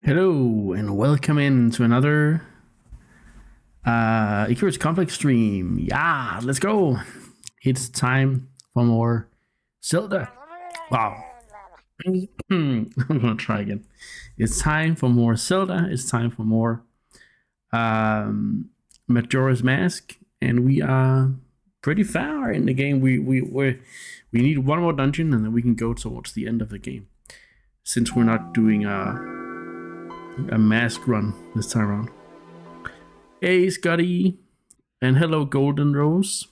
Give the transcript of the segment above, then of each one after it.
Hello and welcome in to another Icarus Complex stream. Yeah, let's go. It's time for more Zelda. Wow. I'm gonna try again. It's time for more Zelda. It's time for more Majora's Mask, and we are pretty far in the game. We need one more dungeon, and then we can go towards the end of the game. Since we're not doing a mask run this time around. Hey, Scotty, and hello, Golden Rose.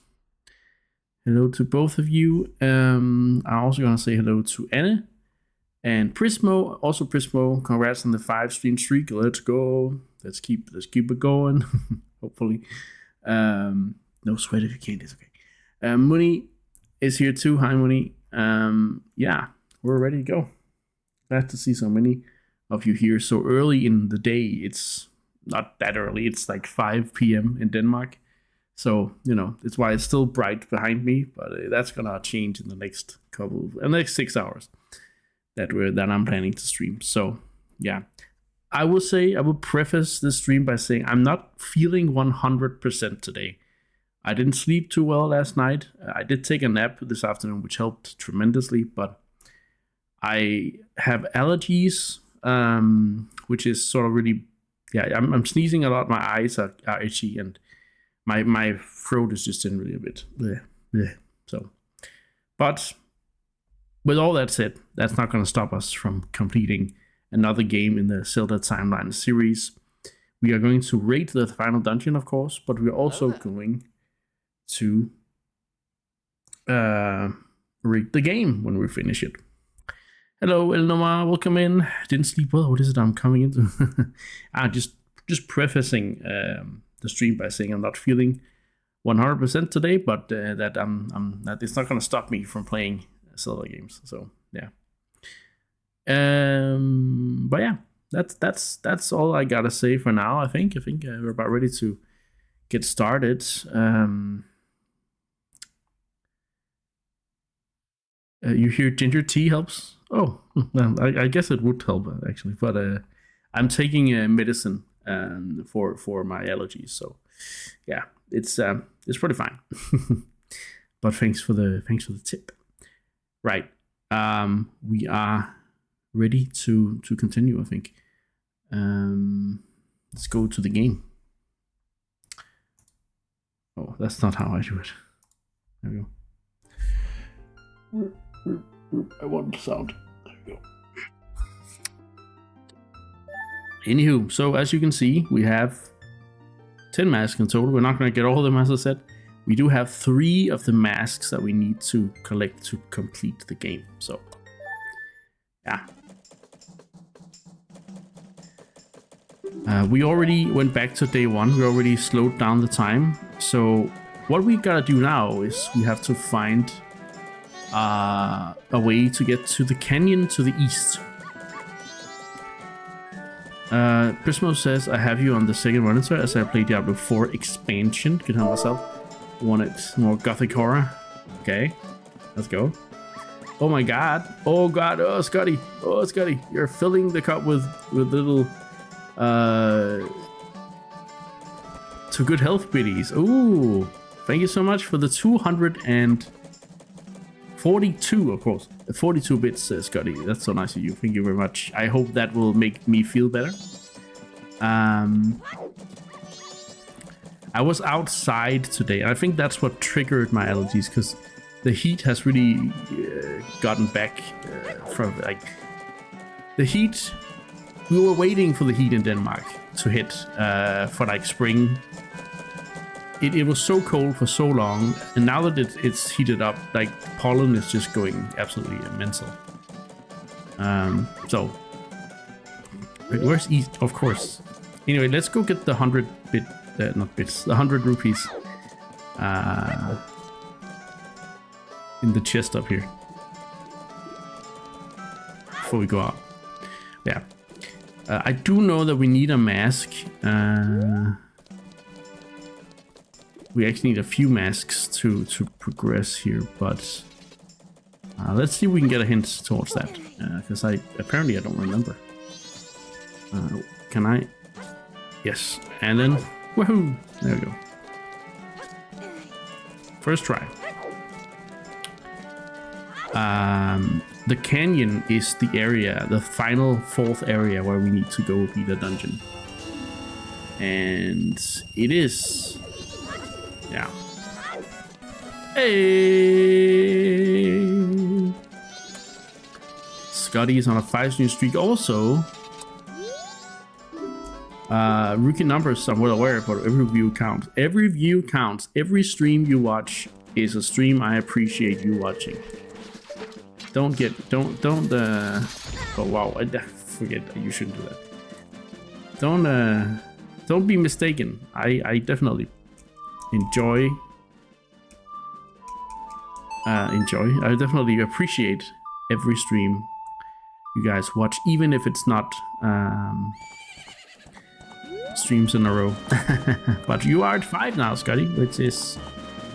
Hello to both of you. I'm also gonna say hello to Anne and Prismo. Also, Prismo, congrats on the 5-stream streak. Let's go. Let's keep it going. Hopefully, no sweat if you can't. It's okay. Mooney is here too. Hi, Mooney. Yeah, we're ready to go. Glad to see so many of you here so early in the day. It's not that early. It's like 5 p.m. in Denmark. So, it's why it's still bright behind me, but that's gonna change in the next 6 hours that I'm planning to stream. So, yeah. I will preface this stream by saying I'm not feeling 100% today. I didn't sleep too well last night. I did take a nap this afternoon, which helped tremendously, but I have allergies, which is sort of really, I'm sneezing a lot. My eyes are itchy, and my throat is just generally a bit bleh. So, but with all that said, that's not going to stop us from completing another game in the Zelda Timeline series. We are going to rate the final dungeon, of course, but we're also going to rate the game when we finish it. Hello, Elnoma, welcome in. Didn't sleep well. What is it I'm coming into? Just prefacing the stream by saying I'm not feeling 100% today, but that that it's not going to stop me from playing Zelda games. So yeah. But yeah, that's all I gotta say for now. I think we're about ready to get started. You hear ginger tea helps? Oh, well, I guess it would help actually, but I'm taking medicine for my allergies, so yeah, it's pretty fine. But thanks for the tip. Right, we are ready to continue. I think. Let's go to the game. Oh, that's not how I do it. There we go. I want sound. There we go. Anywho, so as you can see, we have 10 masks in total. We're not going to get all of them, as I said. We do have 3 of the masks that we need to collect to complete the game. So, yeah. We already went back to day 1. We already slowed down the time. So, what we gotta do now is we have to find a way to get to the canyon to the east. Prismo says, I have you on the second monitor as I play Diablo 4 expansion. Can help myself. Wanted more gothic horror. Okay, let's go. Oh my god. Oh god. Oh, Scotty. Oh, Scotty. You're filling the cup with little to good health biddies. Ooh, thank you so much for the 242, of course. 42 bits, Scotty. That's so nice of you. Thank you very much. I hope that will make me feel better. I was outside today, and I think that's what triggered my allergies, because the heat has really gotten back from, like, the heat. We were waiting for the heat in Denmark to hit for, like, spring. It was so cold for so long, and now that it's heated up, like, pollen is just going absolutely mental. So, where's East? Of course. Anyway, let's go get the 100 bit, not bits, the 100 rupees in the chest up here before we go out. Yeah. I do know that we need a mask. We actually need a few masks to progress here, but let's see if we can get a hint towards that, because I don't remember. Can I? Yes. And then, woohoo! There we go. First try. The canyon is the area, the final fourth area where we need to go beat the dungeon. And it is. Yeah. Hey! Scotty is on a 5-stream streak also. Rookie numbers, I'm well aware, but every view counts. Every view counts. Every stream you watch is a stream I appreciate you watching. Oh wow, I forget, you shouldn't do that. Don't be mistaken. I definitely enjoy. I definitely appreciate every stream you guys watch, even if it's not streams in a row. But you are at 5 now, Scotty, which is,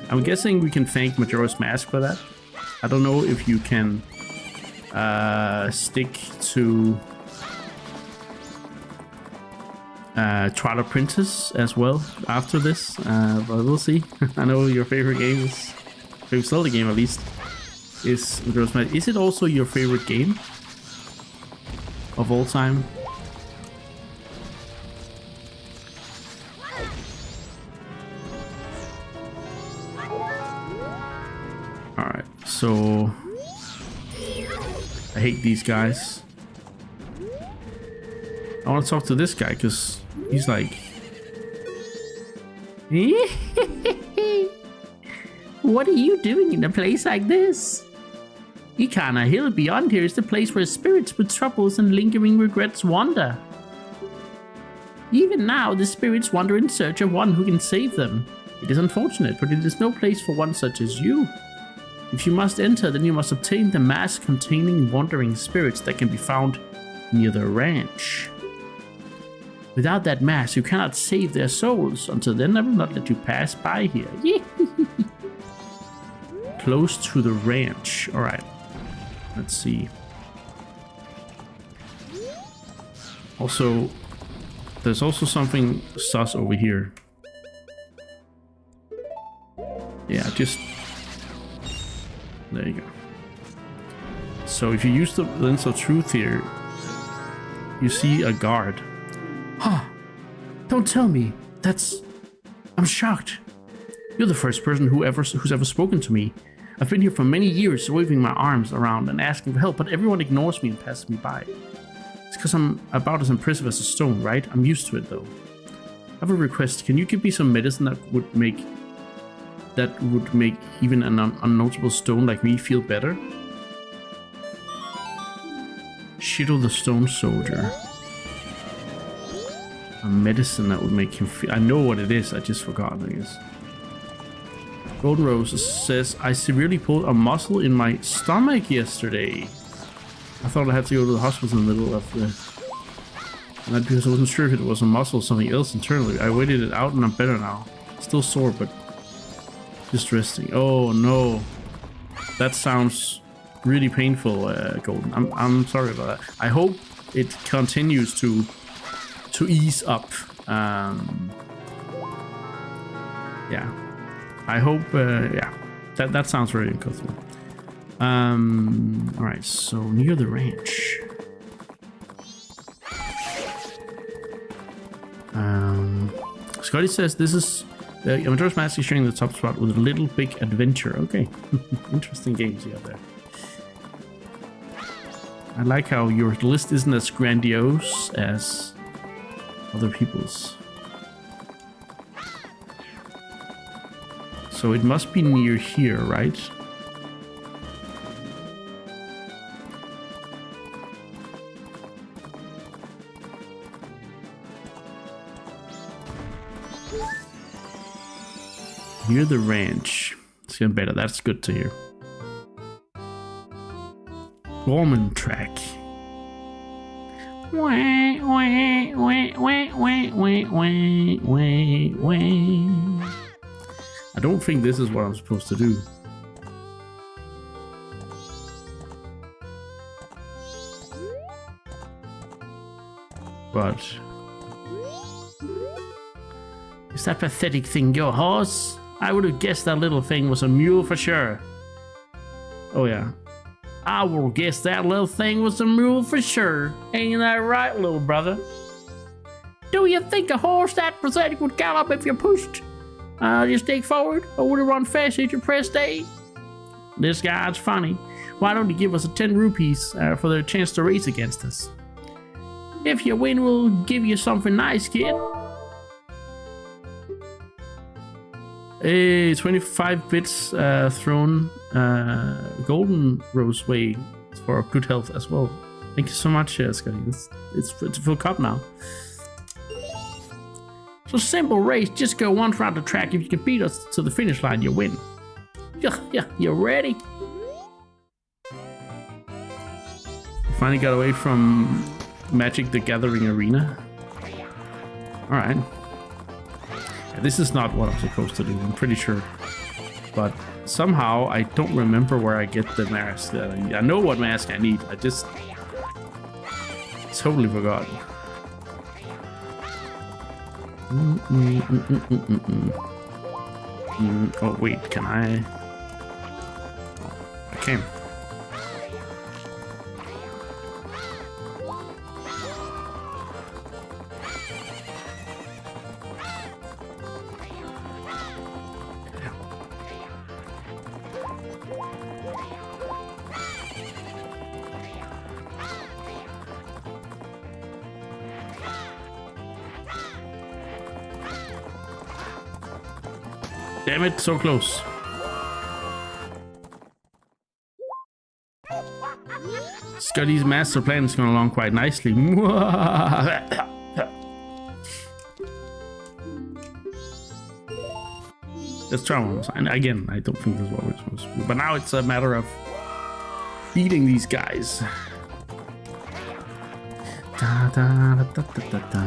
I'm guessing we can thank Majora's Mask for that. I don't know if you can stick to Twilight Princess as well after this, but we'll see. I know your favorite game is, favorite Zelda game at least, is Majora's Mask. Is it also your favorite game of all time? Alright, so I hate these guys. I want to talk to this guy because he's like, what are you doing in a place like this? Ikana Hill beyond here is the place where spirits with troubles and lingering regrets wander. Even now, the spirits wander in search of one who can save them. It is unfortunate, but it is no place for one such as you. If you must enter, then you must obtain the mask containing wandering spirits that can be found near the ranch. Without that mask, you cannot save their souls. Until then, I will not let you pass by here. Close to the ranch. Alright. Let's see. Also, there's also something sus over here. Yeah, just... There you go. So if you use the lens of truth here, you see a guard. Huh. Don't tell me. I'm shocked. You're the first person who's ever spoken to me. I've been here for many years, waving my arms around and asking for help, but everyone ignores me and passes me by. It's because I'm about as impressive as a stone, right? I'm used to it, though. I have a request. Can you give me some medicine that would make even an unnotable stone like me feel better? Shido the Stone Soldier. A medicine that would make him feel... I know what it is, I just forgot, I guess. Golden Rose says, I severely pulled a muscle in my stomach yesterday. I thought I had to go to the hospital in the middle of the... And that's because I wasn't sure if it was a muscle or something else internally. I waited it out and I'm better now. Still sore, but just resting. Oh no. That sounds really painful, Golden. I'm sorry about that. I hope it continues to ease up. Yeah. I hope, yeah, that sounds very uncomfortable. All right, so near the ranch. Scotty says this is Majora's Mask is sharing the top spot with a Little Big Adventure. Okay, interesting games you have there. I like how your list isn't as grandiose as other people's. So it must be near here, right? Near the ranch. It's getting better. That's good to hear. Gorman track. I don't think this is what I'm supposed to do. but is that pathetic thing your horse? I would have guessed that little thing was a mule for sure. Oh yeah. I will guess that little thing was a mule for sure. Ain't that right, little brother? Do you think a horse that pathetic would gallop if you pushed your stick forward? Or would it run fast if you pressed A? This guy's funny. Why don't you give us a 10 rupees for the chance to race against us? If you win, we'll give you something nice, kid. 25 bits thrown golden rose way for good health as well. Thank you so much, Scotty. It's full cup now. So simple race, just go once around the track. If you can beat us to the finish line, you win. Yeah, you ready? Finally got away from Magic the Gathering Arena. Alright. This is not what I'm supposed to do, I'm pretty sure. But somehow I don't remember where I get the mask. I know what mask I need, I just totally forgot. Oh wait, can I? I can. Damn it, so close. Scotty's master plan is going along quite nicely. Let's try one more time. Again, I don't think that's what we're supposed to do. But now it's a matter of beating these guys. Da, da, da, da, da, da.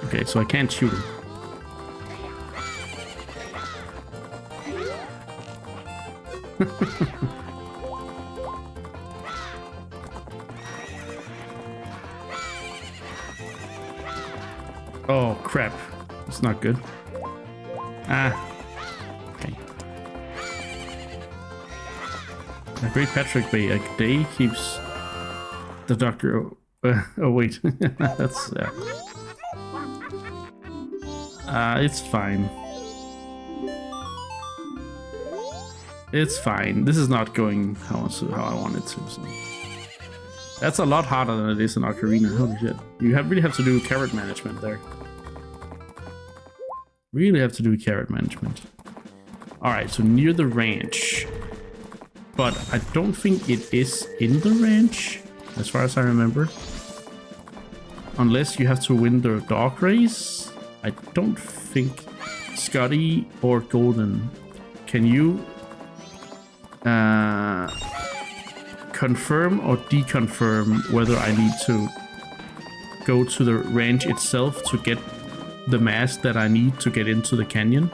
Okay, so I can't shoot him. Oh crap, it's not good. Ah, okay. A Great Patrick Bay, a day keeps the doctor. Oh wait, that's. It's fine. It's fine. This is not going how I want it to. So. That's a lot harder than it is in Ocarina. Holy shit. You really have to do carrot management there. Really have to do carrot management. Alright, so near the ranch. But I don't think it is in the ranch, as far as I remember. Unless you have to win the dog race. I don't think Scotty or Golden. Can you confirm or deconfirm whether I need to go to the ranch itself to get the mask that I need to get into the canyon?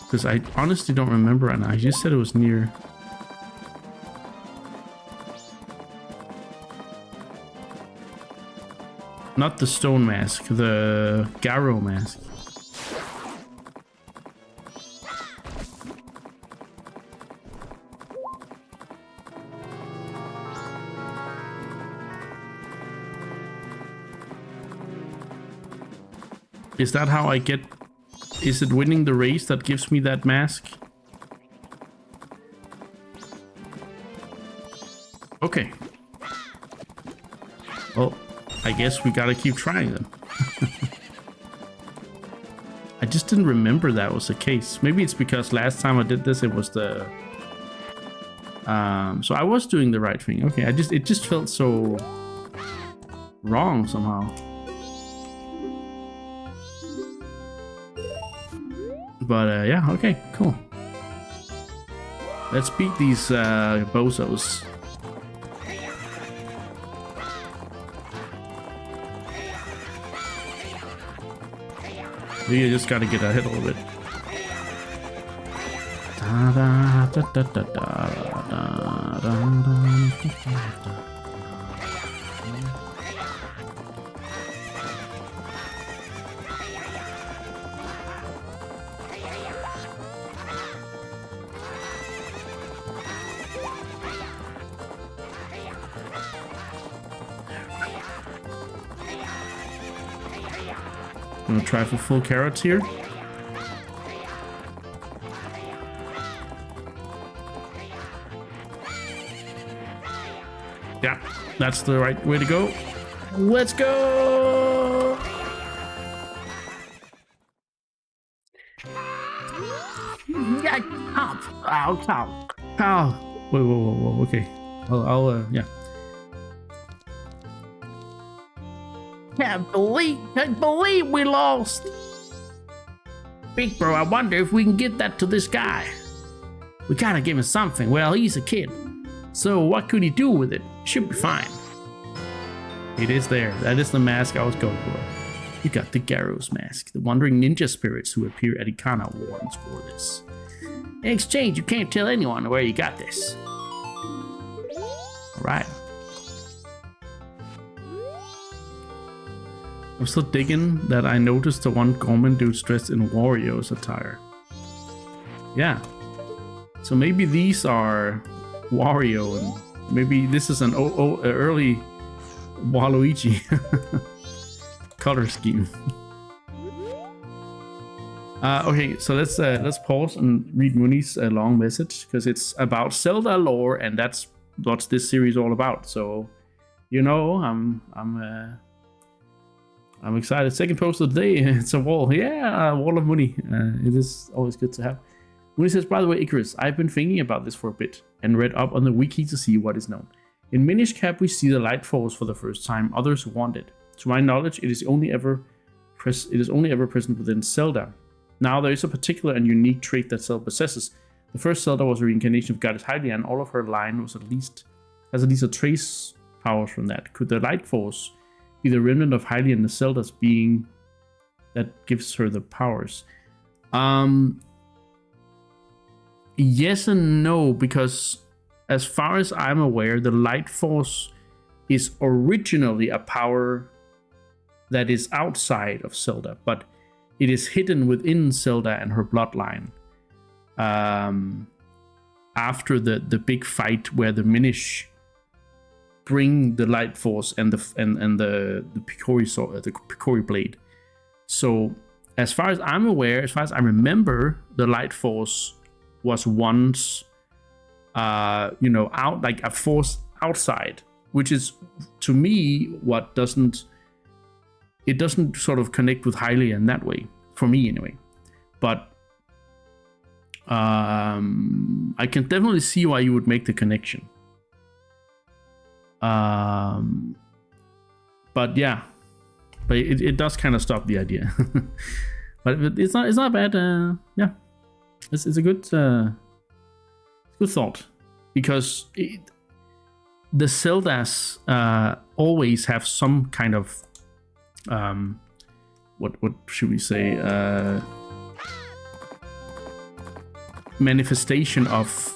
Because I honestly don't remember right now. I just said it was near. Not the stone mask, the Garrow mask. Is that how I get? Is it winning the race that gives me that mask? Okay. Well, I guess we gotta keep trying them. I just didn't remember that was the case. Maybe it's because last time I did this, it was the... so I was doing the right thing. Okay, it just felt so wrong somehow. But yeah, okay, cool. Let's beat these bozos. You just gotta get ahead a little bit. I'm gonna try for full carrots here. Yeah, that's the right way to go. Let's go! Yeah, ow. Whoa, okay. I'll yeah. Can't believe we lost. Big bro, I wonder if we can get that to this guy. We gotta give him something. Well, he's a kid. So what could he do with it? Should be fine. It is there. That is the mask I was going for. You got the Garrow's mask. The wandering ninja spirits who appear at Ikana warns for this. In exchange, you can't tell anyone where you got this. Alright. I'm still digging that I noticed the one Gorman dude dressed in Wario's attire. Yeah. So maybe these are Wario, and maybe this is an early Waluigi color scheme. Okay, so let's pause and read Mooney's long message, because it's about Zelda lore, and that's what this series is all about. So, you know, I'm excited. Second post of the day. It's a wall. Yeah, a wall of money. It is always good to have. Mooney says, by the way, Icarus, I've been thinking about this for a bit and read up on the wiki to see what is known. In Minish Cap, we see the Light Force for the first time. Others want it. To my knowledge, it is only ever present within Zelda. Now, there is a particular and unique trait that Zelda possesses. The first Zelda was a reincarnation of Goddess Hylia, and all of her line has at least a trace powers from that. Could the Light Force be the remnant of Hylia and the Zelda's being that gives her the powers? Yes and no, because as far as I'm aware, the Light Force is originally a power that is outside of Zelda, but it is hidden within Zelda and her bloodline. After the big fight where the Minish bring the Light Force and the Picori sword, the Picori blade. So, as far as I'm aware, as far as I remember, the Light Force was once, out like a force outside, which is to me what doesn't sort of connect with Hylia in that way, for me anyway. But I can definitely see why you would make the connection. But yeah, but it does kind of stop the idea. But it's not bad. Yeah, it's a good thought, because the Zeldas always have some kind of what should we say, manifestation of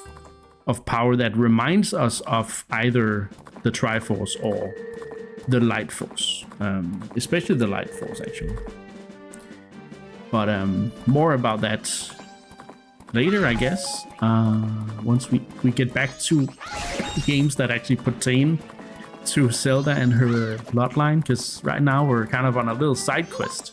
power that reminds us of either the Triforce or the Light Force, especially the Light Force actually. But more about that later, I guess, once we get back to games that actually pertain to Zelda and her bloodline, because right now we're kind of on a little side quest.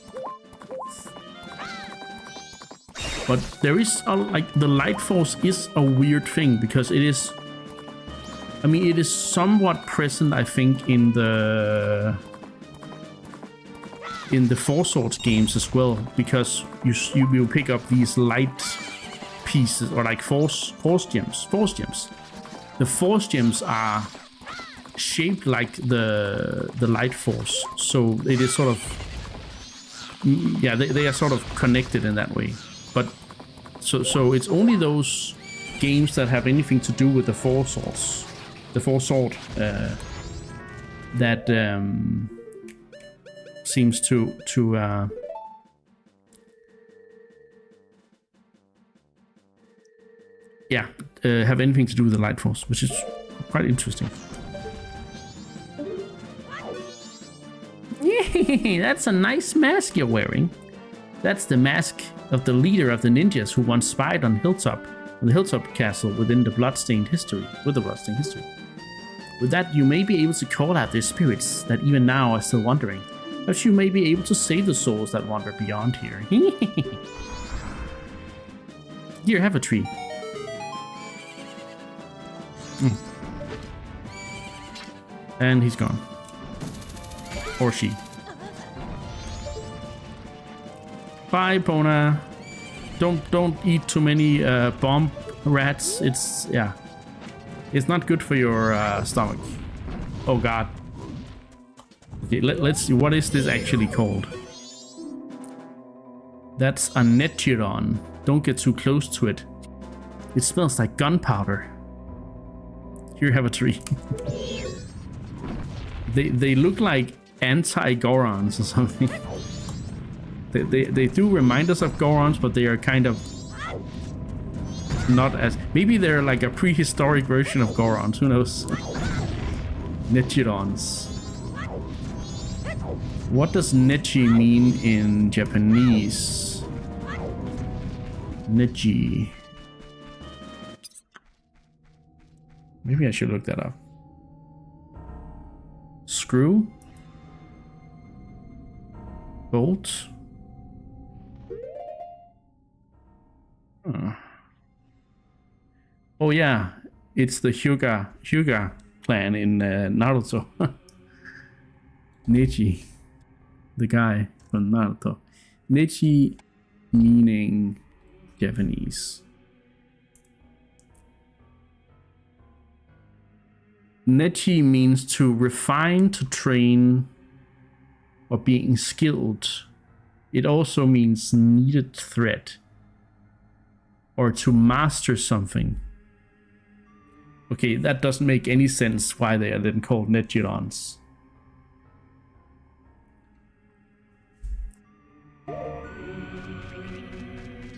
But there is the Light Force is a weird thing, because it is, I mean, it is somewhat present, I think, in the Four Swords games as well, because you will pick up these light pieces, or like force gems. The force gems are shaped like the light force, so it is sort of, yeah, they are sort of connected in that way. But so it's only those games that have anything to do with the force source, the force sword, that seems to have anything to do with the light force, which is quite interesting. Yay, that's a nice mask you're wearing. That's the mask of the leader of the ninjas who once spied on the Hilltop Castle within the bloodstained history. With that, you may be able to call out their spirits that even now are still wandering. Perhaps you may be able to save the souls that wander beyond here. Here, have a tree. And he's gone. Or she. Bye, Pona. Don't eat too many bomb rats. It's not good for your stomach. Oh god. Okay, let's see. What is this actually called? That's a Nechiron. Don't get too close to it. It smells like gunpowder. Here, have a tree. They look like anti-Gorons or something. They do remind us of Gorons, but they are kind of not as... Maybe they're like a prehistoric version of Gorons, who knows? Nechirons. What does Nechi mean in Japanese? Nechi. Maybe I should look that up. Screw? Bolt? Huh. Oh yeah, it's the Hyuga clan in Naruto. Nechi, the guy from Naruto. Nechi meaning Japanese. Nechi means to refine, to train, or being skilled. It also means needed thread, or to master something. Okay, that doesn't make any sense why they are then called Nechirons.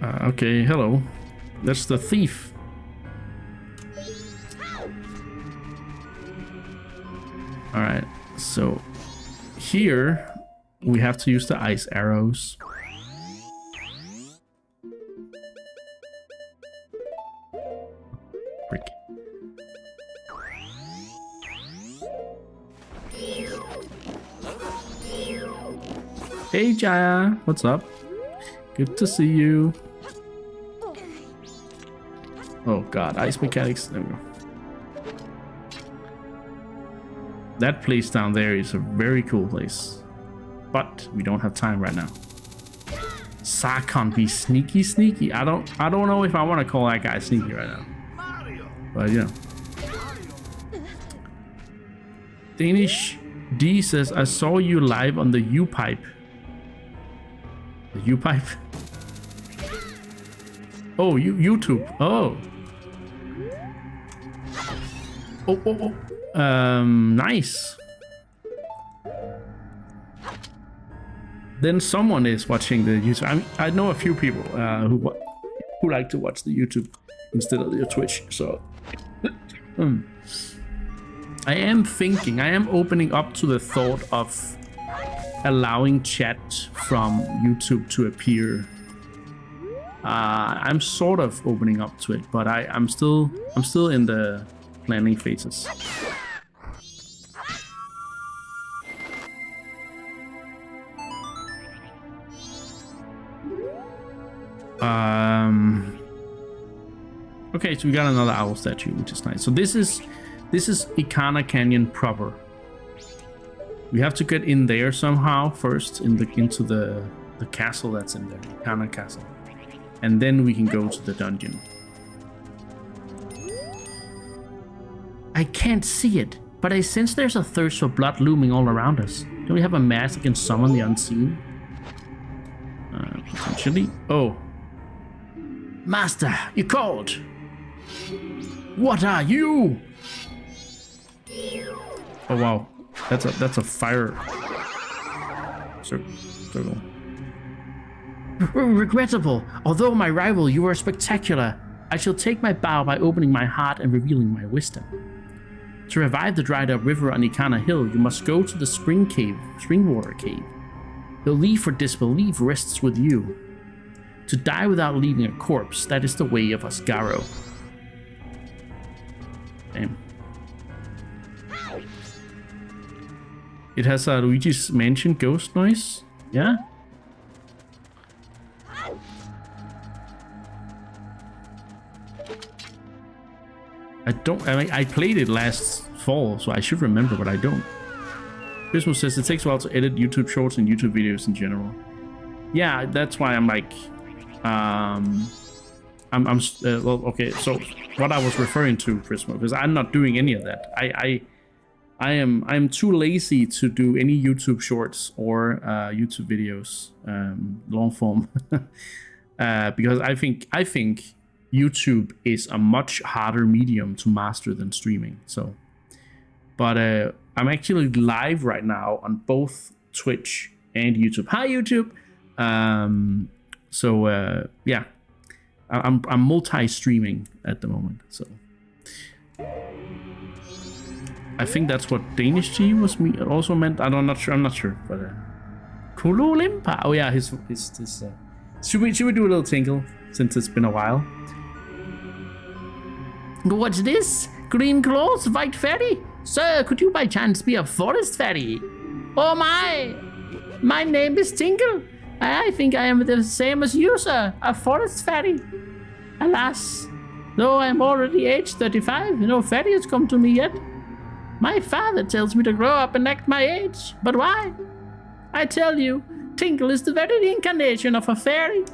Okay, hello. That's the thief. Alright, so here we have to use the ice arrows. Frick. Hey Jaya, what's up? Good to see you. Oh god, ice mechanics. There we go. That place down there is a very cool place, but we don't have time right now. Sarkon be sneaky. I don't know if I want to call that guy sneaky right now, but yeah. Danish D says, I saw you live on the U-pipe. The U-pipe? Oh, YouTube. Oh. Oh. Nice. Then someone is watching the YouTube. I know a few people who like to watch the YouTube instead of the Twitch. So I am opening up to the thought of allowing chat from YouTube to appear. I'm sort of opening up to it, but I'm still in the planning phases. Okay, so we got another owl statue, which is nice. So this is Ikana Canyon proper. We have to get in there somehow first, into the castle that's in there, Ikana Castle, and then we can go to the dungeon. I can't see it, But I sense there's a thirst for blood looming all around us. Don't we have a mask that can summon the unseen? Potentially. Oh. Master, you called. What are you? Oh wow. That's a fire circle. Regrettable. Although my rival, you are spectacular. I shall take my bow by opening my heart and revealing my wisdom. To revive the dried up river on Ikana Hill, you must go to the Springwater Cave. Belief or disbelief rests with you. To die without leaving a corpse, that is the way of Asgaro. Damn. It has a Luigi's Mansion ghost noise. Yeah? I played it last fall, so I should remember, but I don't. Christmas says it takes a while to edit YouTube shorts and YouTube videos in general. Yeah, that's why I'm like, well, okay. So what I was referring to, Christmas, because I'm not doing any of that. I'm too lazy to do any YouTube shorts or YouTube videos, long form, because I think YouTube is a much harder medium to master than streaming. So, but I'm actually live right now on both Twitch and YouTube. Hi YouTube. Yeah, I'm multi-streaming at the moment. So I think that's what Danish G was also meant. I'm not sure, but Kulu Limpa. Oh yeah, his should we do a little tinkle since it's been a while? What's this? Green clothes, white fairy? Sir, could you by chance be a forest fairy? Oh my name is Tinkle. I think I am the same as you, sir, a forest fairy. Alas, though I am already aged 35, no fairy has come to me yet. My father tells me to grow up and act my age, but why? I tell you, Tinkle is the very incarnation of a fairy.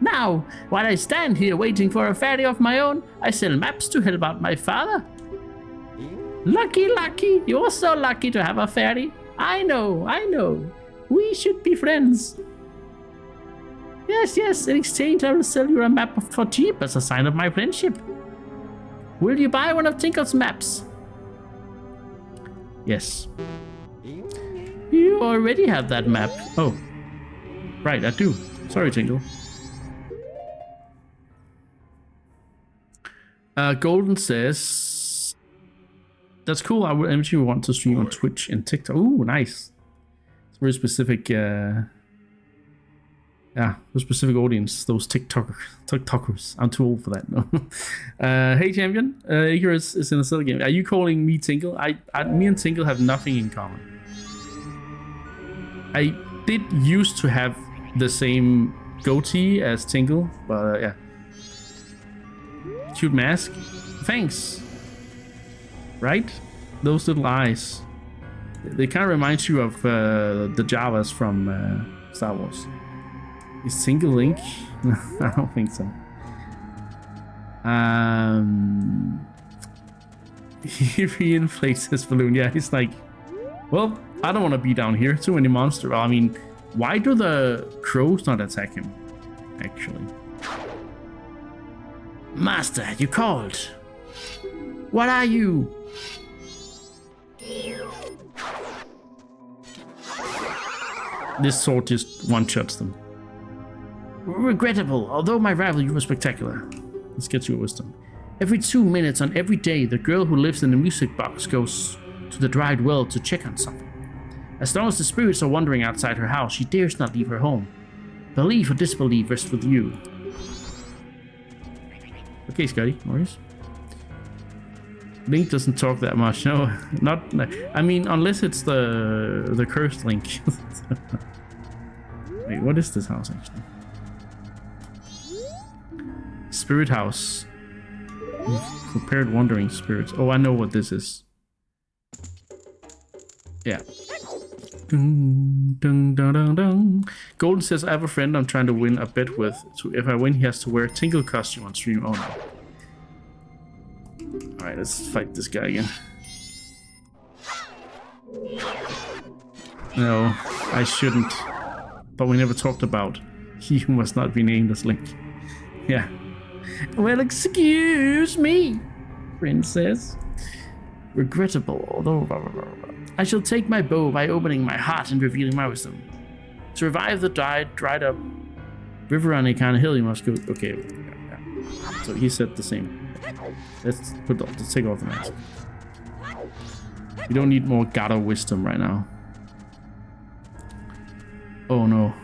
Now, while I stand here waiting for a fairy of my own, I sell maps to help out my father. Lucky, you're so lucky to have a fairy. I know. We should be friends. Yes, in exchange I will sell you a map for cheap as a sign of my friendship. Will you buy one of Tinkle's maps? Yes. You already have that map. Oh, right, I do. Sorry, Tinkle. Golden says, that's cool. I would eventually want to stream on Twitch and TikTok. Ooh, nice. It's a very specific, those specific audience, those TikTokers. I'm too old for that. No. Hey, champion. Icarus is in a Zelda game. Are you calling me Tinkle? Me and Tinkle have nothing in common. I did used to have the same goatee as Tinkle, but yeah. Cute mask. Thanks. Right? Those little eyes. They kind of remind you of the Javas from Star Wars. Is Single Link? I don't think so. He inflates his balloon. Yeah, he's like, well, I don't want to be down here. Too many monsters. Well, I mean, why do the crows not attack him? Actually. Master, you called. What are you? This sword just one-shots them. Regrettable, although my rival you were spectacular. Let's get you a wisdom. Every 2 minutes on every day, the girl who lives in the music box goes to the dried well to check on something. As long as the spirits are wandering outside her house, she dares not leave her home. Belief or disbelief rests with you. Okay, Scotty, Maurice. Link doesn't talk that much. No, not. I mean, unless it's the cursed Link. Wait, what is this house actually? Spirit house. Prepared wandering spirits. Oh, I know what this is. Yeah. Dun, dun, dun, dun, dun. Golden says, I have a friend I'm trying to win a bet with. So if I win, he has to wear a Tinkle costume on stream. Oh no. Alright, let's fight this guy again. No, I shouldn't. But we never talked about he who must not be named as Link. Yeah. Well, excuse me, princess. Regrettable, although I shall take my bow by opening my heart and revealing my wisdom. To revive the dried up river on a kind of hill, you must go. Okay. Yeah. So he said the same. Let's take off the mask. We don't need more God of Wisdom right now. Oh no.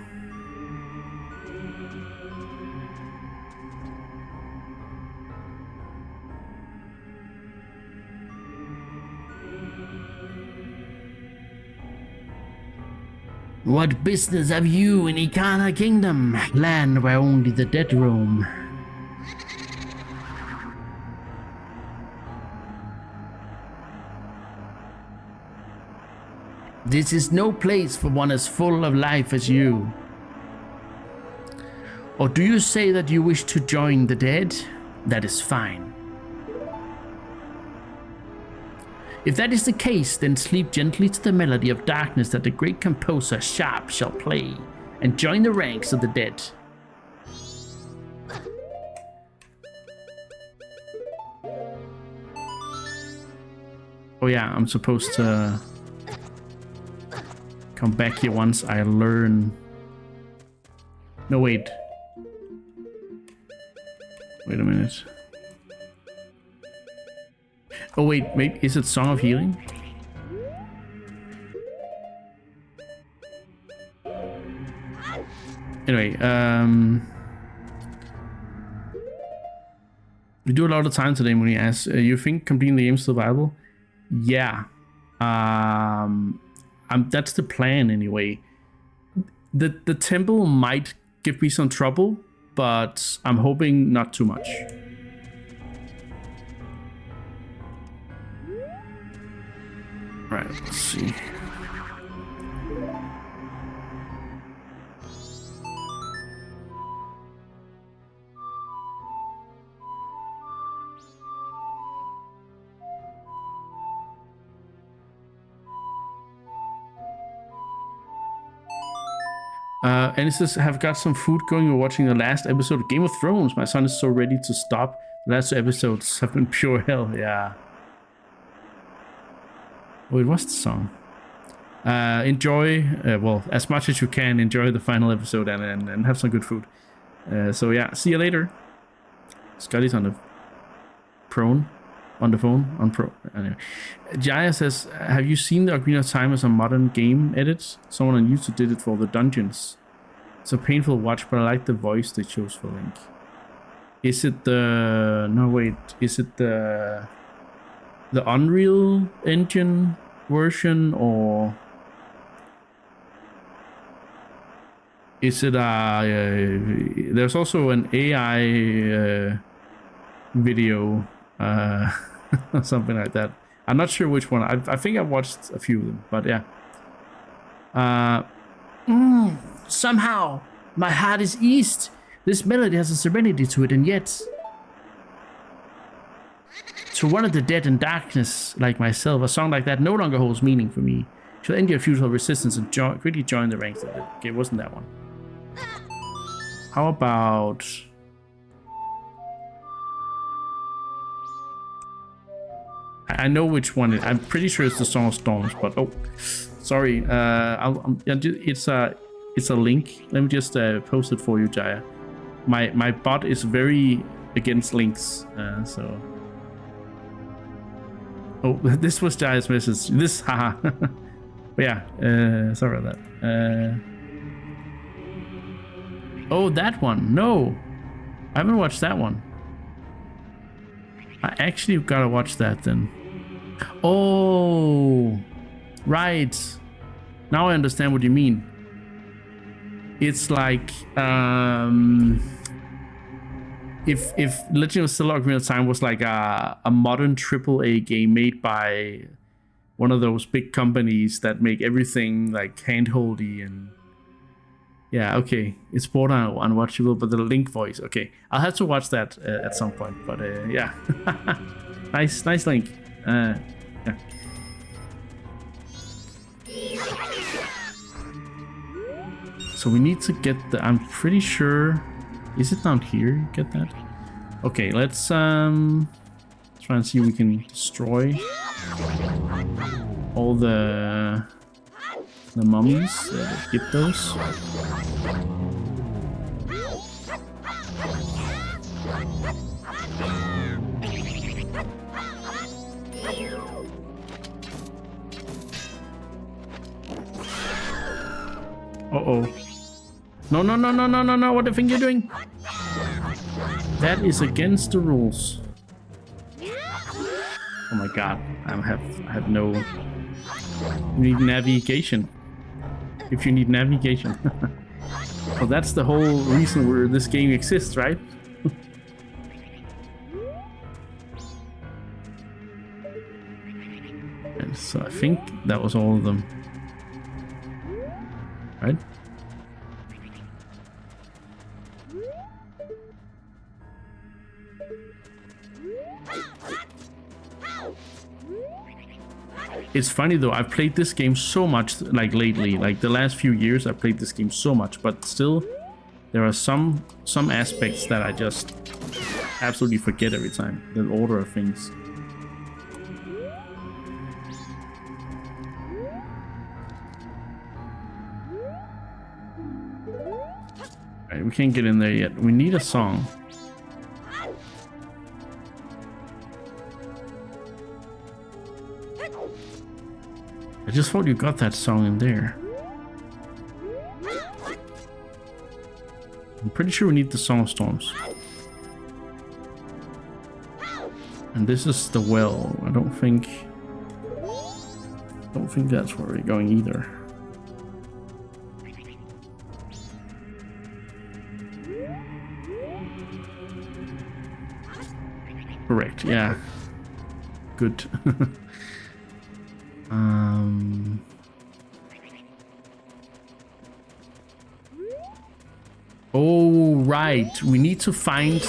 What business have you in Ikana Kingdom, land where only the dead roam? This is no place for one as full of life as you. Or do you say that you wish to join the dead? That is fine. If that is the case, then sleep gently to the melody of darkness that the great composer Sharp shall play, and join the ranks of the dead. Oh yeah, I'm supposed to come back here once I learn. No, wait. Wait a minute. Oh wait, maybe is it Song of Healing? Anyway, we do a lot of time today when he asks, you think completing the game is survival? Yeah. That's the plan anyway. The temple might give me some trouble, but I'm hoping not too much. Right, let's see. And it says, have got some food going. We're watching the last episode of Game of Thrones. My son is so ready to stop. The last 2 episodes have been pure hell. Yeah. Oh, it was the song. Enjoy, well, as much as you can, enjoy the final episode and have some good food. So yeah, see you later. Scotty's on the phone. Anyway. Jaya says, have you seen the Ocarina of Time as a modern game edit? Someone on YouTube did it for the dungeons. It's a painful watch, but I like the voice they chose for Link. Is it the... No, wait. Is it the Unreal Engine version, or is it there's also an AI video something like that. I'm not sure which one. I think I've watched a few of them, but yeah. Somehow my heart is eased. This melody has a serenity to it, and yet to one of the dead in darkness like myself, a song like that no longer holds meaning for me. She'll end your futile resistance and really join the ranks of it. Okay, it wasn't that one. How about... I know which one. I'm pretty sure it's the Song of Storms, but oh, sorry. It's a link. Let me just post it for you, Jaya. My bot is very against links, so. Oh, this was Jaya's message. This, haha. But yeah, sorry about that. Oh, that one. No, I haven't watched that one. I actually gotta watch that then. Oh, right. Now I understand what you mean. It's like if Legend of Zelda: Ocarina of Time was like a modern AAA game made by one of those big companies that make everything like handholdy and yeah, okay, it's borderline unwatchable, but the Link voice, okay, I'll have to watch that at some point. But yeah, nice Link. Yeah. So we need to get the... I'm pretty sure... Is it down here? Get that? Okay, let's try and see if we can destroy all the mummies. Get those. Uh-oh. No, no, no, no, no, no, no, what the thing you're doing? That is against the rules. Oh my god, I have no... You need navigation. If you need navigation. Well, that's the whole reason where this game exists, right? And so I think that was all of them. Right? It's funny though, I've played this game so much like lately, like the last few years I've played this game so much, but still there are some aspects that I just absolutely forget every time, the order of things. Alright, we can't get in there yet. We need a song. I just thought you got that song in there. I'm pretty sure we need the Song of Storms. And this is the well. I don't think that's where we're going either. Correct, yeah. Good. Oh, right. We need to find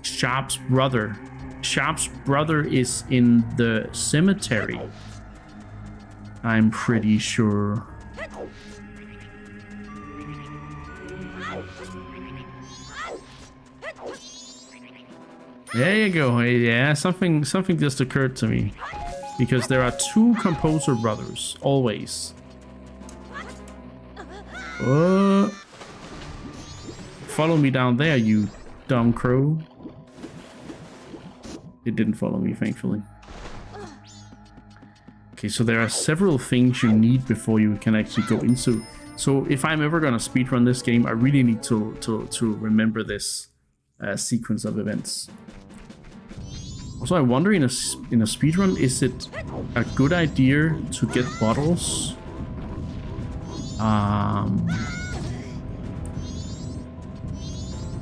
Sharp's brother. Sharp's brother is in the cemetery. I'm pretty sure. There you go. Yeah, something just occurred to me. Because there are two composer brothers, always. Follow me down there, you dumb crow. It didn't follow me, thankfully. Okay, so there are several things you need before you can actually go into. So if I'm ever gonna speedrun this game, I really need to remember this sequence of events. Also, I wonder in a speedrun, is it a good idea to get bottles?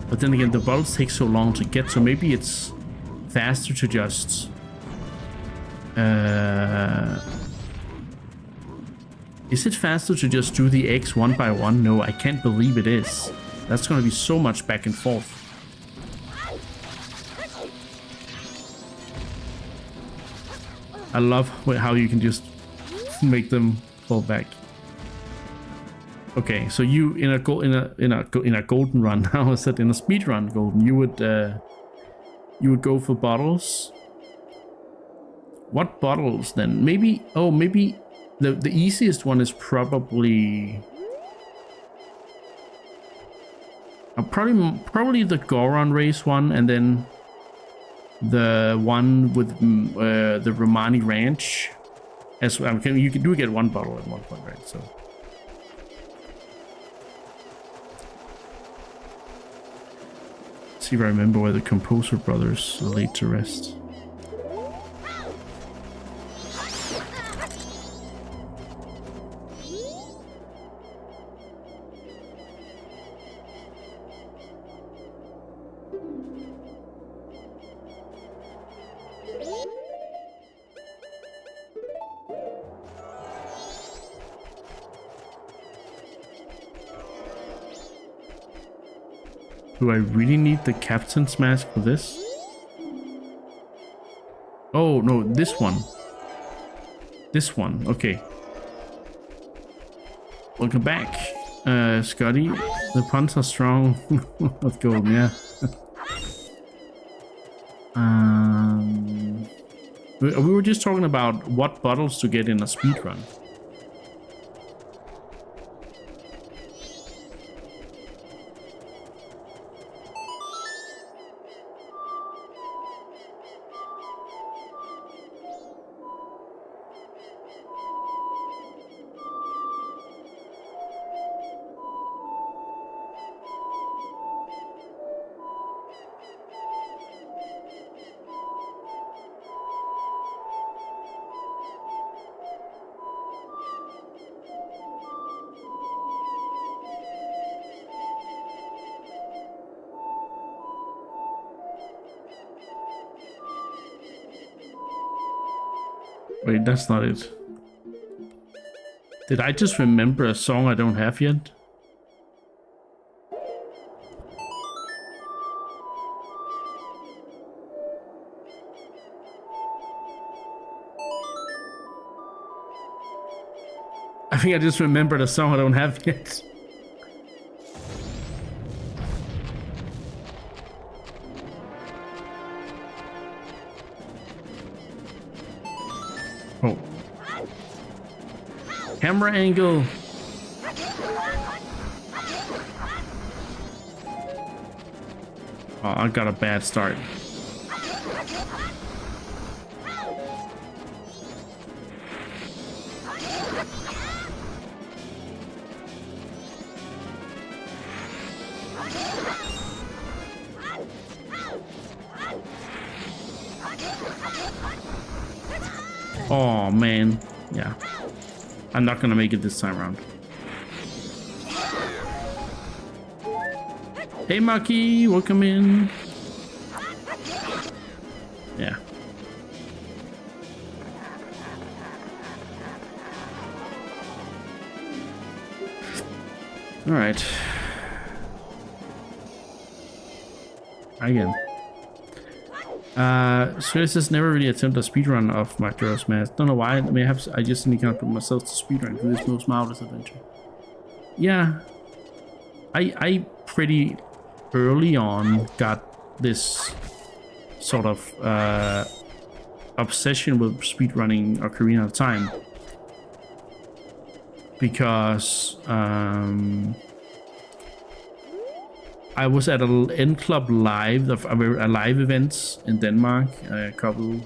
But then again, the bottles take so long to get, so maybe it's faster to just... Is it faster to just do the eggs one by one? No, I can't believe it is. That's gonna be so much back and forth. I love how you can just make them fall back. Okay, so you in a golden run, how is it in a speed run golden? You would go for bottles. What bottles then? Maybe the easiest one is probably probably the Goron race one, and then the one with the Romani Ranch. As well, you do get one bottle at one point, right? So. See if I remember where the composer brothers are laid to rest. Do I really need the captain's mask for this? Oh, no, this one. This one, okay. Welcome back. Scotty, the puns are strong. Let's go, yeah. We were just talking about what bottles to get in a speedrun. Wait, that's not it. Did I just remember a song I don't have yet? I think I just remembered a song I don't have yet. Oh. Camera angle. Oh, I got a bad start. Oh man, yeah. I'm not gonna make it this time around. Hey Maki, welcome in. Yeah. All right. Again. Suez has never really attempted a speedrun of Majora's Mask. Don't know why. I just need to put myself to speedrun for this most marvelous adventure. Yeah. I pretty early on got this sort of obsession with speedrunning Ocarina of Time. Because I was at a N Club live, a live event in Denmark a couple,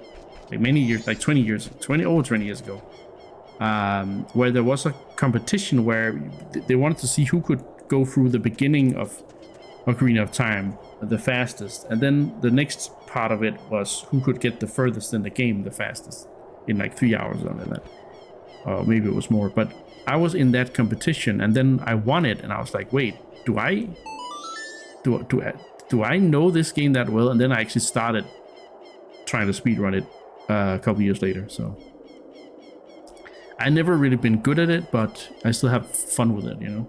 like many years, like 20 years ago, where there was a competition where they wanted to see who could go through the beginning of Ocarina of Time the fastest, and then the next part of it was who could get the furthest in the game the fastest in like 3 hours or something like that, or maybe it was more. But I was in that competition, and then I won it, and I was like, wait, do I know this game that well? And then I actually started trying to speedrun it a couple years later. So I never really been good at it, but I still have fun with it, you know.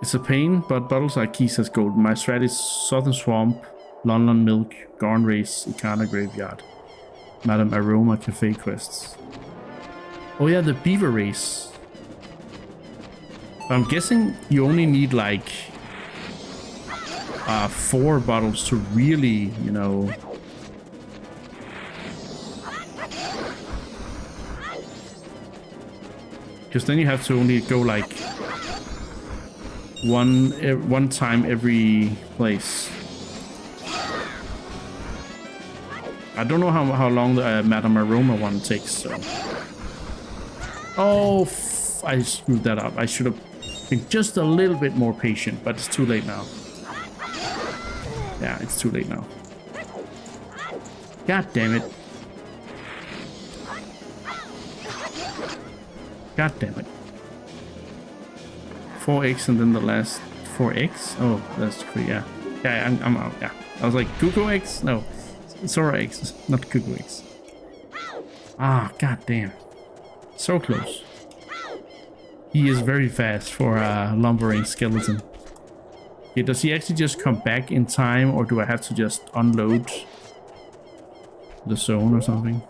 It's a pain, but bottles are keys as gold. My strat is Southern Swamp, London Milk, Garn Race, Ikana Graveyard, Madame Aroma Cafe quests. Oh yeah, the Beaver Race. I'm guessing you only need like 4 bottles to really, you know, because then you have to only go like one time every place. I don't know how long the Madame Aroma one takes, so. Oh, I screwed that up. I should have been just a little bit more patient, but it's too late now. Yeah, it's too late now. God damn it. God damn it. 4x and then the last 4x? Oh, that's cool, yeah. Yeah, I'm out, yeah. I was like, Cuckoo X? No. Sora X, not Cuckoo X. Ah, god damn. So close. He is very fast for a lumbering skeleton. Okay, does he actually just come back in time, or do I have to just unload the zone or something?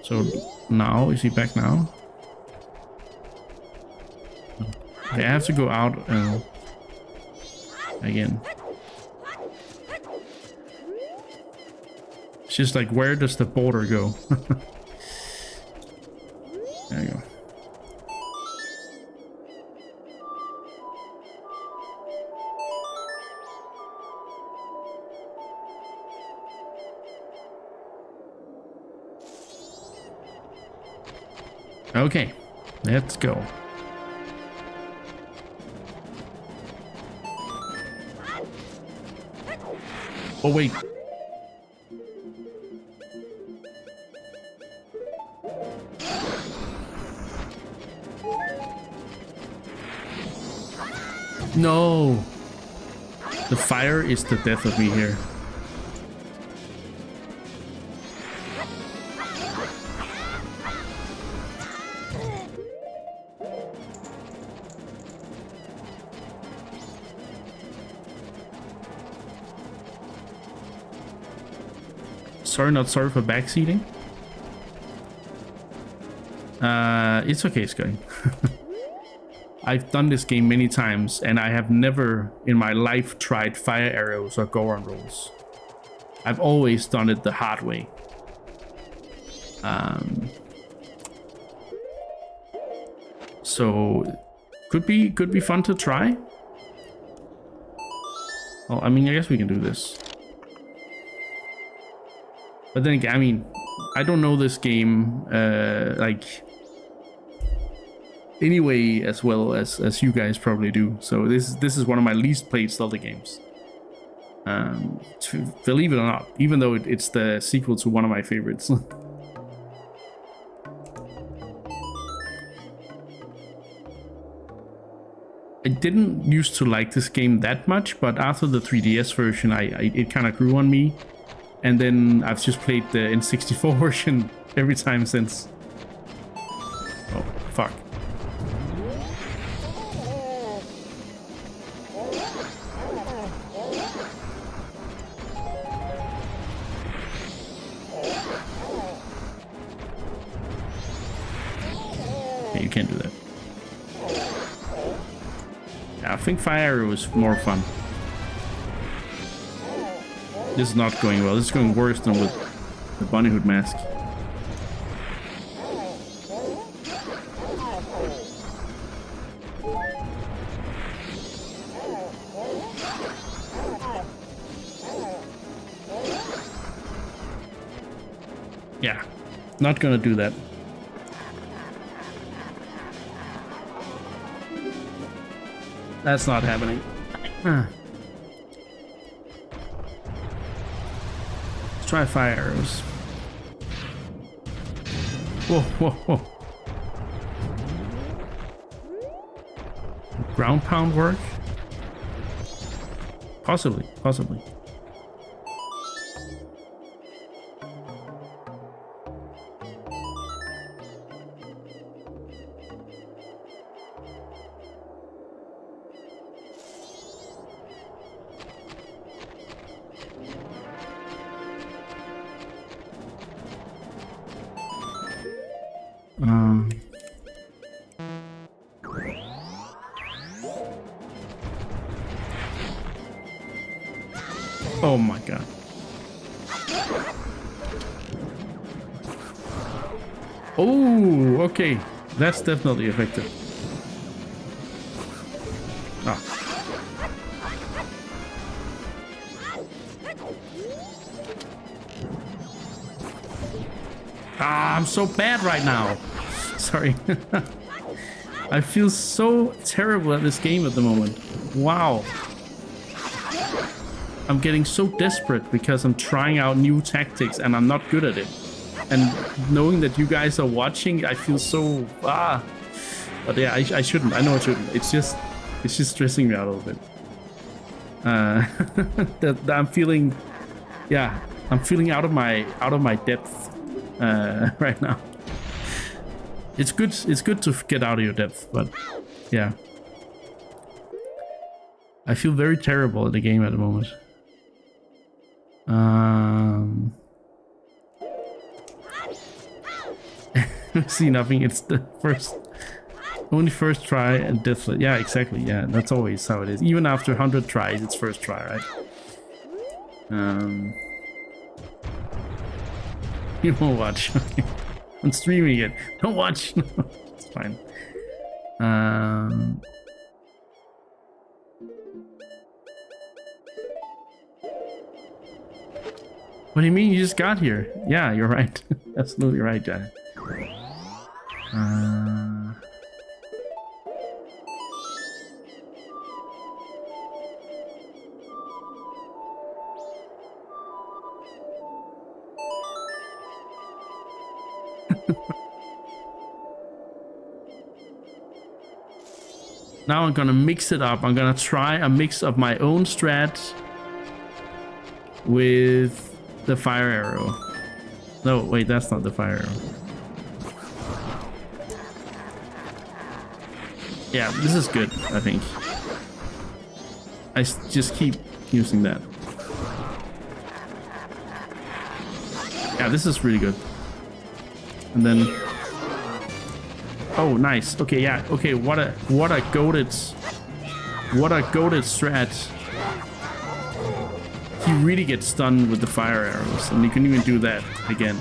So now, is he back now? Okay, I have to go out again. It's just like, where does the border go? There you go. Okay, let's go. Oh, wait. No. The fire is the death of me here. Sorry, not sorry for backseating. It's okay, Scotty. I've done this game many times, and I have never in my life tried fire arrows or Goron rolls. I've always done it the hard way. So could be fun to try. Well, I mean, I guess we can do this. But then again, I mean, I don't know this game like anyway as well as you guys probably do. So this is one of my least played Zelda games. Believe it or not, even though it's the sequel to one of my favorites. I didn't used to like this game that much, but after the 3DS version, it kind of grew on me. And then I've just played the N64 version every time since. Oh, fuck. Okay, you can't do that. Yeah, I think fire arrow is more fun. This is not going well. This is going worse than with the bunny hood mask. Yeah, not gonna do that. That's not happening. Try fire arrows. Whoa, whoa, whoa. Ground pound work? Possibly, possibly. Oh my god. Oh, okay. That's definitely effective. Ah. Ah, I'm so bad right now. Sorry. I feel so terrible at this game at the moment. Wow. I'm getting so desperate because I'm trying out new tactics and I'm not good at it. And knowing that you guys are watching, I feel so But yeah, I shouldn't. I know I shouldn't. It's just stressing me out a little bit. That I'm feeling, yeah, I'm feeling out of my depth right now. It's good to get out of your depth, but yeah. I feel very terrible at the game at the moment. See nothing. It's the only first try and deathlet. Yeah, exactly. Yeah, that's always how it is. Even after 100 tries, it's first try, right? You won't watch. I'm streaming it. Don't watch. It's fine. What do you mean you just got here? Yeah, you're right. Absolutely right, Jack. Now I'm gonna mix it up. I'm gonna try a mix of my own strat with the fire arrow. No, wait, that's not the fire arrow. Yeah, this is good, I think. Just keep using that. Yeah, this is really good. And then... Oh, nice. Okay, yeah. Okay, what a goated strat. He really gets stunned with the fire arrows, and you can even do that again.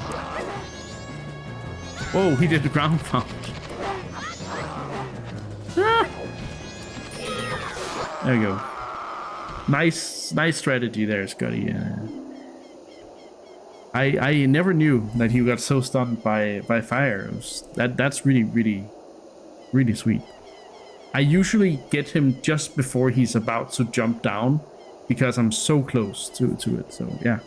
Whoa, he did the ground pound. Ah! There we go. Nice strategy there, Scotty. I never knew that he got so stunned by fire arrows. That's really sweet. I usually get him just before he's about to jump down because I'm so close to it. So yeah.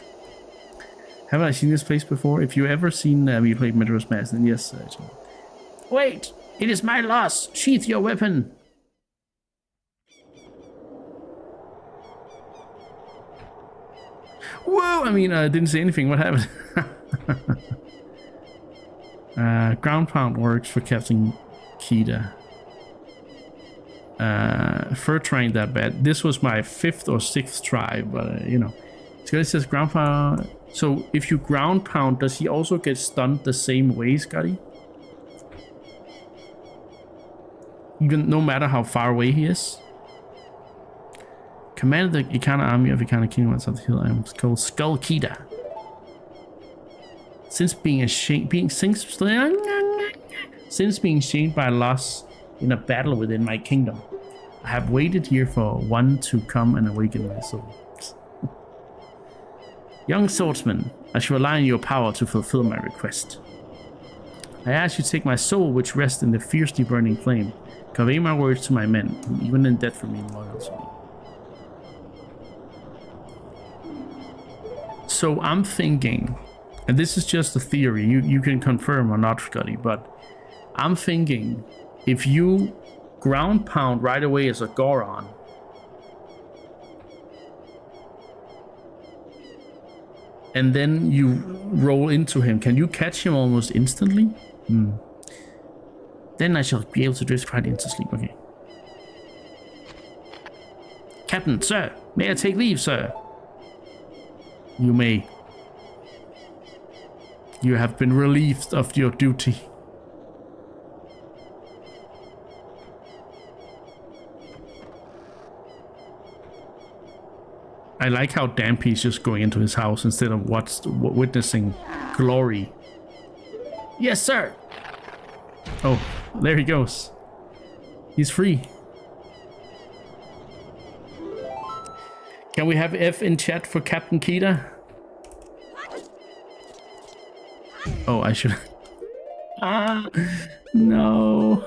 Haven't I seen this place before? If you ever seen me play Majora's Mask, then yes. Wait, it is my loss. Sheath your weapon. Whoa! I mean, I didn't say anything. What happened? Ground pound works for Captain Kita. First trying that bad. This was my 5th or 6th try, but you know. Scotty says ground pound. So if you ground pound, does he also get stunned the same way, Scotty? Even no matter how far away he is? Commanded the Ikana army of Ikana Kingdom on South Hill. I'm called Skull Kita. Since being shamed by loss in a battle within my kingdom, I have waited here for one to come and awaken my soul. Young swordsman, I shall rely on your power to fulfill my request. I ask you to take my soul, which rests in the fiercely burning flame. Convey my words to my men, who even in death remain loyal to me. So I'm thinking, and this is just a theory, you can confirm or not, Scotty, but I'm thinking if you ground pound right away as a Goron, and then you roll into him, can you catch him almost instantly? Then I shall be able to drift right into sleep. Okay. Captain, sir, may I take leave, sir? You may. You have been relieved of your duty. I like how Dampy's just going into his house instead of witnessing glory. Yes, sir. Oh, there he goes. He's free. Can we have F in chat for Captain Kita? Oh, I should. Ah, no.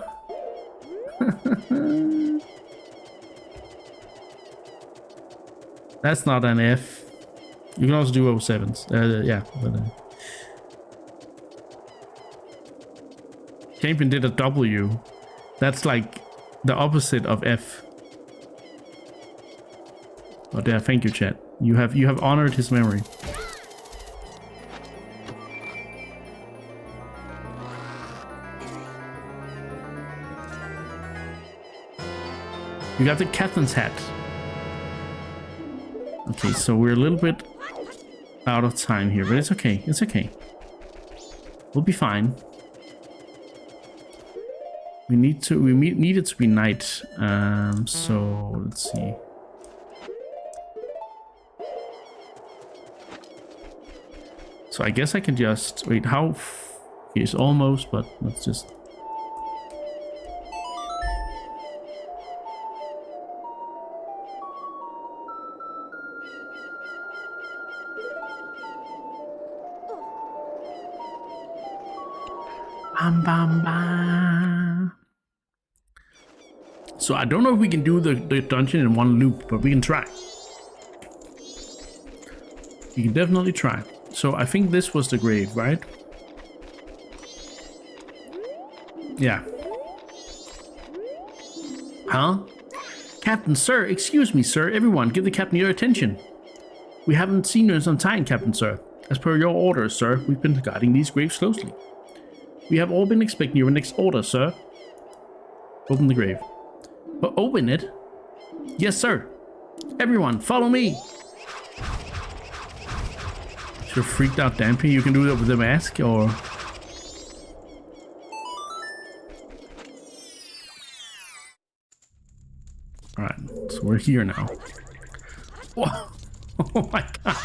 That's not an F. You can also do 07s. Yeah. But, Champion did a W. That's like the opposite of F. Oh, yeah, thank you, chat. You have honored his memory. You got the captain's hat. Okay, so we're a little bit out of time here, but it's okay. It's okay. We'll be fine. We need it to be night. So let's see. So I guess I can just wait. How? It's almost, but let's just. Bam, bam, bam. So I don't know if we can do the dungeon in one loop, but we can try. We can definitely try. So I think this was the grave, right? Yeah. Huh? Captain, sir, excuse me, sir. Everyone, give the captain your attention. We haven't seen you in some time, Captain, sir. As per your orders, sir, we've been guarding these graves closely. We have all been expecting your next order, sir. Open the grave. But open it? Yes, sir. Everyone, follow me. You're freaked out, Dampy. You can do that with the mask, or... Alright, so we're here now. Whoa. Oh my god.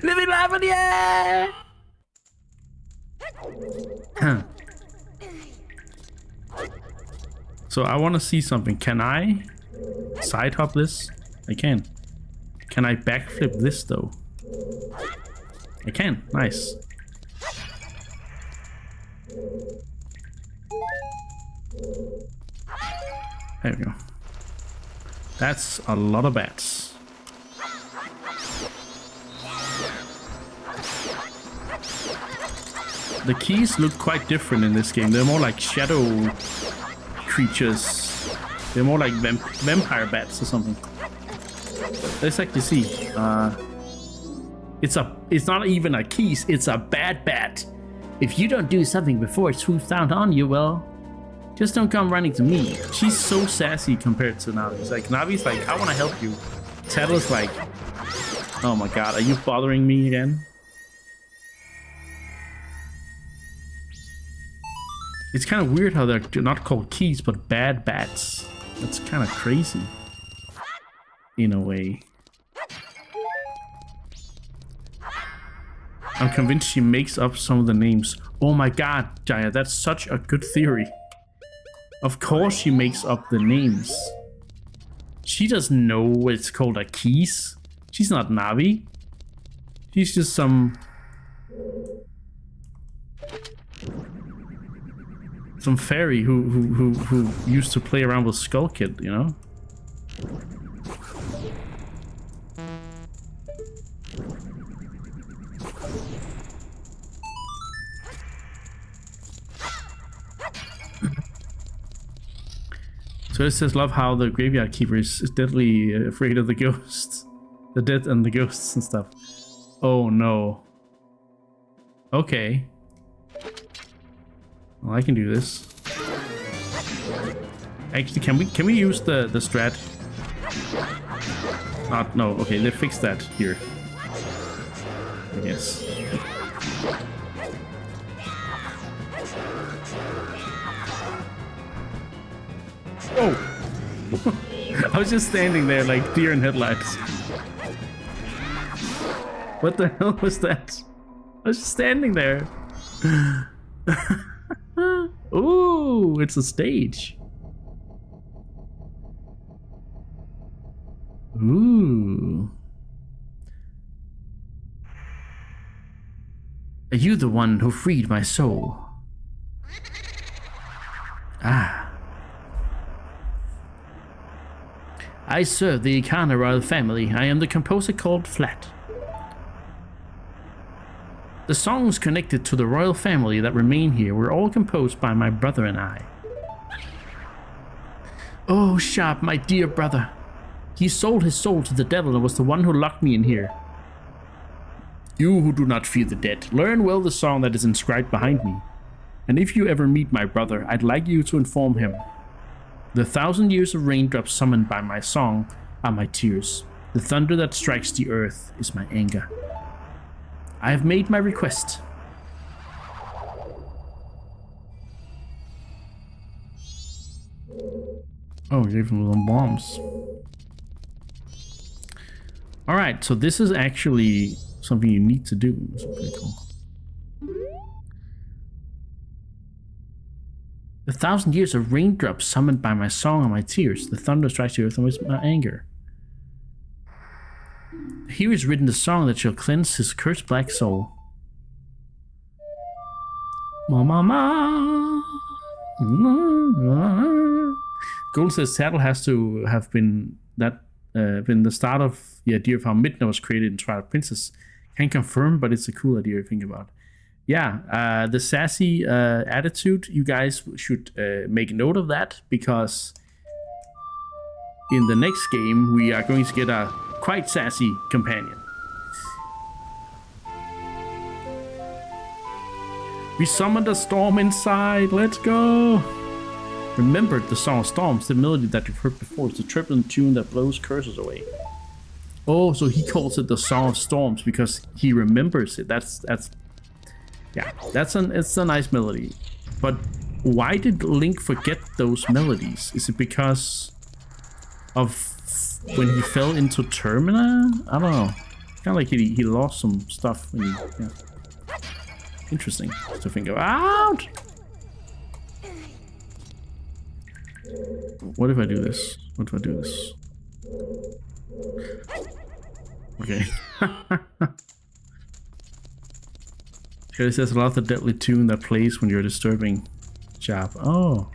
Living life in the air! So I want to see something. Can I side hop this? I can. Can I backflip this though? I can. Nice. There we go. That's a lot of bats. The keys look quite different in this game. They're more like shadow creatures. They're more like vampire bats or something. Let's actually see. It's not even a keys, it's a bad bat. If you don't do something before it swoops down on you, well, just don't come running to me. She's so sassy compared to Navi. It's like, Navi's like, I want to help you. Tattle's like, oh my god, are you bothering me again? It's kind of weird how they're not called keys, but bad bats. That's kind of crazy. In a way. I'm convinced she makes up some of the names. Oh my god, Jaya, that's such a good theory. Of course she makes up the names. She doesn't know it's called a keys. She's not Navi. She's just some fairy who used to play around with Skull Kid, you know? So it says, love how the graveyard keeper is deadly afraid of the ghosts. The dead and the ghosts and stuff. Oh no. Okay. Well, I can do this. Actually, can we use the strat? Not, no, okay, they fixed that here. I guess. Oh! I was just standing there like deer in headlights. What the hell was that? I was just standing there. Ooh, it's a stage. Ooh. Are you the one who freed my soul? Ah. I serve the Ikana royal family. I am the composer called Flat. The songs connected to the royal family that remain here were all composed by my brother and I. Oh, Sharp, my dear brother. He sold his soul to the devil and was the one who locked me in here. You who do not fear the dead, learn well the song that is inscribed behind me. And if you ever meet my brother, I'd like you to inform him. The 1,000 years of raindrops summoned by my song are my tears. The thunder that strikes the earth is my anger. I have made my request. Oh, you gave him some bombs. Alright, so this is actually something you need to do. It's pretty cool. 1,000 years of raindrops summoned by my song and my tears. The thunder strikes the earth with my anger. Here is written the song that shall cleanse his cursed black soul. Ma ma ma. Golden says Tattle has to have been the start of the idea of how Midna was created in Twilight Princess. Can't confirm, but it's a cool idea to think about. Yeah, the sassy attitude, you guys should make note of that, because in the next game we are going to get a quite sassy companion. We summoned a storm inside, let's go! Remember the song of storms, the melody that you've heard before. It's a tripping tune that blows curses away. Oh, so he calls it the song of storms because he remembers it. Yeah, it's a nice melody. But why did Link forget those melodies? Is it because of when he fell into Termina? I don't know. Kind of like he lost some stuff when he... Yeah. Interesting to think about. What if I do this? What if I do this? Okay. It says a lot of the deadly tune that plays when you're disturbing Jab. Oh.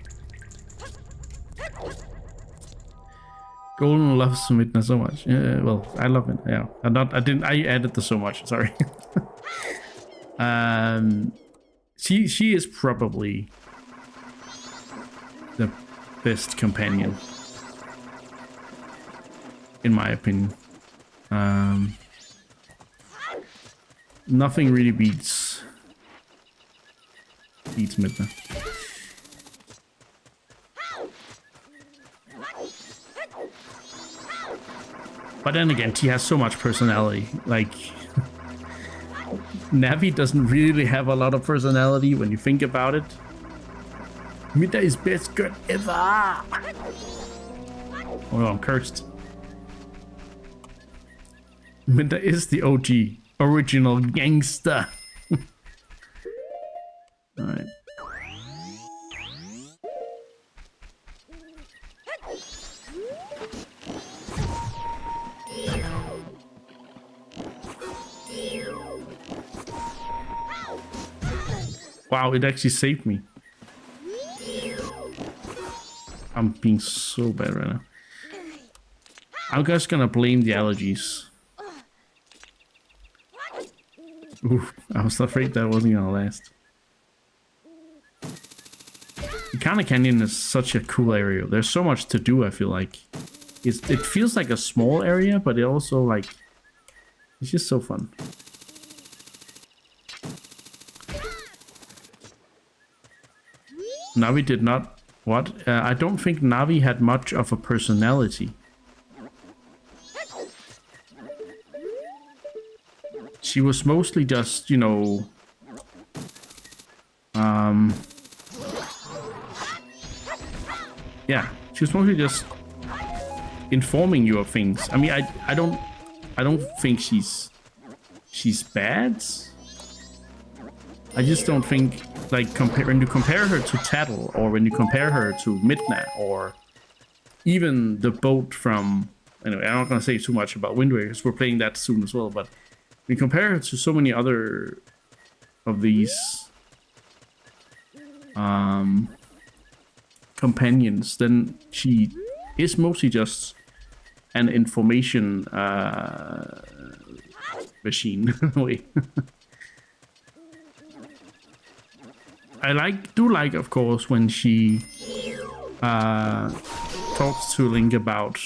Golden loves Midna so much. Well, I love it. Yeah. I added the so much, sorry. She is probably the best companion, in my opinion. Nothing really beats Midna. But then again, she has so much personality. Like, Navi doesn't really have a lot of personality when you think about it. Midna is best girl ever. Oh, I'm cursed. Midna is the OG, original gangster. Alright. Wow, it actually saved me. I'm being so bad right now. I'm just gonna blame the allergies. Oof, I was afraid that wasn't gonna last. Ikana Canyon is such a cool area. There's so much to do, I feel like. It feels like a small area, but it also, like... It's just so fun. Navi did not... What? I don't think Navi had much of a personality. She was mostly just, you know... Yeah, she was mostly just informing you of things. I mean, I don't think she's bad. I just don't think, like, when you compare her to Tattle, or when you compare her to Midna, or even the boat from... Anyway, I'm not gonna say too much about Wind Waker because we're playing that soon as well, but we compare her to so many other of these companions, then she is mostly just an information machine. Wait. I do like, of course, when she talks to Link about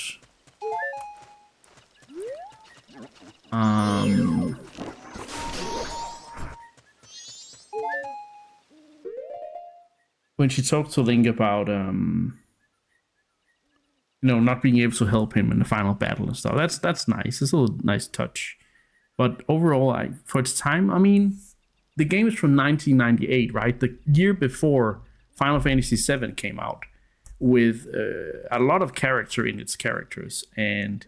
not being able to help him in the final battle and stuff. That's nice. It's a little nice touch. But overall, for its time, I mean, the game is from 1998, right? The year before Final Fantasy VII came out, with a lot of character in its characters, and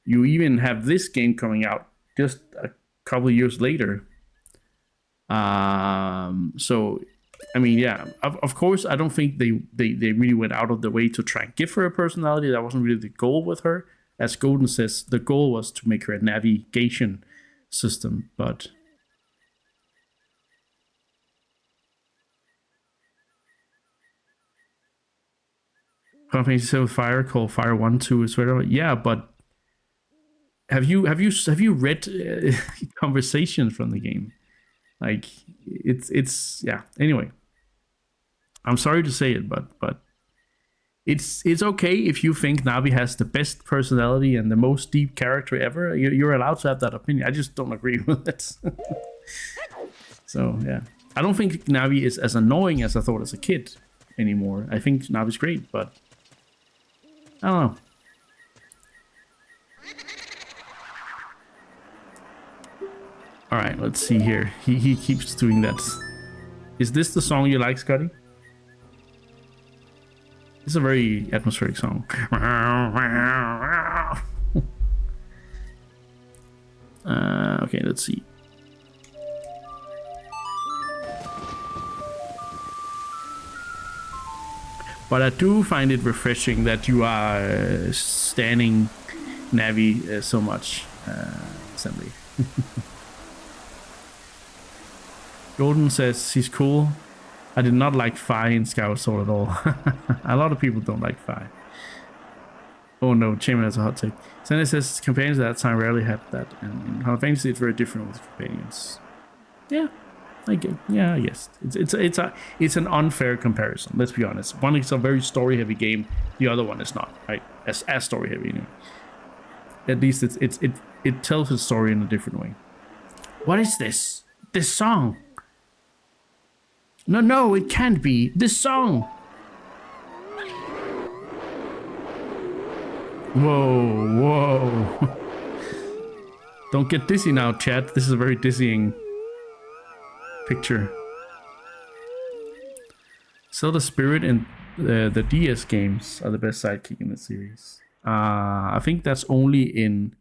you even have this game coming out just a couple of years later. So, I mean, yeah, of course, I don't think they really went out of the way to try and give her a personality. That wasn't really the goal with her. As Golden says, the goal was to make her a navigation system, but Final Fantasy 7 Fire called Fire 1, 2 is whatever. Yeah, but have you read conversations from the game? Like, it's yeah. Anyway, I'm sorry to say it, but it's okay if you think Navi has the best personality and the most deep character ever. You're allowed to have that opinion. I just don't agree with it. So yeah, I don't think Navi is as annoying as I thought as a kid anymore. I think Navi's great, but I don't know. All right, let's see here. He keeps doing that. Is this the song you like, Scotty? It's a very atmospheric song. Okay, let's see. But I do find it refreshing that you are standing Navi so much, Assembly. Golden says he's cool. I did not like Fi in Skyward Sword at all. A lot of people don't like Fi. Oh no, Chairman has a hot take. Senna says companions at that time rarely had that, and in Final Fantasy it's very different with companions. Yeah, I get. Yeah, I guess it's an unfair comparison. Let's be honest. One is a very story-heavy game. The other one is not, right? As story-heavy, anyway. At least it tells its story in a different way. What is this? This song? No, it can't be. This song. Whoa. Don't get dizzy now, chat. This is a very dizzying picture. Zelda Spirit and the DS games are the best sidekick in the series. I think that's only in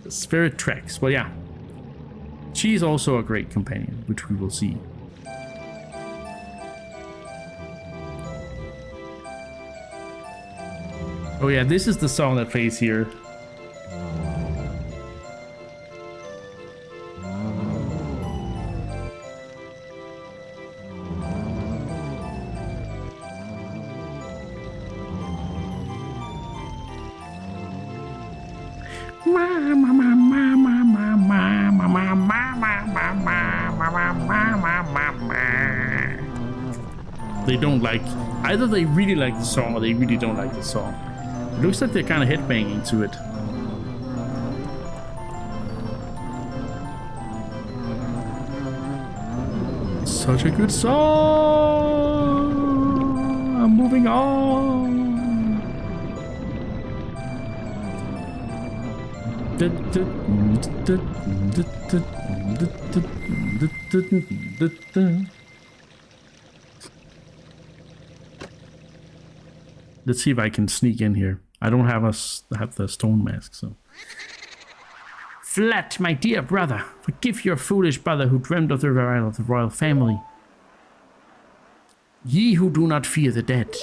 Spirit Tracks. Well, yeah, she's also a great companion, which we will see. Oh yeah, this is the song that plays here. They don't like, either they really like the song or they really don't like the song. It looks like they're kind of headbanging to it. Such a good song. I'm moving on. Let's see if I can sneak in here. I don't have the stone mask, so. Flat, my dear brother, forgive your foolish brother who dreamed of the arrival of the royal family. Ye who do not fear the dead.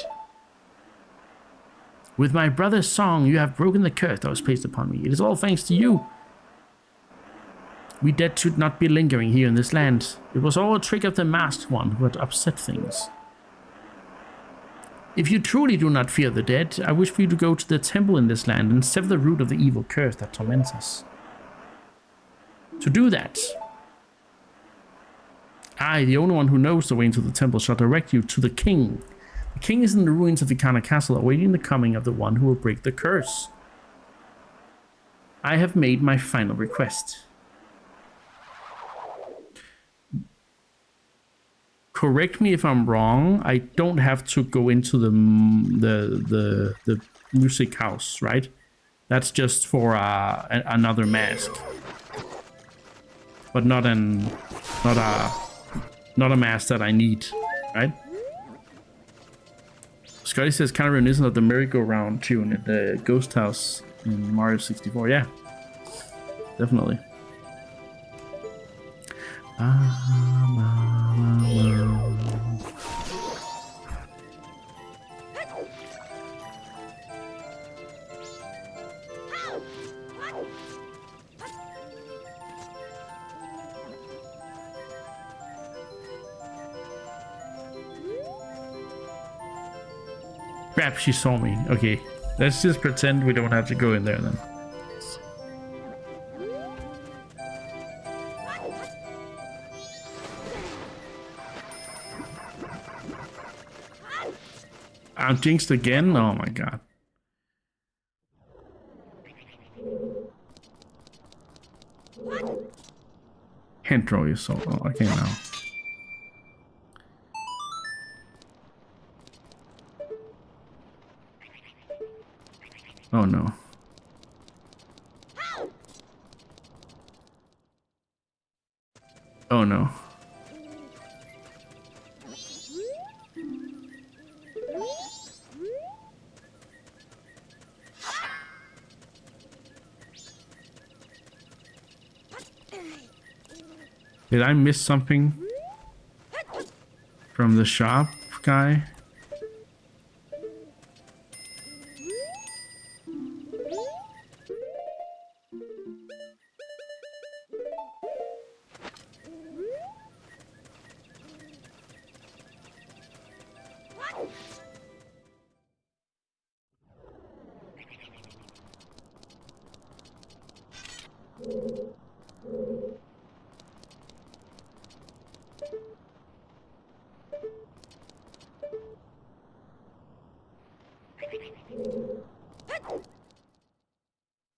With my brother's song, you have broken the curse that was placed upon me. It is all thanks to you. We dead should not be lingering here in this land. It was all a trick of the masked one who had upset things. If you truly do not fear the dead, I wish for you to go to the temple in this land and sever the root of the evil curse that torments us. To do that, I, the only one who knows the way into the temple, shall direct you to the king. The king is in the ruins of Ikana Castle, awaiting the coming of the one who will break the curse. I have made my final request. correct me if I'm wrong. I don't have to go into the music house, right? That's just for another mask, but not a mask that I need, right? Scotty says kind of reminiscent of the merry-go-round tune at the ghost house in Mario 64. Yeah, definitely. Crap, she saw me. Okay, let's just pretend we don't have to go in there then. I'm jinxed again? Oh my god. Can't draw your soul. Oh, I can now. Oh no. Oh no. Did I miss something from the shop guy?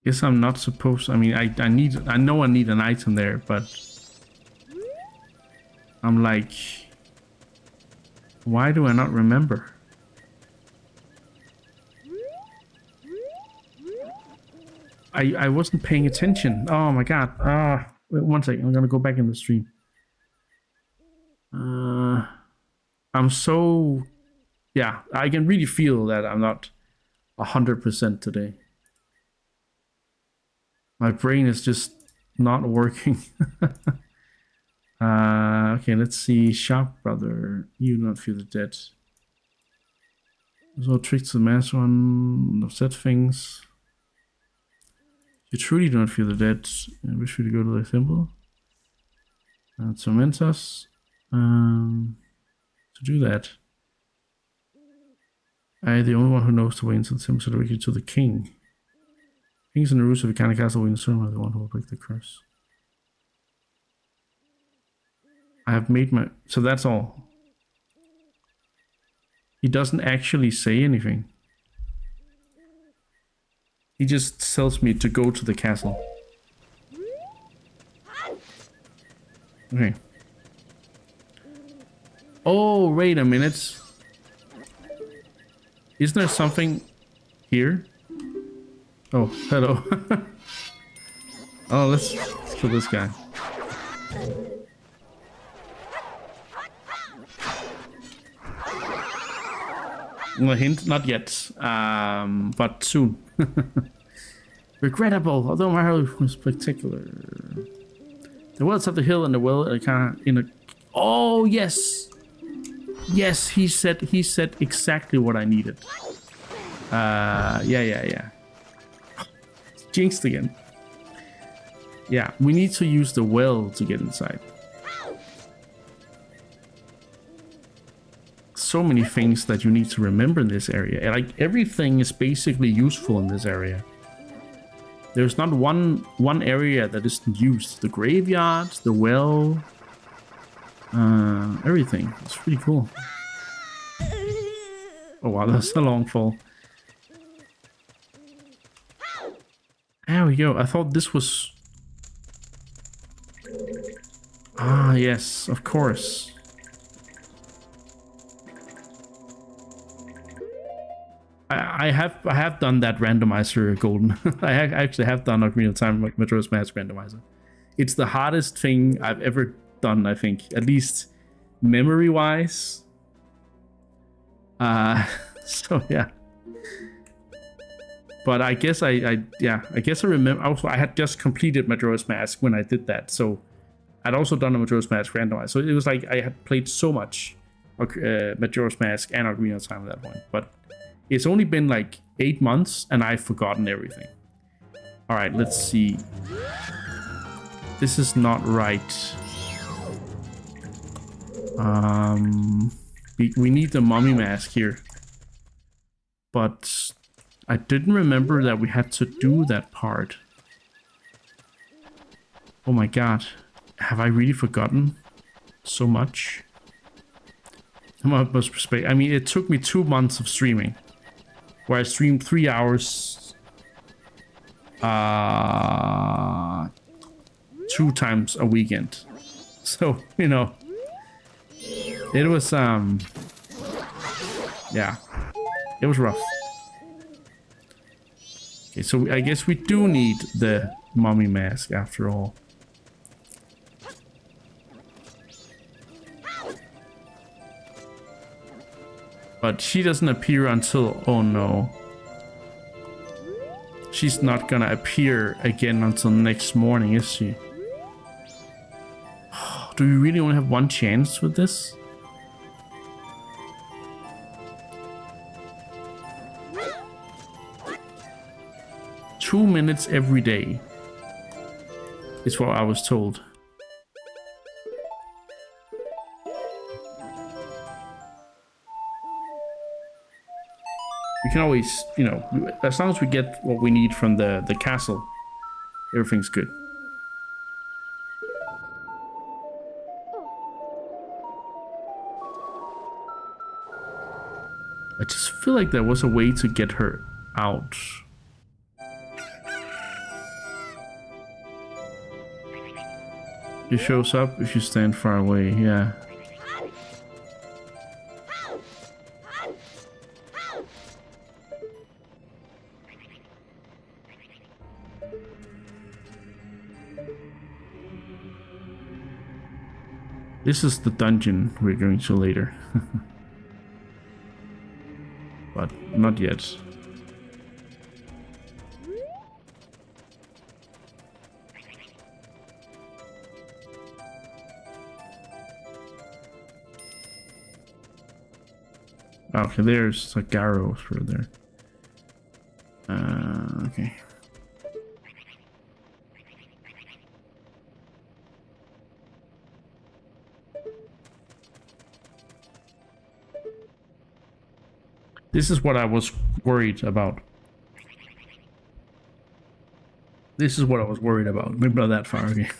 Guess I'm not supposed. I mean, I know I need an item there, but I'm like, why do I not remember? I wasn't paying attention. Oh my god. Wait 1 second. I'm gonna go back in the stream. I'm so, yeah. I can really feel that I'm not 100% today. My brain is just not working. Okay, let's see. Shop brother, you do not feel the dead. There's no tricks to the master one. Upset things. You truly do not feel the dead. I wish you to go to the temple. Torment us. To do that, I the only one who knows the way into the temple so directly to the king. Kings in the roots of the kind of castle in the are the one who will break the curse. I have made my... So that's all. He doesn't actually say anything. He just tells me to go to the castle. Okay. Oh, wait a minute. Isn't there something here? Oh, hello. Oh, let's kill this guy. No hint, not yet, but soon. Regrettable, although my heart was spectacular. The well's up the hill and the well kind of in a... Oh, yes! Yes, he said exactly what I needed. Yeah. Jinxed again. Yeah, we need to use the well to get inside. So many things that you need to remember in this area. Like, everything is basically useful in this area. There's not one area that isn't used. The graveyard, the well, everything. It's pretty cool. Oh wow, that's a long fall. There we go. I thought this was... Ah, yes, of course. I have done that randomizer, Golden. I actually have done Ocarina of Time like Majora's Mask randomizer. It's the hardest thing I've ever done, I think, at least memory wise. So yeah. But I guess I guess I remember. Also, I had just completed Majora's Mask when I did that, so I'd also done a Majora's Mask randomizer. So it was like I had played so much Majora's Mask and Ocarina of Time at that point. But it's only been like 8 months, and I've forgotten everything. All right, let's see. This is not right. We need the mummy mask here, but I didn't remember that we had to do that part. Oh my god. Have I really forgotten so much? I mean, it took me 2 months of streaming, where I streamed 3 hours 2 times a weekend. So, you know, it was, yeah, it was rough. Okay, so I guess we do need the mummy mask after all. But she doesn't appear until... Oh no. She's not gonna appear again until next morning, is she? Do we really only have one chance with this? Two minutes every day is what I was told. We can always, you know, as long as we get what we need from the castle, everything's good. I just feel like there was a way to get her out. She shows up if you stand far away, yeah. This is the dungeon we're going to later. But not yet. Okay, there's a Garrow through there. Okay. This is what I was worried about. This is what I was worried about. Maybe not that far, okay.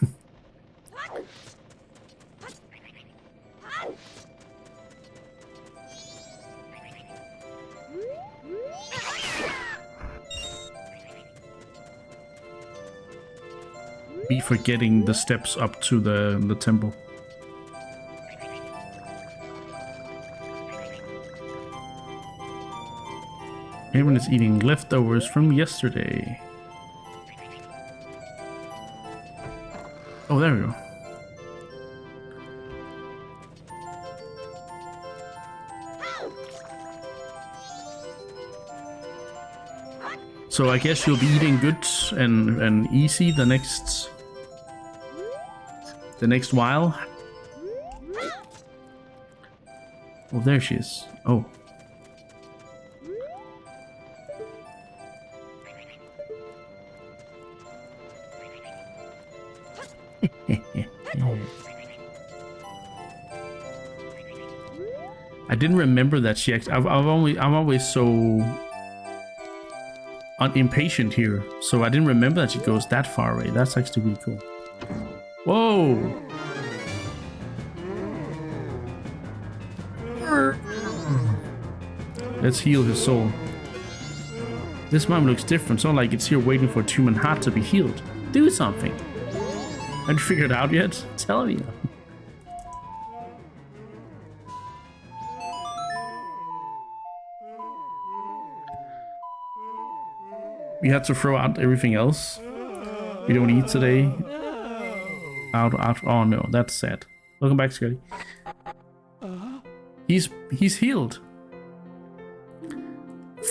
Be forgetting the steps up to the temple. Everyone is eating leftovers from yesterday. Oh, there we go. So I guess you'll be eating good and easy the next while. Oh, there she is. Oh. I didn't remember that she actually. I'm always so impatient here, so I didn't remember that she goes that far away. That's actually really cool. Whoa! Let's heal his soul. This mom looks different. It's not like it's here waiting for its human heart to be healed. Do something. Haven't you figured it out yet? Tell me. We had to throw out everything else. We don't eat today. Out. Oh no, that's sad. Welcome back, Scotty. He's healed.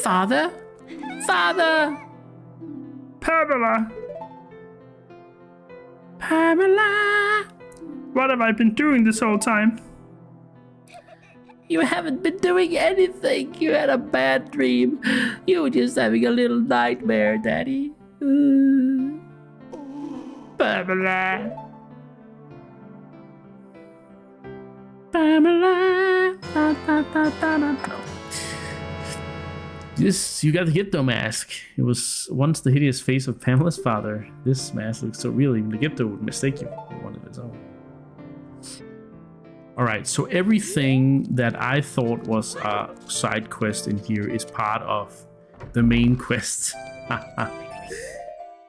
Father? Father! Pamela! Pamela! What have I been doing this whole time? You haven't been doing anything. You had a bad dream. You were just having a little nightmare, Daddy. Pamela. Pamela. This, you got the Gypto mask. It was once the hideous face of Pamela's father. This mask looks so real, even the Gypto would mistake you for one of his own. Alright, so everything that I thought was a side quest in here is part of the main quest.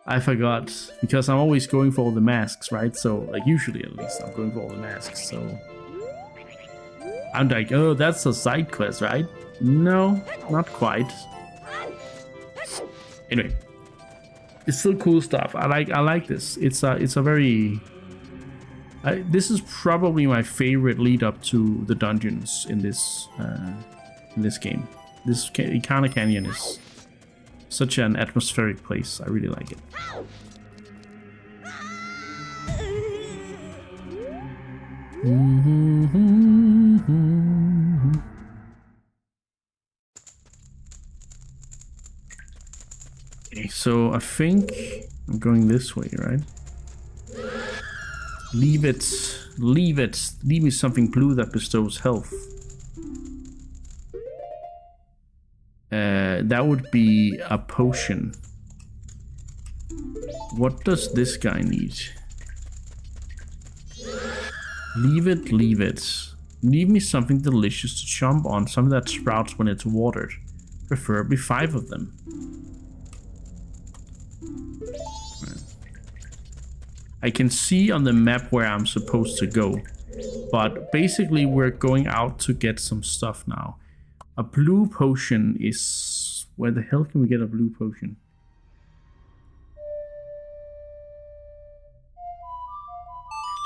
I forgot, because I'm always going for all the masks, right? So, like, usually at least, I'm going for all the masks, so... I'm like, oh, that's a side quest, right? No, not quite. Anyway, it's still cool stuff. I like this. It's a very... this is probably my favorite lead up to the dungeons in this game. This Ikana Canyon is such an atmospheric place. I really like it. Okay, so I think I'm going this way, right? Leave it. Leave me something blue that bestows health. That would be a potion. What does this guy need? Leave it. Leave me something delicious to chomp on, something that sprouts when it's watered. Preferably 5 of them. I can see on the map where I'm supposed to go, but basically we're going out to get some stuff now. A blue potion is... Where the hell can we get a blue potion?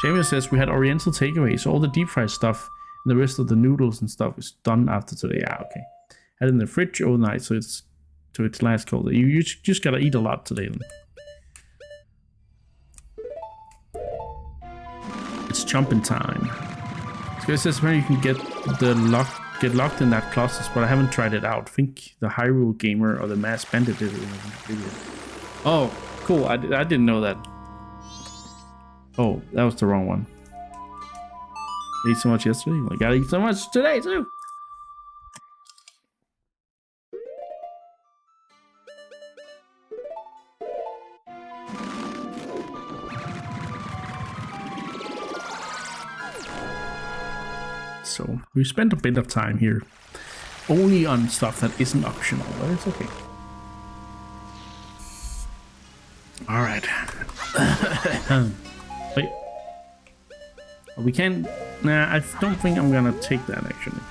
Jamie says we had Oriental takeaways, so all the deep fried stuff and the rest of the noodles and stuff is done after today. Yeah, okay. Had it in the fridge overnight, so it's to its last cold. You just gotta eat a lot today then. It's chomping time. So it says where you can get locked in that closet, but I haven't tried it out. I think the Hyrule Gamer or the Mass Bandit did it in a video. Oh, cool. I didn't know that. Oh, that was the wrong one. I ate so much yesterday. I gotta eat so much today too. So we spent a bit of time here only on stuff that isn't optional, but it's okay. All right. Wait. We can... Nah, I don't think I'm gonna take that actually.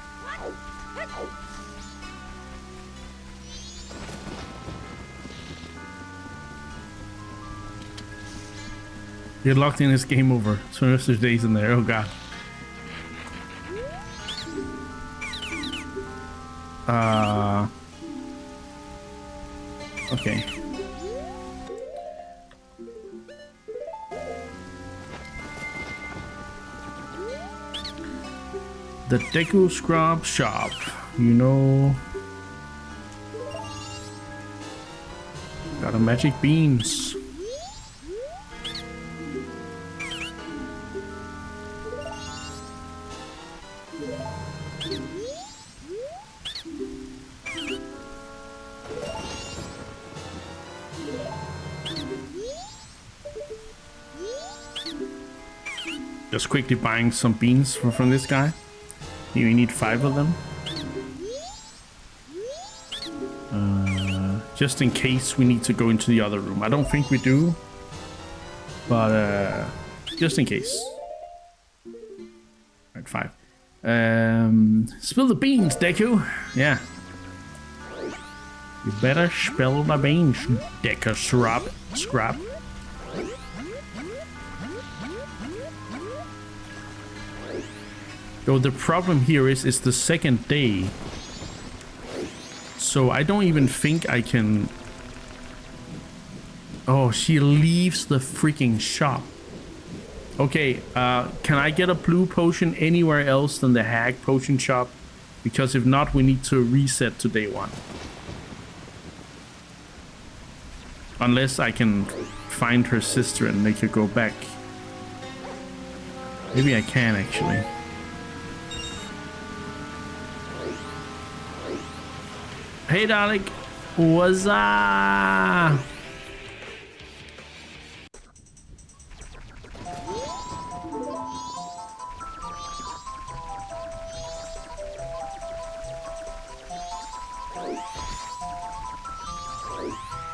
Get locked in, this game over. So if there's days in there, oh god. Okay. The Deku Scrub Shop, you know. Got a magic beams. Just quickly buying some beans from this guy. You need 5 of them. Just in case we need to go into the other room. I don't think we do. But just in case. Alright, 5. Spill the beans, Deku. Yeah. You better spell the beans, dicker scrap. So the problem here is it's the second day. So I don't even think I can... Oh, she leaves the freaking shop. Okay, can I get a blue potion anywhere else than the hag potion shop? Because if not, we need to reset to day 1. Unless I can find her sister and make her go back. Maybe I can actually. Hey, darling. What's up?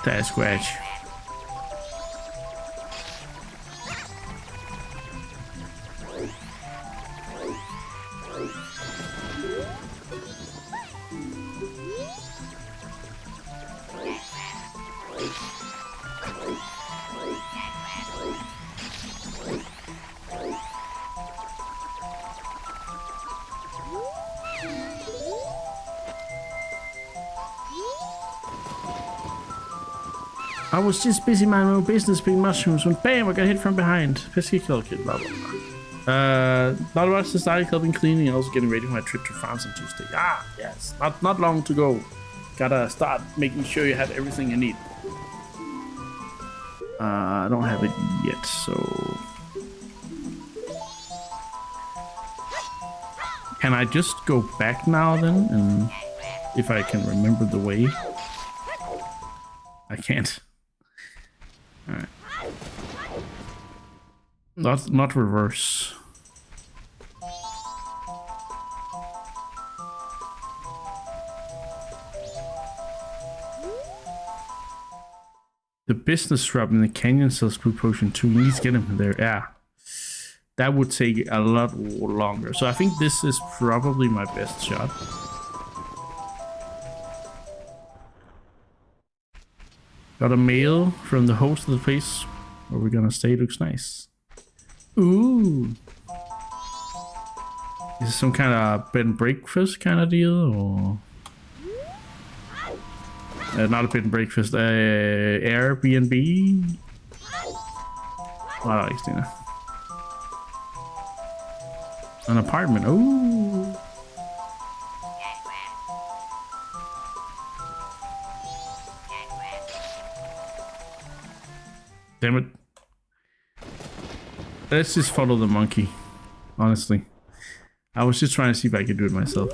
That scratch. I was just busy minding my own business picking mushrooms when bam, I got hit from behind. Pesky kill kid, blah blah blah. Not about to start helping cleaning and also getting ready for my trip to France on Tuesday. Ah, yes, not long to go. Gotta start making sure you have everything you need. I don't have it yet, so... Can I just go back now then? And if I can remember the way? I can't. Alright. Not reverse. The business shop in the canyon sells blue potion too. We need to get him there. Yeah. That would take a lot longer. So I think this is probably my best shot. Got a mail from the host of the place where we're gonna stay. Looks nice. Ooh. Is this some kind of bed and breakfast kind of deal, or not a bed and breakfast? Airbnb. Oh, Christina. An apartment. Ooh. Damn it. Let's just follow the monkey. Honestly. I was just trying to see if I could do it myself.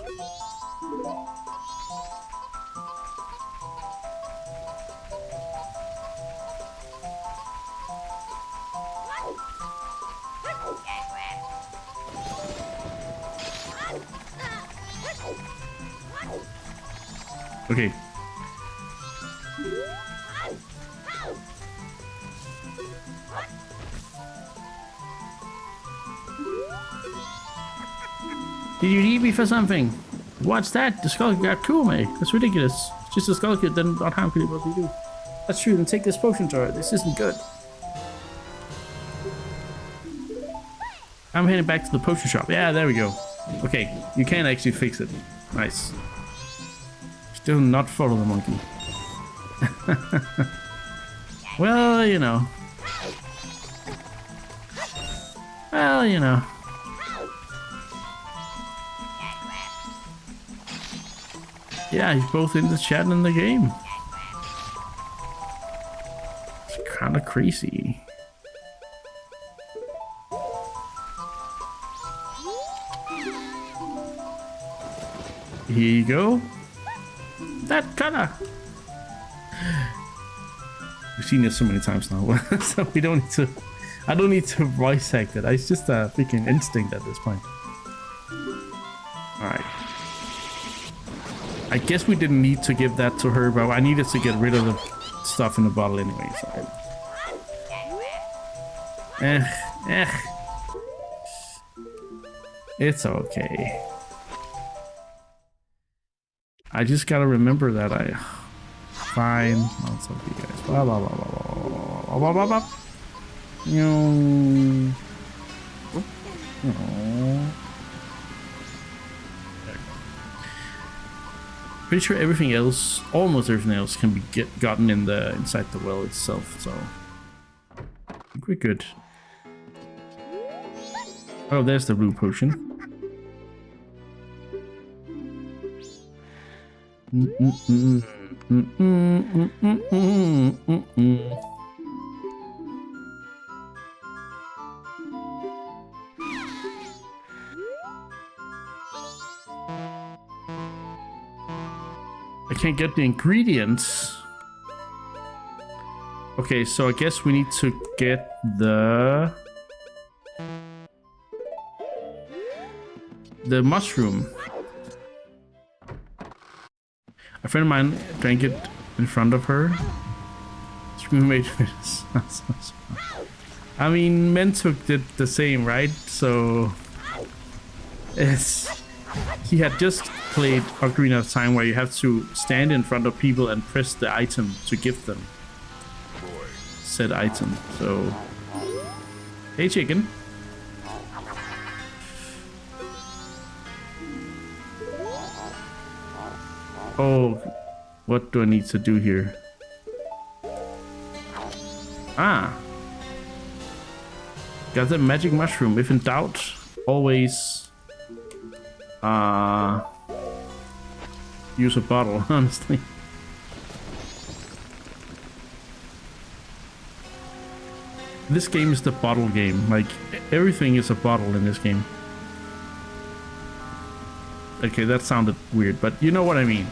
Okay. Did you need me for something? What's that? The skull got cool, mate. That's ridiculous. It's just a skull kid, then not harm could it possibly do? That's true, then take this potion to her. This isn't good. I'm heading back to the potion shop. Yeah, there we go. Okay, you can actually fix it. Nice. Still not follow the monkey. Well, you know. Well, you know. Yeah, he's both in the chat and in the game. It's kind of crazy. Here you go. That color. We've seen this so many times now, so we don't need to. I don't need to voice act it. It's just a freaking instinct at this point. All right. I guess we didn't need to give that to her, but I needed to get rid of the stuff in the bottle anyway. So. It's okay. I just gotta remember that fine. I'll talk to you guys. Blah, blah, blah, blah, blah, blah, blah, blah. Pretty sure everything else, almost everything else, can be gotten in the inside the well itself. So I think we're good. Oh, there's the blue potion. I can't get the ingredients. Okay, so I guess we need to get the mushroom. A friend of mine drank it in front of her. I mean, Mentuk did the same, right? So he had just played Ocarina of Time, where you have to stand in front of people and press the item to give them said item. So, hey, chicken. Oh, what do I need to do here? Ah, got the magic mushroom. If in doubt, always use a bottle, honestly. This game is the bottle game. Like, everything is a bottle in this game. Okay, that sounded weird, but you know what I mean.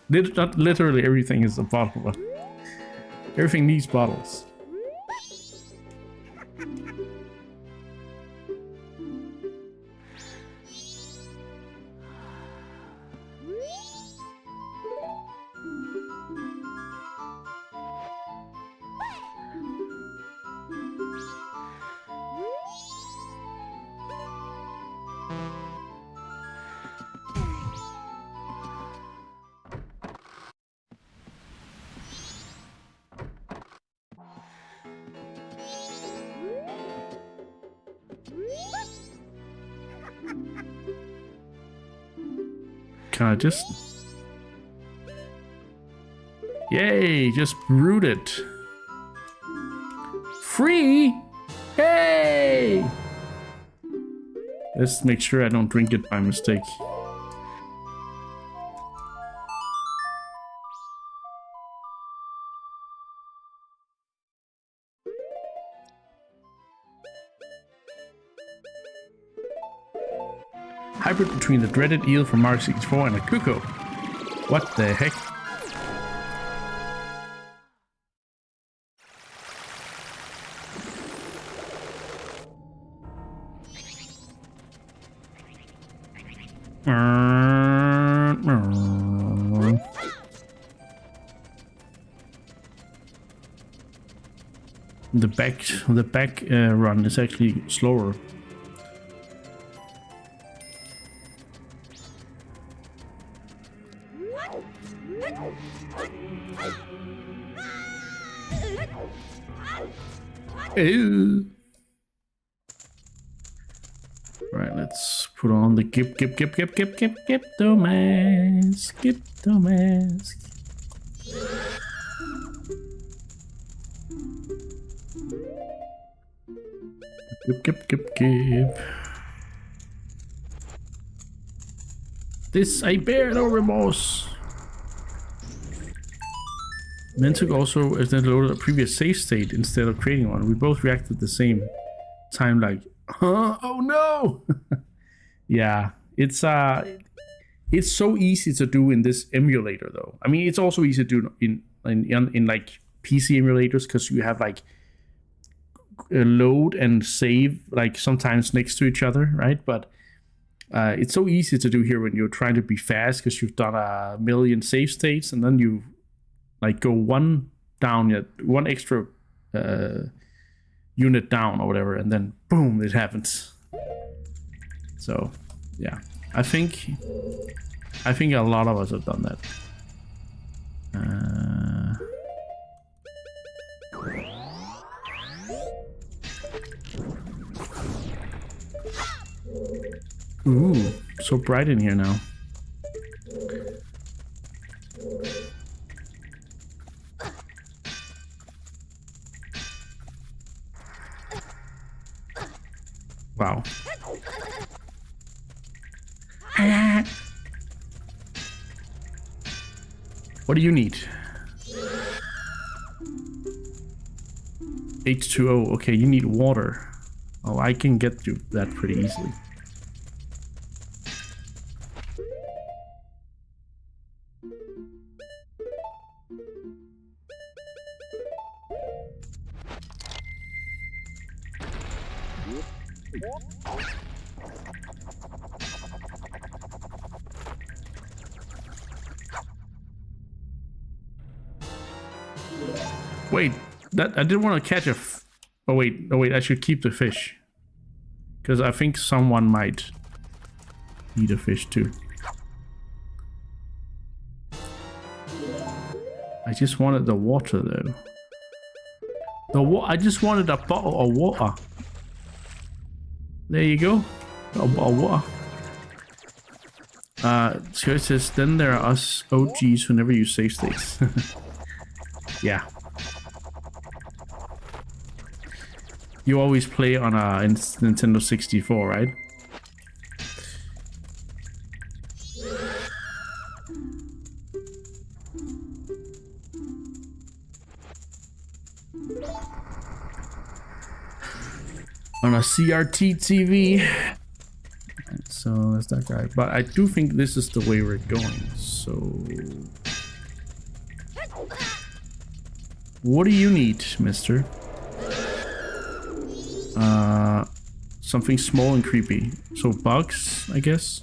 Not literally everything is a bottle, but everything needs bottles. Can I just... Yay, just brewed it. Free? Hey! Let's make sure I don't drink it by mistake. Hybrid between the dreaded eel from Mario 64 and a cuckoo. What the heck? The back run is actually slower. Ew. Right, let's put on the gip the mask. Gip. This I bear no remorse. Mentuk also accidentally loaded a previous save state instead of creating one. We both reacted at the same time, like, huh? Oh no! Yeah, it's so easy to do in this emulator, though. I mean, it's also easy to do in like PC emulators, because you have like load and save like sometimes next to each other, right? But it's so easy to do here when you're trying to be fast, because you've done a million save states, and then you like go one extra unit down or whatever, and then boom, it happens. So yeah, I think a lot of us have done that. so bright in here now. Wow. What do you need? H2O. Okay, you need water. Oh, I can get you that pretty easily. Wait, that I didn't want to catch a. Oh wait, I should keep the fish, because I think someone might need a fish too. I just wanted the water though. I just wanted a bottle of water. There you go, a bottle of water. So it says, then there are us OGs who never use save states. Yeah. You always play on a Nintendo 64, right? On a CRT TV. So that's that guy. But I do think this is the way we're going. So what do you need, mister? Something small and creepy. So bugs, I guess.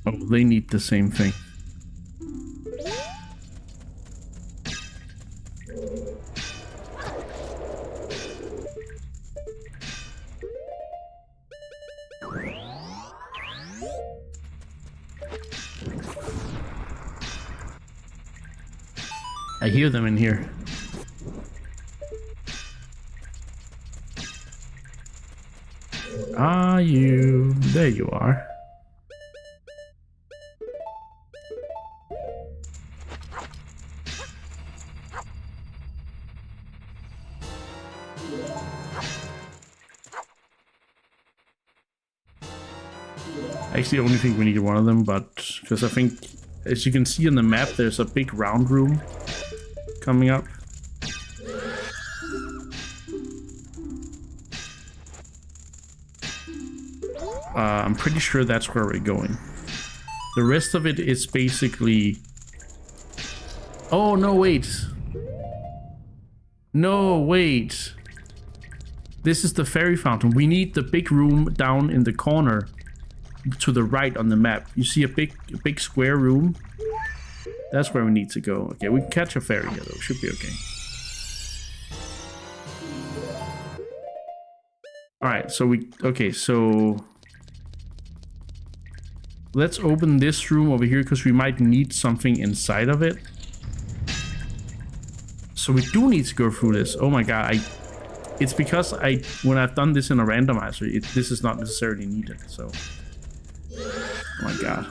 Oh, they need the same thing. I hear them in here. Are you? There you are. I actually only think we need one of them, but because I think, as you can see on the map, there's a big round room coming up. I'm pretty sure that's where we're going. The rest of it is basically... Oh, no, wait. No, wait. This is the fairy fountain. We need the big room down in the corner to the right on the map. You see a big square room? That's where we need to go. Okay, we can catch a fairy here though. Should be okay. Alright, so so let's open this room over here because we might need something inside of it. So we do need to go through this. Oh my god, it's because when I've done this in a randomizer, this is not necessarily needed, so. Oh my god.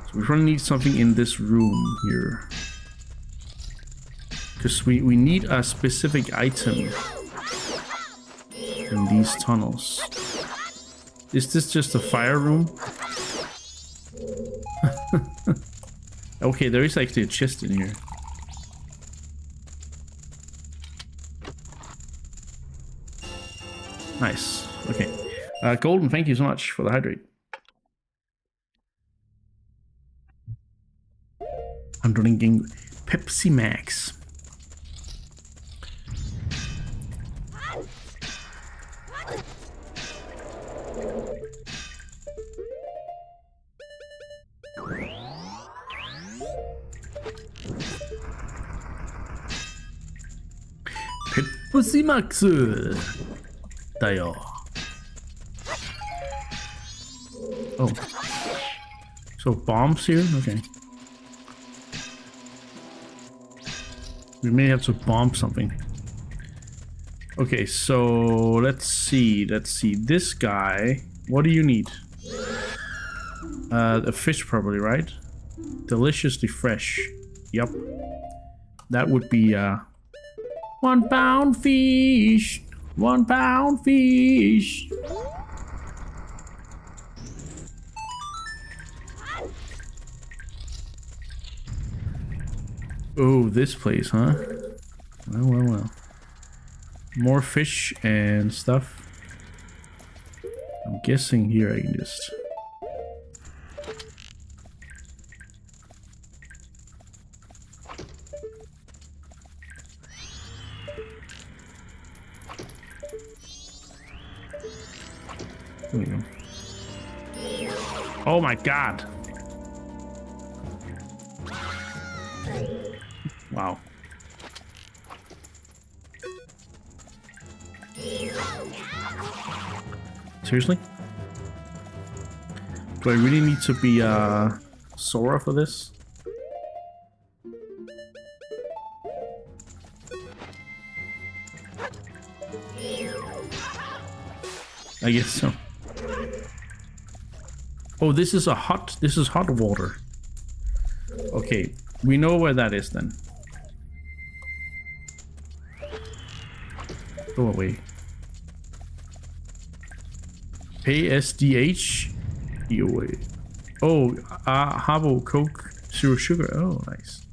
So we're gonna need something in this room here. Because we need a specific item in these tunnels. Is this just a fire room? Okay, there is actually a chest in here. Nice. Okay. Golden, thank you so much for the hydrate. I'm drinking Pepsi Max. Pepsi Max. There. Oh. So bombs here? Okay. We may have to bomb something. Okay, so let's see. This guy. What do you need? A fish probably, right? Deliciously fresh. Yup. That would be 1 pound fish. 1 pound fish. Oh, this place, huh? Well. More fish and stuff. I'm guessing here I can just... There we go. Oh my god! Wow. Seriously? Do I really need to be Sora for this? I guess so. Oh, this is hot water. Okay, we know where that is then. Go away. ASDH. Away. Oh, Habo Coke Zero Sugar. Oh, nice.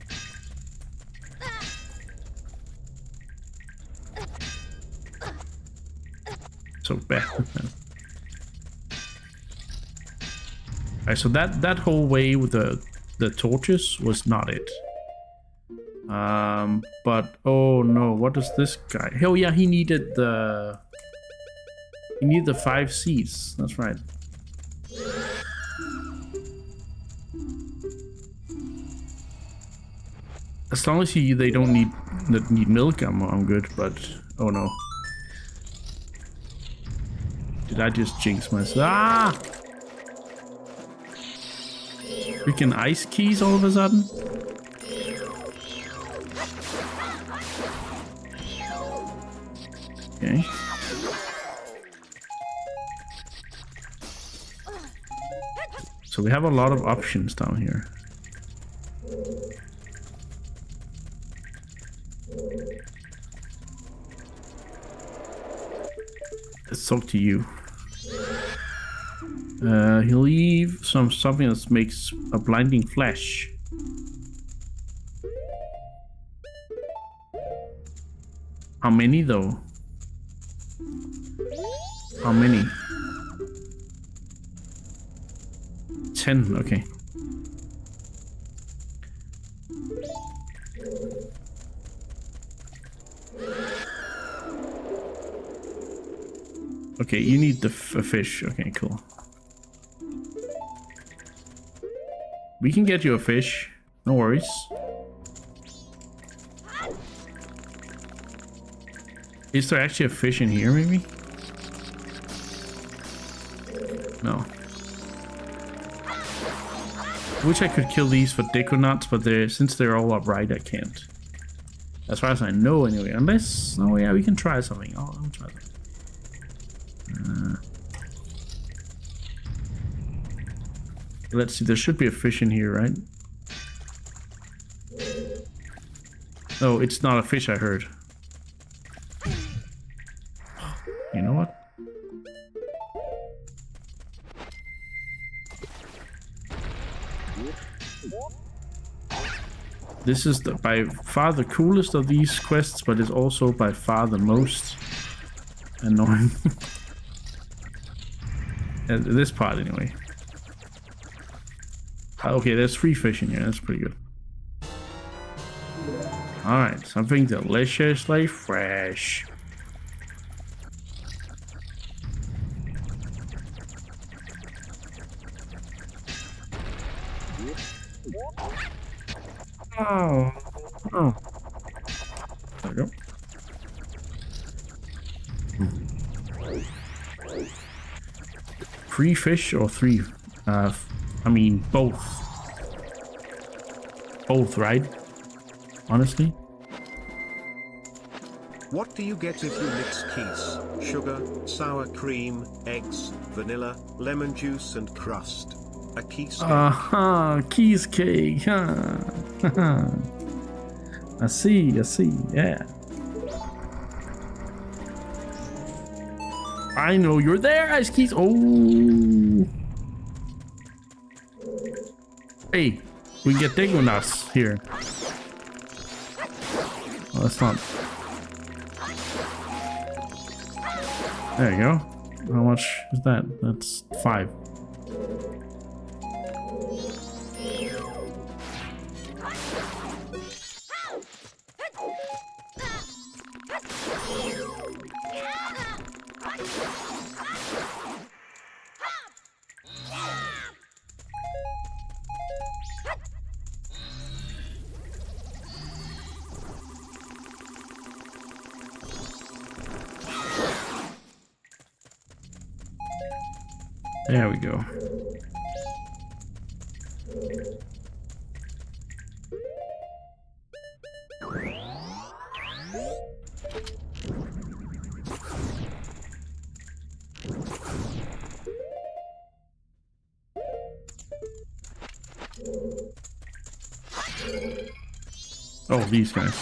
So bad. Alright, so that whole way with the torches was not it. But oh no, what is this guy? Oh yeah, he needed the 5 seeds. That's right. As long as they don't need milk, I'm good. But oh no, did I just jinx myself? Ah! Freaking ice keys all of a sudden. Okay. So we have a lot of options down here. Let's talk to you. He'll leave something that makes a blinding flash. How many though? How many? 10, okay. Okay, you need the fish. Okay, cool. We can get you a fish. No worries. Is there actually a fish in here, maybe? No. Wish I could kill these for deconuts, but since they're all upright, I can't. As far as I know, anyway. Unless... Oh, yeah, we can try something. Oh, let me try something. Let's see, there should be a fish in here, right? No, it's not a fish, I heard. You know what? This is by far the coolest of these quests, but it's also by far the most annoying. This part, anyway. Okay, there's 3 fish in here. That's pretty good. Alright, something deliciously fresh. Oh. Oh. There we go. 3 fish or 3? I mean, both. Both, right? Honestly. What do you get if you mix keys, sugar, sour cream, eggs, vanilla, lemon juice and crust? A cheesecake. Cheesecake, huh? I see, yeah. I know you're there, Ice Keys. Oh. Hey, we can get Diggonuts here. Oh, that's not. There you go. How much is that? That's 5. There we go. Oh, these guys.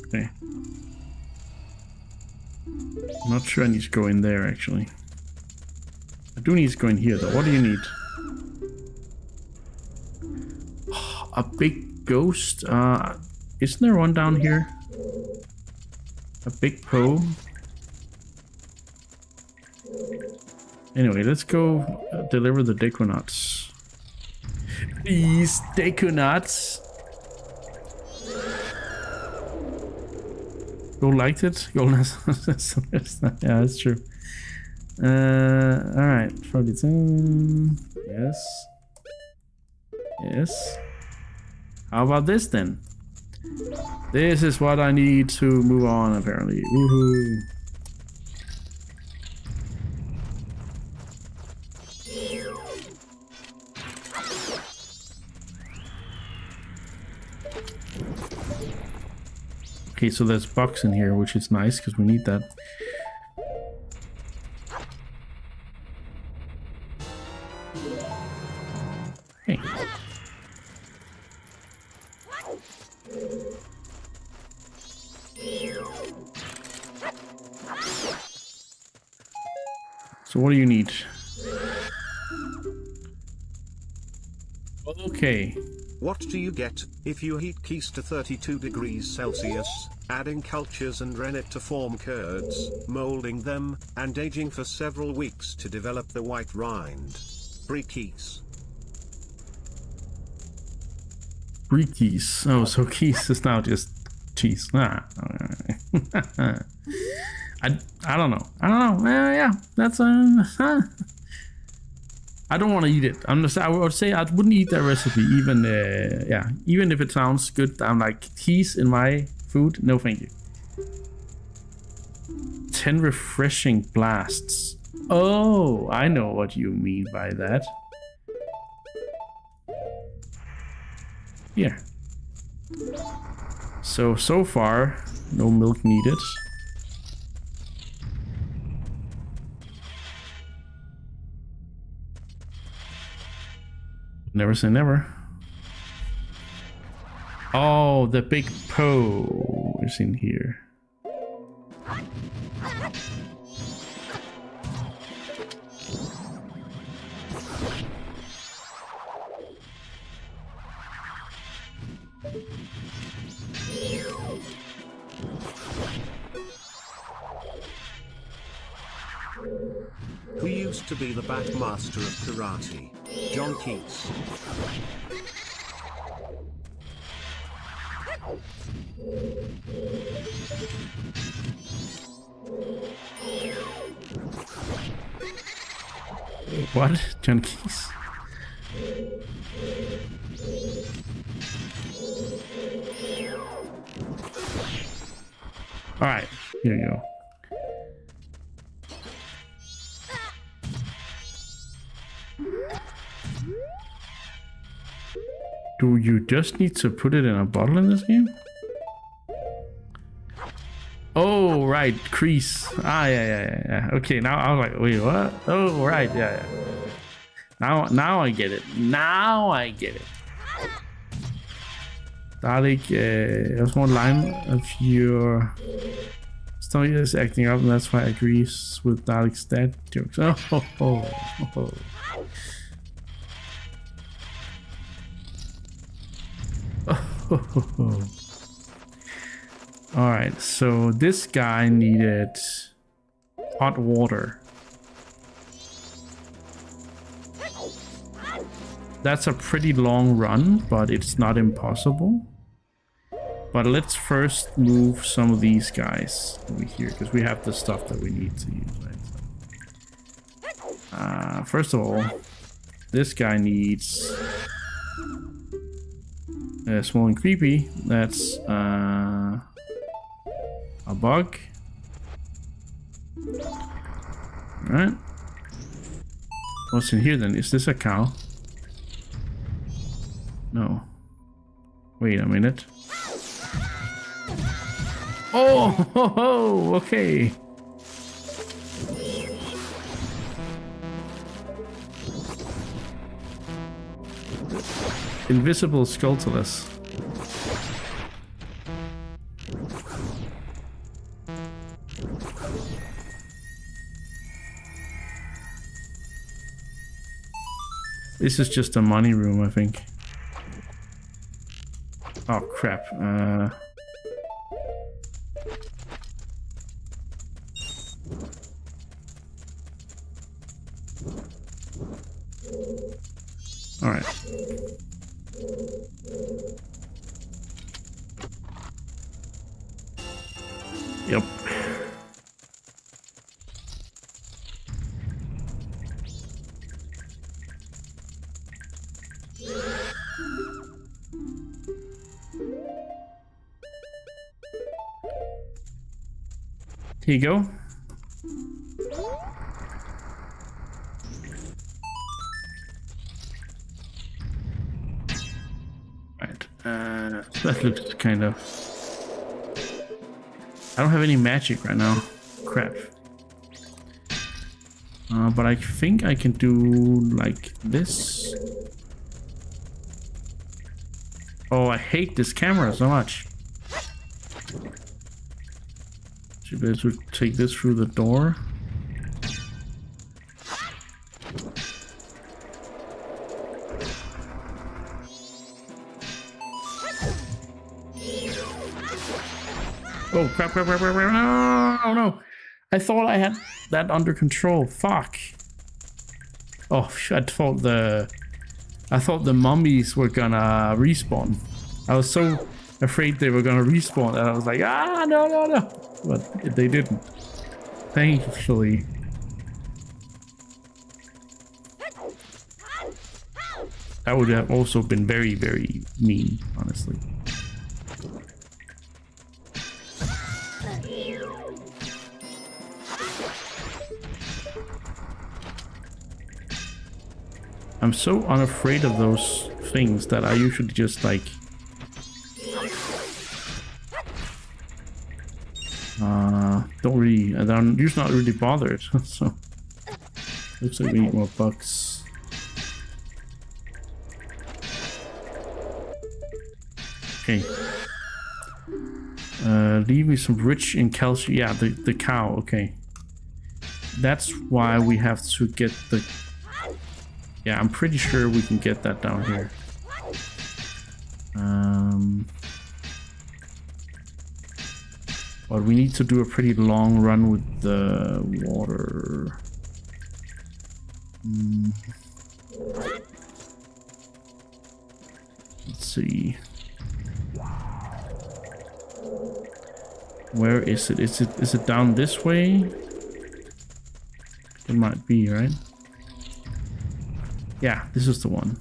Okay. I'm not sure I need to go in there, actually. I do need to go in here, though. What do you need? Oh, a big ghost? Isn't there one down here? A big Poe? Anyway, let's go deliver the Deconuts. These Deconuts! Gold liked it. Gold has. Yeah, that's true. Alright. 42. Yes. Yes. How about this then? This is what I need to move on, apparently. Woohoo. Okay, so there's bugs in here, which is nice because we need that. Hey. So what do you need? Okay. What do you get if you heat keys to 32 degrees Celsius, adding cultures and rennet to form curds, molding them, and aging for several weeks to develop the white rind? Brie keys. Brie keys. Oh, so keys is now just cheese. I don't know. Yeah, that's I don't want to eat it. I would say I wouldn't eat that recipe, even even if it sounds good. I'm like, keys in my food? No, thank you. 10 refreshing blasts. Oh, I know what you mean by that. Here. So far, no milk needed. Never say never. Oh, the big Poe is in here. Who used to be the Batmaster of Karate? John Keats. What? John Keats? Alright, here you go. Do you just need to put it in a bottle in this game? Oh, right, crease. Ah, yeah. Okay, now I was like, wait, what? Oh, right, yeah. Now I get it. Now I get it. Dalek, there's one line of your stomach is acting up, and that's why I agree with Dalek's dad jokes. Oh. Alright, so this guy needed hot water. That's a pretty long run, but it's not impossible. But let's first move some of these guys over here, because we have the stuff that we need to use, right? First of all, this guy needs small and creepy. That's a bug. Alright. What's in here then? Is this a cow? No. Wait a minute. Oh, okay. Invisible Skulltulus. This is just a money room, I think. Oh crap. All right. Yep. Here you go. Right. That looks kind of... I don't have any magic right now. Crap. But I think I can do like this. Oh, I hate this camera so much. Should be able to take this through the door. Oh crap, no. I thought I had that under control. Fuck. Oh shit, I thought the mummies were gonna respawn. I was so afraid they were gonna respawn and I was like, no. But they didn't. Thankfully. That would have also been very, very mean, honestly. I'm so unafraid of those things that I usually just like I'm usually not really bothered. So looks like we need more bucks. Okay. Leave me some rich in calcium. Yeah, the cow. Okay. That's why we have to get the... Yeah, I'm pretty sure we can get that down here. But we need to do a pretty long run with the water. Let's see. Where is it? Is it down this way? It might be, right? Yeah, this is the one.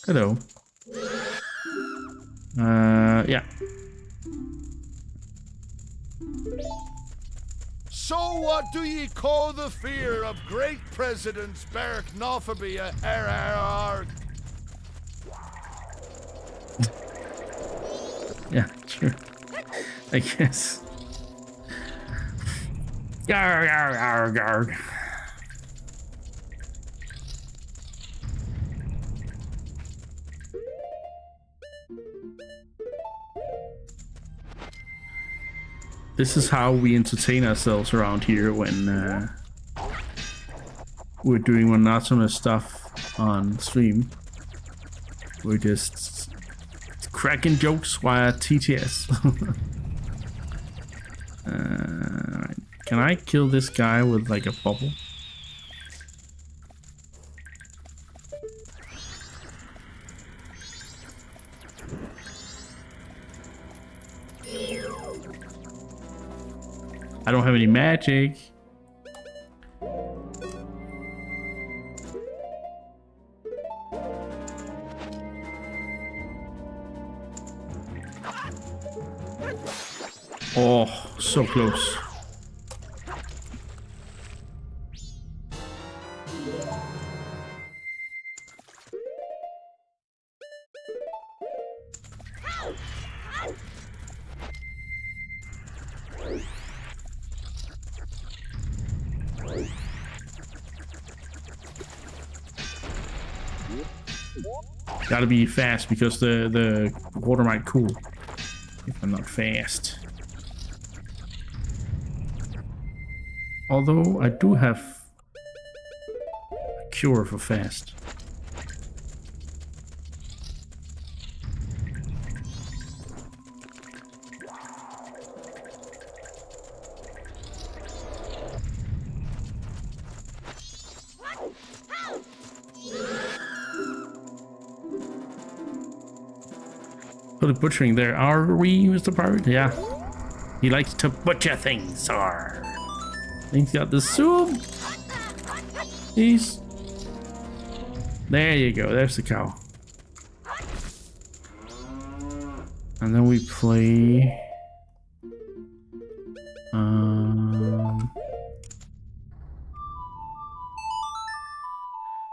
Hello. Yeah. So what do ye call the fear of great presidents Beric Nophobia RRR? Yeah, sure. I guess. Yarr, yarr, yarr, yarr. This is how we entertain ourselves around here when we're doing monotonous stuff on stream. We're just cracking jokes via TTS. Right. Can I kill this guy with like a bubble? I don't have any magic. Oh, so close. Gotta be fast because the water might cool if I'm not fast. Although I do have a cure for fast. Put a butchering there, are we, Mr. Pirate? Yeah. He likes to butcher things, sir. He's got the soup. He's... There you go, there's the cow. And then we play...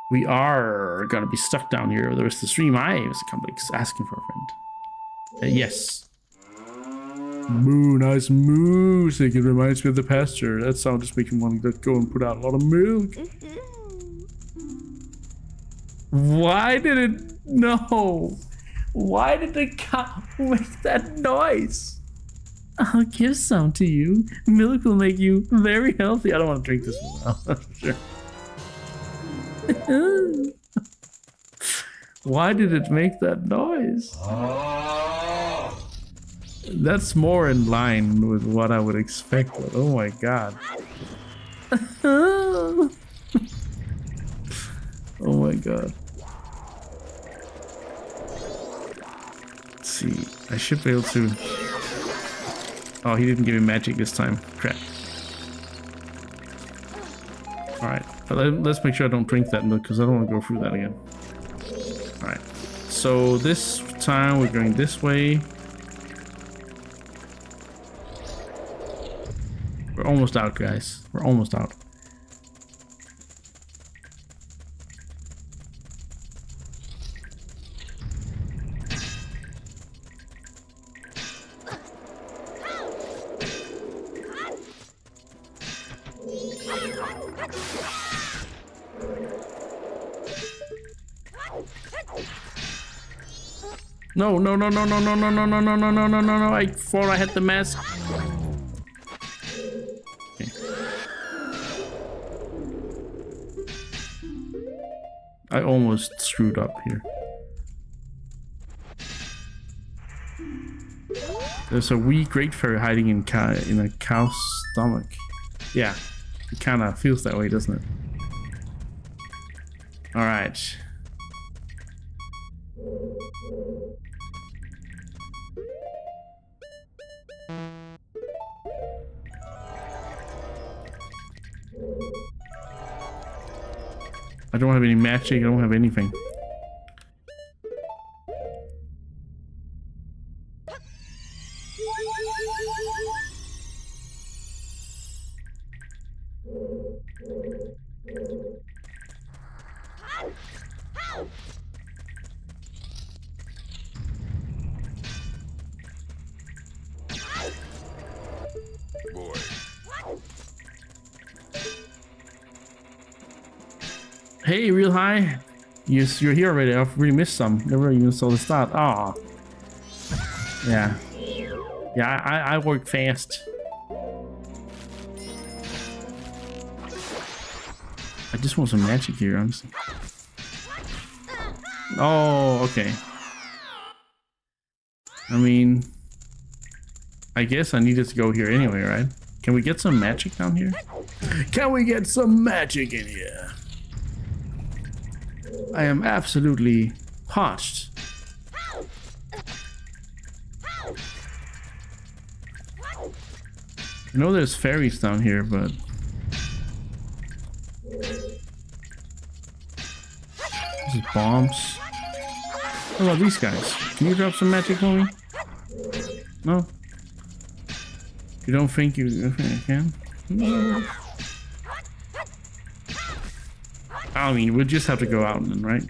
We are gonna be stuck down here the rest of the stream. I was asking for a friend. Yes. Moo, nice music. It reminds me of the pasture. That sound just makes me want to go and put out a lot of milk. Why did it... No. Why did the cow make that noise? I'll give some to you. Milk will make you very healthy. I don't want to drink this one now. Sure. Why did it make that noise? That's more in line with what I would expect. Oh my god. Oh my god. Let's see. I should be able to... Oh, he didn't give me magic this time. Crap. Alright. But let's make sure I don't drink that milk because I don't want to go through that again. Alright. So this time we're going this way. We're almost out, guys. We're almost out. No, no, no, no, no, no, no, no, no, no, no, no, no, no, no. I thought I had the mask. Okay. I almost screwed up here. There's a wee great fairy hiding in a cow's stomach. Yeah, it kind of feels that way, doesn't it? All right. I don't have any magic, I don't have anything. Hey, Real High. You're here already. I've really missed some. Never even saw the start. Ah. Yeah. Yeah, I work fast. I just want some magic here, honestly. Oh, okay. I mean, I guess I needed to go here anyway, right? Can we get some magic down here? Can we get some magic in here? I am absolutely parched. I know there's fairies down here, but... This is bombs. What about these guys? Can you drop some magic for me? No? You don't think you can? No. I mean, we'll just have to go out then, right?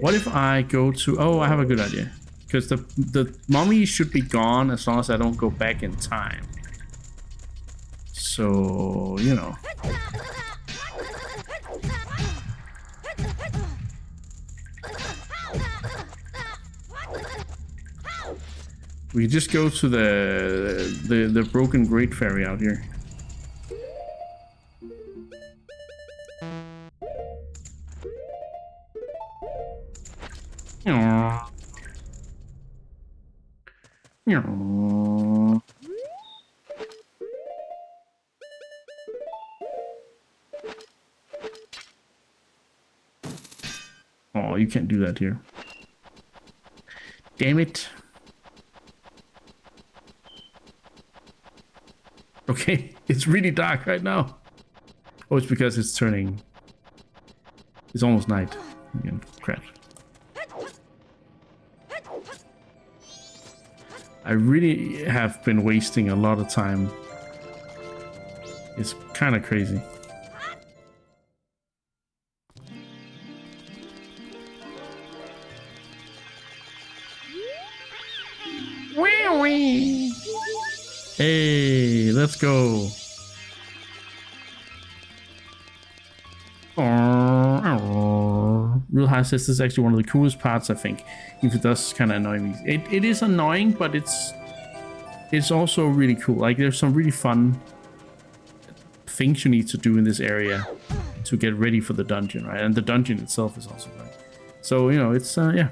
What if I go to... Oh, I have a good idea. Because the mummy should be gone as long as I don't go back in time. So, you know. We just go to the broken great fairy out here. Oh, you can't do that here. Damn it. Okay, it's really dark right now. Oh, it's because it's turning... It's almost night. Again, crap. I really have been wasting a lot of time. It's kind of crazy. Hey, let's go. Real High says this is actually one of the coolest parts, I think. If it does kind of annoy me. It is annoying, but it's also really cool. Like, there's some really fun things you need to do in this area to get ready for the dungeon, right? And the dungeon itself is also fun. So, you know, it's, yeah.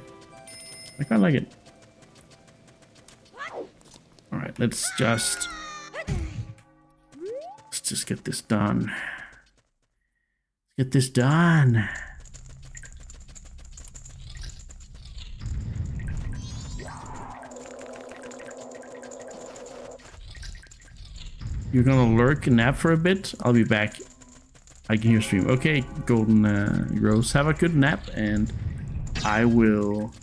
I kind of like it. Alright, let's just get this done. Get this done. You're gonna lurk and nap for a bit? I'll be back. I can hear stream. Okay, Golden Rose, have a good nap, and I will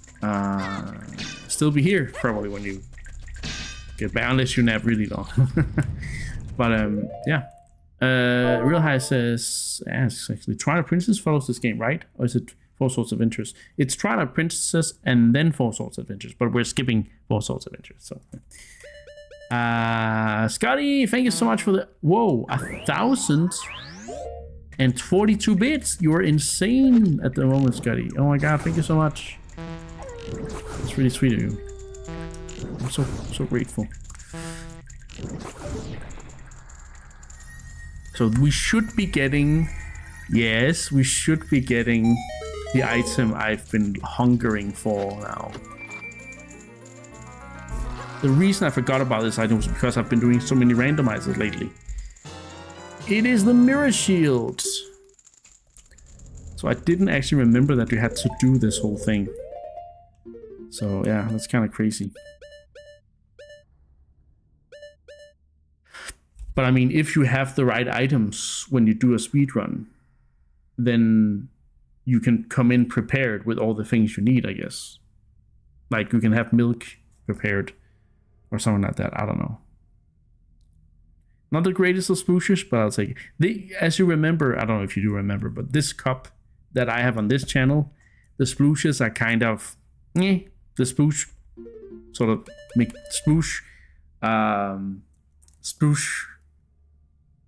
still be here probably when you get back, unless you nap really long. But yeah. Real High says, asks actually, Twilight Princess follows this game, right? Or is it Four Swords Adventures? It's Twilight Princess and then Four Swords Adventures, but we're skipping Four Swords Adventures. So, Scotty, thank you so much for the 1,042 bits. You are insane at the moment, Scotty. Oh my god, thank you so much. It's really sweet of you. I'm so grateful. So we should be getting, yes, we should be getting the item I've been hungering for now. The reason I forgot about this item was because I've been doing so many randomizers lately. It is the mirror shield. So I didn't actually remember that you had to do this whole thing. So yeah, that's kind of crazy. But I mean, if you have the right items when you do a speedrun, then you can come in prepared with all the things you need, I guess. Like you can have milk prepared or something like that. I don't know. Not the greatest of splooshes, but I'll take it. As you remember, I don't know if you do remember, but this cup that I have on this channel, the splooshes are kind of, the sploosh sort of make sploosh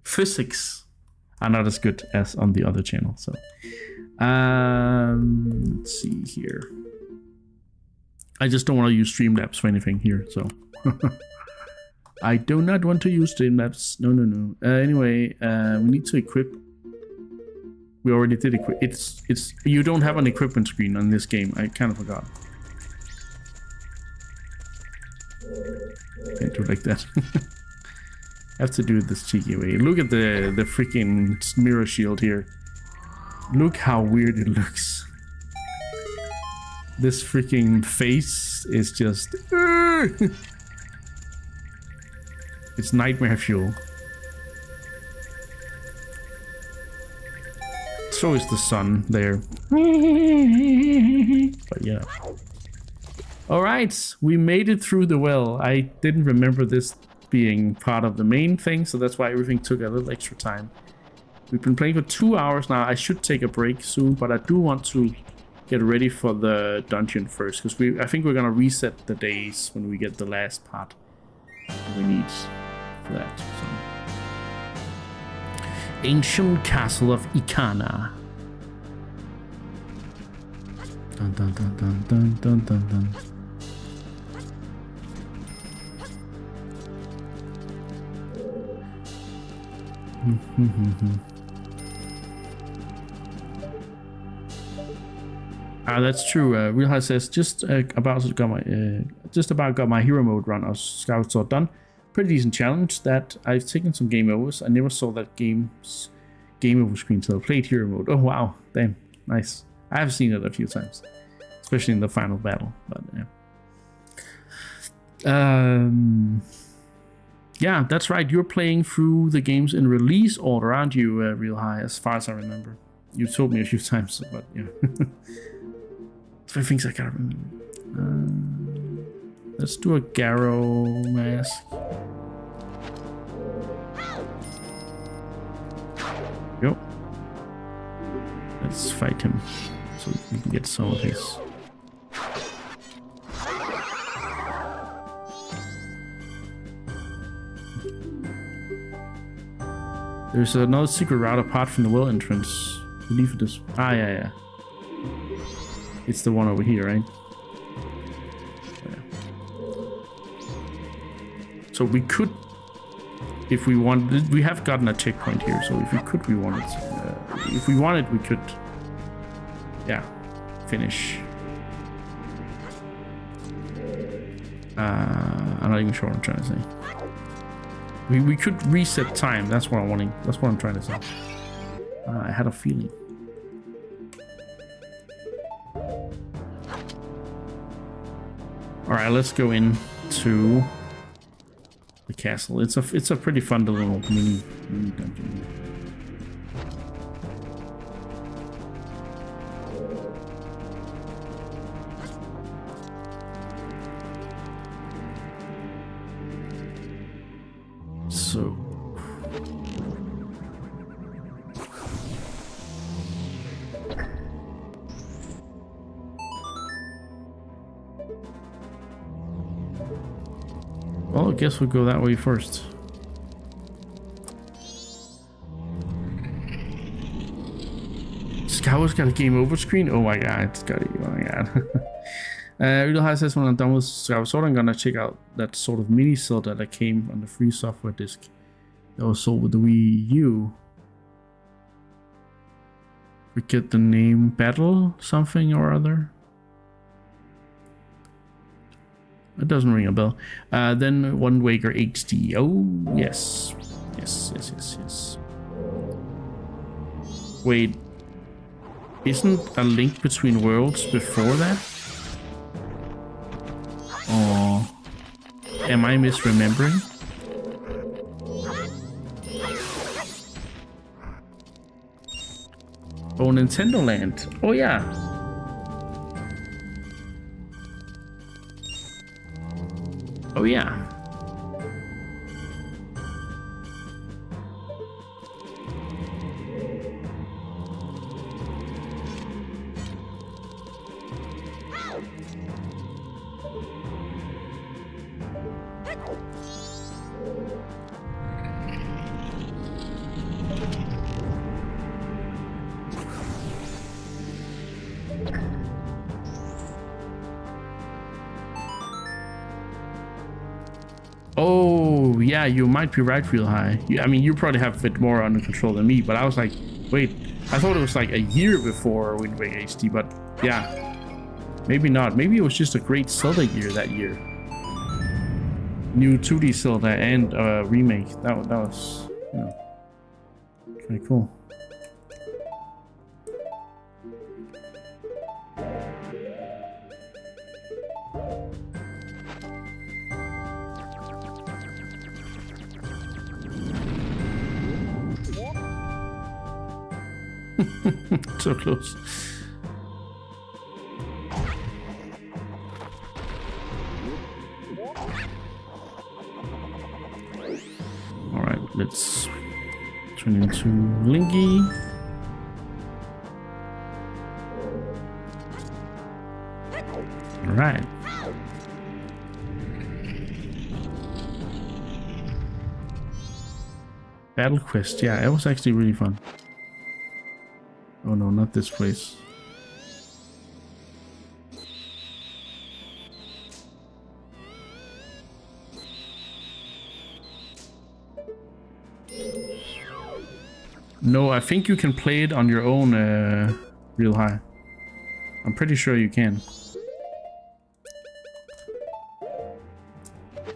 physics are not as good as on the other channel. So, let's see here. I just don't want to use Streamlabs for anything here. So, I do not want to use Streamlabs. No. Anyway, we need to equip. We already did equip. It's. You don't have an equipment screen on this game. I kind of forgot. Can't do it like that. I have to do it this cheeky way. Look at the freaking mirror shield here. Look how weird it looks. This freaking face is just... It's nightmare fuel. So is the sun there. But yeah. Alright, we made it through the well. I didn't remember this being part of the main thing, so that's why everything took a little extra time. We've been playing for 2 hours now. I should take a break soon, but I do want to get ready for the dungeon first, because I think we're gonna reset the days when we get the last part we need for that. So. Ancient Castle of Ikana. Dun dun dun dun dun dun dun dun. That's true. Real High says just about got my hero mode run of Scout Sword done. Pretty decent challenge. That I've taken some game overs. I never saw that game over screen till I played hero mode. Oh wow, damn, nice. I have seen it a few times, especially in the final battle. But yeah. Yeah, that's right. You're playing through the games in release order, aren't you, Real High? As far as I remember, you told me a few times, but yeah. 3 things I gotta remember. Let's do a Garrow mask. Yep. Let's fight him so we can get some of his. There's another secret route apart from the well entrance. I believe it is. Ah, yeah. It's the one over here, right? Yeah. So we could, if we wanted, we have gotten a checkpoint here. So if we could, we wanted. If we wanted, we could. Yeah, finish. I'm not even sure what I'm trying to say. We could reset time. That's what I'm wanting. That's what I'm trying to say. I had a feeling. All right, let's go into the castle. It's a pretty fun little mini dungeon. So well, I guess we'll go that way first. Scout's got a game over screen? Oh my god, it's got it. Oh my god. Real High says when I'm done with Scout Sword, I'm gonna check out that sort of mini Zelda that came on the free software disc that was sold with the Wii U. Forget the name. Battle something or other. It doesn't ring a bell. Then Wind Waker HD. Oh yes. Yes. Wait, isn't A Link Between Worlds before that? Or am I misremembering? Oh, Nintendo Land. Oh yeah. Oh yeah. Oh, yeah, you might be right, Real High. I mean, you probably have it more under control than me, but I was like, wait, I thought it was like a year before Wind Waker HD, but yeah, maybe not. Maybe it was just a great Zelda year that year. New 2D Zelda and remake. That was, you know, pretty cool. So close. All right, let's turn into Linky. All right. Battle Quest, yeah, it was actually really fun. Oh no, not this place. No, I think you can play it on your own, Real High. I'm pretty sure you can.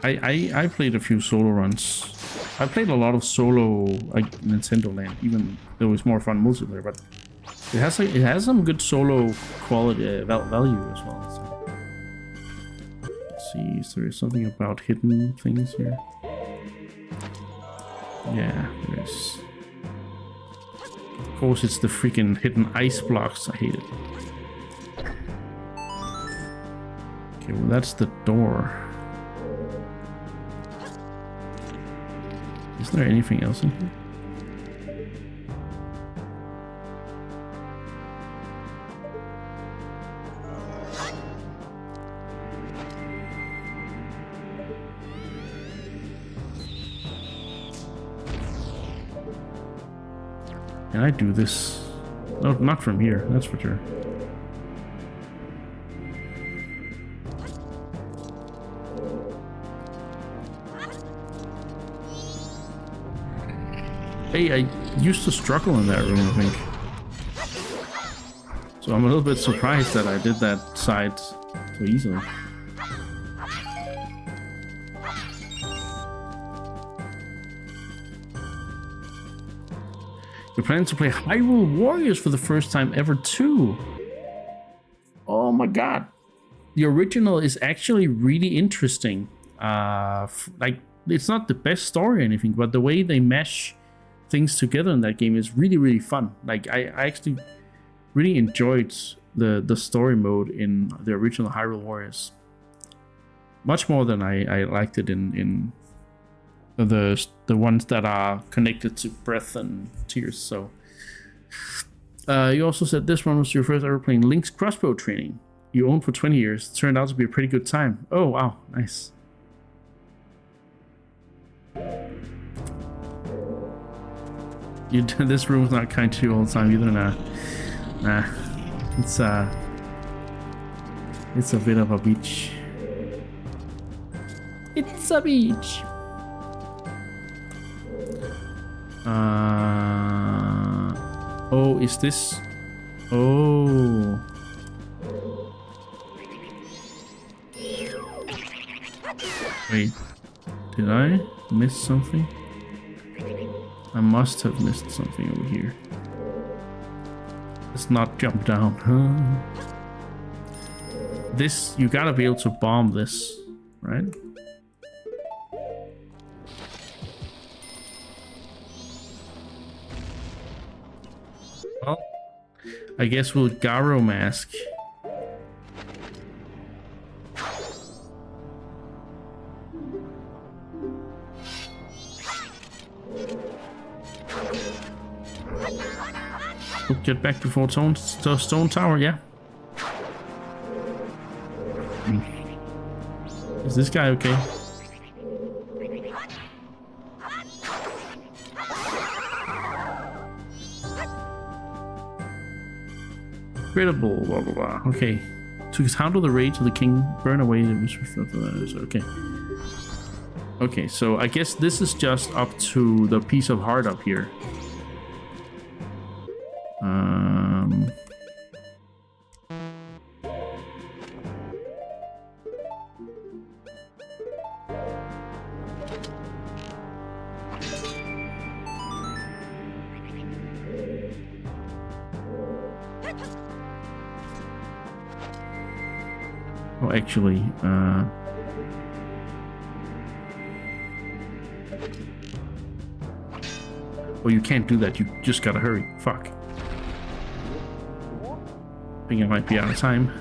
I played a few solo runs. I played a lot of solo like Nintendo Land, even though it's more fun multiplayer, but it has some good solo quality value as well. So. Let's see, is there something about hidden things here? Yeah, there is. Of course, it's the freaking hidden ice blocks. I hate it. Okay, well that's the door. Is there anything else in here? Can I do this? No, not from here, that's for sure. Hey, I used to struggle in that room, I think. So I'm a little bit surprised that I did that side so easily. We're planning to play Hyrule Warriors for the first time ever too. Oh my god. The original is actually really interesting. Like, it's not the best story or anything, but the way they mesh things together in that game is really, really fun. Like, I actually really enjoyed the story mode in the original Hyrule Warriors. Much more than I liked it in the ones that are connected to Breath and Tears. So you also said this one was your first ever playing Link's crossbow training. You owned for 20 years. It turned out to be a pretty good time. Oh wow, nice. This room's not kind to you all the time either. Nah. It's a bit of a beach. It's a beach. Oh, is this? Oh. Wait, did I miss something? I must have missed something over here. Let's not jump down. Huh? This, you gotta be able to bomb this, right? Well, I guess we'll Garo mask. Get back before stone tower, yeah. Is this guy okay? Credible, blah blah blah. Okay. To handle the rage of the king, burn away the okay. Okay, so I guess this is just up to the piece of heart up here. Oh, actually, oh, you can't do that. You just gotta hurry. Fuck. I think I might be out of time.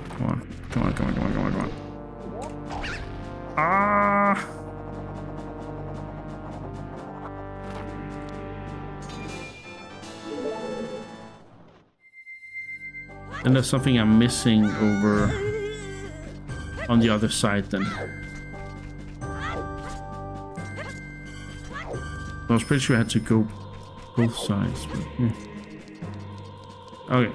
Come on. Come on, come on, come on, come on, come on. Ah! And there's something I'm missing over on the other side then. I was pretty sure I had to go both sides, but yeah. Okay.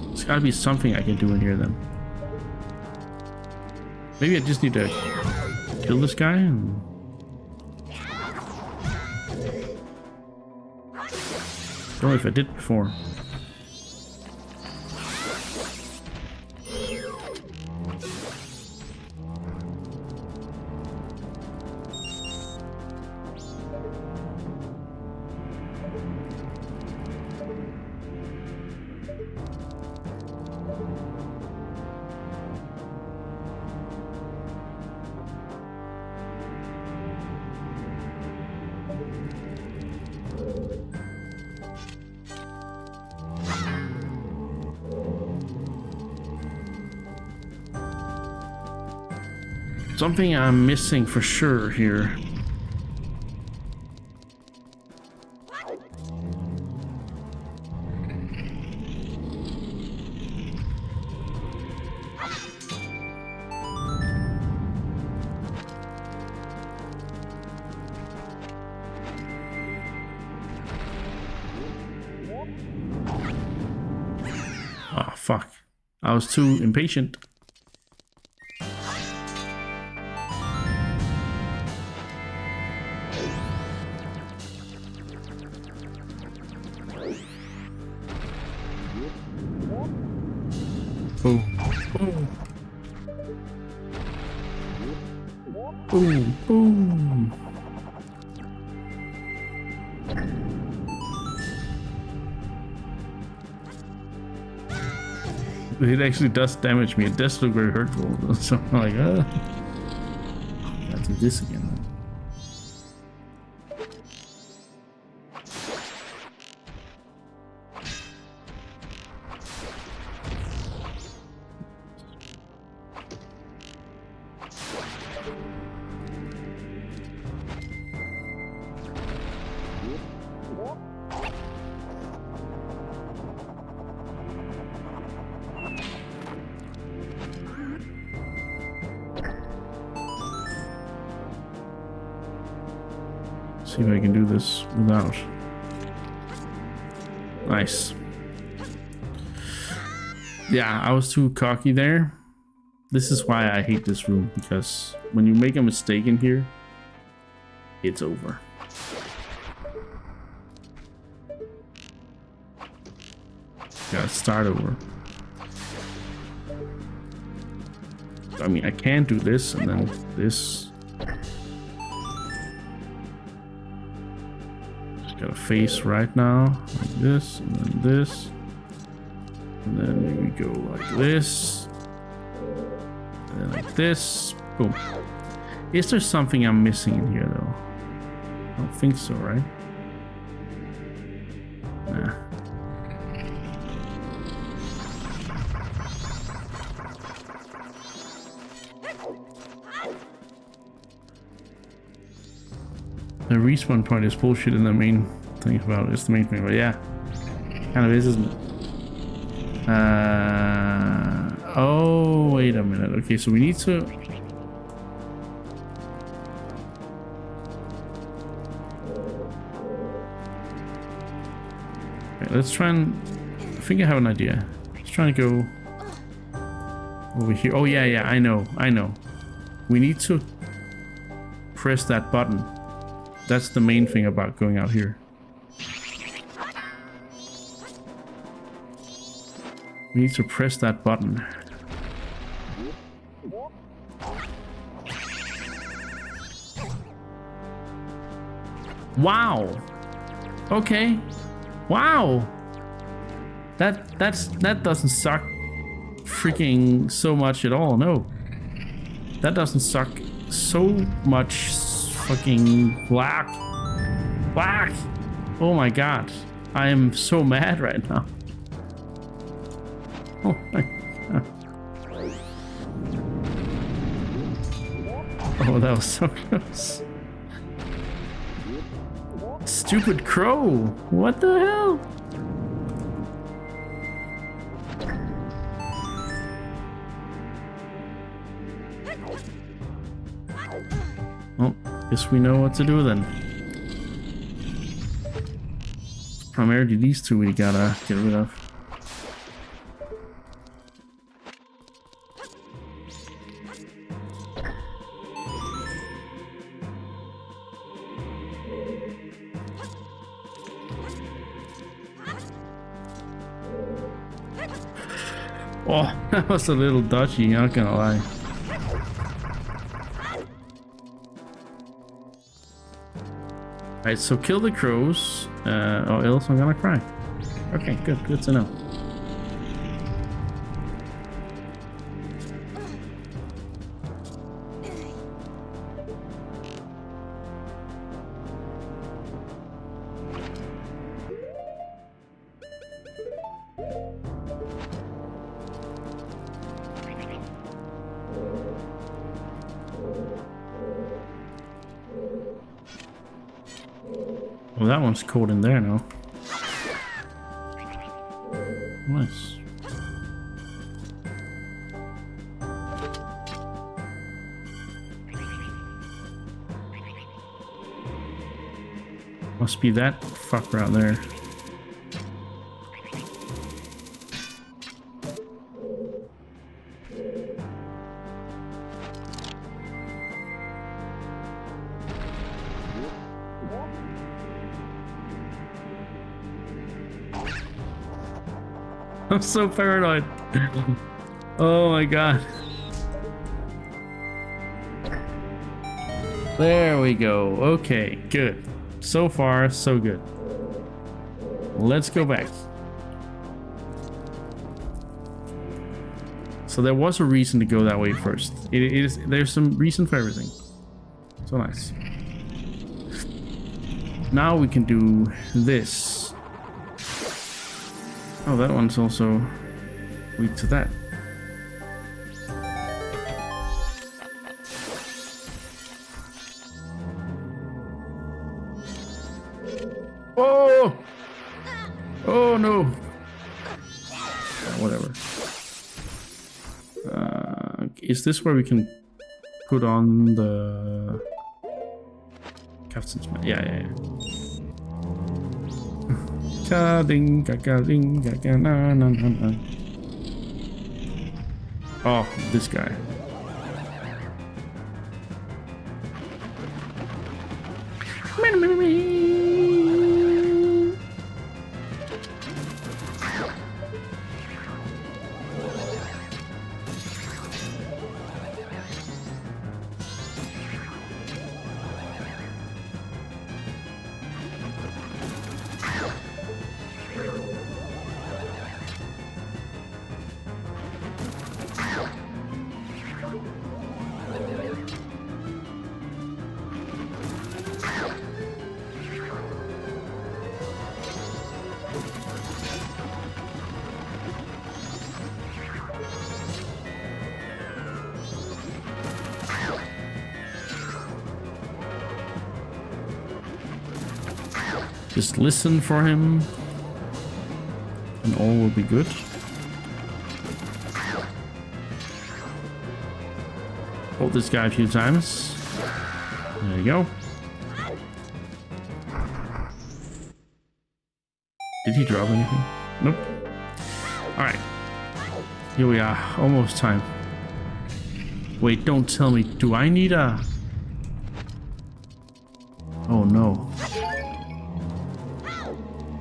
There's gotta be something I can do in here then. Maybe I just need to kill this guy and... Don't know if I did before. Something I'm missing for sure here. Oh, fuck. I was too impatient. Boom. Boom. Boom. Boom. It actually does damage me. It does look very hurtful. So I'm like, I'll do this again then. See if I can do this without. Nice. Yeah, I was too cocky there. This is why I hate this room, because when you make a mistake in here, it's over. Gotta start over. I mean, I can do this and then this. Got a face right now, like this, and then this, and then maybe go like this, and then like this. Boom. Is there something I'm missing in here though? I don't think so, right? Nah. The respawn point is bullshit in the main thing about it. It's the main thing, but yeah. Kind of is, isn't it? Oh, wait a minute. Okay, so we need to... Okay, let's try and... I think I have an idea. Let's try and go over here. Oh, yeah, I know. We need to press that button. That's the main thing about going out here. We need to press that button. Wow. Okay. Wow. That doesn't suck freaking so much at all. No. That doesn't suck so much fucking black. Oh my god. I am so mad right now. Oh my god. Oh, that was so close. Stupid crow. What the hell? Well, guess we know what to do then. Primarily these two we gotta get rid of. Oh, that was a little dodgy, not gonna lie. Alright, so kill the crows, or else I'm gonna cry. Okay, good to know. Well, that one's caught in there now. Nice. Must be that fucker out there. I'm so paranoid. Oh my god. There we go. Okay, good. So far, so good. Let's go back. So there was a reason to go that way first. There's some reason for everything. So nice. Now we can do this. Oh, that one's also weak to that. Oh! Oh no! Whatever. Is this where we can put on the captain's man? Yeah. Oh, this guy. Just listen for him, and all will be good. Hold this guy a few times. There you go. Did he drop anything? Nope. Alright. Here we are. Almost time. Wait, don't tell me. Do I need a... Oh no.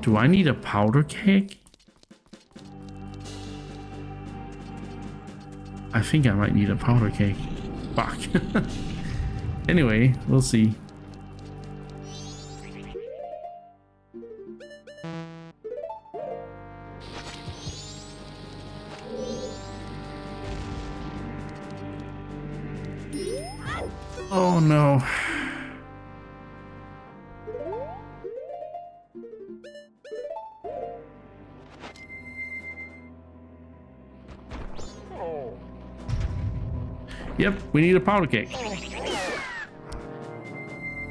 Do I need a powder keg? I think I might need a powder keg. Fuck. Anyway, we'll see. Oh no. Yep, we need a powder keg.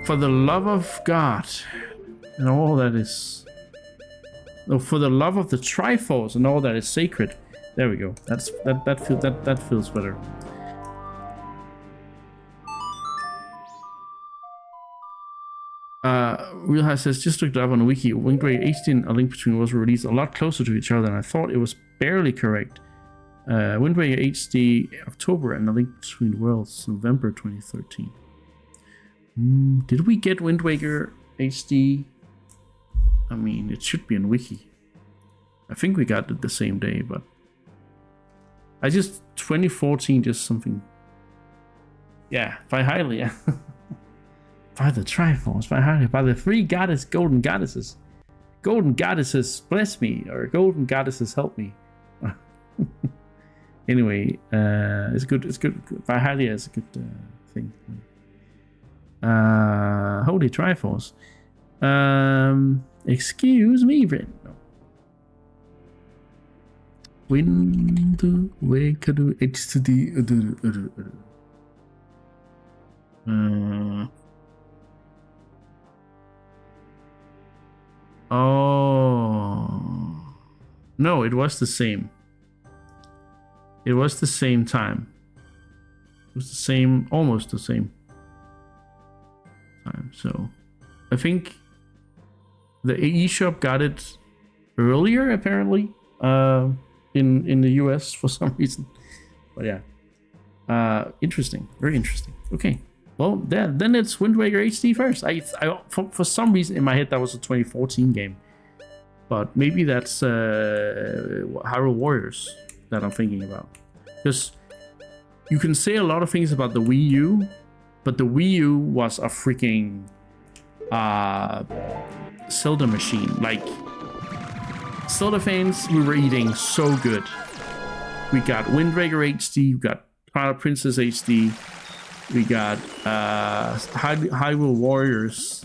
For the love of God and all that is... No, for the love of the Triforce and all that is sacred. There we go. That feels better. Real High says, just looked up on the wiki. Wind Waker HD and A Link Between Worlds were released a lot closer to each other than I thought. It was barely correct. Wind Waker HD October and A Link Between Worlds November 2013. Did we get Wind Waker HD? I mean, it should be in wiki. I think we got it the same day, but 2014 just something. Yeah, by Hylia. By the Triforce, by Hylia, by the three golden goddesses. Golden goddesses bless me, or golden goddesses help me. Anyway, it's good. By Hylia is a good thing. Holy Triforce. Excuse me, Brent. No. Wind Waker HD. Oh no, it was the same. It was the same time. It was the same, almost the same time. So I think the eShop got it earlier, apparently, in the US for some reason. But yeah, interesting, very interesting. Okay. Well, then it's Wind Waker HD first. For some reason in my head that was a 2014 game, but maybe that's Hyrule Warriors that I'm thinking about. Because you can say a lot of things about the Wii U, but the Wii U was a freaking Zelda machine. Like, Zelda fans, we were eating so good. We got Wind Waker HD, we got Twilight Princess HD. We got Hyrule Warriors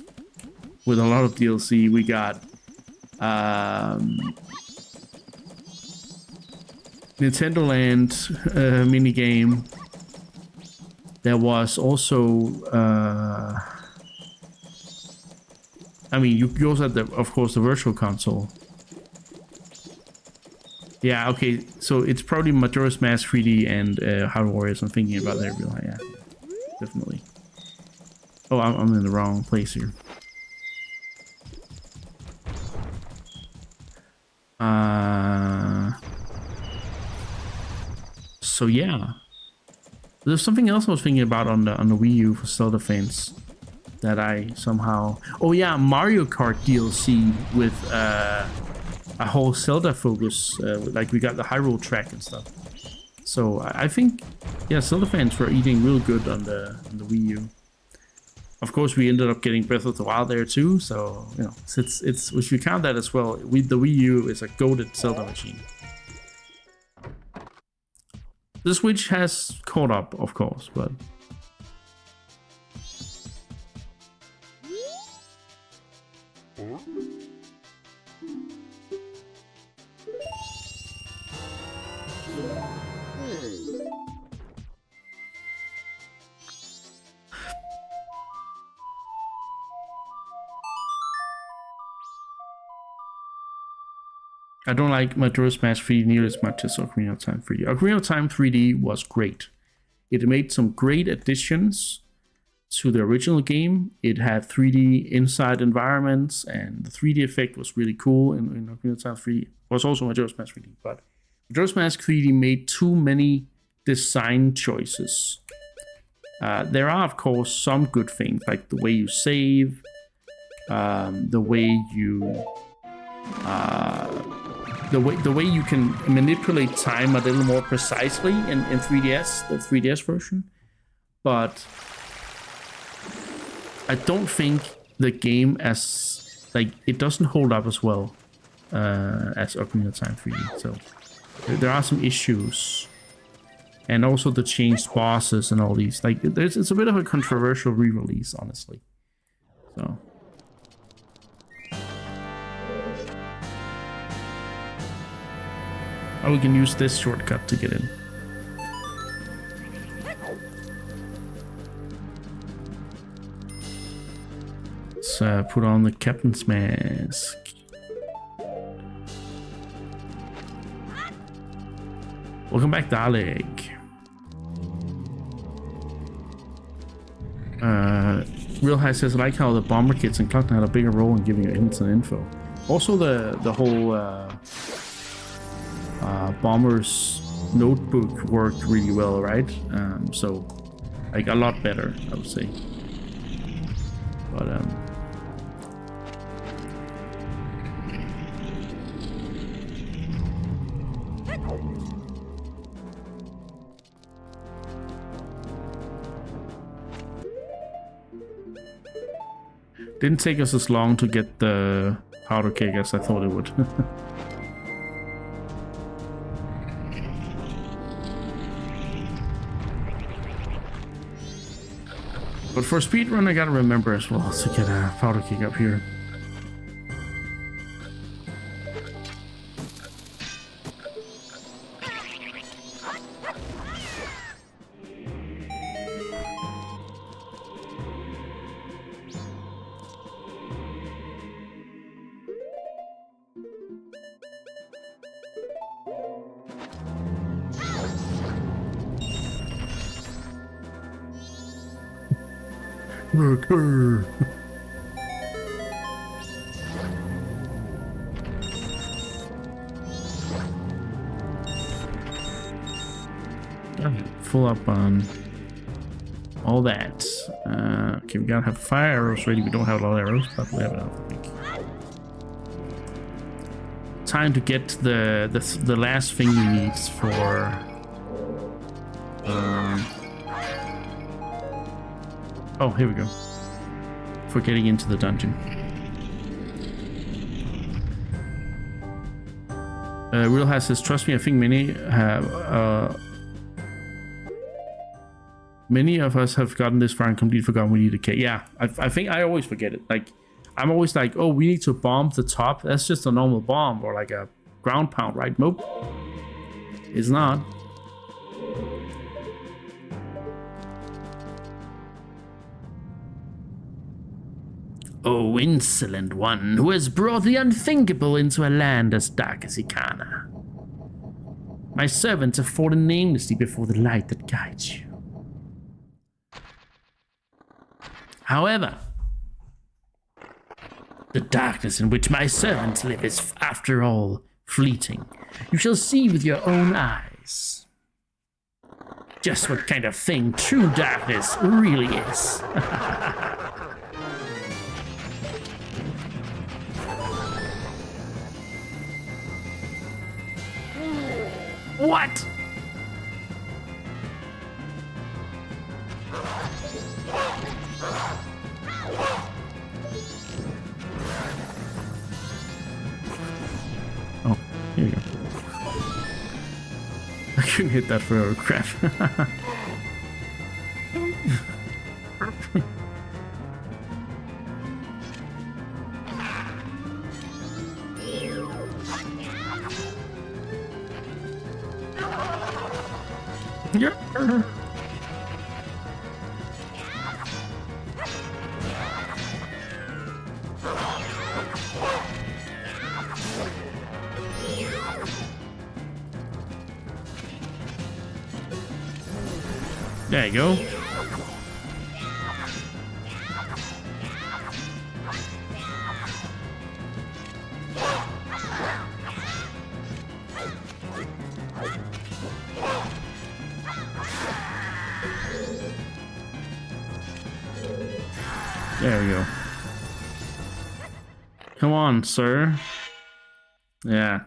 with a lot of DLC. We got Nintendo Land minigame. There was also I mean, you also had of course the Virtual Console. Yeah, okay, so it's probably Majora's Mask 3D and Hyrule Warriors I'm thinking about there. Yeah. Definitely. Oh, I'm in the wrong place here. So yeah, there's something else I was thinking about on the Wii U for Zelda fans that I somehow. Oh yeah, Mario Kart DLC with a whole Zelda focus. Like we got the Hyrule track and stuff. So I think, yeah, Zelda fans were eating real good on the Wii U. Of course, we ended up getting Breath of the Wild there too. So you know, it's if you count that as well, the Wii U is a goated Zelda machine. The Switch has caught up, of course, but. I don't like Majora's Mask 3D nearly as much as Ocarina of Time 3D. Ocarina of Time 3D was great. It made some great additions to the original game. It had 3D inside environments, and the 3D effect was really cool. In Ocarina of Time 3D was also Majora's Mask 3D, but Majora's Mask 3D made too many design choices. There are, of course, some good things, like the way you save, the way you the way you can manipulate time a little more precisely in 3DS, the 3DS version. But I don't think the game it doesn't hold up as well as Ocarina of Time 3D. So there are some issues. And also the changed bosses and all these. Like, it's a bit of a controversial re-release, honestly. So. Oh, we can use this shortcut to get in. Let's put on the captain's mask. Welcome back, Dalek. Real High says, I like how the bomber kits and Clock had a bigger role in giving you hints and info. Also, the whole bomber's notebook worked really well, right? So, like, a lot better, I would say. But didn't take us as long to get the powder keg as I thought it would. But for speedrun, I gotta remember as well to get a powder keg up here. Murder. Full up on all that. Okay, we gotta have fire arrows ready. We don't have a lot of arrows, but we have enough, I think. Time to get the last thing we need for oh, here we go. For getting into the dungeon. Real High says, trust me, I think many of us have gotten this far and completely forgotten we need a key. Yeah, I think I always forget it. Like, I'm always like, oh, we need to bomb the top. That's just a normal bomb or like a ground pound, right? Nope. It's not. Oh, insolent one, who has brought the unthinkable into a land as dark as Ikana. My servants have fallen namelessly before the light that guides you. However, the darkness in which my servants live is, after all, fleeting. You shall see with your own eyes just what kind of thing true darkness really is. What? Oh, here you go. I couldn't hit that for crap. Yeah. There you go. There we go. Come on, sir. Yeah.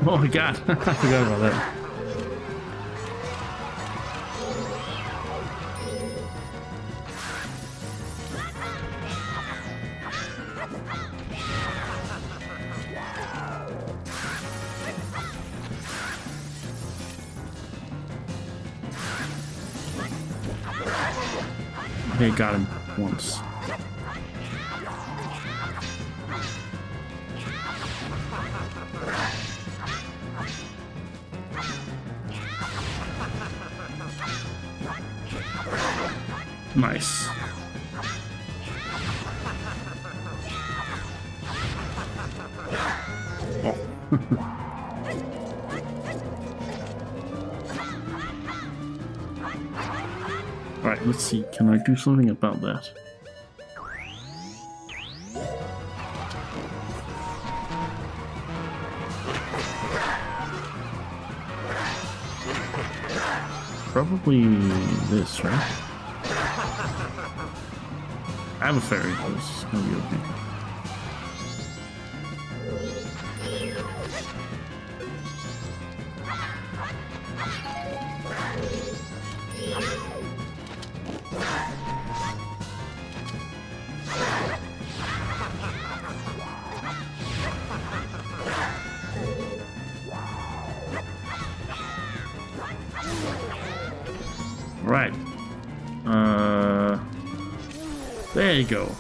Oh my god, I forgot about that. Okay, got him once. Nice. Oh. Alright, let's see. Can I do something about that? Probably this, right? I have a fairy. This is gonna be okay. Right. There you go.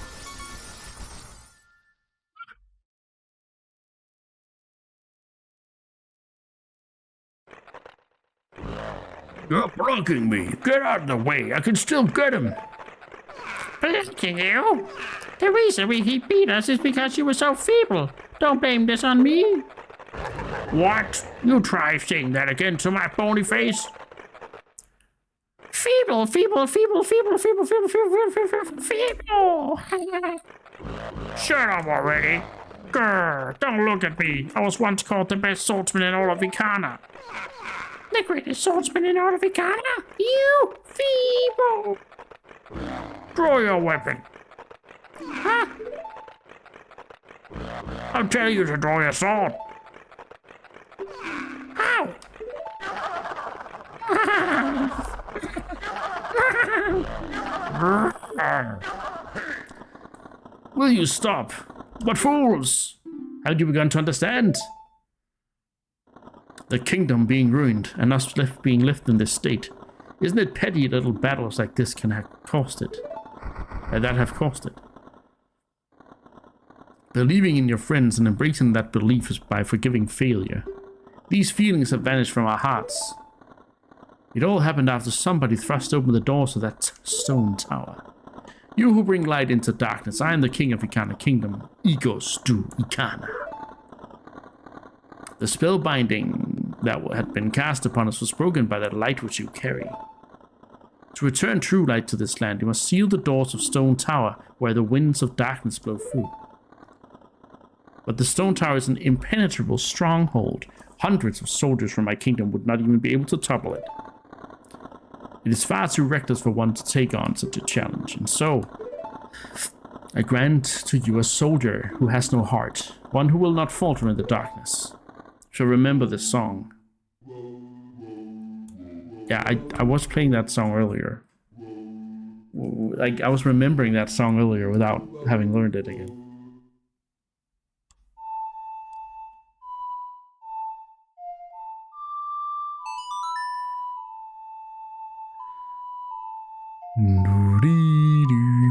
You're blocking me. Get out of the way. I can still get him. Blocking you? The reason he beat us is because you were so feeble. Don't blame this on me. What? You try saying that again to my bony face? Feeble. Shut up already. Grr, don't look at me. I was once called the best swordsman in all of Ikana. The greatest swordsman in all of Ikana? You feeble. Draw your weapon. Huh? I'll tell you to draw your sword. How? Will you stop? What fools! Have you begun to understand? The kingdom being ruined and us being left in this state. Isn't it petty little battles like this can have cost it? That have cost it. Believing in your friends and embracing that belief is by forgiving failure. These feelings have vanished from our hearts. It all happened after somebody thrust open the doors of that stone tower. You who bring light into darkness, I am the king of Ikana Kingdom. Egos to Ikana. The spell binding that had been cast upon us was broken by that light which you carry. To return true light to this land, you must seal the doors of Stone Tower where the winds of darkness blow through. But the Stone Tower is an impenetrable stronghold. Hundreds of soldiers from my kingdom would not even be able to topple it. It is far too reckless for one to take on such a challenge, and so I grant to you a soldier who has no heart, one who will not falter in the darkness. So remember this song. Yeah, I was playing that song earlier. Like, I was remembering that song earlier without having learned it again.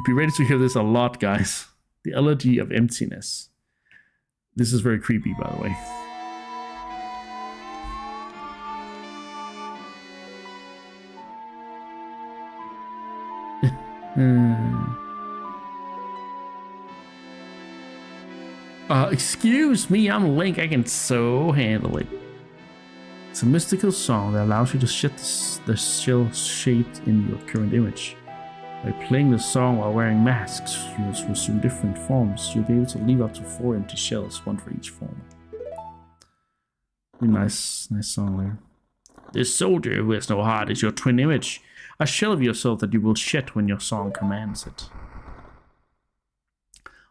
Be ready to hear this a lot, guys. The Elegy of Emptiness. This is very creepy, by the way. Excuse me, I'm Link. I can so handle it. It's a mystical song that allows you to shed the shell shaped in your current image. By playing the song while wearing masks, you will assume different forms. You'll be able to leave up to 4 empty shells, 1 for each form. Nice song there. This soldier who has no heart is your twin image, a shell of yourself that you will shed when your song commands it.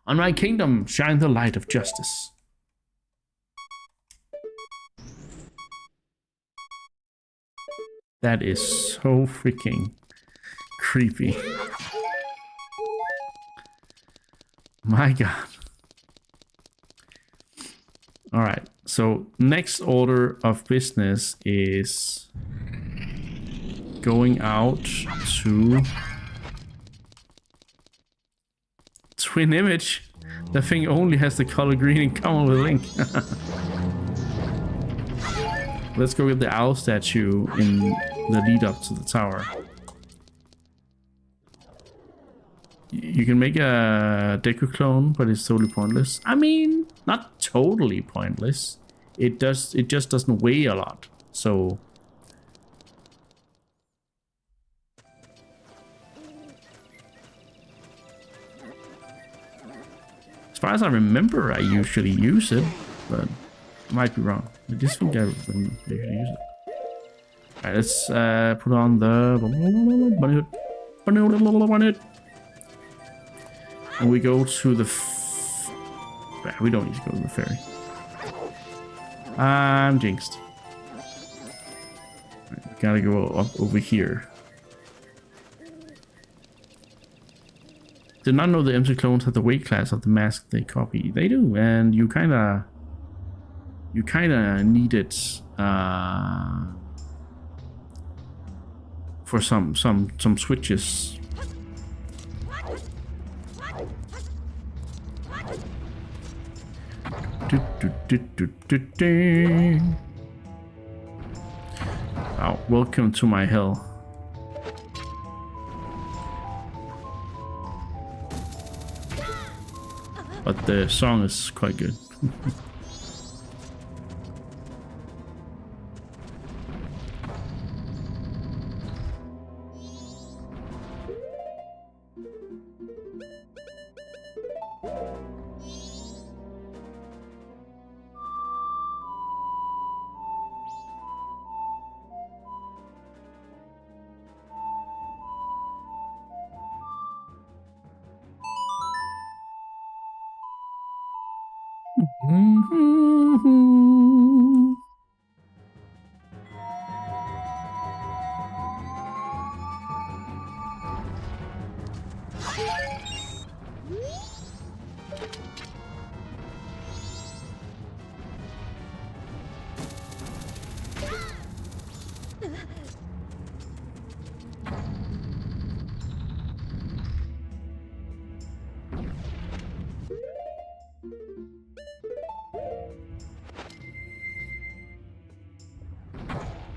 On my kingdom, shine the light of justice. That is so freaking creepy. My god. Alright, so next order of business is going out to twin image. The thing only has the color green in common with Link. Let's go get the owl statue in the lead up to the tower. You can make a Deku clone, but it's totally pointless. I mean, not totally pointless. It just doesn't weigh a lot. So as far as I remember, I usually use it, but I might be wrong. I just think I usually use it. Alright, let's put on the bunny hood. And we go to the we don't need to go to the ferry. I'm jinxed. Right, we gotta go up over here. Did not know the MC clones had the weight class of the mask they copy. They do, and you kinda need it for some switches. Oh, welcome to my hell. But the song is quite good.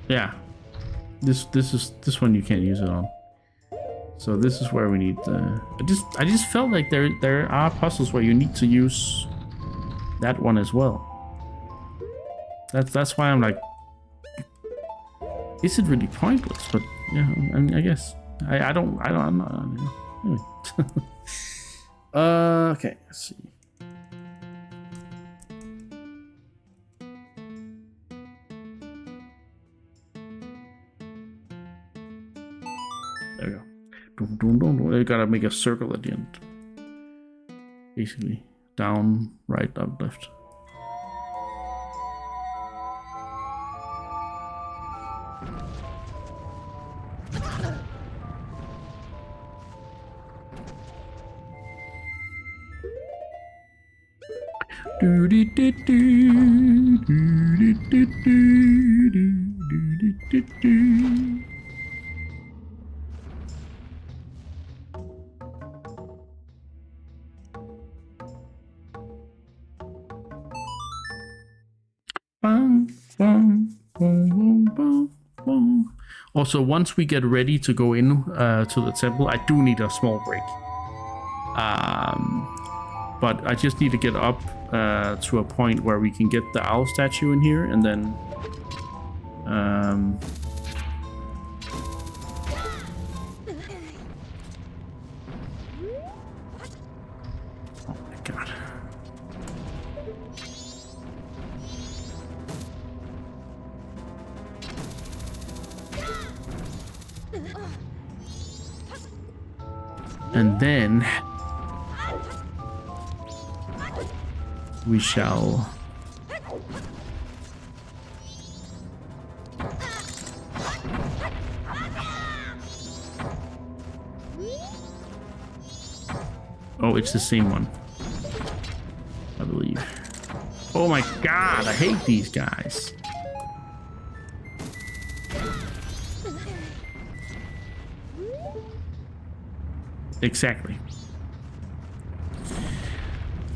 Yeah, this one you can't use it on. So this is where we need the. I just felt like there are puzzles where you need to use that one as well. That's why I'm like, is it really pointless? But yeah, I mean, I guess I'm not. Anyway. Okay, let's see. There we go. You gotta make a circle at the end. Basically, down, right, up, left. Bum, bum, bum, bum, bum. Boom. Also, once we get ready to go in to the temple, I do need a small break. But I just need to get up to a point where we can get the owl statue in here, and then oh my god. And then we shall oh, it's the same one, I believe. Oh my god, I hate these guys. Exactly.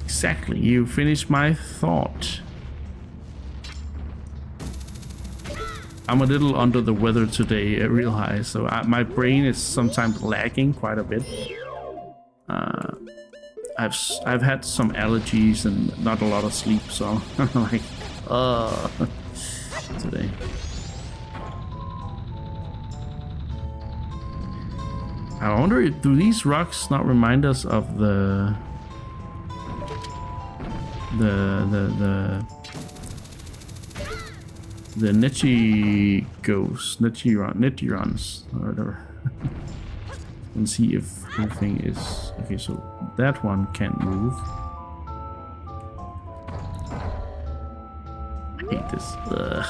Exactly. You finished my thought. I'm a little under the weather today, real high, so my brain is sometimes lagging quite a bit. I've had some allergies and not a lot of sleep, so I'm like, today. I wonder, do these rocks not remind us of the Nechi ghosts, Nechirons, or whatever. And see if everything is okay. So that one can't move. I hate this. Ugh.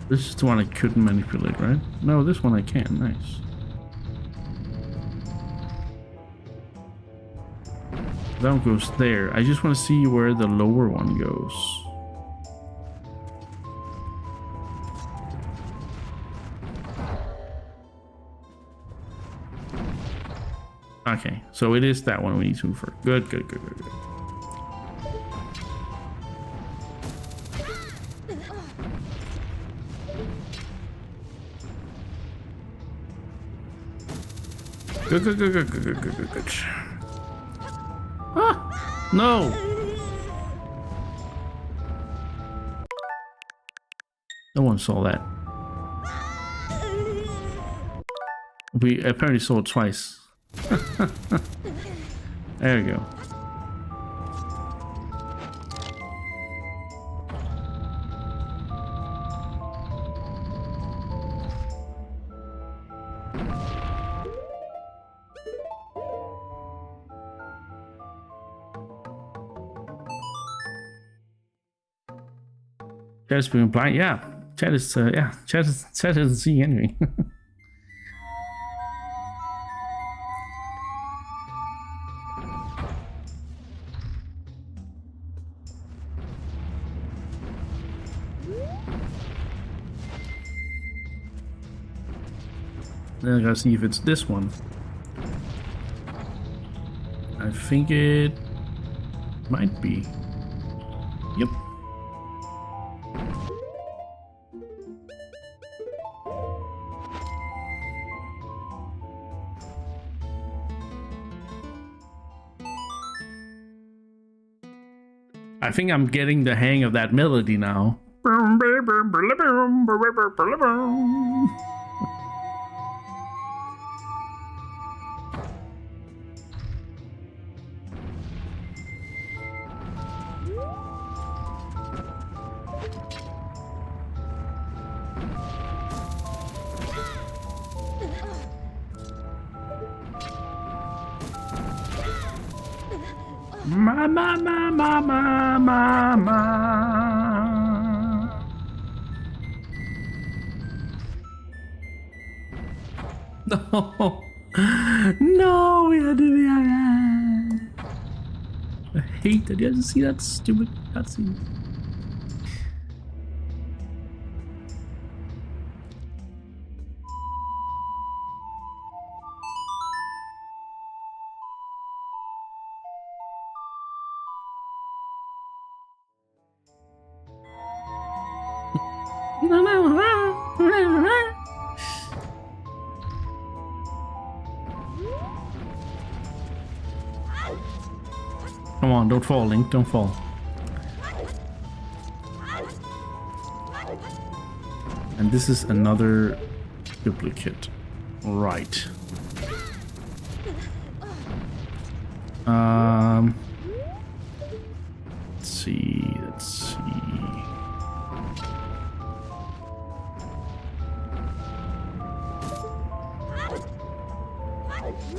This is the one I couldn't manipulate, right? No, this one I can. Nice. That one goes there. I just want to see where the lower one goes. Okay, so it is that one we need to move for. Good, good, good, good, good. Good, good, good, good, good, good, good, good, good. Ah! No! No one saw that. We apparently saw it twice. There we go. Chat is being blind. Yeah, chat is chat isn't seeing anything. Then I gotta see if it's this one. I think it might be. Yep. I think I'm getting the hang of that melody now. No. No, we had to be. I hate that. You have to see that stupid cutscene. Come on, don't fall, Link, don't fall. And this is another duplicate. Right. Let's see, let's see.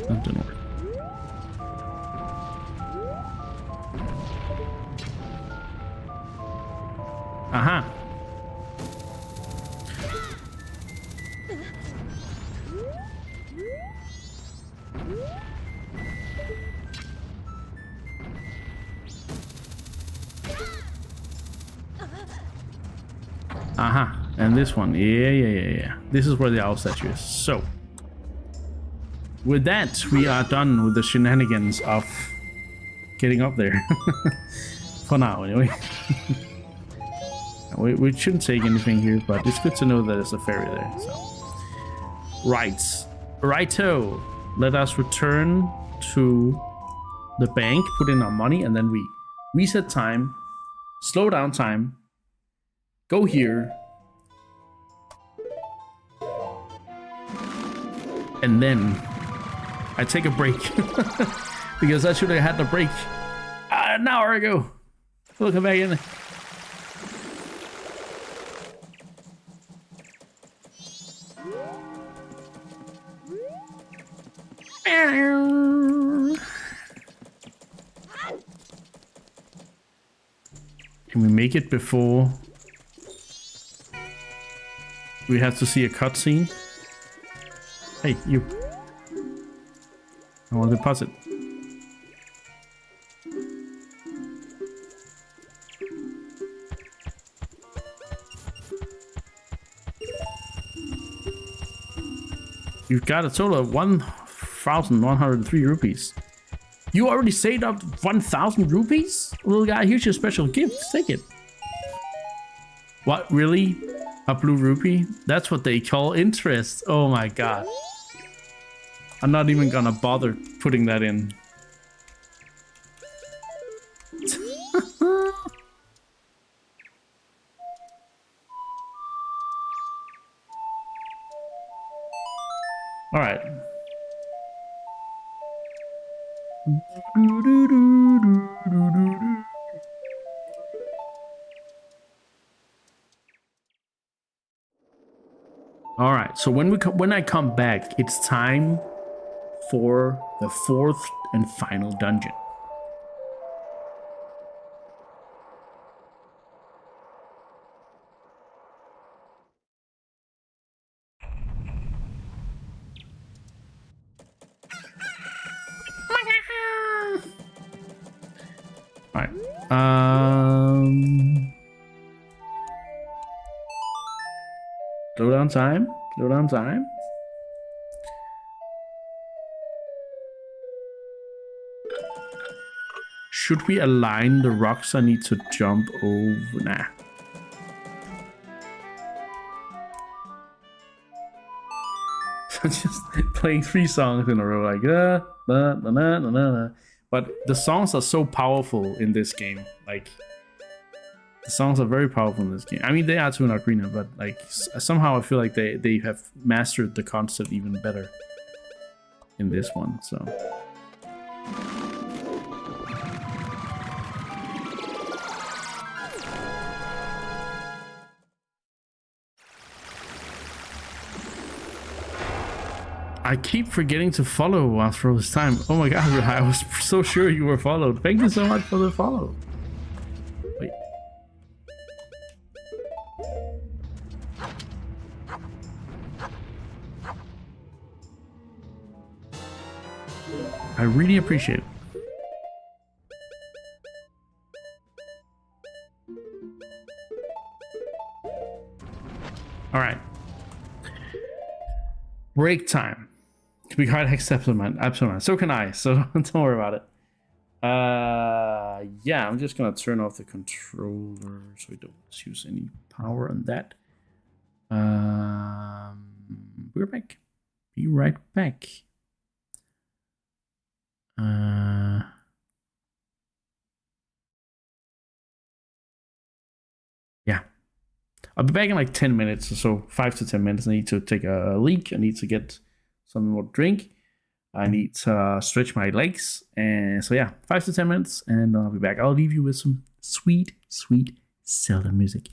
That didn't work. Aha. Aha. And this one. Yeah. This is where the owl statue is. So, with that, we are done with the shenanigans of getting up there. For now, anyway. We shouldn't take anything here, but it's good to know that there's a ferry there. So, righto. Let us return to the bank, put in our money, and then we reset time, slow down time, go here, and then I take a break because I should have had the break an hour ago. Look back in. Can we make it before we have to see a cutscene? Hey, you. I want to deposit. You've got a total of 1,103 rupees. You already saved up 1,000 rupees? Little guy, here's your special gift. Take it. What, really? A blue rupee? That's what they call interest. Oh my god. I'm not even gonna bother putting that in. All right. All right. So when I come back, it's time for the fourth and final dungeon. All right. Slow down time. Slow down time. Should we align the rocks I need to jump over? Nah. Just playing 3 songs in a row, like but the songs are so powerful in this game. Like, the songs are very powerful in this game. I mean, they are too in Ocarina, but like somehow I feel like they have mastered the concept even better in this one. So. I keep forgetting to follow after all this time. Oh my god, I was so sure you were followed. Thank you so much for the follow. Wait. I really appreciate it. All right. Break time. We can't accept man. Absolutely. So can I. So don't worry about it. Yeah, I'm just gonna turn off the controller so we don't use any power on that. We're back. Be right back. Yeah. I'll be back in like 10 minutes or so, 5 to 10 minutes. I need to take a leak. I need to get some more drink. I need to stretch my legs. And so, yeah, 5 to 10 minutes, and I'll be back. I'll leave you with some sweet, sweet Zelda music.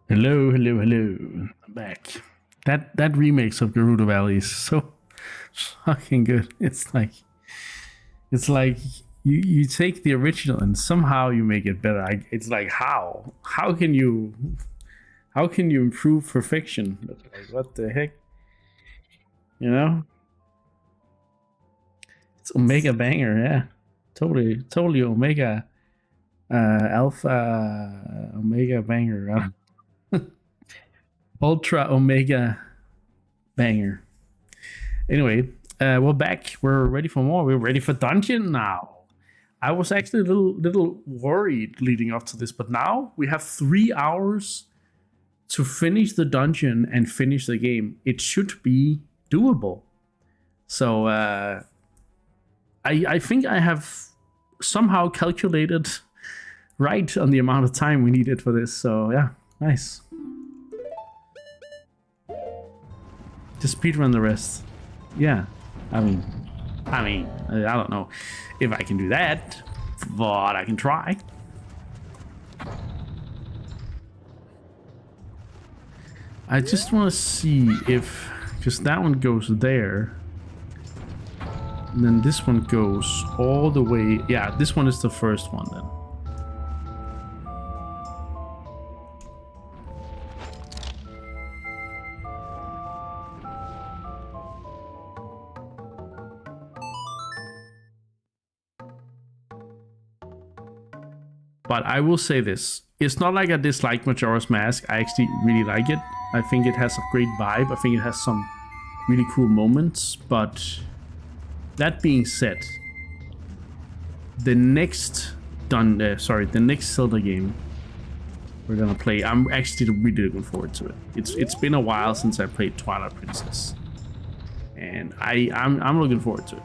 Hello, hello, hello. I'm back. That remix of Gerudo Valley is so fucking good. It's like you take the original and somehow you make it better. It's like how can you improve perfection? Like, what the heck? You know? It's Omega banger, yeah. Totally Omega Alpha Omega banger. Ultra Omega banger. Anyway, we're back. We're ready for more. We're ready for dungeon now. I was actually a little worried leading up to this, but now we have 3 hours to finish the dungeon and finish the game. It should be doable. So I think I have somehow calculated right on the amount of time we needed for this. So yeah, nice. Just speedrun the rest. Yeah, I mean, I don't know if I can do that, but I can try. I just want to see if, because that one goes there, and then this one goes all the way. Yeah, this one is the first one then. But I will say this. It's not like I dislike Majora's Mask. I actually really like it. I think it has a great vibe. I think it has some really cool moments. But that being said, the next Zelda game we're gonna play, I'm actually really looking forward to it. It's been a while since I played Twilight Princess, and I'm looking forward to it.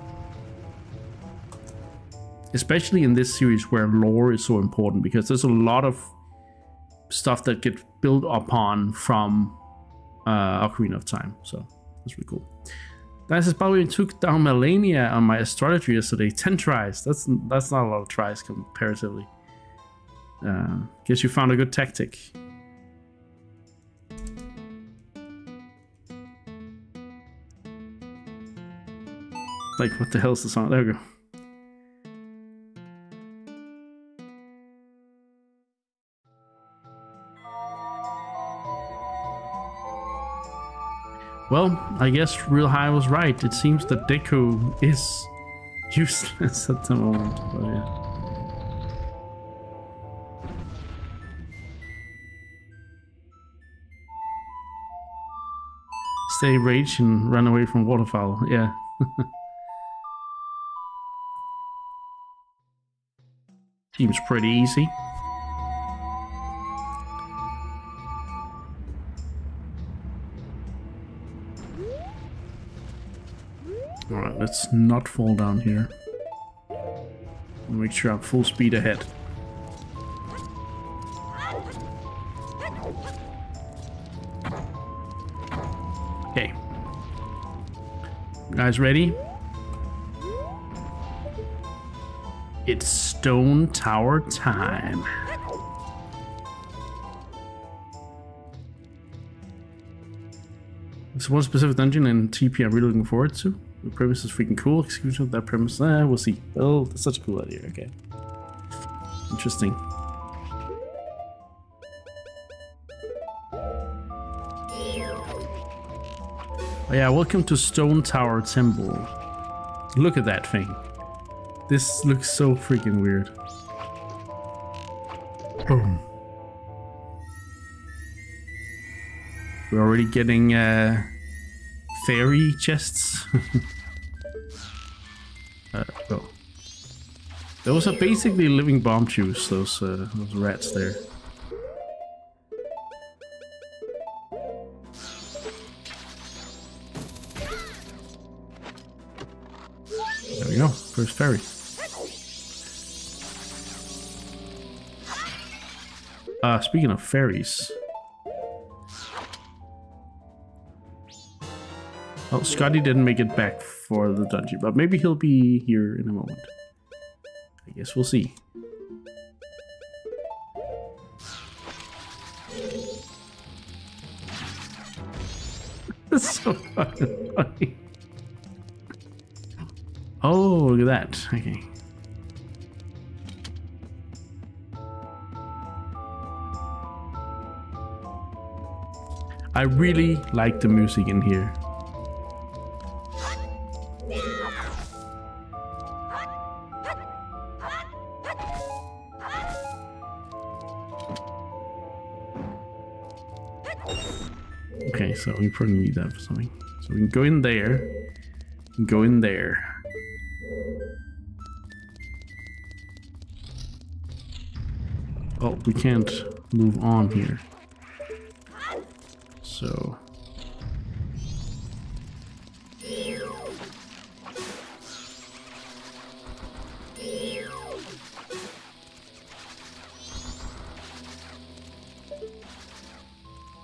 Especially in this series where lore is so important, because there's a lot of stuff that gets built upon from Ocarina of Time. So that's really cool. That is probably took down Melania on my astrology yesterday. 10 tries. That's not a lot of tries comparatively. Guess you found a good tactic. Like, what the hell is the song? There we go. Well, I guess Real High was right. It seems that Deku is useless at the moment, but yeah. Stay rage and run away from waterfowl, yeah. Seems pretty easy. Alright, let's not fall down here. Make sure I'm full speed ahead. Okay. You guys ready? It's Stone Tower time. There's one specific dungeon in TP I'm really looking forward to. The premise is freaking cool. Execution of that premise, we'll see. Oh, that's such a cool idea. Okay. Interesting. Oh yeah, welcome to Stone Tower Temple. Look at that thing. This looks so freaking weird. Boom. We're already getting fairy chests. Oh. Those are basically living bomb juice, those rats there. There we go, first fairy. Speaking of fairies. Well, Scotty didn't make it back for the dungeon, but maybe he'll be here in a moment. I guess we'll see. So fucking funny. Oh, look at that. Okay. I really like the music in here. Okay, so we probably need that for something. So we can go in there. Go in there. Oh, we can't move on here. So.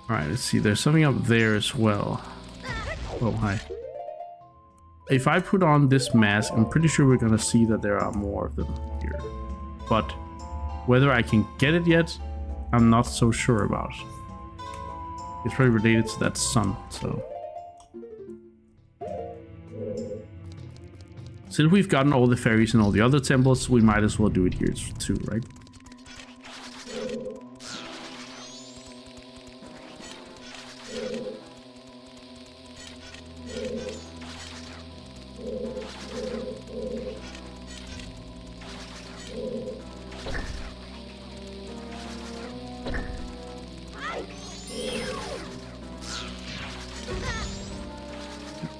Alright, let's see. There's something up there as well. Oh, hi. If I put on this mask, I'm pretty sure we're gonna see that there are more of them here. But whether I can get it yet, I'm not so sure about. It's probably related to that sun, so. Since we've gotten all the fairies in all the other temples, we might as well do it here too, right?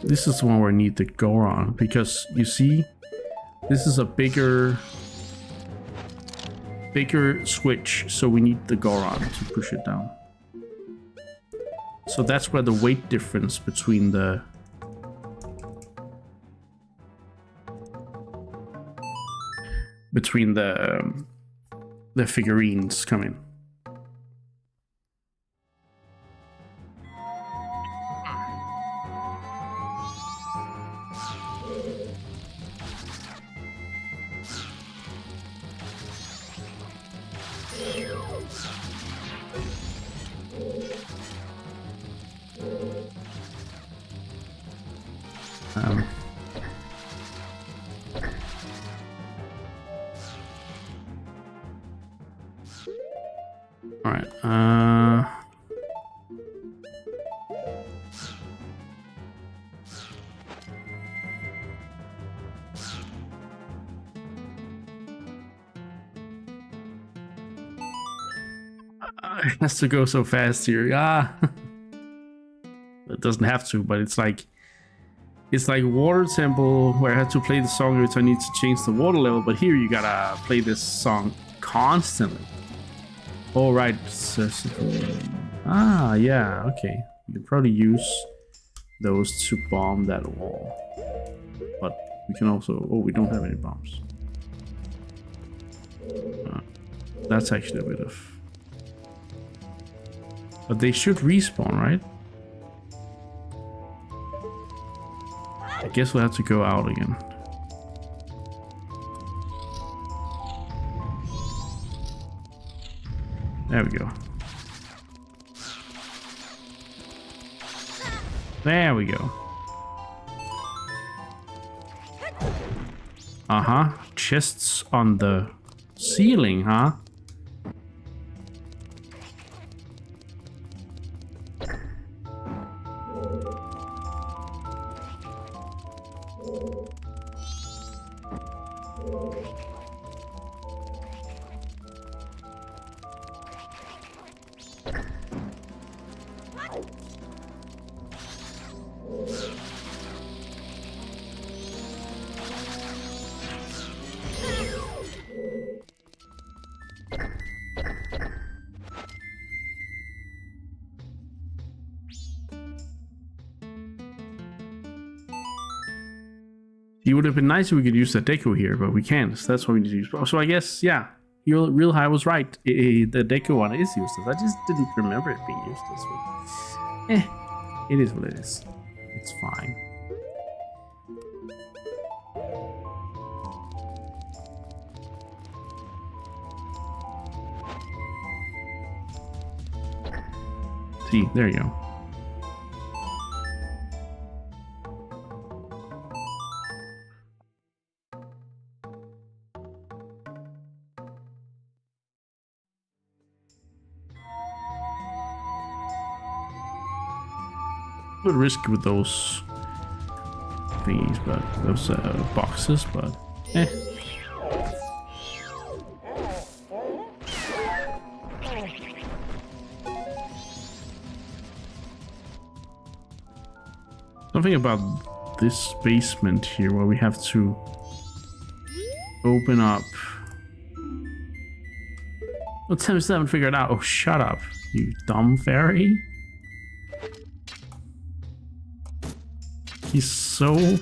This is the one where I need the Goron, because you see, this is a bigger switch, so we need the Goron to push it down. So that's where the weight difference between the figurines come in. All right. It has to go so fast here. Ah, it doesn't have to, but it's like Water Temple where I had to play the song every time I need to change the water level, but here you gotta play this song constantly. All right. Ah, yeah. Okay, you can probably use those to bomb that wall, but we can also. Oh, we don't have any bombs. That's actually a bit of. But they should respawn, right? I guess we'll have to go out again. There we go. There we go. Uh-huh. Chests on the ceiling, huh? It would have been nice if we could use the deco here, but we can't. So that's what we need to use. So I guess, yeah, Real High was right. The deco one is useless. I just didn't remember it being useless. But, it is what it is. It's fine. See, there you go. little risky with those thingies, but those boxes, but eh. Something about this basement here where we have to open up. Oh, Tim still haven't figured it out. Oh, shut up, you dumb fairy. He's so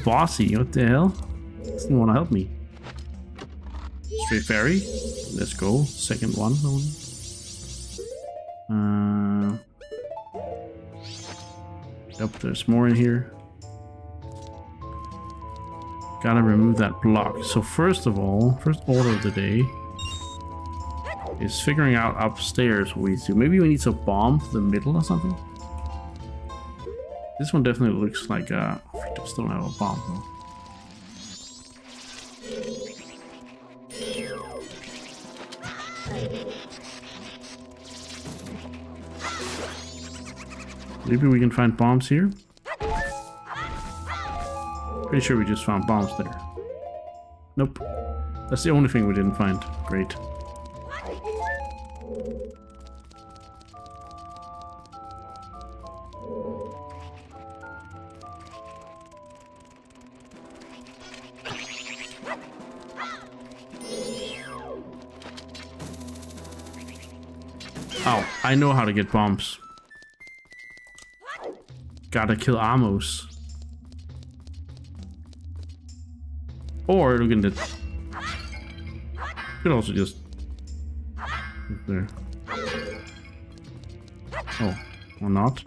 bossy. What the hell? Doesn't want to help me. Straight fairy. Let's go. Second one only. Yep, there's more in here. Gotta remove that block. So first of all, first order of the day is figuring out upstairs what we need to. Maybe we need to bomb the middle or something. This one definitely looks like we still don't have a bomb though. Maybe we can find bombs here. Pretty sure we just found bombs there. Nope. That's the only thing we didn't find. Great. Oh, I know how to get bombs. Gotta kill Amos. Or we can could also just there. Oh, or not.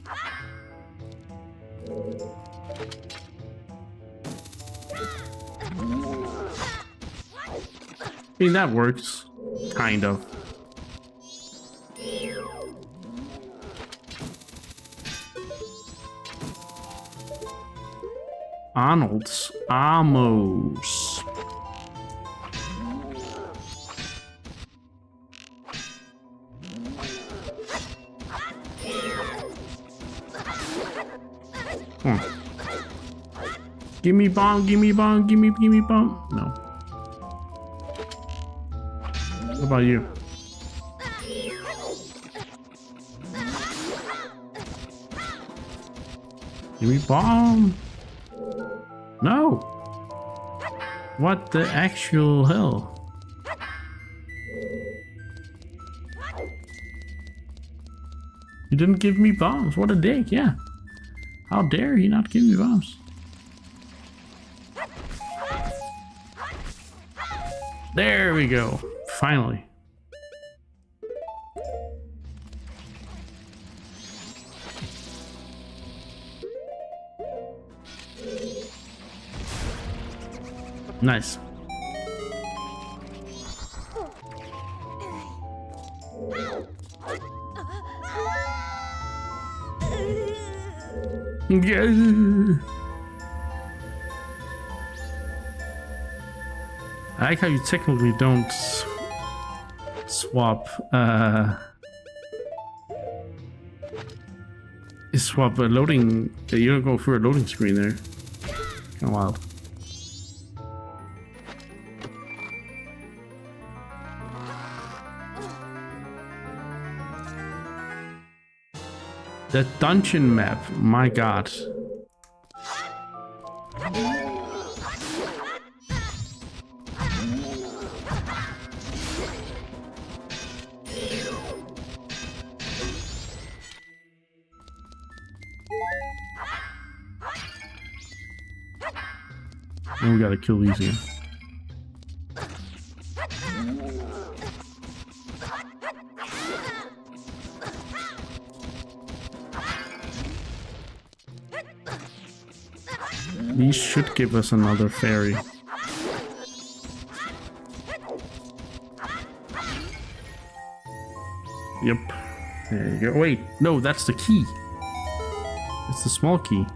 I mean that works, kind of. Arnold's Amos. Give me bomb, give me bomb, give me bomb. No. What about you? Give me bomb. No! What the actual hell? You didn't give me bombs. What a dick, yeah. How dare he not give me bombs? There we go. Finally. Nice. Yeah. I like how you technically don't swap swap a loading. You don't go through a loading screen there. Kind of wild. The dungeon map, my god. And we gotta kill these again. These should give us another fairy. Yep. There you go. Wait, no, that's the key. It's the small key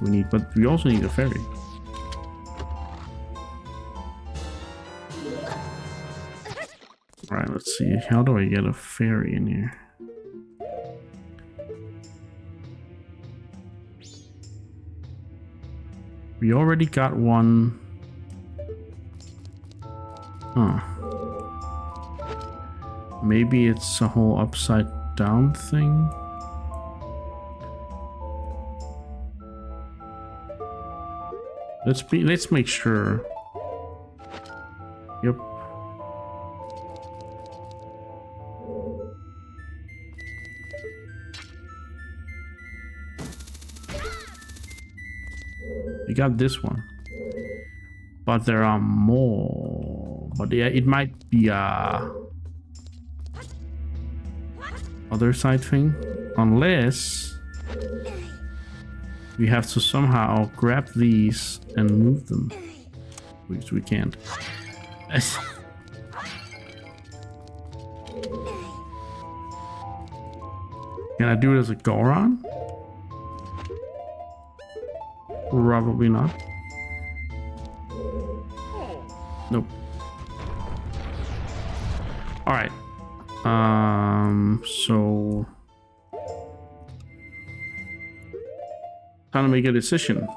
we need, but we also need a fairy. Alright, let's see. How do I get a fairy in here? We already got one. Huh. Maybe it's a whole upside down thing. Let's make sure. Yep. We got this one. But there are more. But yeah, it might be a other side thing. Unless we have to somehow grab these and move them. Which we can't. Can I do it as a Goron? Probably not. Nope. Alright. So time to make a decision.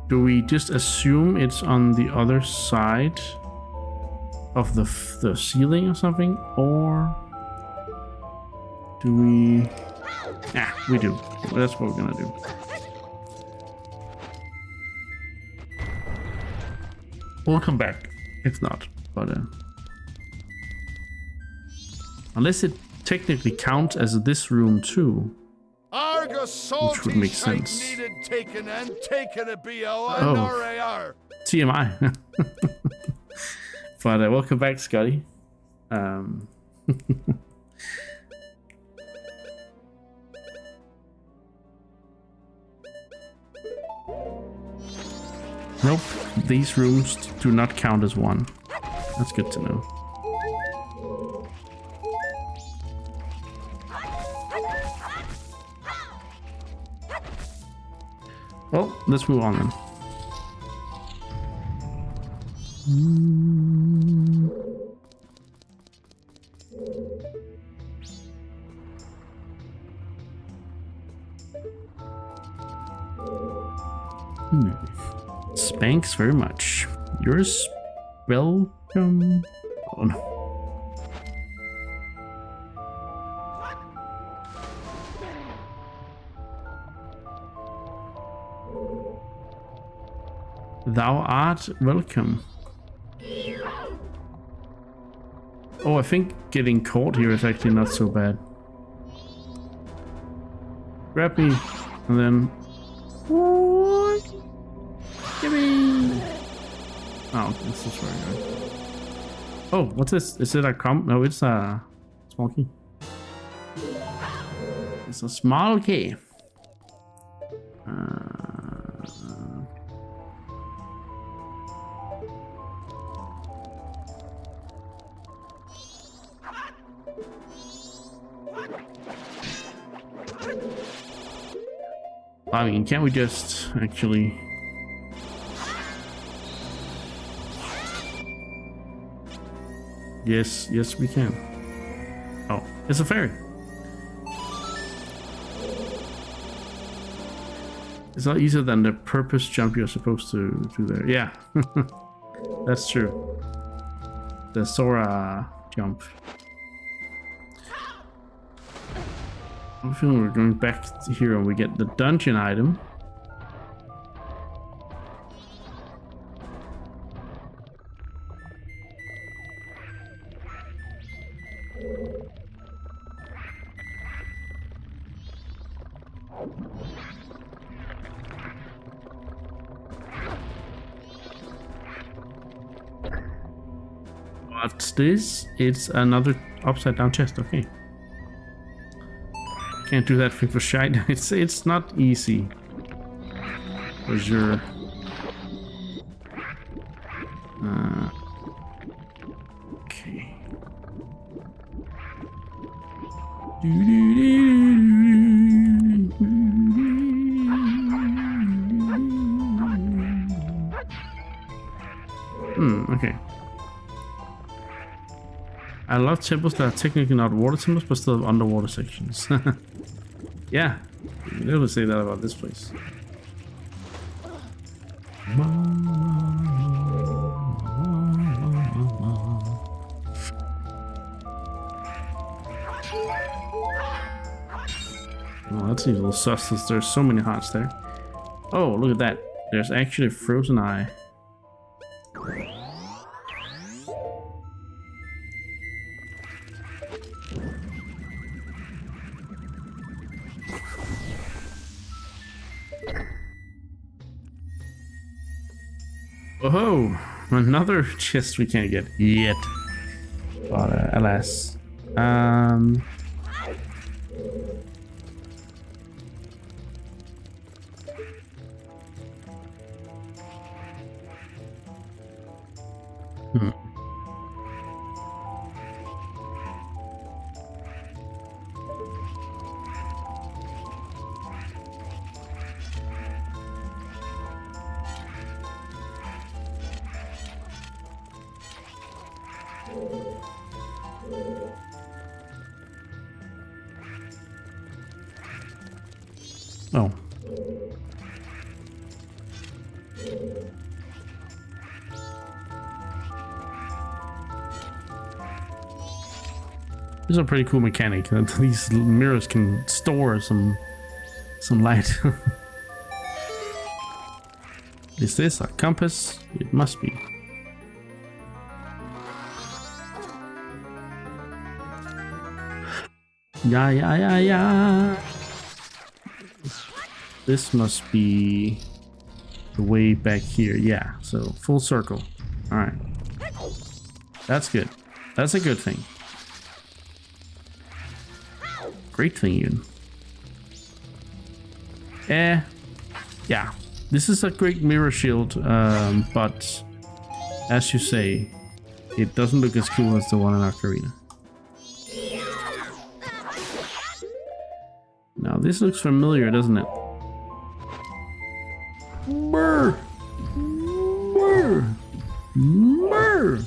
Do we just assume it's on the other side of the ceiling or something, or do we? Yeah, we do. That's what we're gonna do. We'll come back if not, but unless it technically counts as this room too, which would make sense. Needed taken and taken a BO and RAR. TMI. But welcome back, Scotty. Nope, these rooms do not count as one. That's good to know. Well, let's move on then. Thanks very much. You're welcome. Oh no. Thou art welcome. Oh, I think getting caught here is actually not so bad. Grab me, and then... Give me! Oh, this is very good. Oh, what's this? Is it a No, it's a small key. It's a small key. I mean, can't we just actually... Yes, yes we can. Oh, it's a fairy. It's not easier than the purpose jump you're supposed to do there. Yeah, that's true. The Sora jump. I'm feeling we're going back to here and we get the dungeon item. What's this? It's another upside down chest. Okay. Can't do that thing for shite. It's not easy. Where's your okay. Okay. I love temples that are technically not water temples, but still have underwater sections. Yeah, you never say that about this place. Oh, that seems a little sus. There's so many hearts there. Oh, look at that. There's actually a frozen eye. Oh, another chest we can't get yet. But alas. Oh. This is a pretty cool mechanic that these mirrors can store some light. Is this a compass? It must be. Yeah. This must be the way back here. Yeah, so full circle. All right. That's good. That's a good thing. Great thing, even. Yeah. This is a great mirror shield, but as you say, it doesn't look as cool as the one in Ocarina. Now this looks familiar, doesn't it? Brr! Brr! Brr!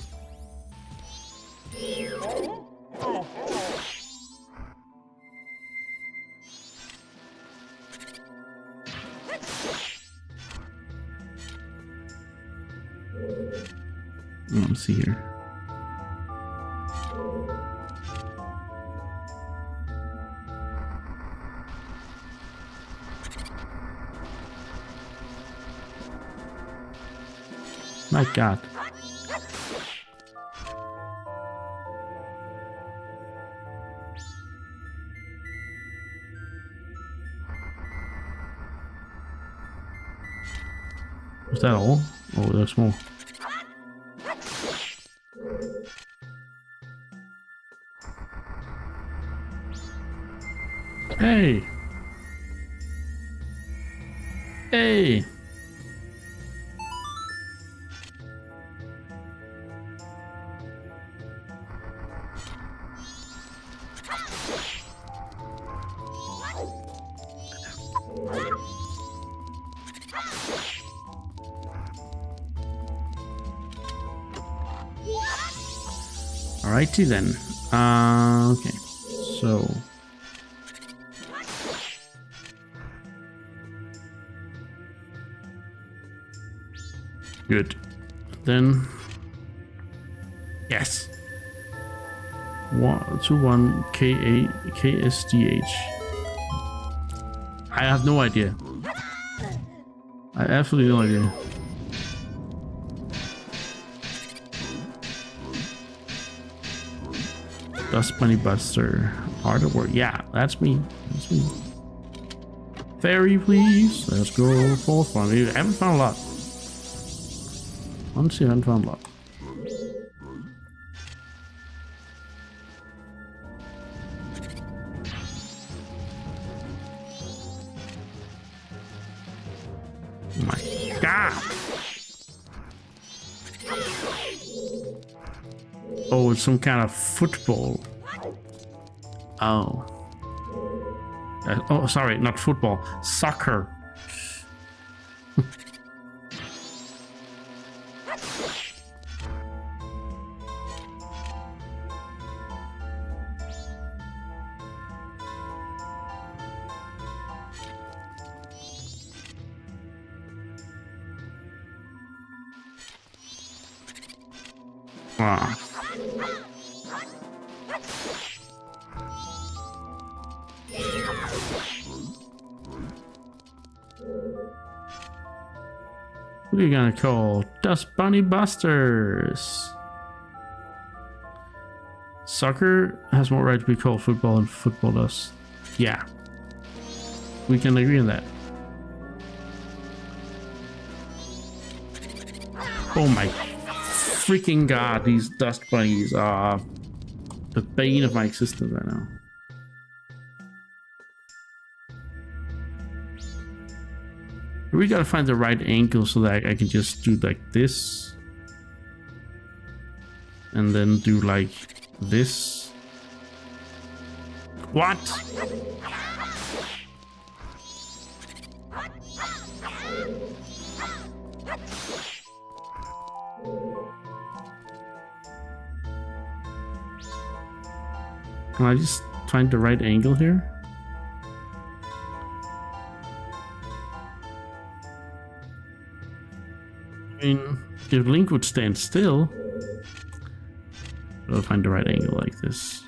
Let's see here. My God. Was that all? Oh, there's more. Hey! Hey! Alrighty then. Okay. So. Good. Then. Yes. 121 KSDH. I have no idea. I have absolutely no idea. Dust Bunny Buster. Hard at work. Yeah, that's me. That's me. Fairy, please. Let's go for fun. I haven't found a lot. Honestly, I haven't found a lot. Oh my God. Oh, it's some kind of football. Oh. Oh, sorry, not football. Soccer. Ah. What are you gonna call Dust Bunny Busters? Soccer has more right to be called football than football does. Yeah. We can agree on that. Oh my freaking god, these dust bunnies are the bane of my existence right now. We gotta find the right angle so that I can just do like this. And then do like this. What? Can I just find the right angle here? I mean, if Link would stand still, I'll find the right angle like this.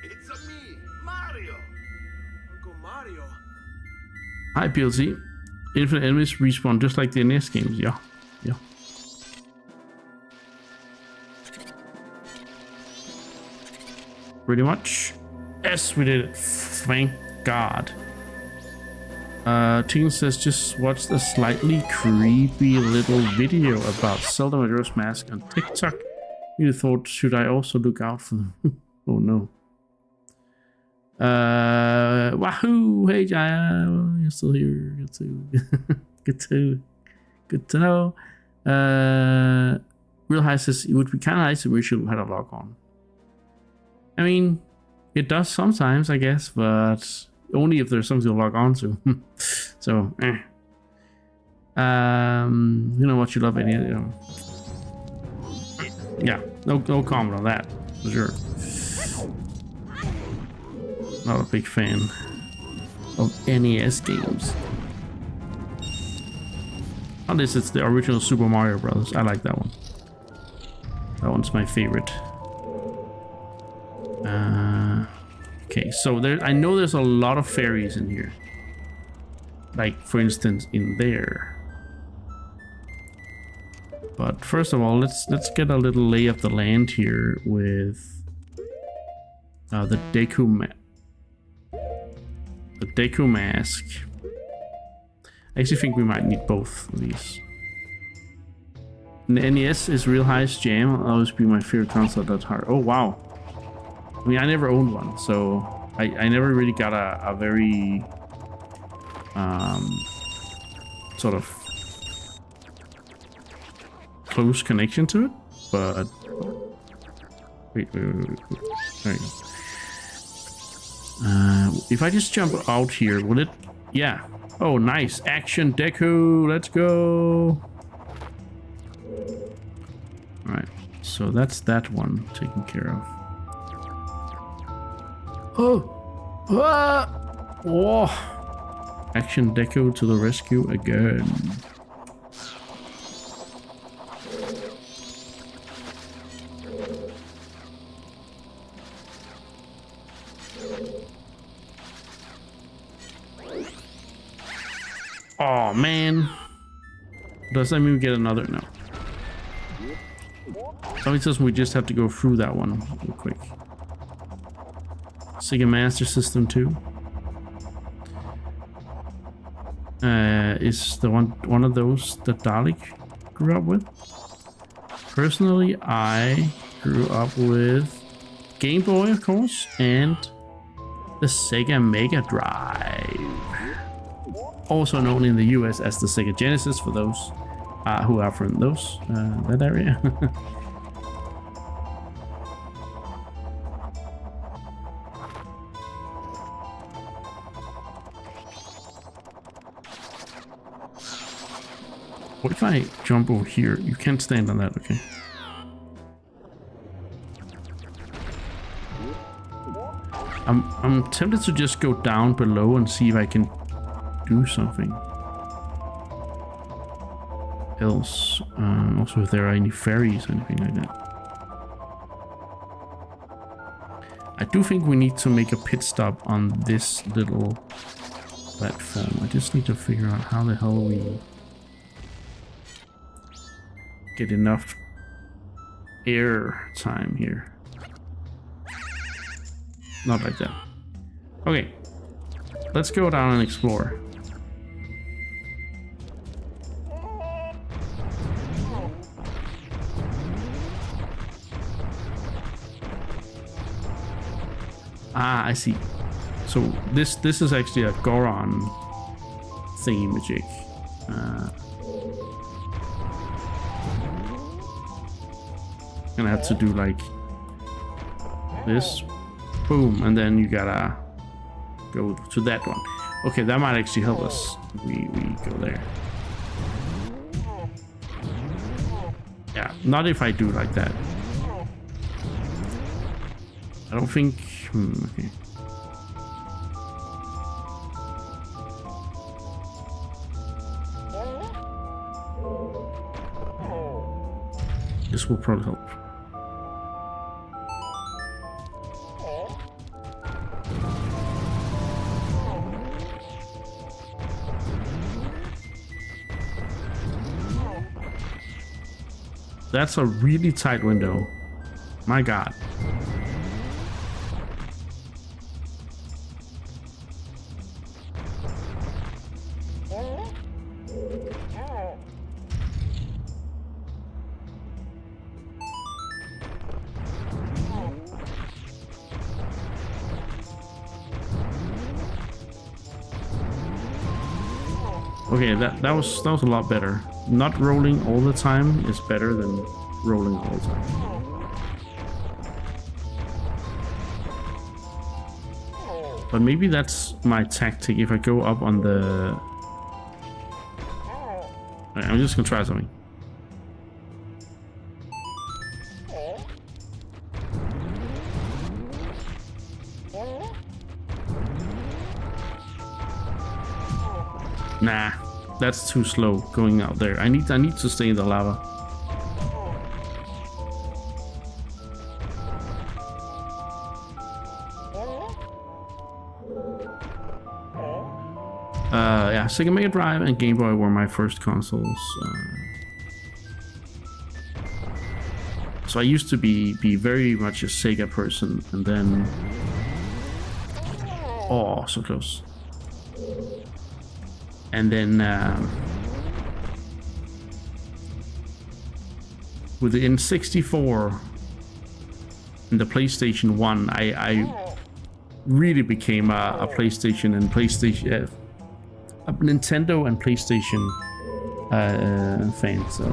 It's me, Mario. Uncle Mario. Hi, PLC. Infinite enemies respawn just like the NES games. Yeah. Yeah. Pretty much. Yes, we did it. Thank God. Teen says just watched a slightly creepy little video about Zelda Majora's Mask on TikTok. You thought, should I also look out for them? Oh no. Wahoo! Hey Jaya, well, you're still here. Good to know. Real High says it would be kind of nice if we should have a log on. I mean, it does sometimes, I guess, but only if there's something to log on to. So, you know what you love, any, you know. Yeah, no comment on that, for sure. Not a big fan of NES games. Unless it's the original Super Mario Brothers. I like that one. That one's my favorite. Okay, so there. I know there's a lot of fairies in here. Like, for instance, in there. But first of all, let's get a little lay of the land here with the Deku mask. I actually think we might need both of these. And the NES is Real High's jam. It'll always be my favorite console. That's hard. Oh wow. I mean, I never owned one, so I never really got a very sort of close connection to it. But wait. There you go. If I just jump out here, will it? Yeah. Oh, nice. Action Deku. Let's go. Alright. So that's that one taken care of. Oh. Ah. Oh. Action Deku to the rescue again. Oh man. Does that mean we get another? No. Somebody says we just have to go through that one real quick. Sega Master System 2. Is the one of those that Dalek grew up with? Personally, I grew up with Game Boy, of course, and the Sega Mega Drive. Also known in the US as the Sega Genesis for those who are from that area. What if I jump over here? You can't stand on that, okay? I'm tempted to just go down below and see if I can do something else. Also, if there are any fairies or anything like that. I do think we need to make a pit stop on this little platform. I just need to figure out how the hell we get enough air time here. Not like that. Okay, let's go down and explore. Ah, I see. So this is actually a Goron thingy-majig. Gonna have to do like this, boom, and then you gotta go to that one. Okay, that might actually help us. We go there. Yeah, not if I do like that. I don't think. Okay. This will probably help. That's a really tight window. My God. Okay, that was a lot better. Not rolling all the time is better than rolling all the time. But maybe that's my tactic if I go up on the... Alright, I'm just gonna try something. Nah, that's too slow going out there. I need to stay in the lava. Yeah, Sega Mega Drive and Game Boy were my first consoles. So I used to be very much a Sega person, and then... Oh, so close. And then with the N64 and the PlayStation 1, I really became a PlayStation and PlayStation, a Nintendo and PlayStation fan. So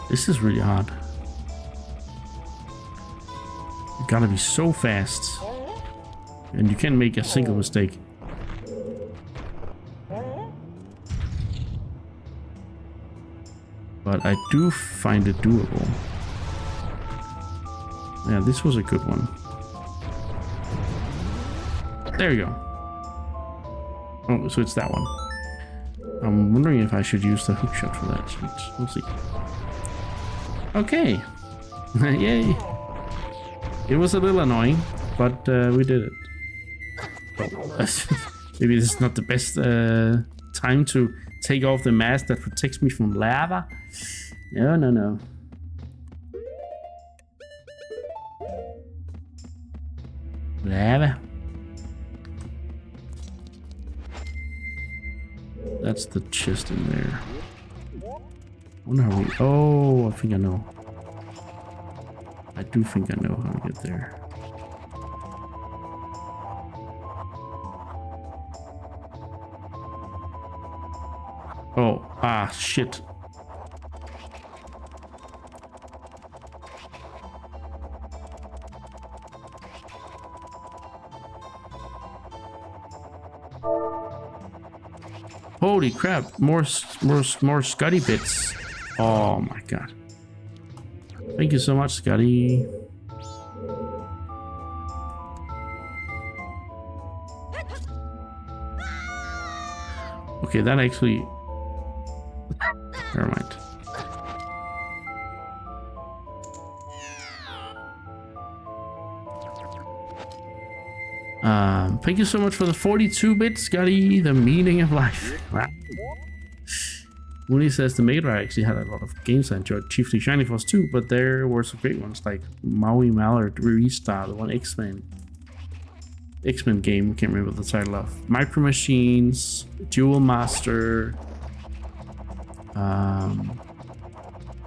this is really hard. You gotta be so fast, and you can't make a single mistake. But I do find it doable. Yeah, this was a good one. There you go. Oh, so it's that one. I'm wondering if I should use the hook shot for that. We'll see. Okay. Yay. It was a little annoying, but we did it. Oh, maybe this is not the best time to take off the mask that protects me from lava. No. Lava. That's the chest in there. I wonder how we... Oh, I think I know. I do think I know how to get there. Oh, shit. Holy crap! More Scotty bits. Oh my god! Thank you so much, Scotty. Okay, that actually. Never mind. Thank you so much for the 42 bits, Scotty. The meaning of life. Wow. Mooney says the Majora actually had a lot of games I enjoyed. Chiefly Shiny Force too, but there were some great ones like Maui Mallard, Restart, the one X-Men game, can't remember the title of. Micro Machines, Duel Master. There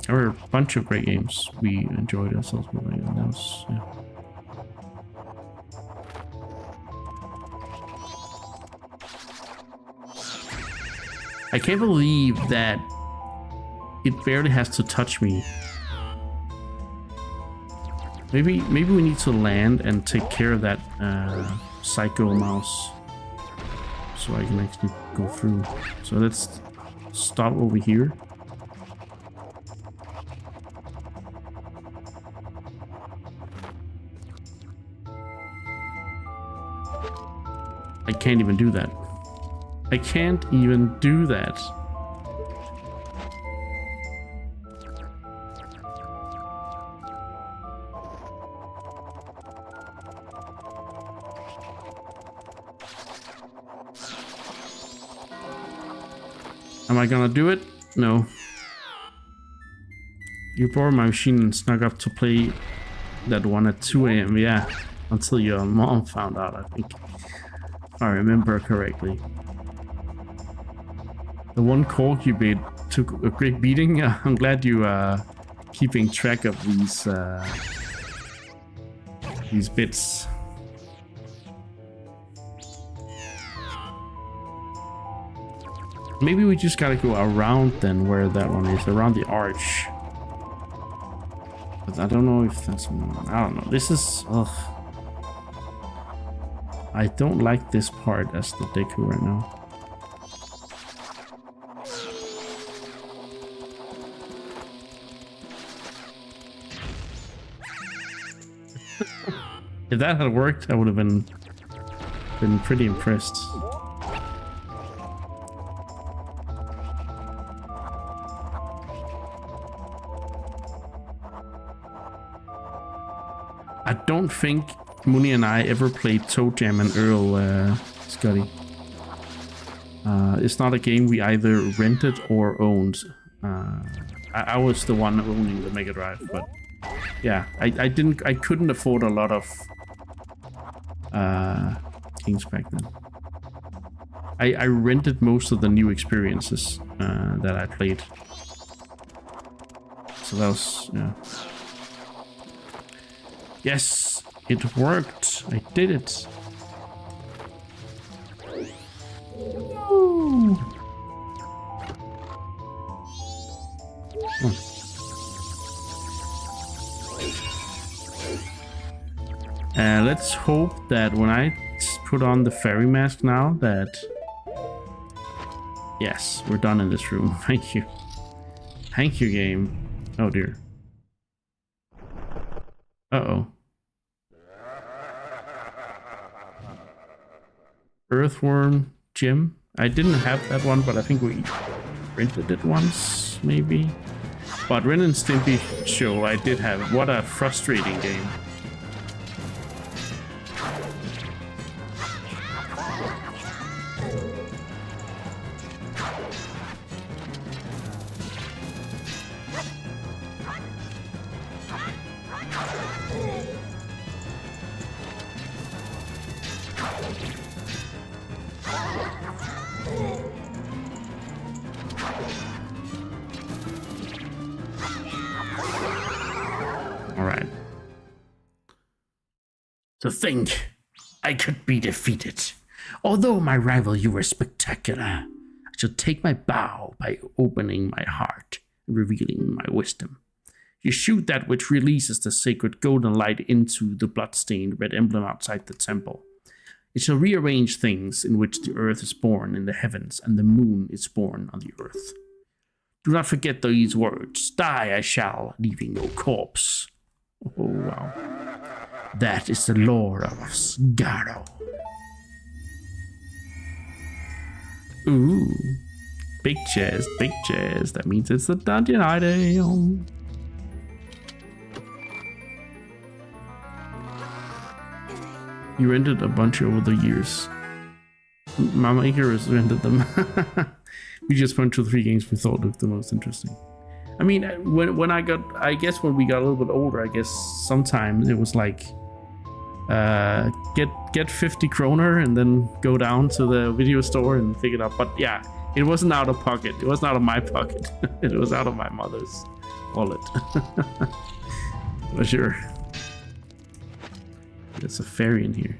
were a bunch of great games we enjoyed ourselves with. That was, yeah. I can't believe that it barely has to touch me. Maybe we need to land and take care of that psycho mouse so I can actually go through. So let's stop over here. I can't even do that. I can't even do that. Am I gonna do it? No. You borrowed my machine and snuck up to play that one at 2 AM. Yeah, until your mom found out, I think. If I remember correctly. The one cork you bit took a great beating. I'm glad you are keeping track of these bits. Maybe we just gotta go around then where that one is, around the arch. But I don't know if that's one. I don't know. This is... Ugh. I don't like this part as the Deku right now. If that had worked, I would have been pretty impressed. I don't think Mooney and I ever played Toe Jam and Earl, Scotty. It's not a game we either rented or owned. I was the one owning the Mega Drive, but yeah, I couldn't afford a lot of games back then. I rented most of the new experiences that I played. So that was, yeah. Yes, it worked. I did it. Woo. Let's hope that when I put on the fairy mask now that... Yes, we're done in this room. Thank you. Thank you, game. Oh dear. Uh-oh. Earthworm Jim. I didn't have that one, but I think we rented it once, maybe. But Ren and Stimpy Show I did have. What a frustrating game. To think I could be defeated. Although my rival, you were spectacular. I should take my bow by opening my heart and revealing my wisdom. You shoot that which releases the sacred golden light into the blood-stained red emblem outside the temple. It shall rearrange things in which the earth is born in the heavens, and the moon is born on the earth. Do not forget these words. Die I shall, leaving no corpse. Oh, wow. That is the lore of Sgarrow. Ooh. Big chest, big chest. That means it's the dungeon item. You rented a bunch over the years. Mama Icarus rented them. We just went through 3 games we thought looked the most interesting. I mean, when I guess when we got a little bit older, I guess sometimes it was like, get 50 kroner and then go down to the video store and pick it up. But yeah, it wasn't out of pocket. It wasn't out of my pocket. It was out of my mother's wallet. For sure. There's a fairy in here.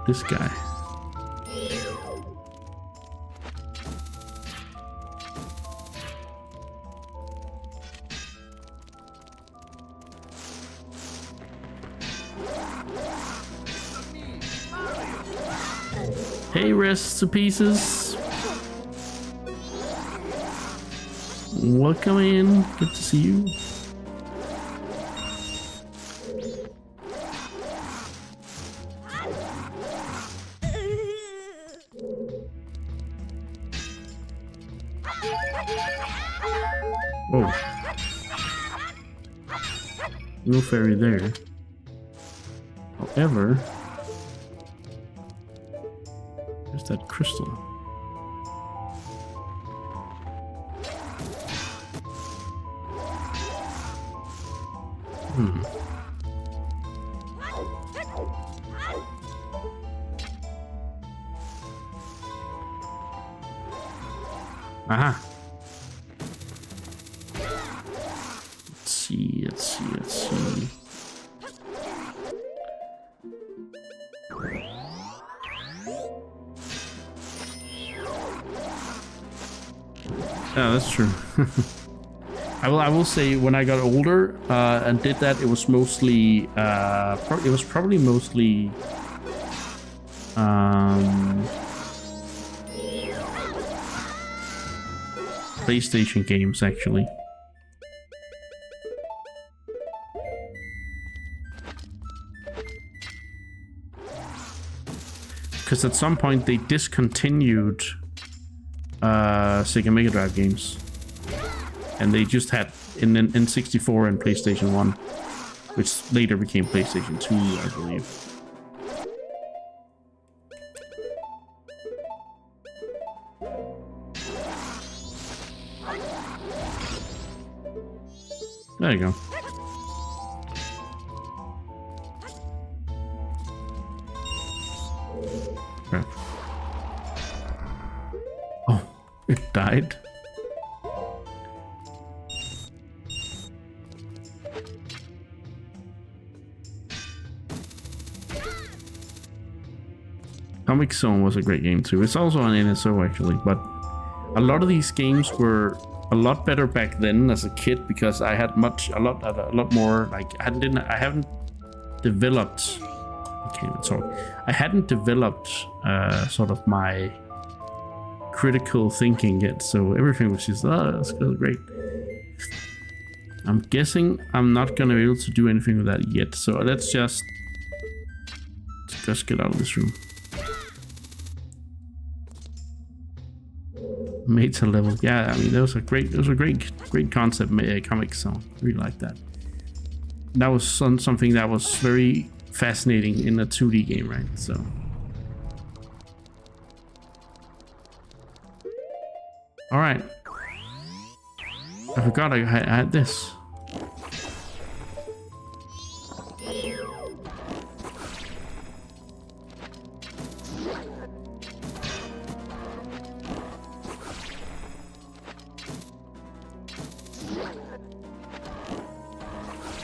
This guy. Hey, rest to pieces. Welcome in. Good to see you. Whoa. No fairy there. However, there's that crystal. Aha. Let's see. Yeah, that's true. I will say when I got older and did that, it was mostly probably mostly PlayStation games actually. Because at some point they discontinued Sega Mega Drive games, and they just had in N64 and PlayStation 1, which later became PlayStation 2, I believe. There you go. Crap. Oh, it died. Comic Zone was a great game too. It's also on NSO actually, but a lot of these games were a lot better back then as a kid because I had a lot more like I haven't developed. I can't even talk. I hadn't developed sort of my critical thinking yet, so everything was just that's great. I'm guessing I'm not gonna be able to do anything with that yet, so let's just get out of this room. Meta level, yeah. I mean, those are great concept. Comic Zone, really like that. That was something that was very fascinating in a 2D game, right? So, all right. I forgot I had this.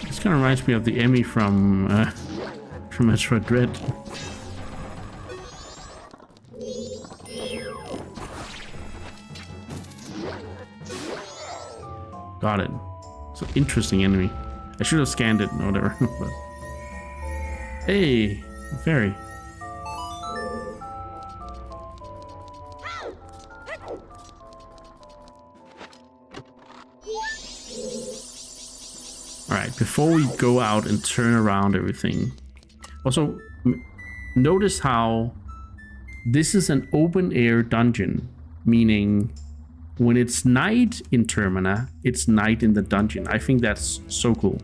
This kind of reminds me of the Emmy from Metroid Dread. Got it. So interesting enemy. I should have scanned it or whatever. But... Hey, fairy. Alright, before we go out and turn around everything. Also, notice how this is an open air dungeon, meaning when it's night in Termina, it's night in the dungeon. I think that's so cool.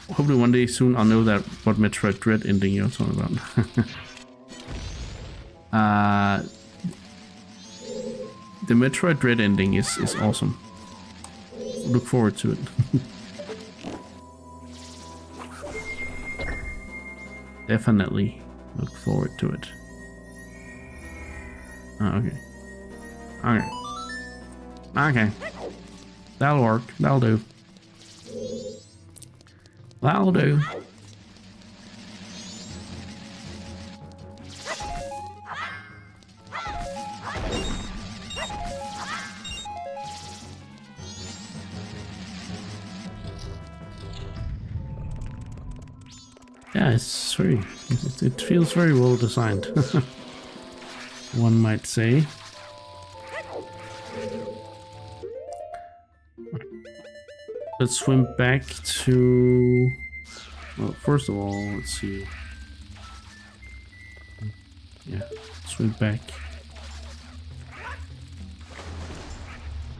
Hopefully one day soon I'll know that what Metroid Dread ending you're talking about. The Metroid Dread ending is awesome. Look forward to it. Definitely look forward to it. Oh, okay. Okay. Okay. That'll work. That'll do. That'll do. Yeah, it's very... It feels very well designed. One might say. Let's swim back to... Well, first of all, let's see. Yeah, swim back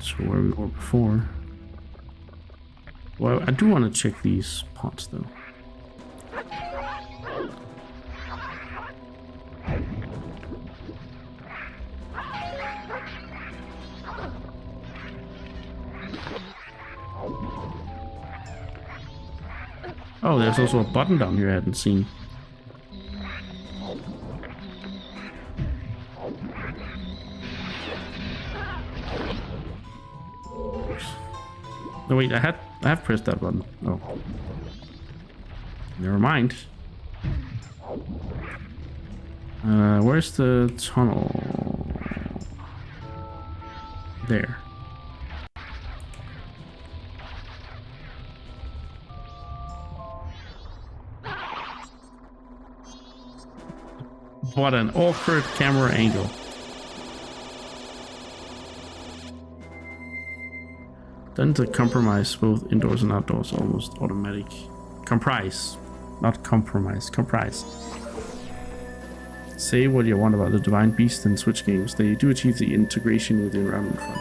to where we were before. Well, I do want to check these pots though. Oh, there's also a button down here I hadn't seen. No wait, I have pressed that button. Oh. Never mind. Where's the tunnel? There. What an awkward camera angle. Then to compromise both indoors and outdoors, almost automatic. Comprise, not compromise, comprise. Say what you want about the Divine Beast and Switch games. They do achieve the integration with the environment front.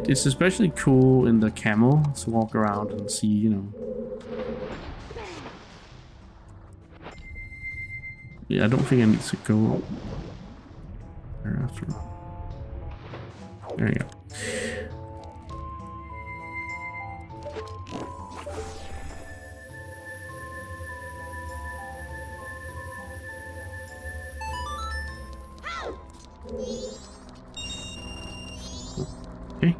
It's especially cool in the camel to walk around and see, you know. Yeah, I don't think I need to go there after all. There you go. Okay.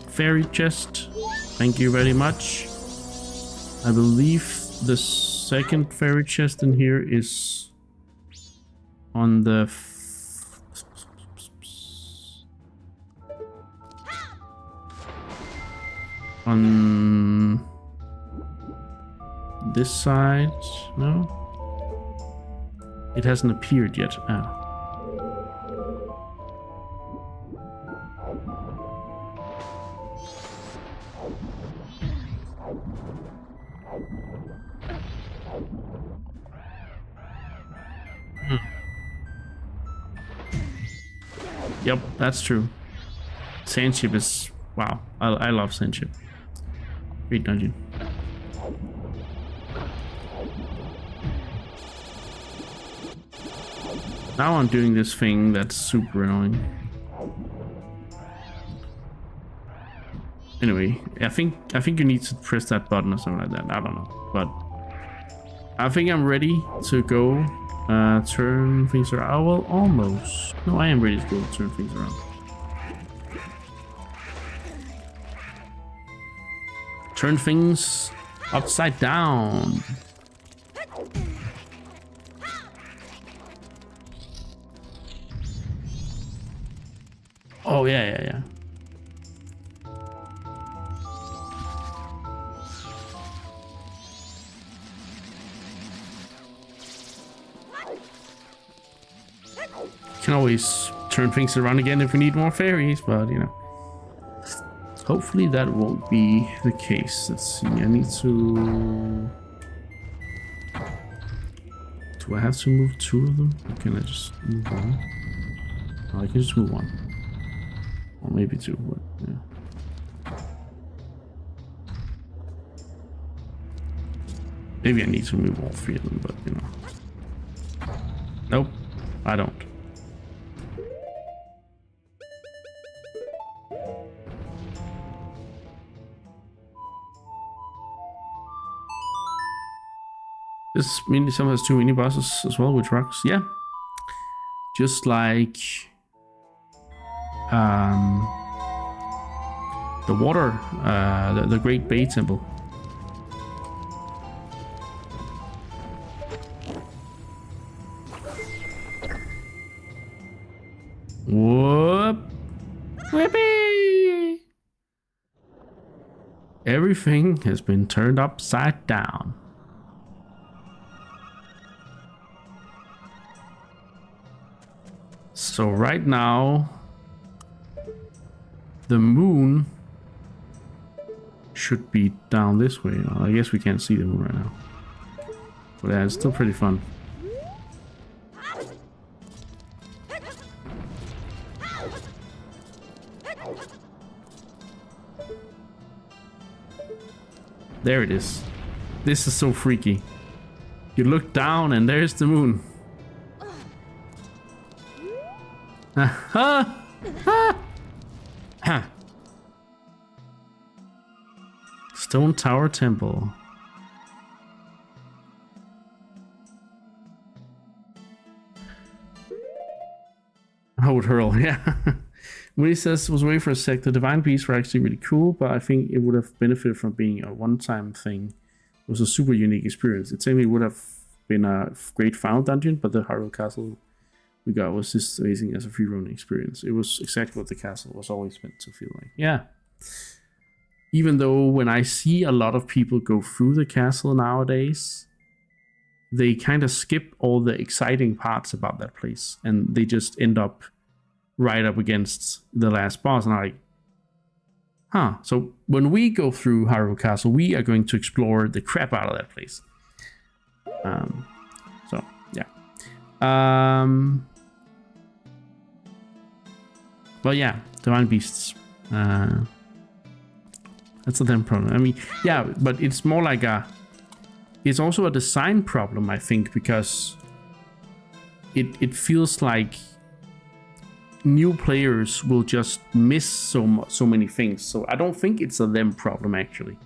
Fairy chest. Thank you very much. I believe the second fairy chest in here is on the on this side. No, it hasn't appeared yet. Ah. Yep, that's true. Sandship is... Wow, I love Sandship. Great dungeon. Now I'm doing this thing that's super annoying. Anyway, I think you need to press that button or something like that. I don't know, but I think I'm ready to go turn things around. Oh, well, almost. No, I am ready to go turn things around. Turn things upside down. Oh, yeah. Can always turn things around again if we need more fairies, but you know. Hopefully that won't be the case. Let's see, I need to... Do I have to move 2 of them? Or can I just move 1? Oh, I can just move 1. Or maybe 2, but yeah. Maybe I need to move all 3 of them, but you know. Nope, I don't. This mini sim has 2 mini bosses as well with trucks. Yeah. Just like the water, the Great Bay Temple. Whoop! Whippy! Everything has been turned upside down. So right now, the moon should be down this way. Well, I guess we can't see the moon right now. But yeah, it's still pretty fun. There it is. This is so freaky. You look down and there's the moon. Stone Tower Temple. Howard Hurl, yeah. When he says was away for a sec, the Divine Beasts were actually really cool, but I think it would have benefited from being a one-time thing. It was a super unique experience. It certainly would have been a great final dungeon, but the Hyrule Castle we got was just amazing as a free roaming experience. It was exactly what the castle was always meant to feel like. Yeah. Even though when I see a lot of people go through the castle nowadays, they kind of skip all the exciting parts about that place, and they just end up right up against the last boss. And I'm like, huh. So when we go through Hyrule Castle, we are going to explore the crap out of that place. So yeah. Well, yeah, Divine Beasts. That's a them problem. I mean, yeah, but it's more like it's also a design problem, I think, because it feels like new players will just miss so many things. So I don't think it's a them problem actually.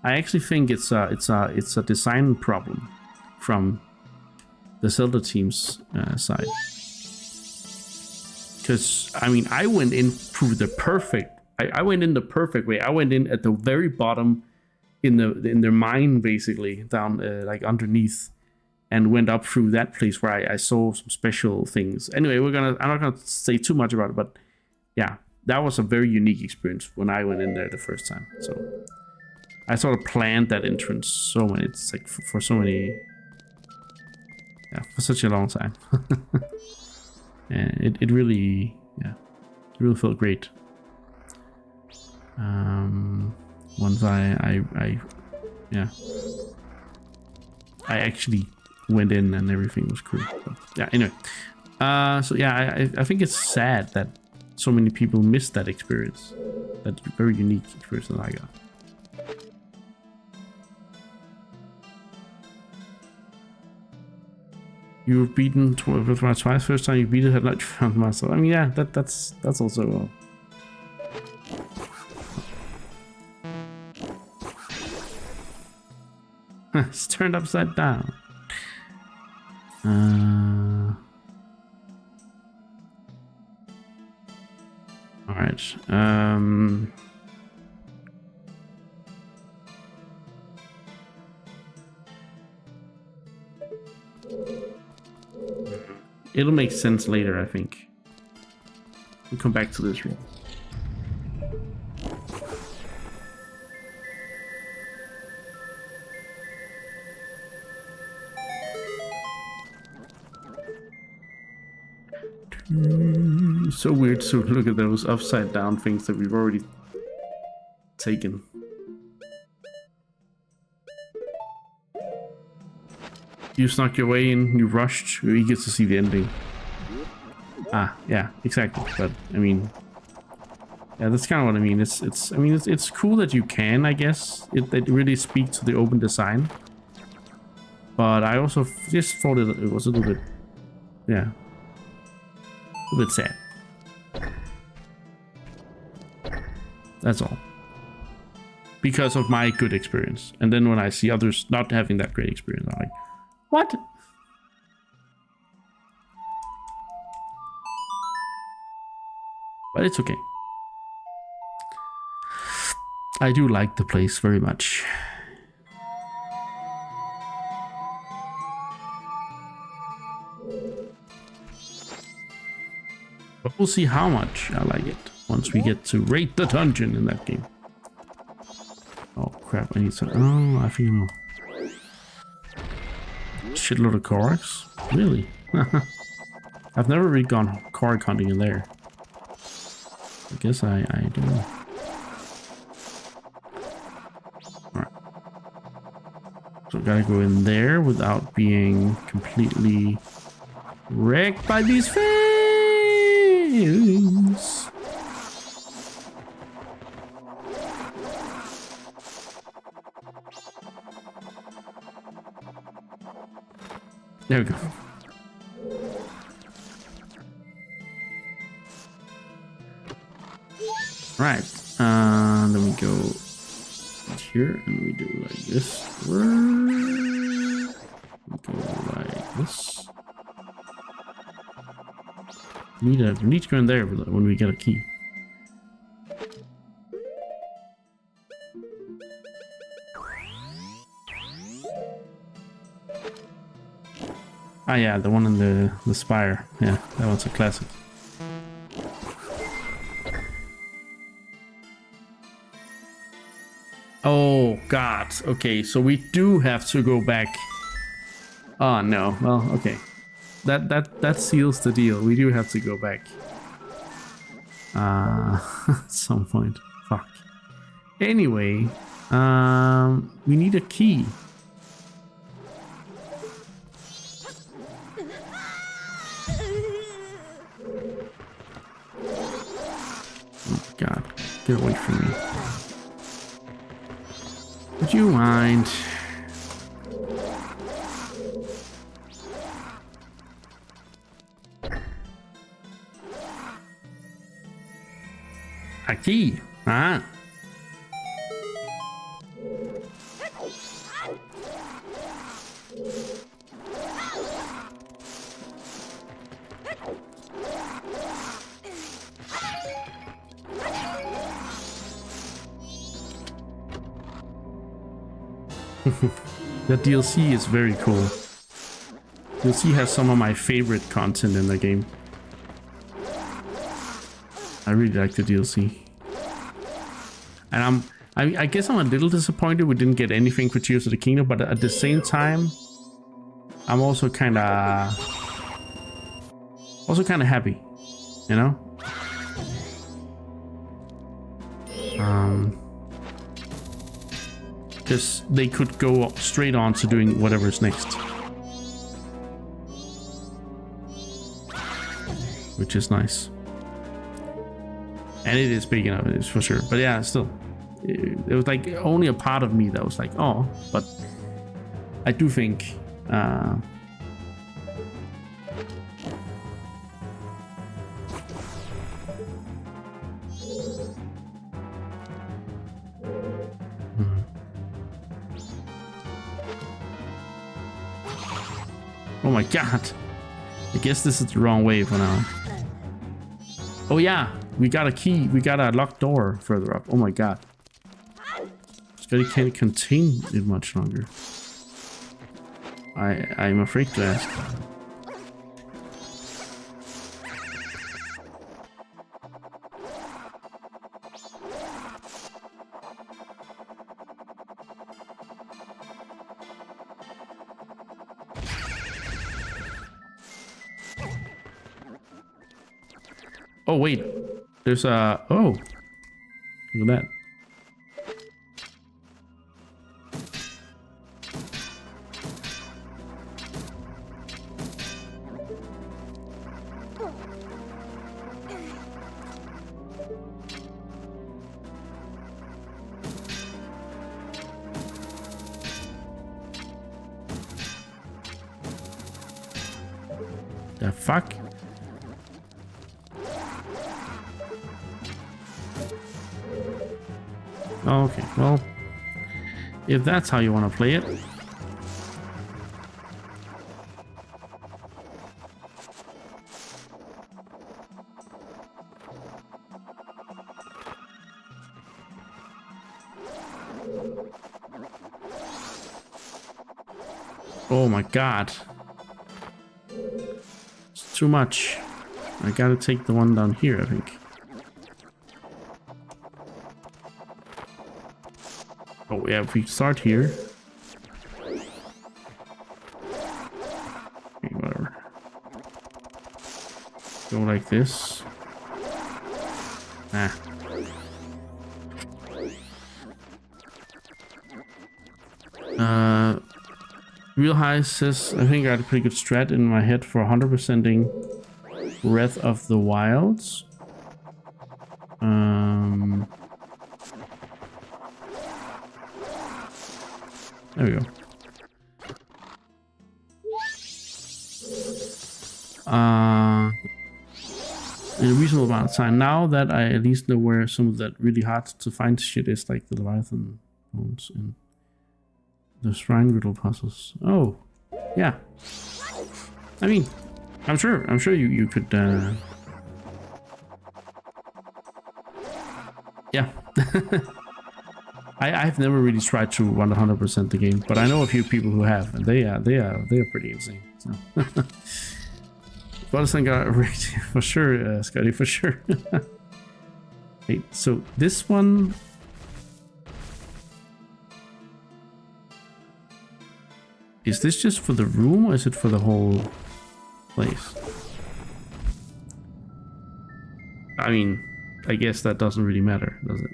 I actually think it's a design problem from the Zelda team's side. Because I mean, I went in through the perfect. I went in the perfect way. I went in at the very bottom, in their mine, basically down like underneath, and went up through that place where I saw some special things. Anyway, I'm not gonna say too much about it, but yeah, that was a very unique experience when I went in there the first time. So I sort of planned that entrance so many. It's like for so many, yeah, for such a long time. And it really, yeah, it really felt great. Once I actually went in and everything was cool. So, yeah, anyway. So yeah, I think it's sad that so many people missed that experience. That very unique experience that I got. You've beaten twice. First time you beat it had like found myself. I mean, yeah, that's also. It's turned upside down. All right. It'll make sense later, I think. We'll come back to this room. So weird to look at those upside down things that we've already taken. You snuck your way in, you rushed, you get to see the ending. Ah, yeah, exactly. But I mean, yeah, that's kind of what I mean. It's cool that you can, I guess. It really speaks to the open design. But I also just thought it was a little bit, yeah, a bit sad. That's all. Because of my good experience. And then when I see others not having that great experience, I'm like, what? But it's okay. I do like the place very much. But we'll see how much I like it once we get to rate the dungeon in that game. Oh crap, I need some. Oh, I think I know. Shitload of Koroks? Really? I've never really gone Korok hunting in there. I guess I do. Alright. So gotta go in there without being completely wrecked by these things. There we go. Right. Then we go here and we do like this. We go like this. We need to go in there when we get a key. Ah yeah, the one in the spire. Yeah, that one's a classic. Oh god. Okay, so we do have to go back. Oh no. Well, okay. That seals the deal. We do have to go back. At some point. Fuck. Anyway, we need a key. God, get away from me. Would you mind? A key, huh? The DLC is very cool. DLC has some of my favorite content in the game. I really like the DLC. And I guess I'm a little disappointed we didn't get anything for Tears of the Kingdom, but at the same time, I'm also kind of happy, you know? Because they could go straight on to doing whatever's next. Which is nice. And it is big enough, it is for sure. But yeah, still. It was like only a part of me that was like, oh, but I do think oh my god. I guess this is the wrong way for now. Oh yeah, we got a key. We got a locked door further up. Oh my god. It can't contain it much longer. I'm afraid to ask. Oh, wait. There's a... Oh. Look at that. The fuck? Okay, well, if that's how you want to play it. Oh my god. It's too much. I gotta take the one down here, I think. Oh yeah, if we start here. Okay, whatever. Go like this. Ah. Real High says, I think I had a pretty good strat in my head for 100%ing Breath of the Wilds. There we go. In a reasonable amount of time. Now that I at least know where some of that really hard to find shit is, like the Leviathan bones and the shrine riddle puzzles. Oh, yeah. I mean, I'm sure you could. Yeah. I've never really tried to 100% the game, but I know a few people who have, and they are pretty insane. So. Well, got wrecked for sure, Scotty, for sure. Wait, so this one. Is this just for the room, or is it for the whole place? I mean, I guess that doesn't really matter, does it?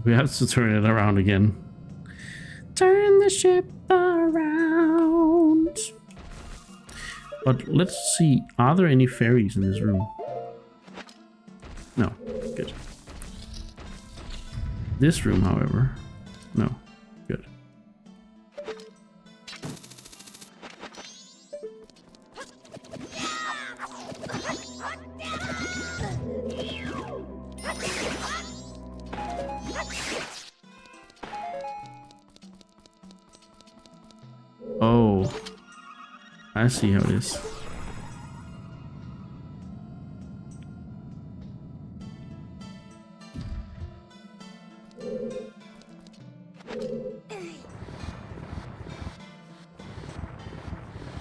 We have to turn it around again. Turn the ship around. But let's see, are there any fairies in this room? No, good. This room, however, no, good. Oh, I see how it is.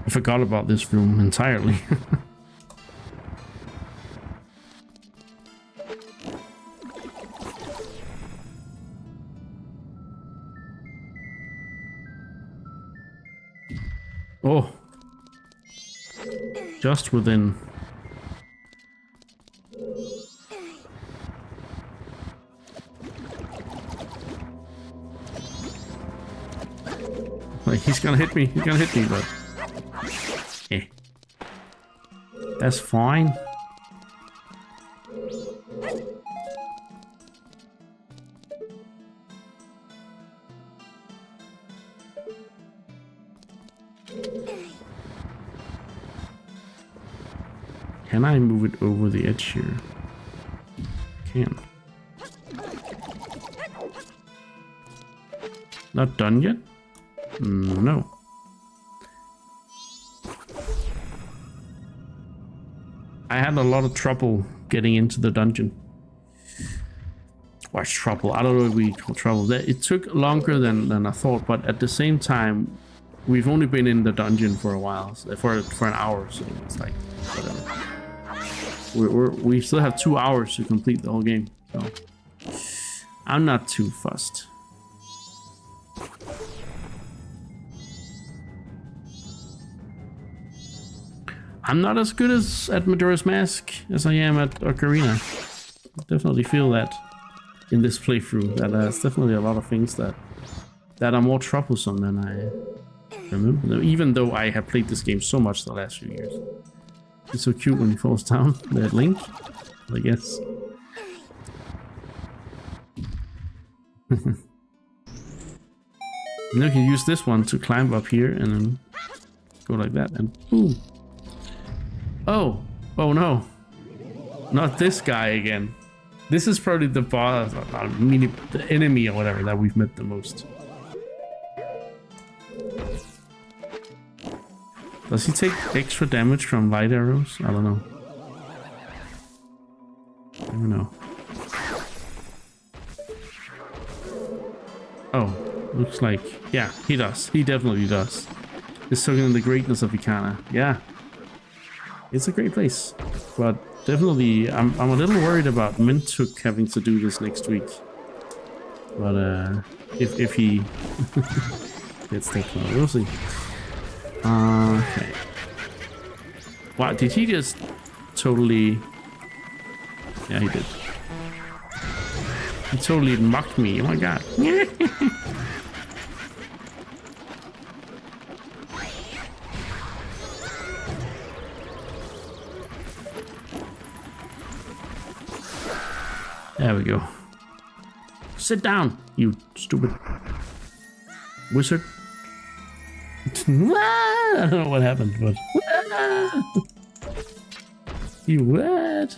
I forgot about this room entirely. Oh, just within. Like, he's gonna hit me, but yeah, that's fine. Can I move it over the edge here? Can. Not done yet? No. I had a lot of trouble getting into the dungeon. What's trouble? I don't know if we call trouble. It took longer than I thought, but at the same time, we've only been in the dungeon for a while, for an hour, so it's like whatever. We still have 2 hours to complete the whole game, so I'm not too fussed. I'm not as good at Majora's Mask as I am at Ocarina. I definitely feel that in this playthrough, that there's definitely a lot of things that are more troublesome than I remember. Even though I have played this game so much the last few years. It's so cute when he falls down, that Link, I guess. Now you can use this one to climb up here and then go like that and boom. Oh no. Not this guy again. This is probably the boss, the enemy or whatever that we've met the most. Does he take extra damage from light arrows? I don't know. I don't know. Oh, looks like, yeah, he does. He definitely does. It's talking in the greatness of Ikana. Yeah. It's a great place. But definitely, I'm a little worried about Mintook having to do this next week. But if he gets that far, we'll see. Okay. Wow, did he just totally... Yeah, he did. He totally mocked me. Oh my god. There we go. Sit down, you stupid wizard. I don't know what happened, but... You what?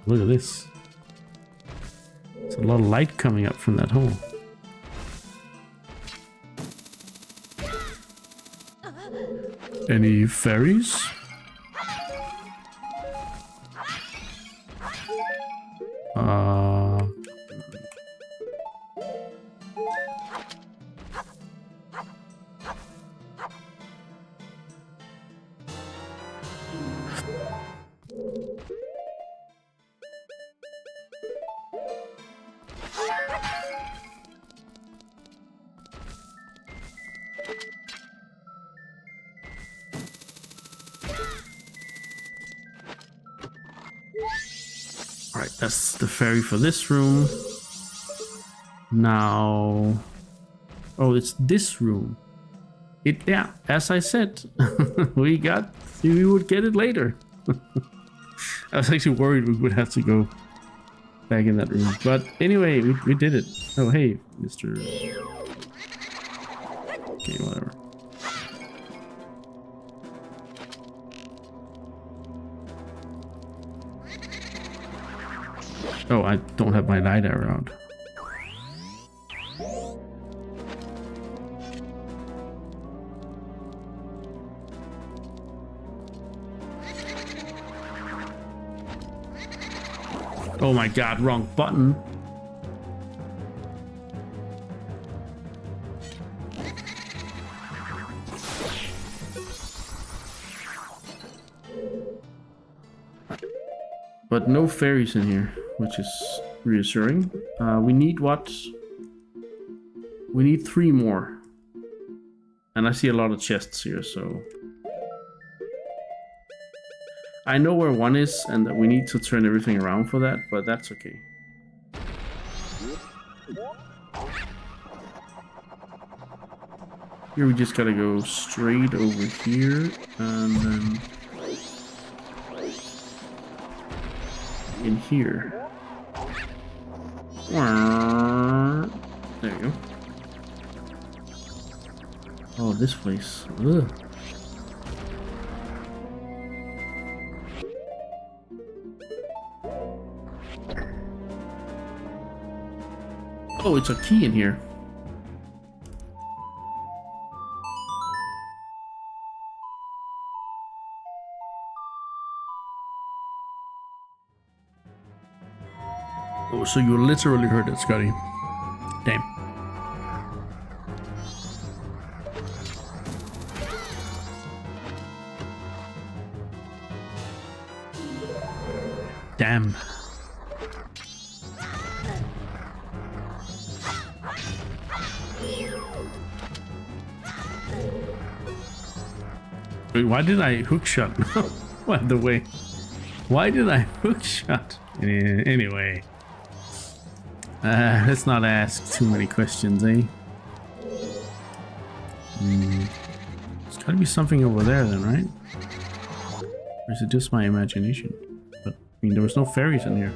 Look at this. There's a lot of light coming up from that hole. Any fairies? Alright, that's the fairy for this room. Now... Oh, it's this room. Yeah, as I said, we would get it later. I was actually worried we would have to go back in that room. But anyway, we did it. Oh, hey, Mr. Okay, whatever. Oh, I don't have my light arrow out. Oh my god, wrong button. But no fairies in here, which is reassuring. We need what? We need 3 more. And I see a lot of chests here, so... I know where one is and that we need to turn everything around for that, but that's okay. Here we just gotta go straight over here and then in here. There you go. Oh, this place. Ugh. Oh, it's a key in here. Oh, so you literally heard it, Scotty. Damn. Damn. Wait, why did I hook shot? By the way, why did I hook shot? Anyway, let's not ask too many questions, eh? There's gotta be something over there then, right? Or is it just my imagination? But, I mean, there was no fairies in here.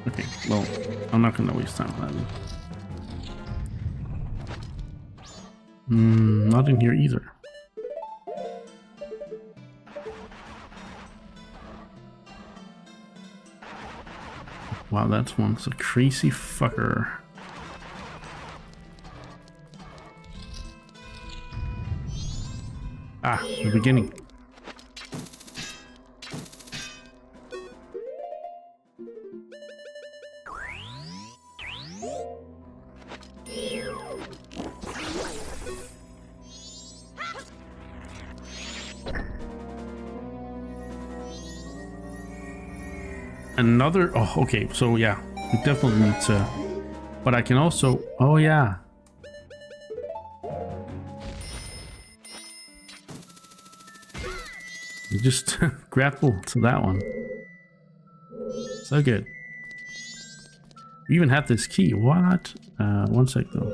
Okay, well, I'm not gonna waste time on that. Not in here either. Wow, that one's a crazy fucker. Ah, the beginning. Another, oh, okay, so yeah, we definitely need to, but I can also, oh yeah. You just grapple to that one. So good. We even have this key, what? One sec though.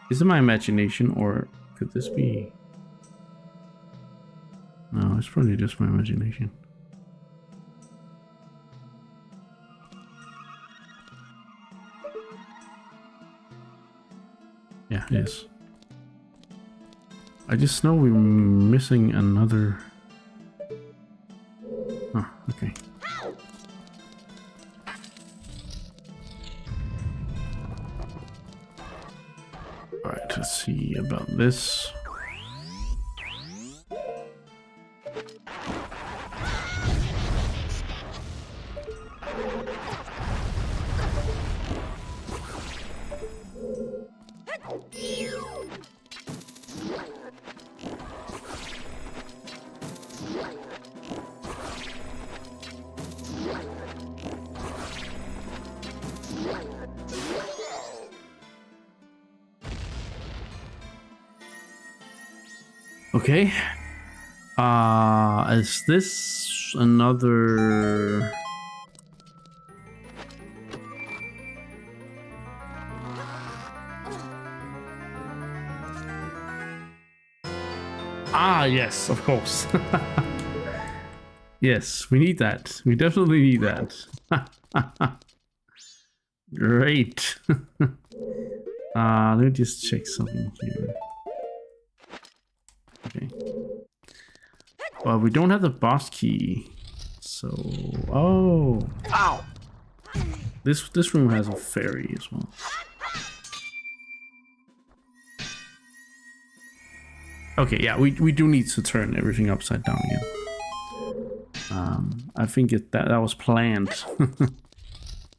Is it my imagination or could this be? No, it's probably just my imagination. Yeah, it is. I just know we're missing another... Oh, okay. Alright, let's see about this. Okay. Is this another... Ah, yes, of course. Yes, we need that. We definitely need that. Great. Let me just check something here. Okay. Well, we don't have the boss key, so oh, ow! This room has a fairy as well. Okay, yeah, we do need to turn everything upside down again. I think that was planned.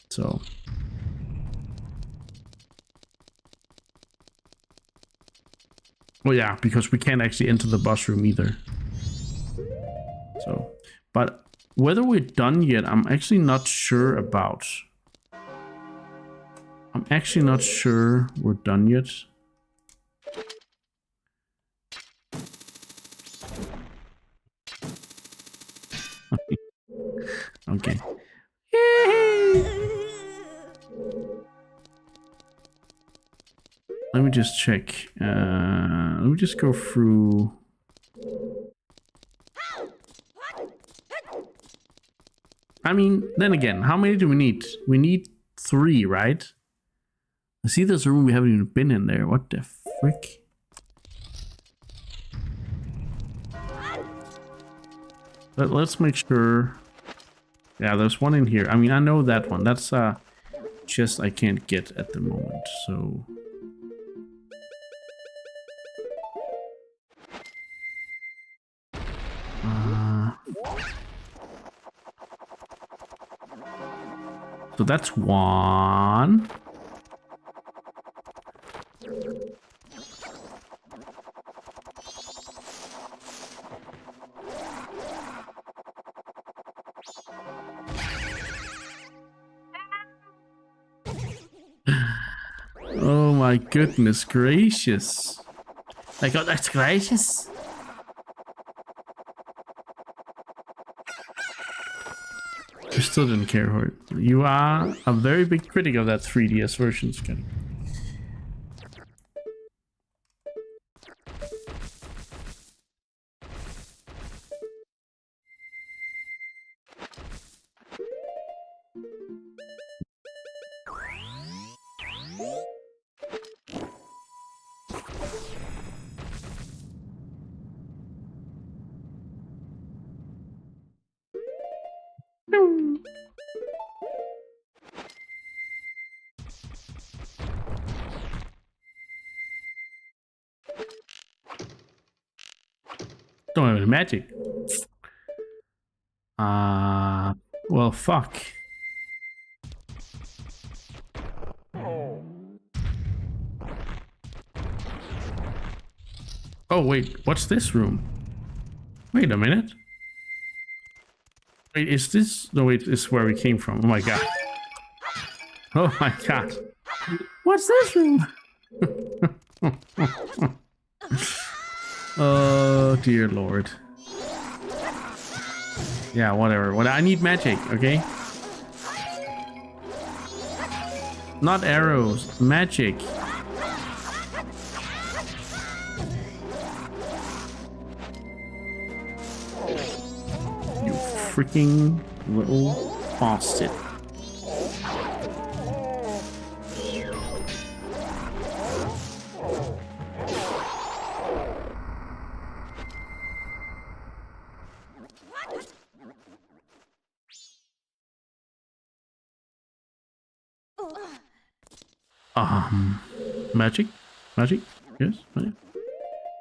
So. Well, yeah, because we can't actually enter the boss room either. So, but whether we're done yet, I'm actually not sure about. I'm actually not sure we're done yet. Okay. Let me just check. Let me just go through. I mean, then again, how many do we need? We need 3, right? I see there's a room we haven't even been in there. What the frick? Let's make sure. Yeah, there's one in here. I mean, I know that one. That's a chest I can't get at the moment, so... So that's one. my goodness gracious. My god, that's gracious. You still didn't care for it. You are a very big critic of that 3DS version, Scotty. Don't have any magic. Well, fuck. Oh, wait, what's this room? Wait a minute. Wait, is this... No, wait, this is where we came from. Oh my god. Oh my god. What's this room? Oh, dear lord. Yeah, whatever. What I need magic, okay? Not arrows, magic. You freaking little bastard. Magic? Magic? Yes? Magic.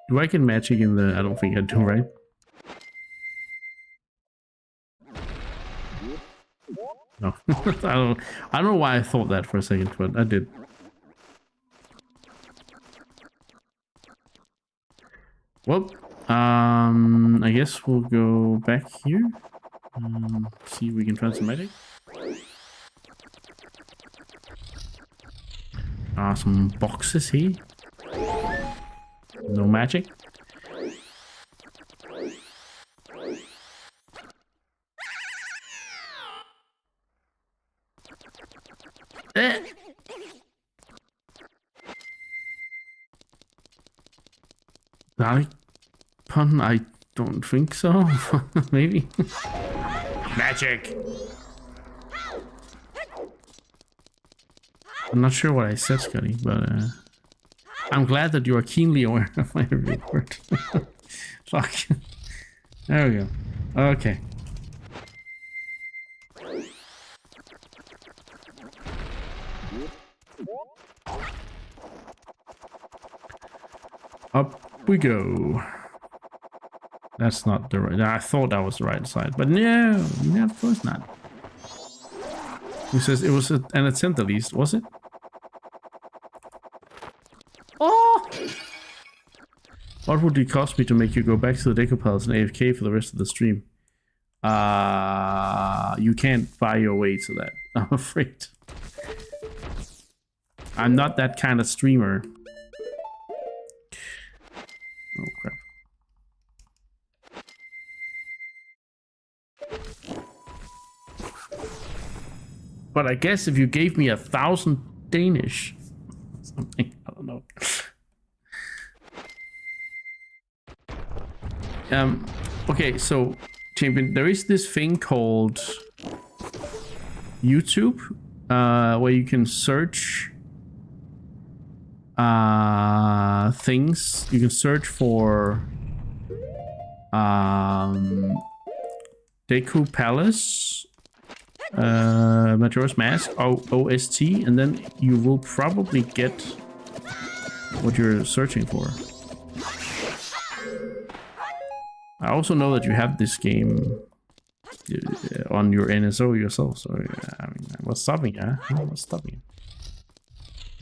Do I get magic in the... I don't think I do, right? No. I don't know why I thought that for a second, but I did. Well, I guess we'll go back here. See if we can find some magic. Some boxes here. No magic. Garlic pun? I don't think so. Maybe. Magic. I'm not sure what I said, Scotty, but I'm glad that you are keenly aware of my every word. Fuck. There we go. Okay. Up we go. That's not the right... I thought that was the right side, but no, of course not. He says it was an attempt at least, was it? Oh! What would it cost me to make you go back to the Deco Palace and AFK for the rest of the stream? You can't buy your way to that, I'm afraid. I'm not that kind of streamer. Oh crap. But I guess if you gave me 1,000 Danish, something, I don't know. Okay, so Champion, there is this thing called YouTube, where you can search things. You can search for Deku Palace, Majora's Mask, OST, and then you will probably get what you're searching for. I also know that you have this game on your NSO yourself, so I mean, what's stopping you? Huh? What's stopping you?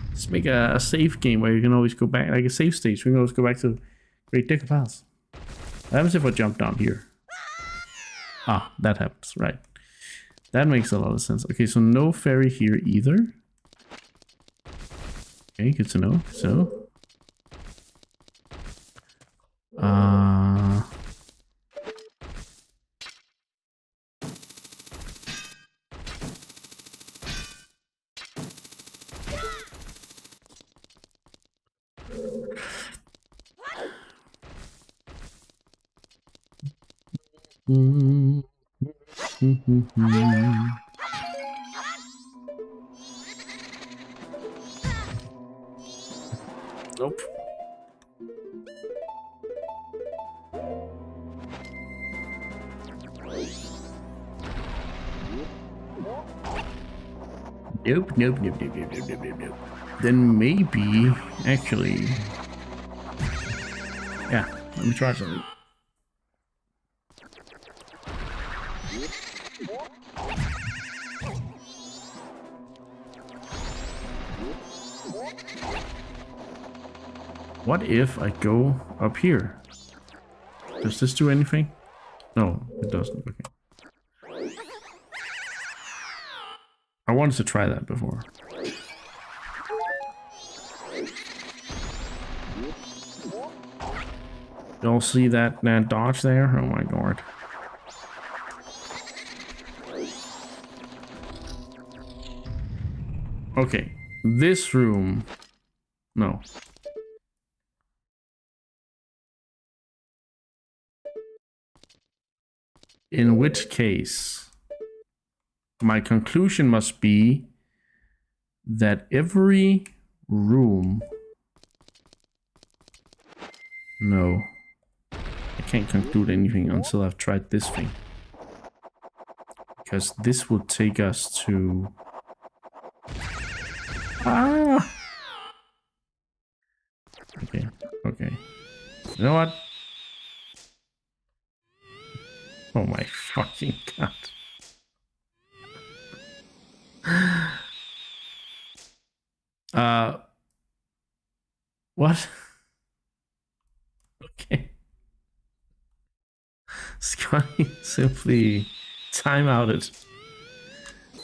Let's make a save game where you can always go back, like a save stage. We can always go back to Great Deku Palace. What happens if I jump down here? Ah, that happens, right. That makes a lot of sense. Okay, so no ferry here either. Okay, good to know. So, nope. Nope, nope, nope, nope, nope, nope, nope, nope, nope. Then maybe, actually, yeah, let me try something. What if I go up here? Does this do anything? No, it doesn't. Okay. I wanted to try that before. Y'all see that dodge there? Oh my god. Okay, this room. No. In which case, my conclusion must be that every room... No. I can't conclude anything until I've tried this thing. Because this would take us to... Ah! Okay, okay. You know what? Oh my fucking god. What? Okay. Scotty simply timeouted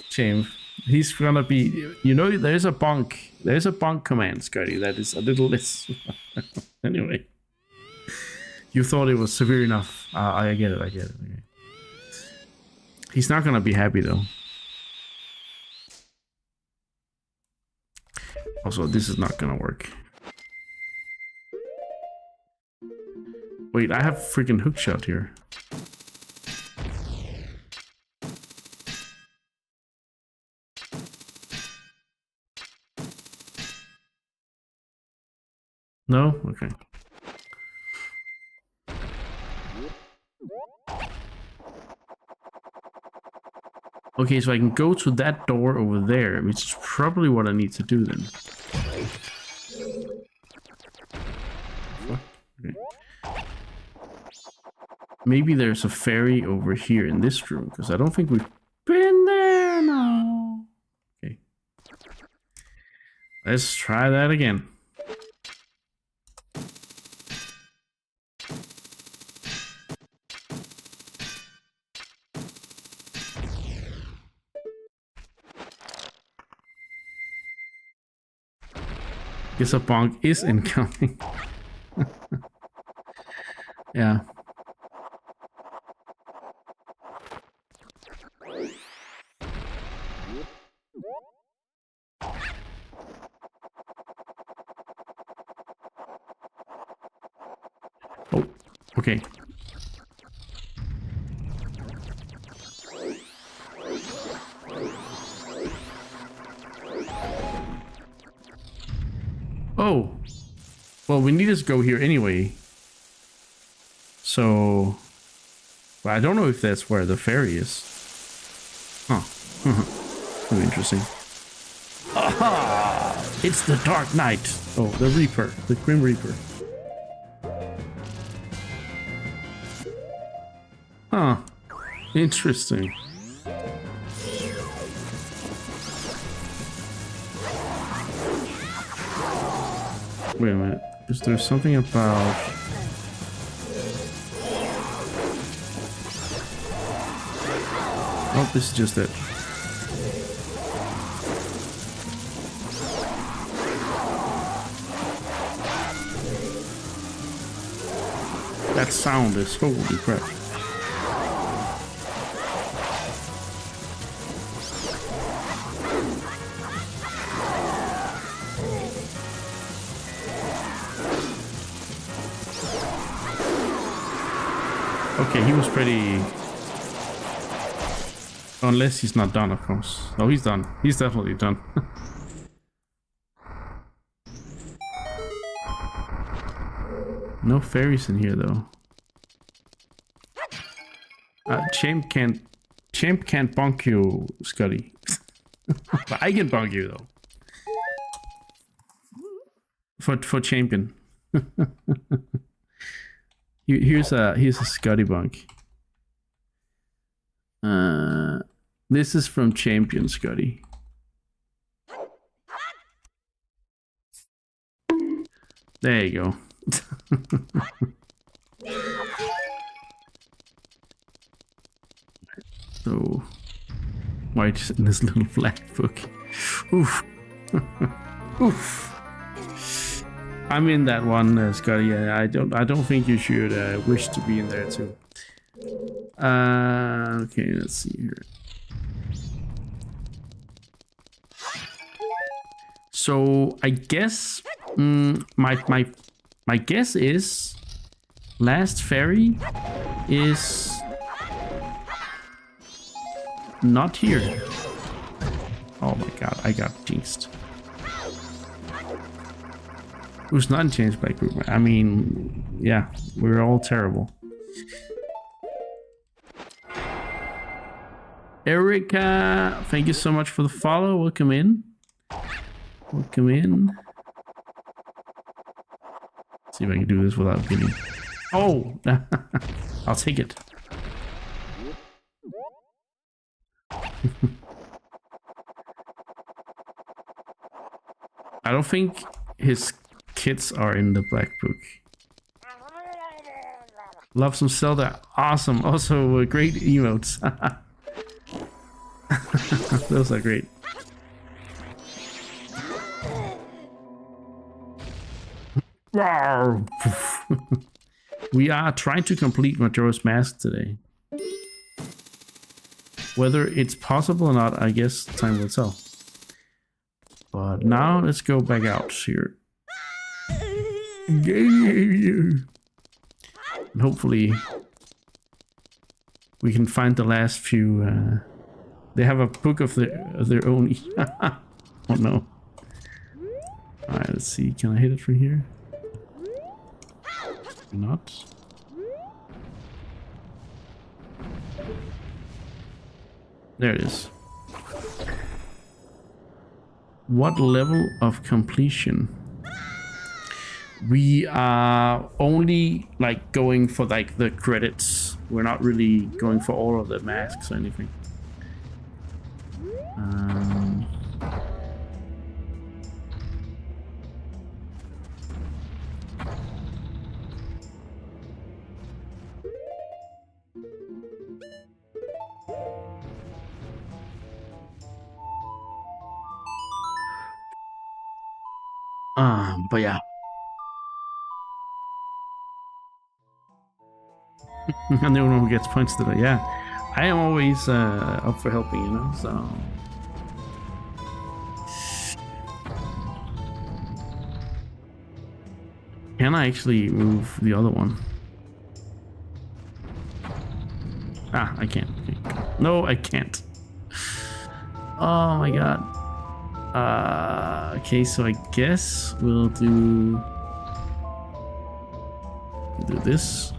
James. He's gonna be, you know, there's a bonk command, Scotty, that is a little less. Anyway, you thought it was severe enough. I get it. Okay. He's not gonna be happy though. Also, this is not gonna work. Wait, I have freaking hookshot here. No? Okay. Okay, so I can go to that door over there, which is probably what I need to do then. Okay. Maybe there's a fairy over here in this room, because I don't think we've been there. No. Okay. Let's try that again. Guess a bonk is incoming. Yeah. Oh, okay. Oh, well, we need to go here anyway. So, but I don't know if that's where the fairy is. Huh. Very interesting. Aha! It's the Dark Knight. Oh, the Reaper, the Grim Reaper. Huh. Interesting. Wait a minute. Is there something about... Oh, this is just it. That sound is holy crap. Okay, he was pretty... Unless he's not done, of course. No, he's done. He's definitely done. No fairies in here, though. Champ can't bonk you, Scotty. But I can bonk you, though. For champion. Here's a Scotty bunk. This is from Champion Scotty. There you go. So white in this little black book. Oof. Oof. I'm in that one, Scotty. Yeah, I don't think you should wish to be in there too. Okay, let's see here. So I guess my guess is last fairy is not here. Oh my god, I got jinxed. Who's not in Change Black Group? I mean, yeah, we're all terrible. Erica, thank you so much for the follow. Welcome in. Welcome in. Let's see if I can do this without getting... Oh! I'll take it. I don't think his kids are in the Black Book. Love some Zelda. Awesome. Also, great emotes. Those are great. We are trying to complete Majora's Mask today. Whether it's possible or not, I guess time will tell. But now let's go back out here. And hopefully we can find the last few. They have a book of their own. Oh no. Alright, let's see. Can I hit it from here? Not. There it is. What level of completion? We are only like going for like the credits. We're not really going for all of the masks or anything. But yeah. And the one who gets points today. Yeah, I am always up for helping, you know. So can I actually move the other one? Ah, I can't. Okay. No, I can't. Oh my god. Okay, so I guess we'll do this.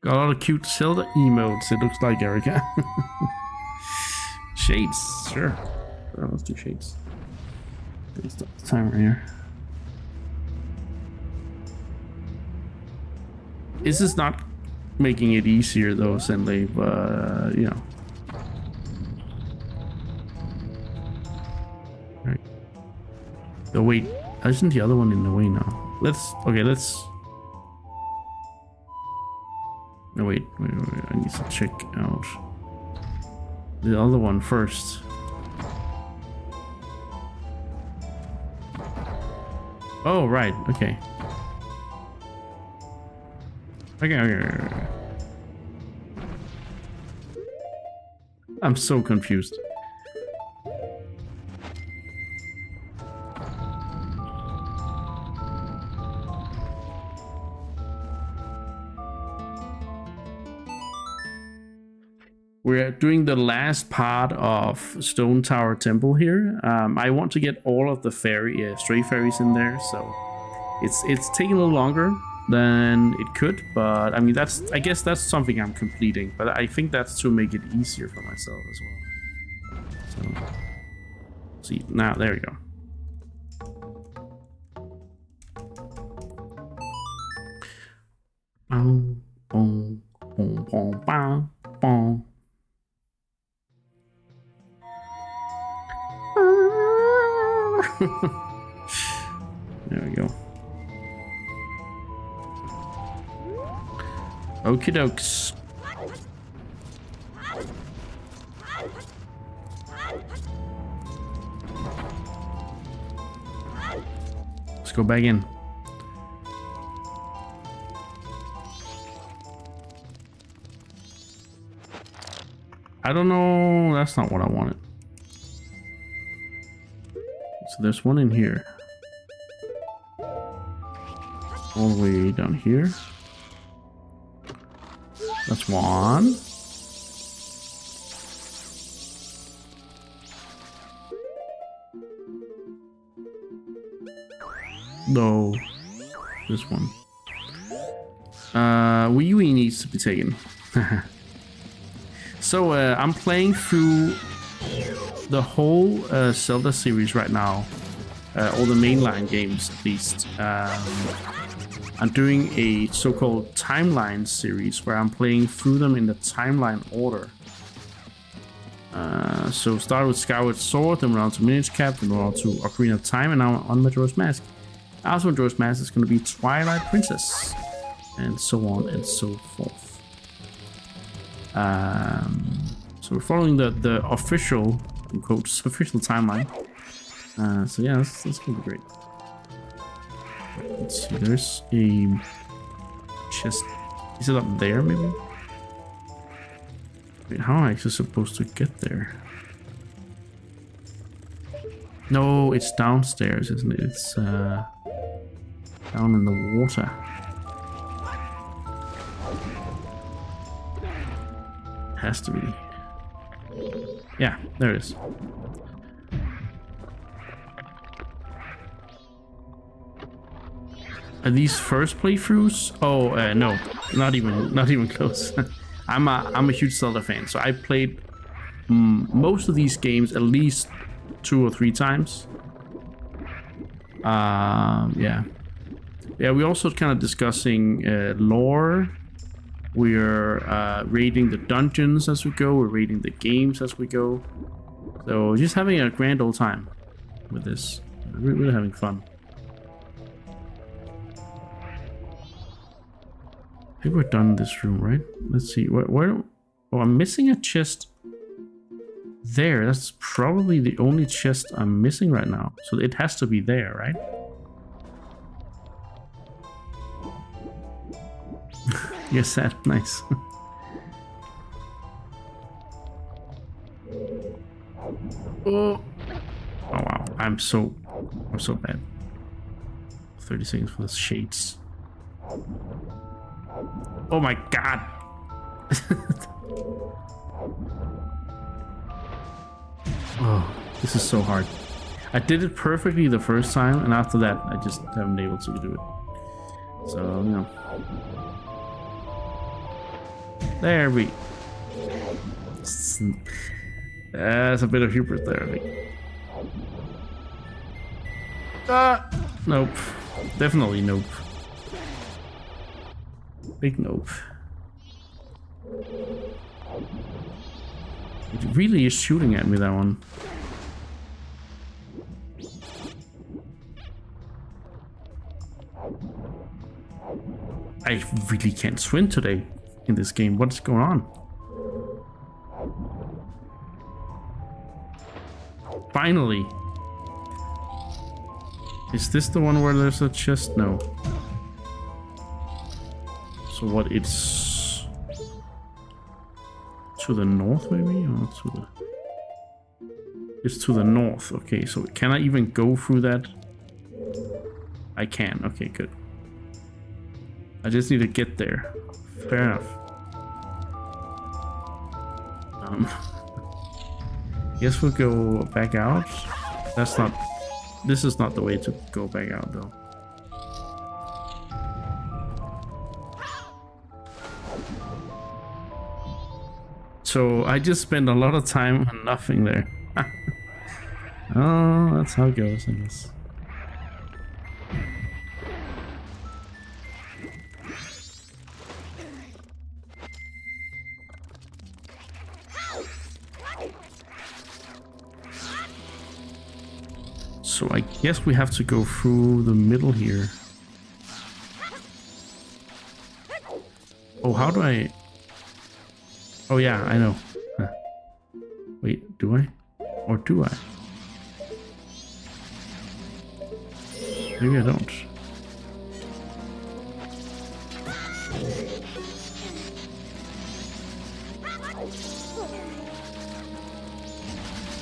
Got a lot of cute Zelda emotes, it looks like, Erica. Shades, sure. Let's do shades. Let's stop the timer here. This is not making it easier though, Senley, but you know. Alright. So wait, isn't the other one in the way now? Let's No, wait, I need to check out the other one first. Oh, right, okay. Okay. I'm so confused. We're doing the last part of Stone Tower Temple here. I want to get all of the stray fairies in there, so it's taking a little longer than it could, but I mean I guess that's something I'm completing, but I think that's to make it easier for myself as well. So see, now there we go. Boom, boom, boom, boom, boom, boom. There we go. Okie dokes. Let's go back in. I don't know. That's not what I wanted. So there's one in here. All the way down here. That's one. No. This one. Wee Wee needs to be taken. So I'm playing through the whole Zelda series right now, all the mainline games at least. I'm doing a so-called timeline series where I'm playing through them in the timeline order. So start with Skyward Sword, then we're on to Minish Cap, then we're on to Ocarina of Time, and now on Majora's Mask. Also, Majora's Mask is going to be Twilight Princess, and so on and so forth. So we're following the official, in quotes, official timeline. So yeah, that's gonna be great. Let's see, there's a chest. Is it up there, maybe? Wait, how am I actually supposed to get there? No, it's downstairs, isn't it? It's down in the water. Has to be. Yeah, there it is. Are these first playthroughs? Oh, no, not even close. I'm a huge Zelda fan, so I played most of these games at least 2 or 3 times. Yeah. We're also kind of discussing lore. We're raiding the dungeons as we go. We're raiding the games as we go. So just having a grand old time with this. We're really having fun. I think we're done in this room, right? Let's see. Where? Oh, I'm missing a chest there. That's probably the only chest I'm missing right now. So it has to be there, right? Yes, that nice. Oh wow, I'm so bad. 30 seconds for the shades. Oh my god. Oh, this is so hard. I did it perfectly the first time, and after that I just haven't been able to do it. So, you know. There we. That's a bit of hubris there, I think. Nope. Definitely nope. Big nope. It really is shooting at me, that one. I really can't swim today. in this game. What's going on? Finally. Is this the one where there's a chest? No. So what, it's to the north maybe? Or to the... It's to the north. Okay, so can I even go through that? I can. Okay, good. I just need to get there. Fair enough. Guess we'll go back out. That's not... This is not the way to go back out though. So I just spent a lot of time on nothing there. Oh, that's how it goes, I guess. So I guess we have to go through the middle here. Oh, how do I... Oh yeah, I know. Huh. Wait, do I? Or do I? Maybe I don't.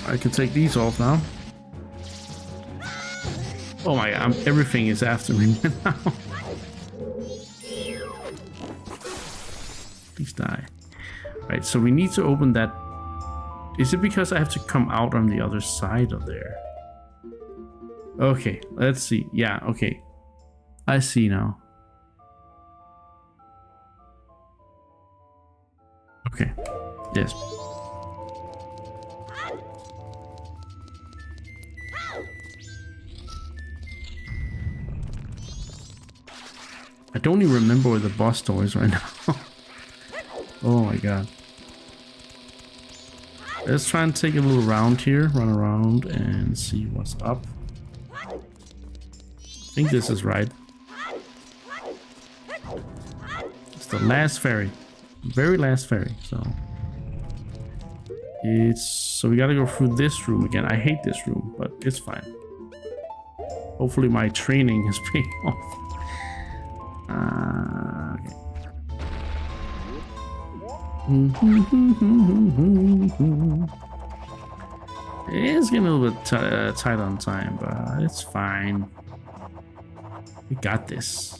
I can take these off now. Oh my god, everything is after me now. Please die. Right, so we need to open that. Is it because I have to come out on the other side of there? Okay, let's see. Yeah, okay. I see now. Okay, yes. I don't even remember where the boss door is right now. Oh my god. Let's try and take a little round here, run around and see what's up. I think this is right. It's the last ferry. Very last ferry, so. So we gotta go through this room again. I hate this room, but it's fine. Hopefully my training is paying off. Okay. It's getting a little bit tight on time, but it's fine. We got this.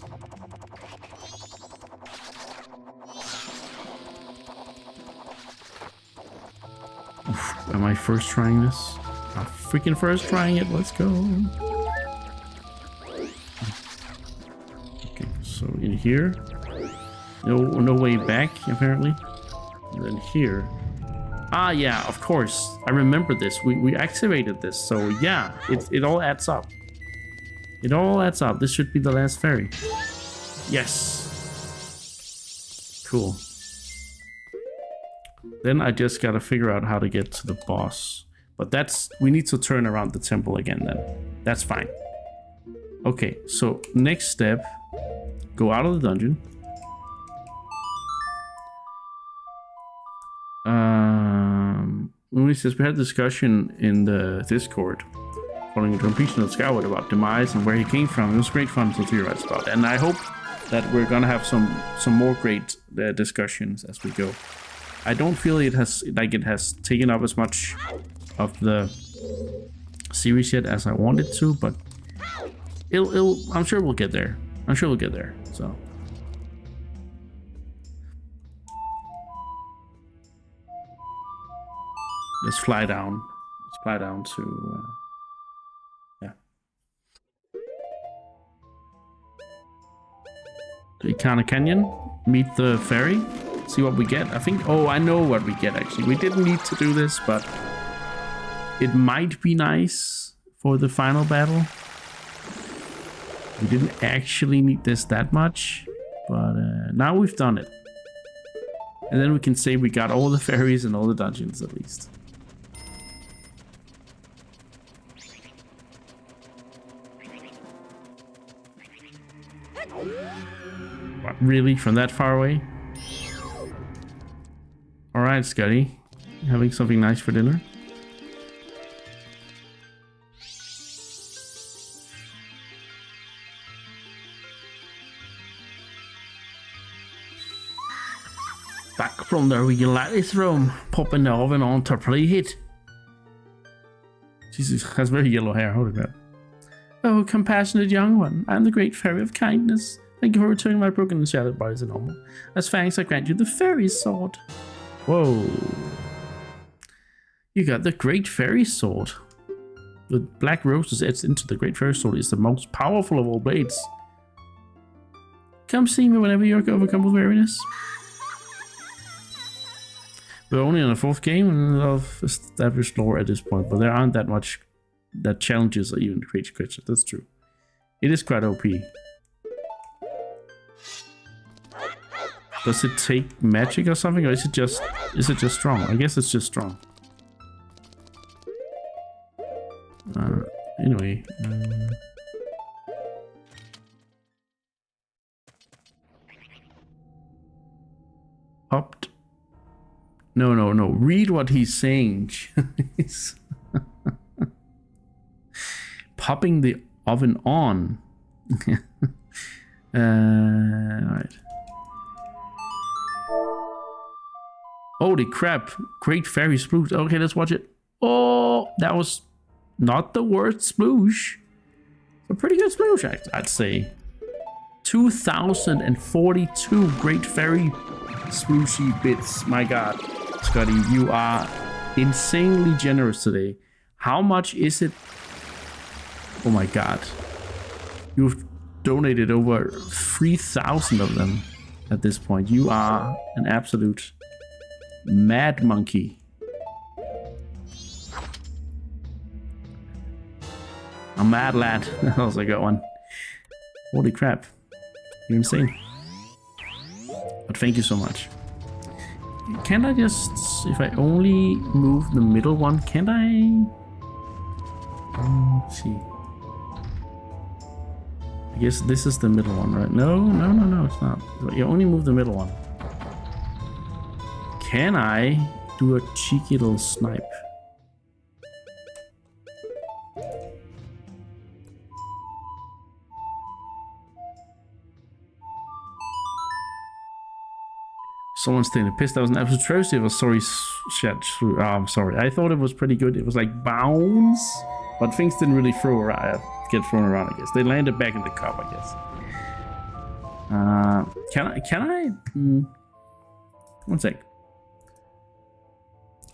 Oof, am I first trying this? I'm freaking first trying it. Let's go. Okay, so in here, no way back apparently. And then here, ah yeah, of course, I remember this. We activated this, so yeah, it all adds up. It all adds up. This should be the last ferry. Yes. Cool. Then I just gotta figure out how to get to the boss. But we need to turn around the temple again then. That's fine. Okay, so next step, go out of the dungeon. When says we had a discussion in the Discord following the completion of Skyward about Demise and where he came from. It was great fun to theorize about, and I hope that we're gonna have some more great discussions as we go. I don't feel it has taken up as much of the series yet as I wanted to, but I'm sure we'll get there. I'm sure we'll get there. So. Let's fly down. Let's fly down to, yeah. To Ikana Canyon, meet the ferry, see what we get. I think, oh, I know what we get actually. We didn't need to do this, but it might be nice for the final battle. We didn't actually need this that much, but now we've done it. And then we can say we got all the ferries and all the dungeons at least. What, really? From that far away? All right, Scotty. Having something nice for dinner? Back from the reality room, popping the oven on to preheat. She has very yellow hair, holy crap. Oh, compassionate young one, I am the great fairy of kindness. Thank you for returning my broken and shattered body to normal. As thanks, I grant you the fairy sword. Whoa. You got the great fairy sword. With black roses etched into the great fairy sword is the most powerful of all blades. Come see me whenever you're overcome with weariness. We're only on the 4th game of established lore at this point, but there aren't that much that challenges or even creature creatures. That's true. It is quite OP. Does it take magic or something, or is it just strong? I guess it's just strong. Anyway. Hopped. No. Read what he's saying. Popping the oven on. Alright. Holy crap. Great fairy sploosh. Okay, let's watch it. Oh, that was not the worst sploosh. A pretty good sploosh, I'd say. 2,042 great fairy splooshy bits. My god. Scotty, you are insanely generous today. How much is it? Oh my god. You've donated over 3,000 of them at this point. You are an absolute mad monkey. A mad lad. That was a good one. Holy crap. You're insane. But thank you so much. Can I just, if I only move the middle one, can I? Let's see. I guess this is the middle one, right? No, it's not. You only move the middle one. Can I do a cheeky little snipe? Someone's staying pissed. That was an absolute travesty of a sorry chat. I'm sorry. I thought it was pretty good. It was like bounce, but things didn't really get thrown around, I guess. They landed back in the cup, I guess. Can I? One sec.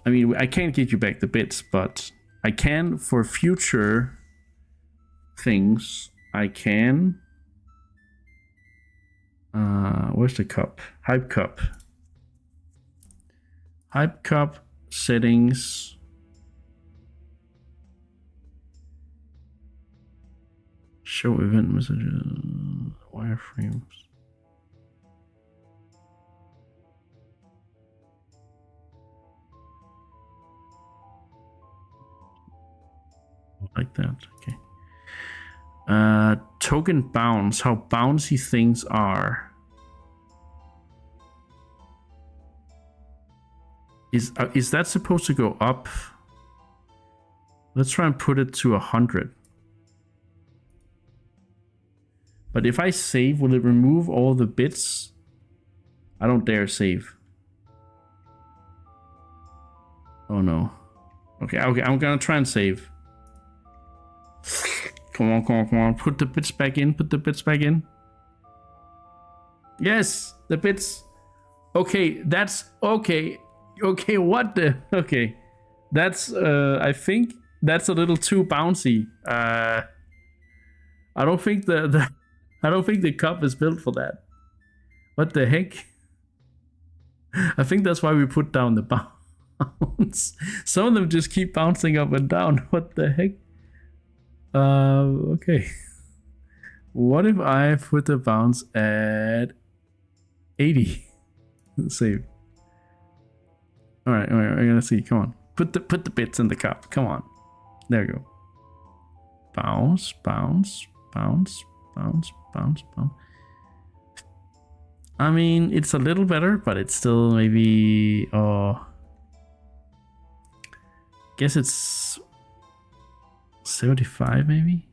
I mean, I can't get you back the bits, but I can for future things. I can. Where's the cup? Hype cup. Hype cup settings. Show event messages. Wireframes. Like that. Okay. Token bounce. How bouncy things are. Is that supposed to go up? Let's try and put it to 100. But if I save, will it remove all the bits? I don't dare save. Oh no. Okay, I'm gonna try and save. Come on. Put the bits back in. Yes, the bits. Okay, that's okay. Okay, what the? Okay, that's I think that's a little too bouncy. I don't think the cup is built for that. What the heck? I think that's why we put down the bounce. Some of them just keep bouncing up and down. What the heck? Okay. What if I put the bounce at 80? Let's see. All right, we're gonna see. Come on, put the bits in the cup. Come on, there you go. Bounce. I mean, it's a little better, but it's still maybe... guess it's 75 maybe?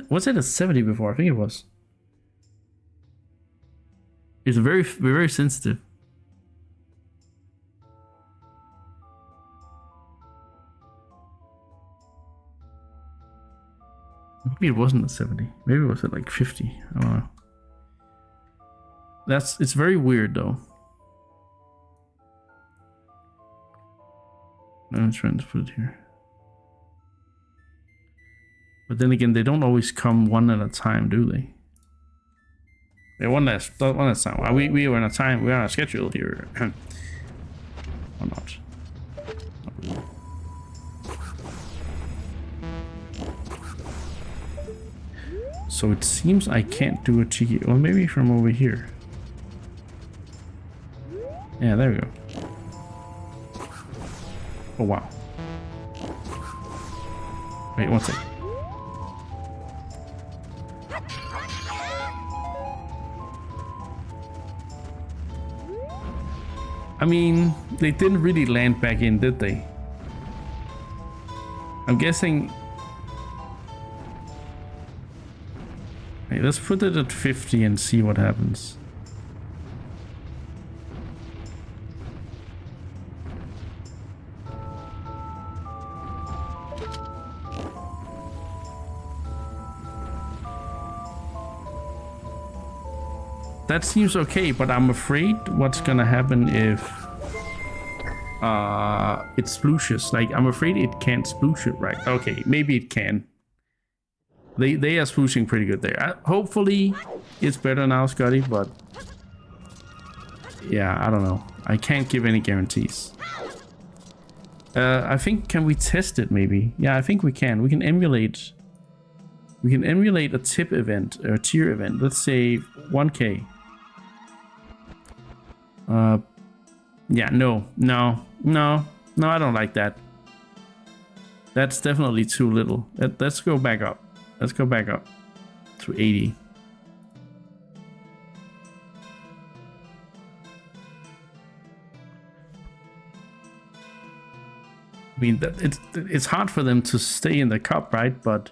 Was it a 70 before? I think it was. It's very, very sensitive. Maybe it wasn't a 70. Maybe it was at like 50. I don't know. It's very weird though. I'm trying to put it here. But then again, they don't always come one at a time, do they? Yeah, one last time. We were on a time. We're on a schedule here. Or not? So it seems I can't do a cheeky. Well, maybe from over here. Yeah, there we go. Oh wow. Wait, one second. I mean, they didn't really land back in, did they? I'm guessing... Hey, let's put it at 50 and see what happens. That seems okay, but I'm afraid what's gonna happen if it splooshes. Like, I'm afraid it can't sploosh it right. Okay, maybe it can. They are splooshing pretty good there. Hopefully it's better now, Scotty, but yeah, I don't know. I can't give any guarantees. I think, can we test it maybe? Yeah, I think we can. We can emulate a tip event or a tier event. Let's say 1K. Yeah, no, I don't like that. That's definitely too little. Let's go back up. Let's go back up to 80. I mean, it's hard for them to stay in the cup, right? But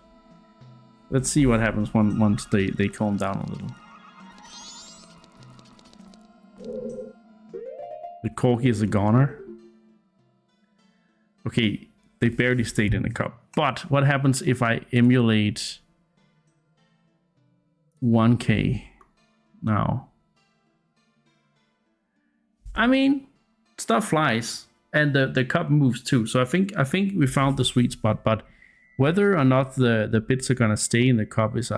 let's see what happens once they calm down a little. The corgi is a goner. Okay, they barely stayed in the cup. But what happens if I emulate 1K now? I mean, stuff flies and the cup moves too. So I think we found the sweet spot. But whether or not the bits are gonna stay in the cup is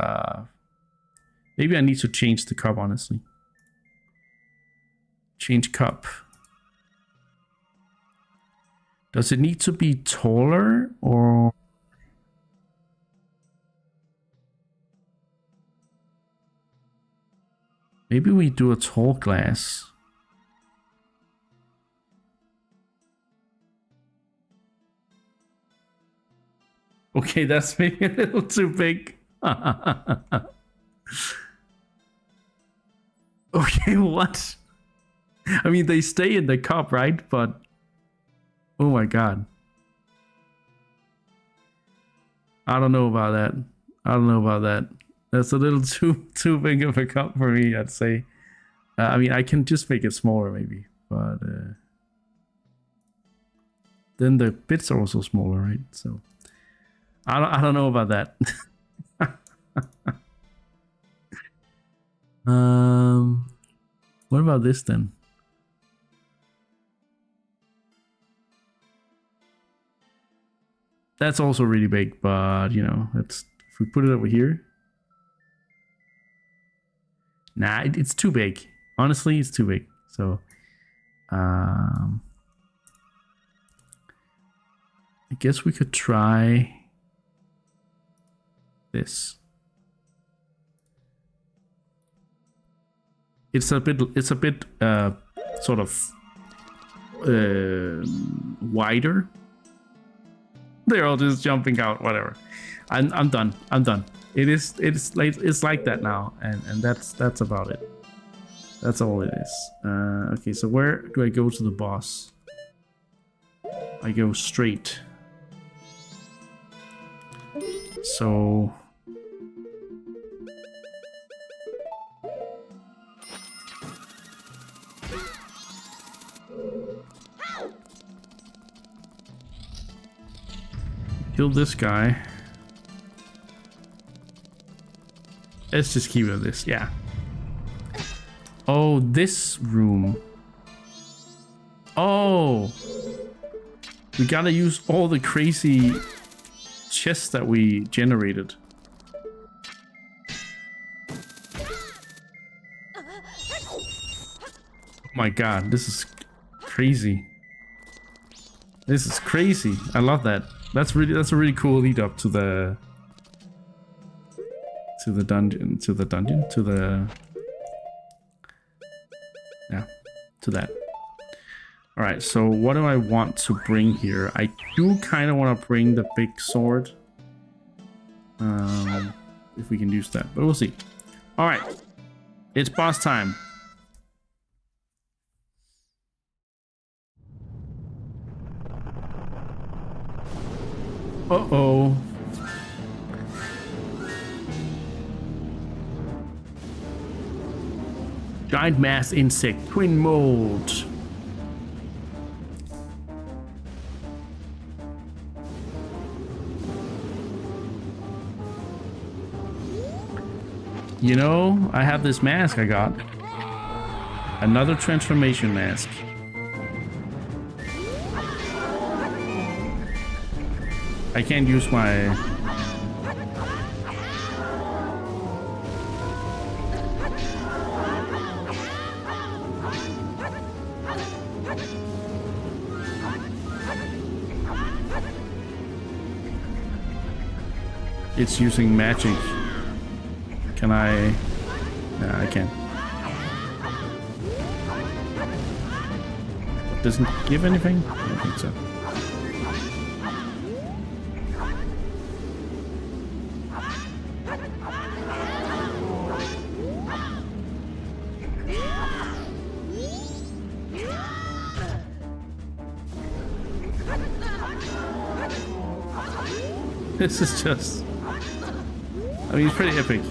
maybe I need to change the cup, honestly. Change cup. Does it need to be taller or... Maybe we do a tall glass. Okay, that's maybe a little too big. Okay, what? I mean, they stay in the cup, right? But... Oh my god. I don't know about that. That's a little too big of a cup for me, I'd say. I mean, I can just make it smaller maybe, but then the bits are also smaller, right? So I don't know about that. What about this then? That's also really big, but you know, if we put it over here. Nah, it's too big. Honestly, it's too big. So, I guess we could try this. It's a bit sort of wider. They're all just jumping out, whatever. I'm done. It's like that now, and that's about it. That's all it is. Okay, so where do I go to the boss? I go straight. So... kill this guy. Let's just keep it at this, yeah. Oh, this room. Oh! We gotta use all the crazy chests that we generated. Oh my god, this is crazy. This is crazy. I love that. That's a really cool lead up to the dungeon, to that. All right, so what do I want to bring here? I do kind of want to bring the big sword. If we can use that, but we'll see. All right, it's boss time. Uh-oh. Giant mass insect twin mode. You know, I have this mask I got. Another transformation mask. I can't use my... It's using magic. Can I... Nah, I can't. It doesn't give anything? I don't think so. This is just... I mean, it's pretty epic.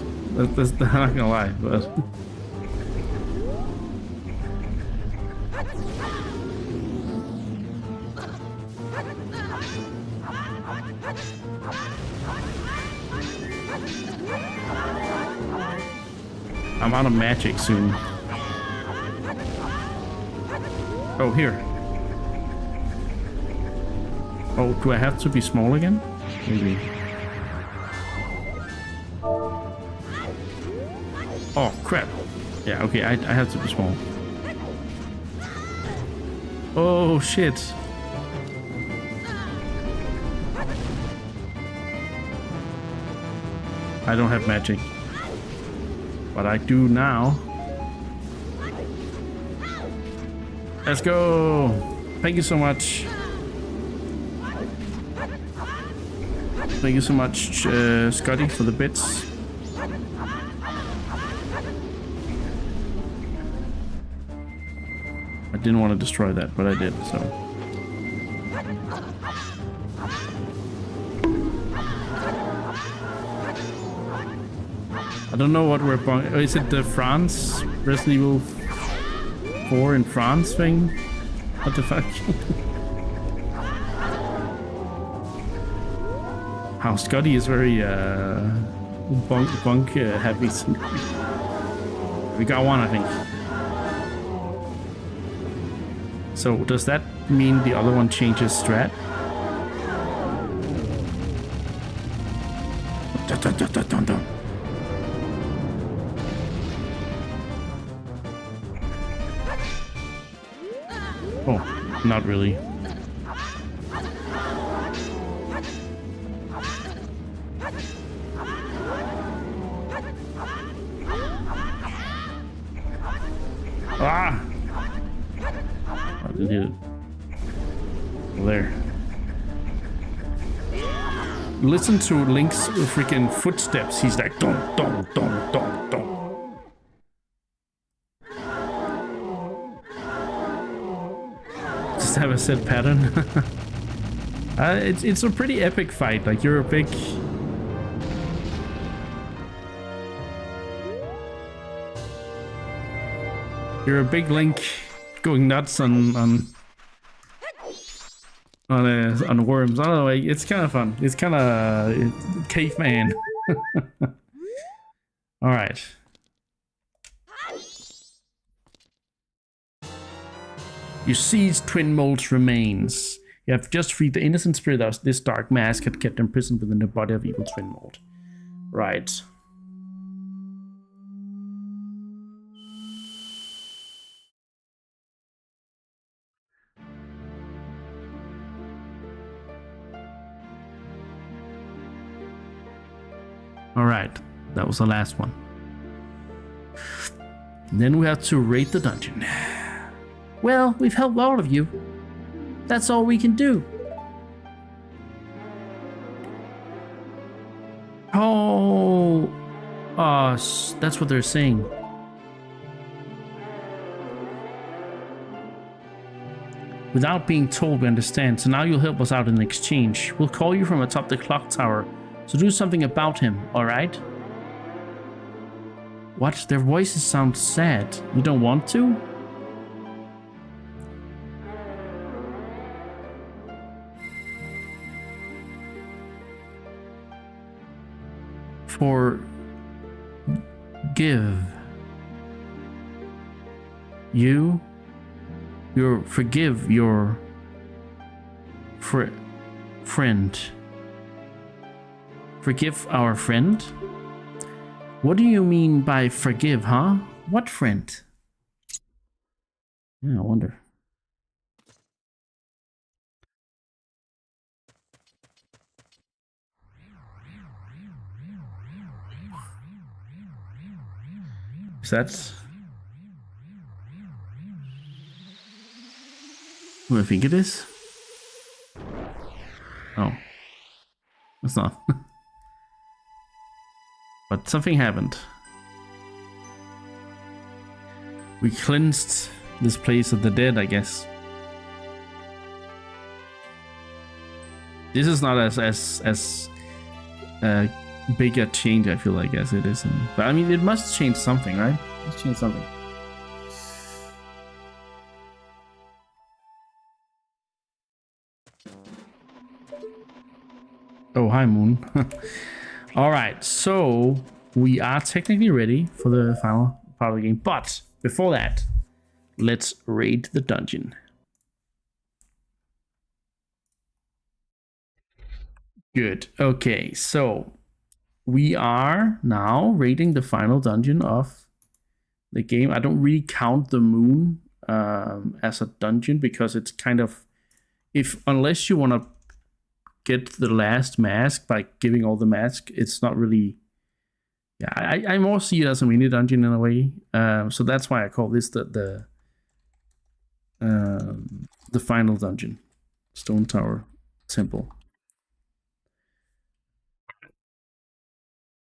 That's I'm not gonna lie, but... I'm out of magic soon. Oh, here. Oh, do I have to be small again? Maybe. Oh, crap. Yeah, okay, I have to be small. Oh, shit. I don't have magic. But I do now. Let's go. Thank you so much. Thank you so much, Scotty, for the bits. I didn't want to destroy that, but I did, so. I don't know what we're... Is it the France? Resident Evil 4 in France thing? What the fuck? How Scotty is very bunk heavy. We got one, I think. So does that mean the other one changes strat? Oh, not really. Ah! I didn't hit it. There. Listen to Link's freaking footsteps. He's like, dum, dum, dum, dum, dum. a set pattern. It's a pretty epic fight. Like you're a big. You're a big Link going nuts on worms. I don't know. It's kind of fun. It's kind of caveman. All right. You seize Twin Mold's remains. You have just freed the innocent spirit that this dark mask had kept imprisoned within the body of evil Twin Mold. Right. Alright, that was the last one. And then we have to raid the dungeon. Well, we've helped all of you. That's all we can do. Oh, that's what they're saying. Without being told, we understand. So now you'll help us out in exchange. We'll call you from atop the clock tower. So do something about him, alright? What? Their voices sound sad. You don't want to? Forgive. Forgive your friend. Forgive our friend? What do you mean by forgive, huh? What friend? Yeah, I wonder. Is that who I think it is? Oh, it's not. But something happened. We cleansed this place of the dead, I guess. This is not as big a change, I feel like, as it is. But I mean, it must change something, right? It must change something. Oh, hi, Moon. All right, so we are technically ready for the final part of the game. But before that, let's raid the dungeon. Good. Okay, so we are now raiding the final dungeon of the game. I don't really count the moon as a dungeon because it's kind of, unless you want to get the last mask by giving all the mask, it's not really. Yeah, I more see it as a mini dungeon in a way. So that's why I call this the final dungeon, Stone Tower Temple.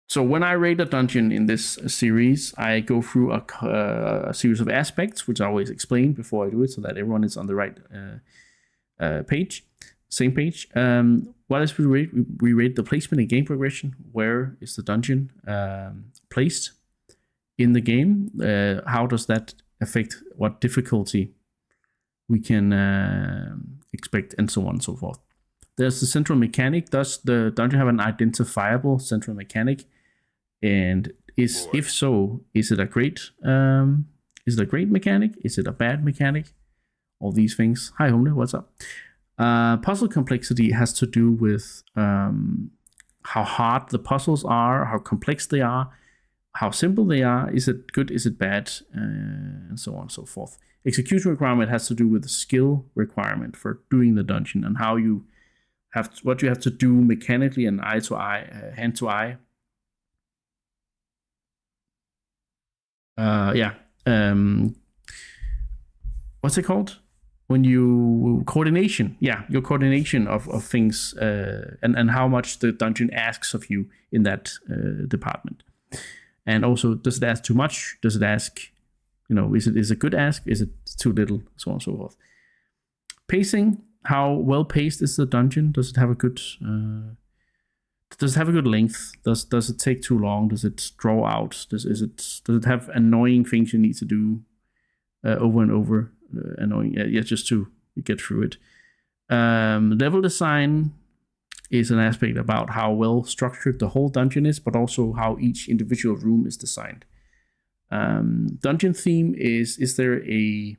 So when I raid a dungeon in this series, I go through a series of aspects, which I always explain before I do it, so that everyone is on the right page, same page. What else we rate? We rate the placement and game progression. Where is the dungeon placed in the game? How does that affect what difficulty we can expect, and so on and so forth. There's the central mechanic. Does the dungeon have an identifiable central mechanic? And if so, is it a great mechanic? Is it a bad mechanic? All these things. Hi, Homely, what's up? Puzzle complexity has to do with how hard the puzzles are, how complex they are, how simple they are. Is it good? Is it bad? And so on and so forth. Execution requirement has to do with the skill requirement for doing the dungeon and how you what you have to do mechanically and eye to eye, hand to eye. What's it called? When you coordination, your coordination of things, and how much the dungeon asks of you in that department. And also, does it ask too much? Does it ask, is it a good ask? Is it too little? So on and so forth. Pacing. How well paced is the dungeon? Does it have a good length? Does it take too long? Does it draw out? Does it have annoying things you need to do over and over? Annoying, just to get through it. Level design is an aspect about how well structured the whole dungeon is, but also how each individual room is designed. Dungeon theme is there a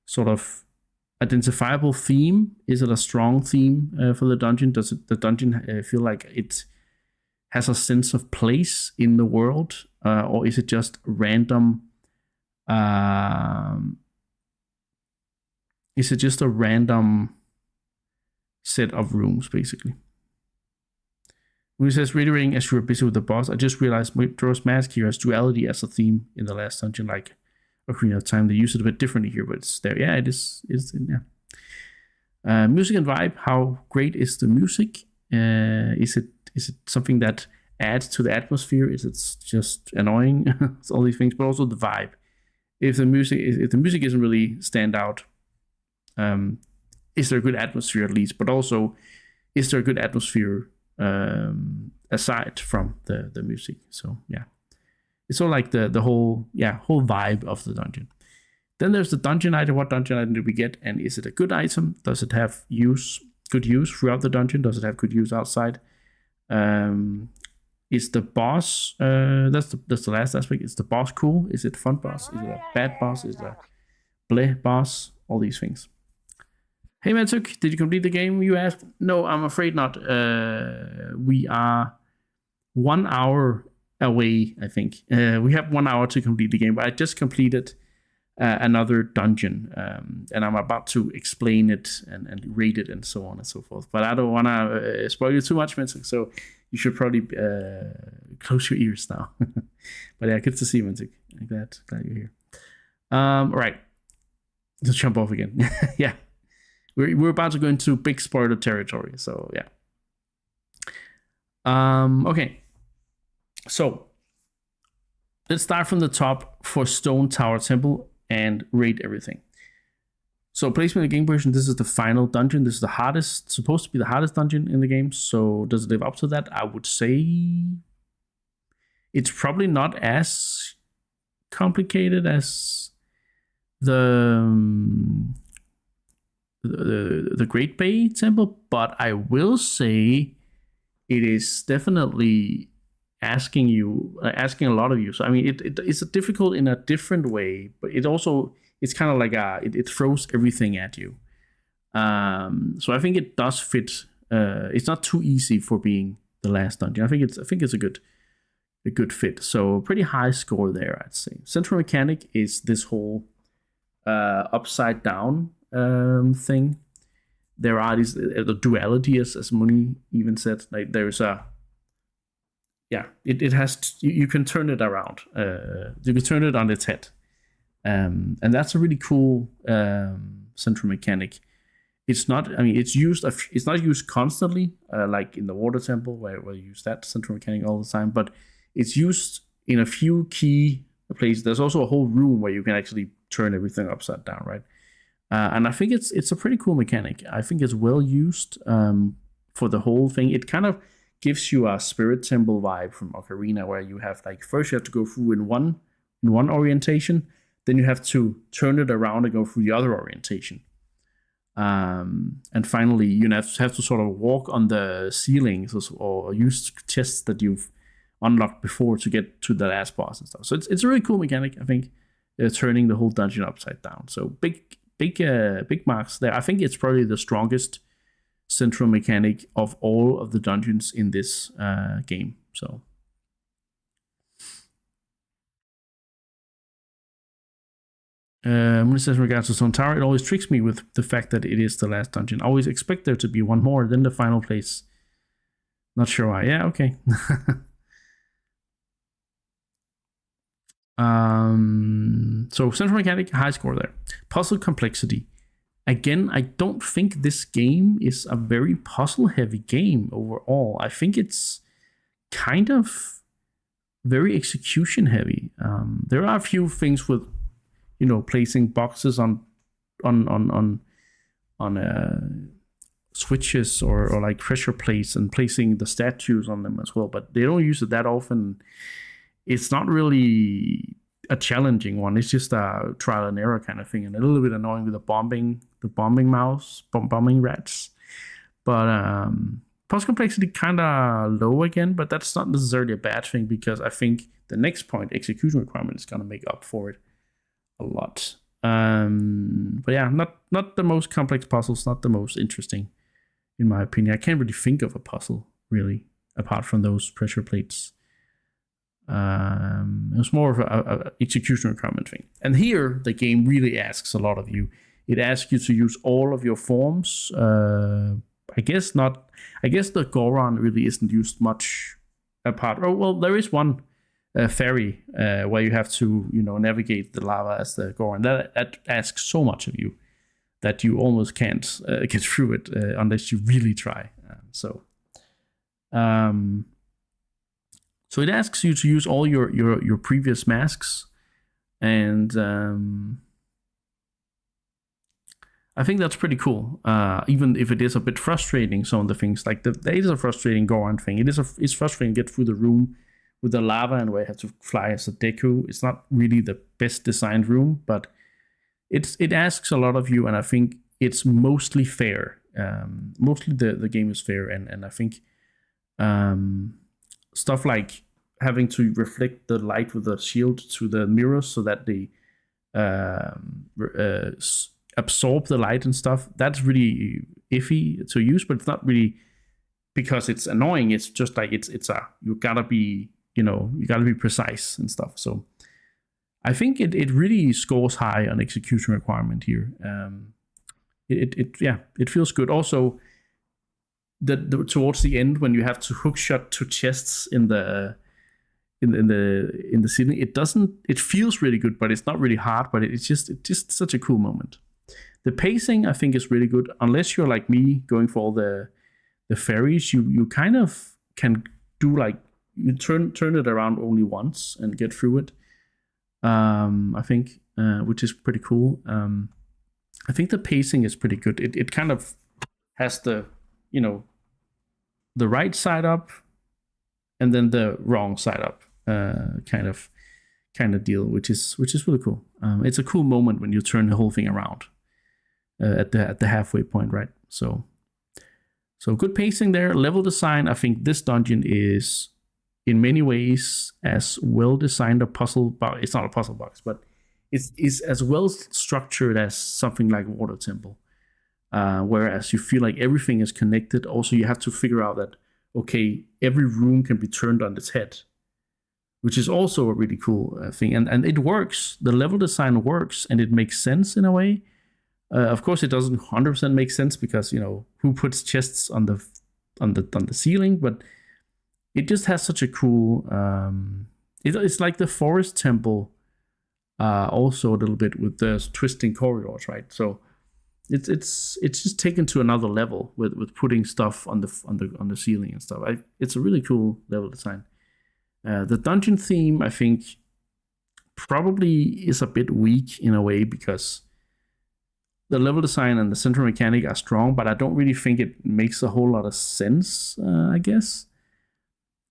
sort of identifiable theme? Is it a strong theme for the dungeon? Does the dungeon feel like it has a sense of place in the world, or is it just random? Is it just a random set of rooms, basically? When it says reiterating as you were busy with the boss, I just realized Majora's Mask here has duality as a theme in the last dungeon, like Ocarina of Time. They use it a bit differently here, but it's there. Yeah, it is. Music and vibe. How great is the music? Is it something that adds to the atmosphere? Is it just annoying? It's all these things, but also the vibe. If the music isn't really stand out, is there a good atmosphere at least? But also, is there a good atmosphere aside from the music? So yeah, it's all like the whole vibe of the dungeon. Then there's the dungeon item. What dungeon item did we get? And is it a good item? Does it have good use throughout the dungeon? Does it have good use outside? Is the boss that's the last aspect? Is the boss cool? Is it a fun boss? Is it a bad boss? Is it a bleh boss? All these things. Hey Matuk, did you complete the game? You asked. No, I'm afraid not. We are 1 hour away, I think. We have 1 hour to complete the game, but I just completed another dungeon, and I'm about to explain it and rate it and so on and so forth. But I don't want to spoil you too much, Matuk, so you should probably close your ears now. But yeah, good to see you, Matuk. I'm glad you're here. All right, let's jump off again. Yeah. We're about to go into big spoiler territory, so yeah. Okay. So let's start from the top for Stone Tower Temple and rate everything. So placement in the game version, this is the final dungeon. This is supposed to be the hardest dungeon in the game. So does it live up to that? I would say it's probably not as complicated as the Great Bay Temple, but I will say it is definitely asking a lot of you. So I mean, it's difficult in a different way, but it's kind of like it throws everything at you. So I think it does fit. It's not too easy for being the last dungeon. I think it's a good fit. So pretty high score there, I'd say. Central mechanic is this whole upside down thing. There are these the duality, as Muni even said. Like there's it has you can turn it around. You can turn it on its head, and that's a really cool central mechanic. It's not. I mean, it's not used constantly, like in the Water Temple where you use that central mechanic all the time. But it's used in a few key places. There's also a whole room where you can actually turn everything upside down, right? And I think it's a pretty cool mechanic. I think it's well used for the whole thing. It kind of gives you a Spirit Temple vibe from Ocarina, where you have first you have to go through in one orientation, then you have to turn it around and go through the other orientation, and finally you have to sort of walk on the ceilings or use chests that you've unlocked before to get to the last boss and stuff. So it's a really cool mechanic. I think turning the whole dungeon upside down. So big marks there. I think it's probably the strongest central mechanic of all of the dungeons in this game. So when it says in regards to Stone Tower, it always tricks me with the fact that it is the last dungeon. I always expect there to be one more than the final place. Not sure why. Yeah, okay. So central mechanic, high score there. Puzzle complexity. Again, I don't think this game is a very puzzle heavy game overall. I think it's kind of very execution heavy. There are a few things with placing boxes on switches or like pressure plates and placing the statues on them as well, but they don't use it that often. It's not really a challenging one. It's just a trial and error kind of thing, and a little bit annoying with the bombing rats. But puzzle complexity kind of low again, but that's not necessarily a bad thing, because I think the next point, execution requirement, is going to make up for it a lot. But yeah, not the most complex puzzles, not the most interesting, in my opinion. I can't really think of a puzzle, really, apart from those pressure plates. It was more of a execution requirement thing. And here, the game really asks a lot of you. It asks you to use all of your forms. I guess the Goron really isn't used much apart. Oh, well, there is one ferry where you have to, navigate the lava as the Goron. That asks so much of you that you almost can't get through it unless you really try. So it asks you to use all your previous masks, and I think that's pretty cool. Even if it is a bit frustrating, some of the things, like it is a frustrating Goron thing. It's frustrating to get through the room with the lava and where you have to fly as a Deku. It's not really the best designed room, but it asks a lot of you, and I think it's mostly fair. Mostly the game is fair, and I think stuff like having to reflect the light with the shield to the mirrors so that they absorb the light and stuff, that's really iffy to use, but it's not really because it's annoying. It's just like you gotta be precise and stuff. So I think it really scores high on execution requirement here. It feels good. Also, towards the end, when you have to hookshot to chests in the ceiling, it feels really good, but it's not really hard. But it's just such a cool moment. The pacing, I think, is really good. Unless you're like me, going for all the ferries, you kind of can do like you turn it around only once and get through it. I think, which is pretty cool. I think the pacing is pretty good. It kind of has the right side up and then the wrong side up kind of deal, which is really cool. It's a cool moment when you turn the whole thing around at the halfway point, right? So good pacing there. Level design, I think this dungeon is in many ways as well designed a puzzle box. It's not a puzzle box, but it's as well structured as something like Water Temple. Whereas you feel like everything is connected. Also, you have to figure out that, okay, every room can be turned on its head, which is also a really cool thing. And it works. The level design works, and it makes sense in a way. Of course, it doesn't 100% make sense because, who puts chests on the ceiling? But it just has such a cool... it's like the Forest Temple, also a little bit with the twisting corridors, right? So it's just taken to another level with putting stuff on the ceiling and stuff. It's a really cool level design. The dungeon theme, I think, probably is a bit weak in a way because the level design and the central mechanic are strong, but I don't really think it makes a whole lot of sense, I guess.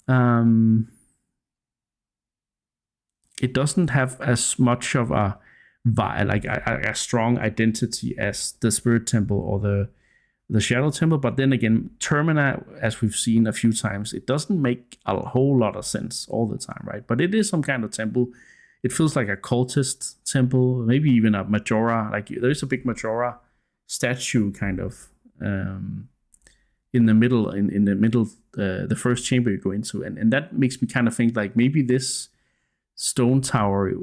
It doesn't have as much of a strong identity as the Spirit Temple or the Shadow Temple, but then again, Termina, as we've seen a few times, it doesn't make a whole lot of sense all the time, right? But it is some kind of temple. It feels like a cultist temple, maybe even a Majora. Like there's a big Majora statue kind of in the middle, the first chamber you go into, and that makes me kind of think like maybe this stone tower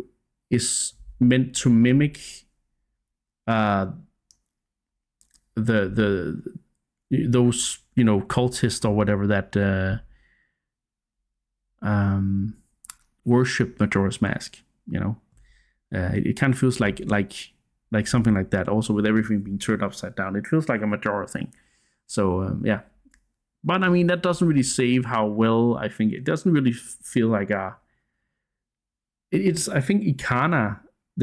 is meant to mimic those cultists or whatever that worship Majora's Mask. It kind of feels like something like that. Also, with everything being turned upside down, it feels like a Majora thing. So yeah, but I mean that doesn't really save how well. I think it doesn't really feel like a. I think the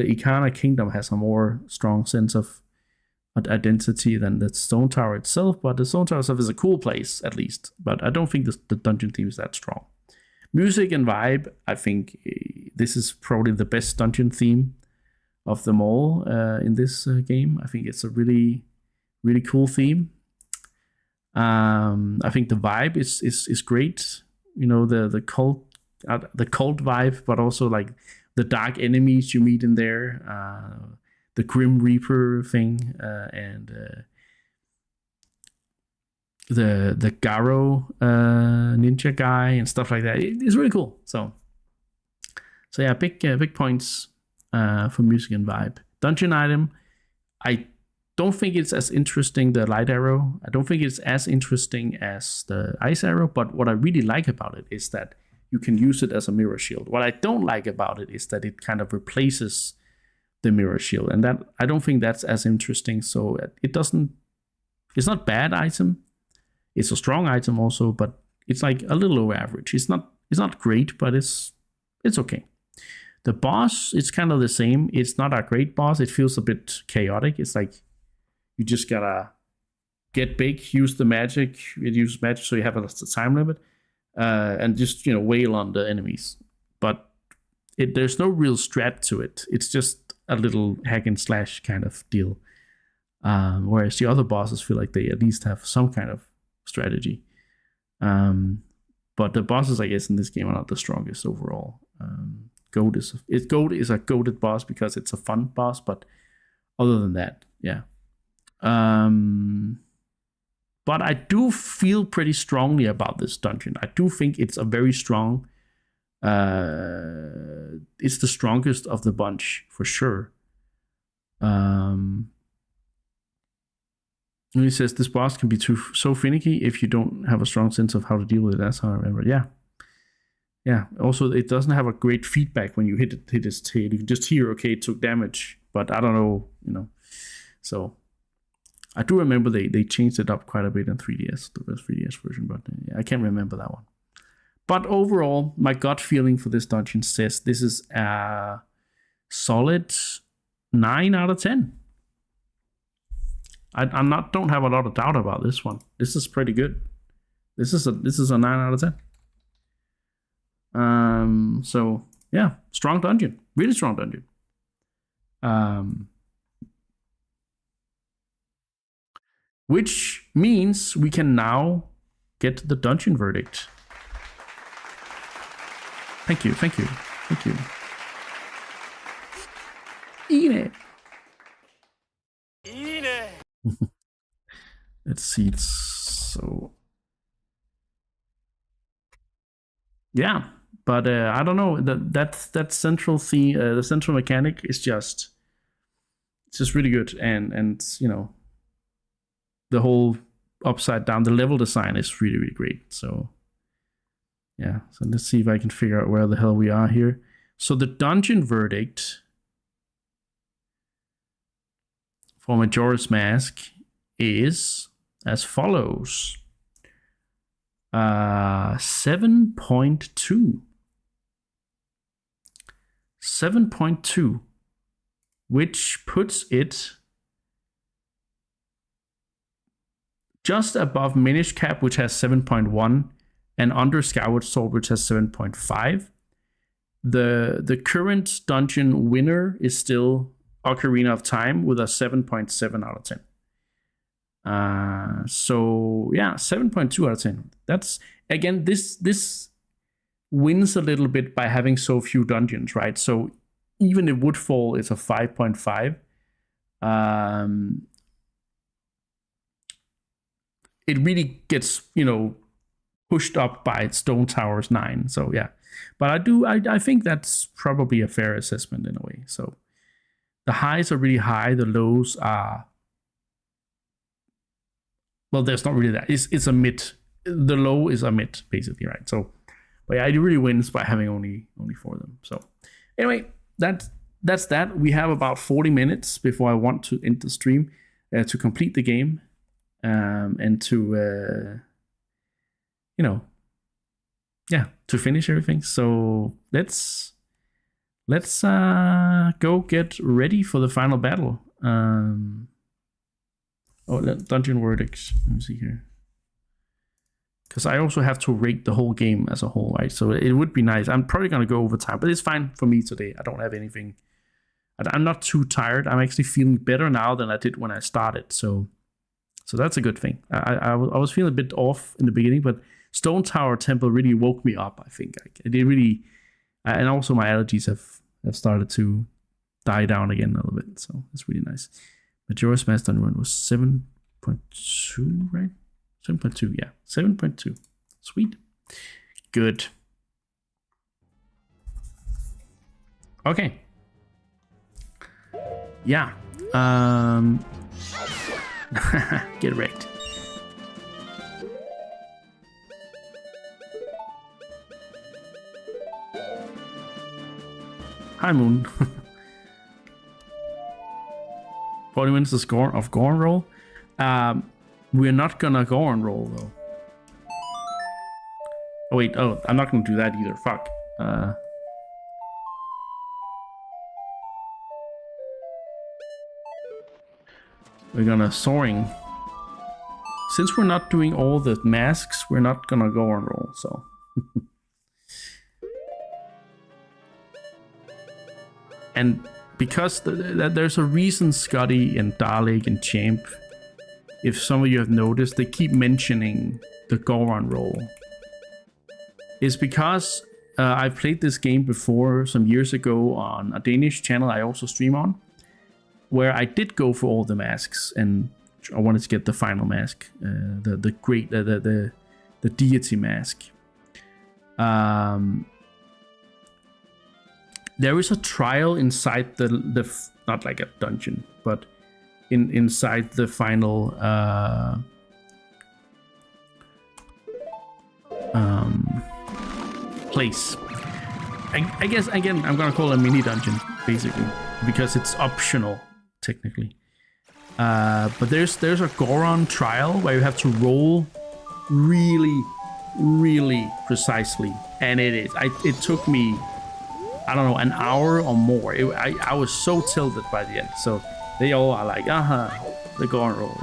Ikana Kingdom has a more strong sense of identity than the Stone Tower itself, but the Stone Tower itself is a cool place, at least. But I don't think the dungeon theme is that strong. Music and vibe, I think this is probably the best dungeon theme of them all in this game. I think it's a really, really cool theme. I think the vibe is great. You know, the cult vibe, but also like the dark enemies you meet in there, the Grim Reaper thing, and the Garo ninja guy and stuff like that. It's really cool. So yeah, big points for music and vibe. Dungeon item, I don't think it's as interesting, the light arrow. I don't think it's as interesting as the ice arrow, but what I really like about it is that you can use it as a mirror shield. What I don't like about it is that it kind of replaces the mirror shield, and that I don't think that's as interesting. So it's not bad item. It's a strong item also, but it's like a little over average. It's not great, but it's okay. The boss, it's kind of the same. It's not a great boss. It feels a bit chaotic. It's like you just gotta get big, use the magic. It uses magic, so you have a time limit, and just wail on the enemies. But there's no real strat to it. It's just a little hack and slash kind of deal. Whereas the other bosses feel like they at least have some kind of strategy. But the bosses, I guess, in this game are not the strongest overall. Goat is a goated boss because it's a fun boss, but other than that, yeah. But I do feel pretty strongly about this dungeon. I do think it's a very strong. It's the strongest of the bunch for sure. He says this boss can be so finicky if you don't have a strong sense of how to deal with it. That's how I remember it. Yeah. Also, it doesn't have a great feedback when you hit its tail. You can just hear, okay, it took damage, but I don't know, So I do remember they changed it up quite a bit in 3DS, the 3DS version, but I can't remember that one. But overall, my gut feeling for this dungeon says this is a solid 9 out of 10. I don't have a lot of doubt about this one. This is pretty good. This is a 9 out of 10. So yeah, strong dungeon, really strong dungeon. Which means we can now get the dungeon verdict. Thank you. Eat it. Let's see. So yeah, but I don't know. That central theme, the central mechanic is just really good, and the whole upside down, the level design is really, really great. So yeah, so let's see if I can figure out where the hell we are here. So the dungeon verdict for Majora's Mask is as follows. 7.2. 7.2, which puts it just above Minish Cap, which has 7.1, and under Skyward Sword, which has 7.5. The current dungeon winner is still Ocarina of Time with a 7.7 out of 10. So yeah, 7.2 out of 10. That's, again, this wins a little bit by having so few dungeons, right? So even if Woodfall is a 5.5, it really gets, pushed up by Stone Tower's 9. So yeah, but I think that's probably a fair assessment in a way. So the highs are really high, the lows are, well, there's not really that. It's a mid. The low is a mid, basically, right? So, but yeah, it really wins by having only 4 of them. So anyway, that's that. We have about 40 minutes before I want to end the stream to complete the game, and to to finish everything. So let's go get ready for the final battle. Oh, dungeon verdicts. Let me see here. Because I also have to rate the whole game as a whole, right? So it would be nice. I'm probably going to go over time, but it's fine for me today. I don't have anything. I'm not too tired. I'm actually feeling better now than I did when I started. So that's a good thing. I was feeling a bit off in the beginning, but Stone Tower Temple really woke me up, I think. It really... and also my allergies have started to die down again a little bit. So it's really nice. Majora Smash Dungeon Run was 7.2, right? 7.2, yeah. 7.2. Sweet. Good. Okay. Yeah. Get wrecked. Hi, Moon. 40 minutes of score of Goron roll. We're not gonna Goron roll though. Oh wait, I'm not gonna do that either. Fuck. We're gonna soaring. Since we're not doing all the masks, we're not gonna Goron roll. So. And because there's a reason Scotty and Dalek and Champ, if some of you have noticed, they keep mentioning the Goron roll. It's because I played this game before some years ago on a Danish channel I also stream on, where I did go for all the masks and I wanted to get the final mask, the deity mask. There is a trial inside the not like a dungeon, but inside the final place. I guess again I'm gonna call it a mini dungeon basically because it's optional technically. But there's a Goron trial where you have to roll really precisely, and it took me, I don't know, an hour or more. I was so tilted by the end. So they all are like, the Goron roll.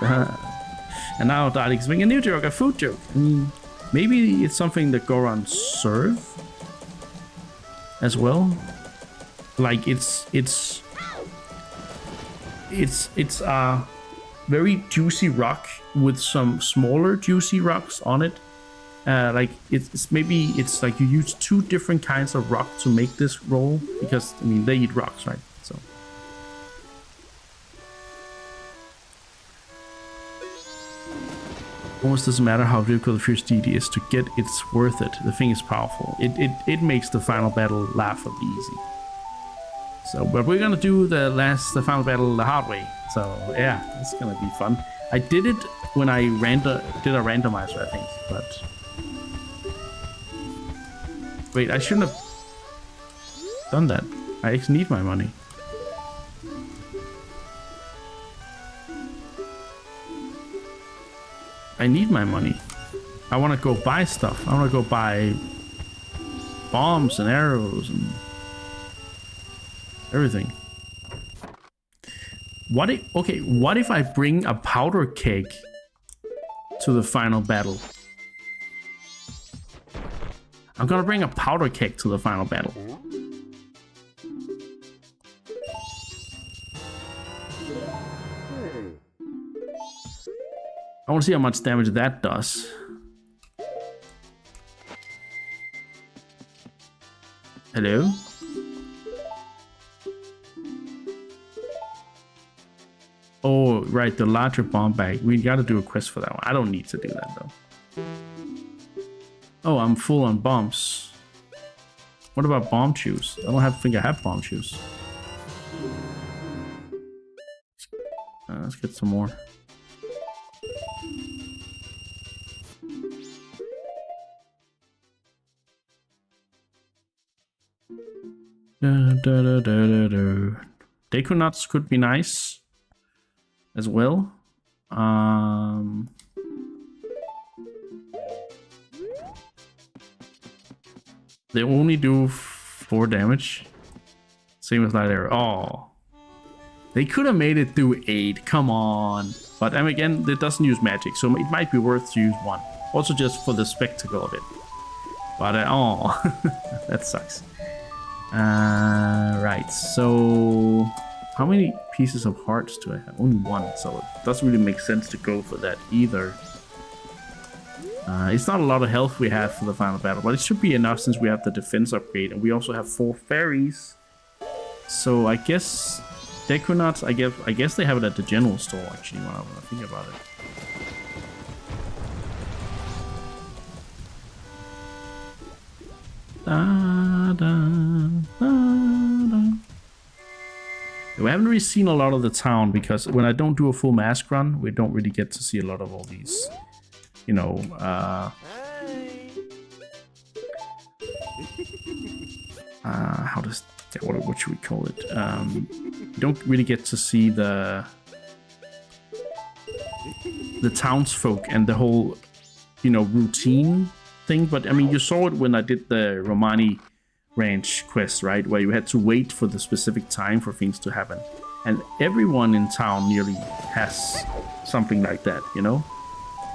And now Dalek's making a new joke, a food joke. I mean, maybe it's something that Goron serve as well. Like it's a very juicy rock with some smaller juicy rocks on it. Like it's like you use two different kinds of rock to make this roll, because I mean they eat rocks, right? So almost doesn't matter how difficult the first deity is to get, it's worth it. The thing is powerful. It makes the final battle laughably easy. So, but we're gonna do the final battle the hard way. So yeah, it's gonna be fun. I did it when I did a randomizer, I think, but. Wait, I shouldn't have done that. I actually need my money. I need my money. I want to go buy stuff. I want to go buy bombs and arrows and everything. What if I bring a powder keg to the final battle? I'm gonna bring a powder keg to the final battle. I want to see how much damage that does. Hello? Oh, right, the larger bomb bag. We gotta do a quest for that one. I don't need to do that though. Oh, I'm full on bombs. What about bomb shoes? I don't think I have bomb shoes. Let's get some more. Deku nuts could be nice as well. They only do 4 damage. Same as light arrow. Oh. They could have made it do 8. Come on. But again, it doesn't use magic, so it might be worth to use one. Also just for the spectacle of it. But, oh, that sucks. Right, so how many pieces of hearts do I have? Only one, so it doesn't really make sense to go for that either. It's not a lot of health we have for the final battle, but it should be enough since we have the defense upgrade, and we also have 4 fairies. So I guess Dequinauts, I guess they have it at the general store actually when I think about it. Da, da, da, da. We haven't really seen a lot of the town because when I don't do a full mask run, we don't really get to see a lot of all these, you know, how does, what should we call it? You don't really get to see the townsfolk and the whole, you know, routine thing. But I mean, you saw it when I did the Romani Ranch quest, right? Where you had to wait for the specific time for things to happen. And everyone in town nearly has something like that, you know?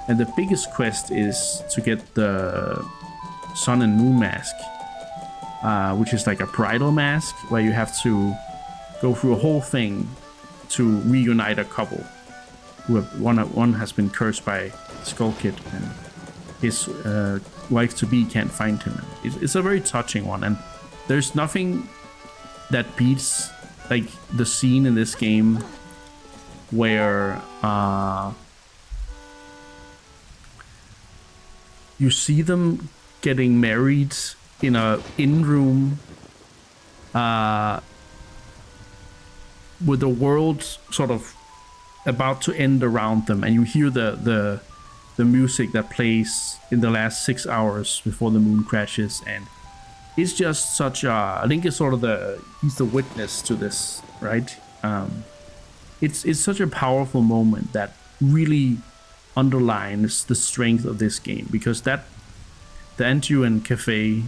And the biggest quest is to get the Sun and Moon mask, which is like a bridal mask where you have to go through a whole thing to reunite a couple who have, one has been cursed by Skull Kid and his wife-to-be can't find him. It's a very touching one, and there's nothing that beats like the scene in this game where you see them getting married in a in-room with the world sort of about to end around them, and you hear the music that plays in the last 6 hours before the moon crashes, and it's just such a... Link is sort of he's the witness to this, right? It's such a powerful moment that really underlines the strength of this game, because the Antuan Cafe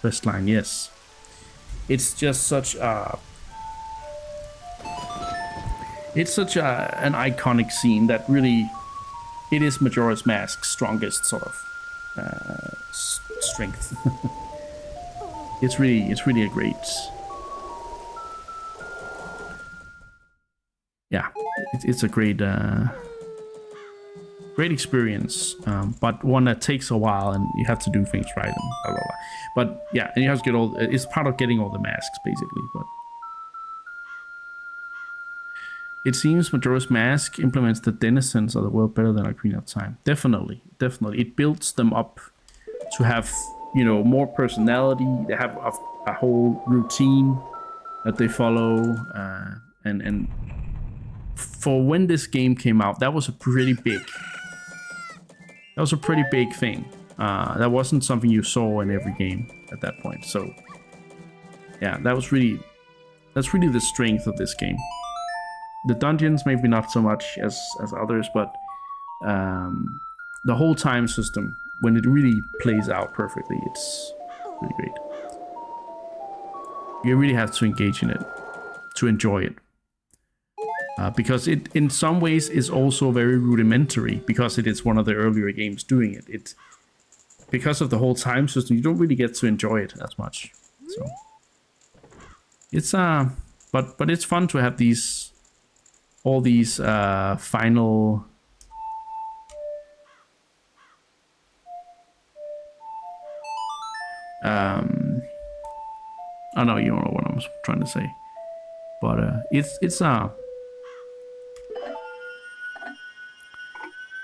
quest line, yes, it's just such a... It's such an iconic scene that really... It is Majora's Mask's strongest sort of strength. It's really a great... Yeah, it's a great great experience, but one that takes a while and you have to do things right and blah blah blah. But yeah, and you have to get all... It's part of getting all the masks basically, but... It seems Majora's Mask implements the denizens of the world better than Ocarina of Time. Definitely. It builds them up to have, you know, more personality. They have a whole routine that they follow. And for when this game came out, that was a pretty big thing. That wasn't something you saw in every game at that point. So yeah, that's really the strength of this game. The dungeons maybe not so much as others, but the whole time system, when it really plays out perfectly, it's really great. You really have to engage in it to enjoy it, because it in some ways is also very rudimentary, because it is one of the earlier games doing it. It because of the whole time system, you don't really get to enjoy it as much. So it's but it's fun to have all these final I know you don't know what I'm trying to say, but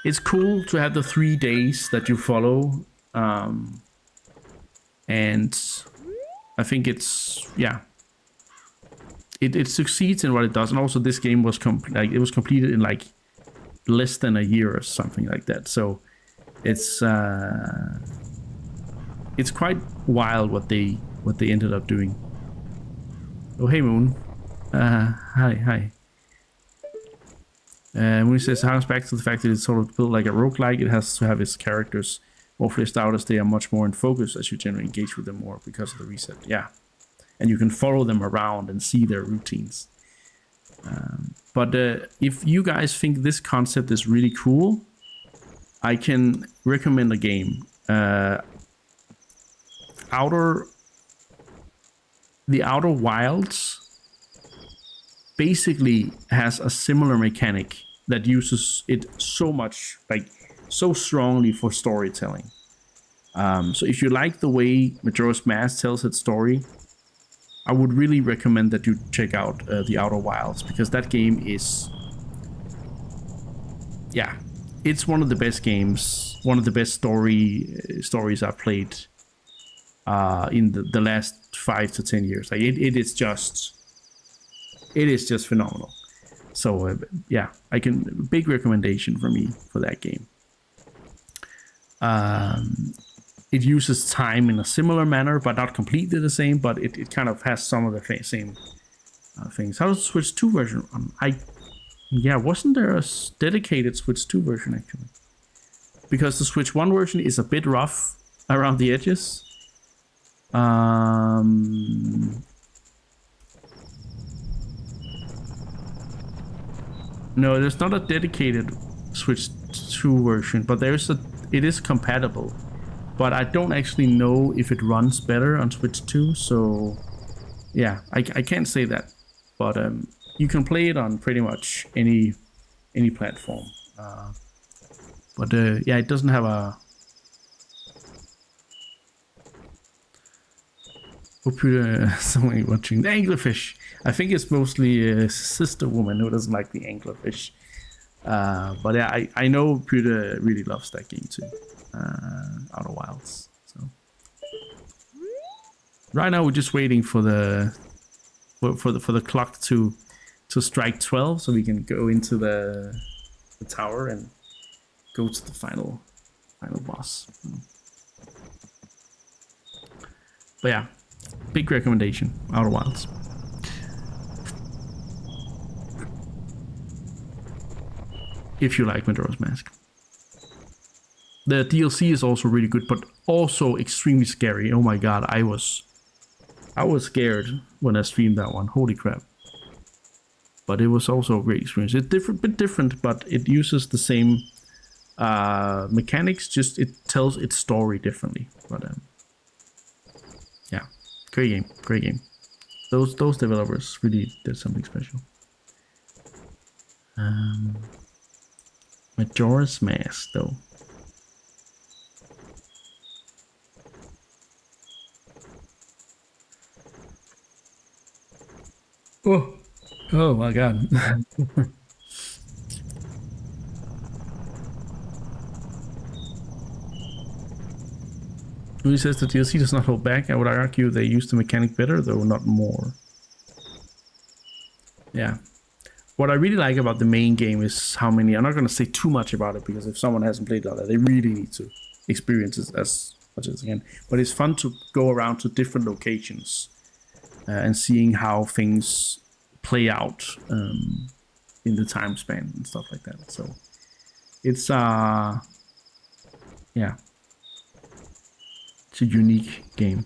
it's cool to have the 3 days that you follow, and I think it's, yeah, it succeeds in what it does. And also this game was it was completed in like less than a year or something like that. So it's quite wild what they ended up doing. Oh, hey Moon. Hi. Moon says, harks back to the fact that it's sort of built like a roguelike. It has to have its characters more fleshed out as they are much more in focus as you generally engage with them more because of the reset. Yeah. And you can follow them around and see their routines. But if you guys think this concept is really cool, I can recommend a game. The Outer Wilds basically has a similar mechanic that uses it so much, like so strongly for storytelling. So if you like the way Majora's Mask tells its story, I would really recommend that you check out The Outer Wilds, because that game is, yeah, it's one of the best games, one of the best stories I've played in the last 5 to 10 years. Like it is just phenomenal. So yeah, big recommendation for me for that game. It uses time in a similar manner, but not completely the same, but it kind of has some of the same things. How does the Switch 2 version? Wasn't there a dedicated Switch 2 version actually? Because the Switch 1 version is a bit rough around the edges. No, there's not a dedicated Switch 2 version, but it is compatible. But I don't actually know if it runs better on Switch 2, so yeah, I can't say that. But you can play it on pretty much any platform. Yeah, it doesn't have a... Hope someone watching the anglerfish. I think it's mostly a sister woman who doesn't like the anglerfish. But yeah, I know Peter really loves that game too. Outer Wilds. So right now we're just waiting for the clock to strike 12, so we can go into the tower and go to the final boss. But yeah, big recommendation, Outer Wilds. If you like Majora's Mask. The DLC is also really good, but also extremely scary. Oh my god, I was scared when I streamed that one. Holy crap. But it was also a great experience. It's bit different, but it uses the same mechanics, just it tells its story differently. But yeah, great game. Those developers really did something special. Majora's Mask though. Oh my god. Louis says the DLC does not hold back. I would argue they use the mechanic better, though not more. Yeah. What I really like about the main game is how many... I'm not going to say too much about it, because if someone hasn't played that, they really need to experience it as much as they can. But it's fun to go around to different locations and seeing how things play out in the time span and stuff like that. So it's yeah, it's a unique game.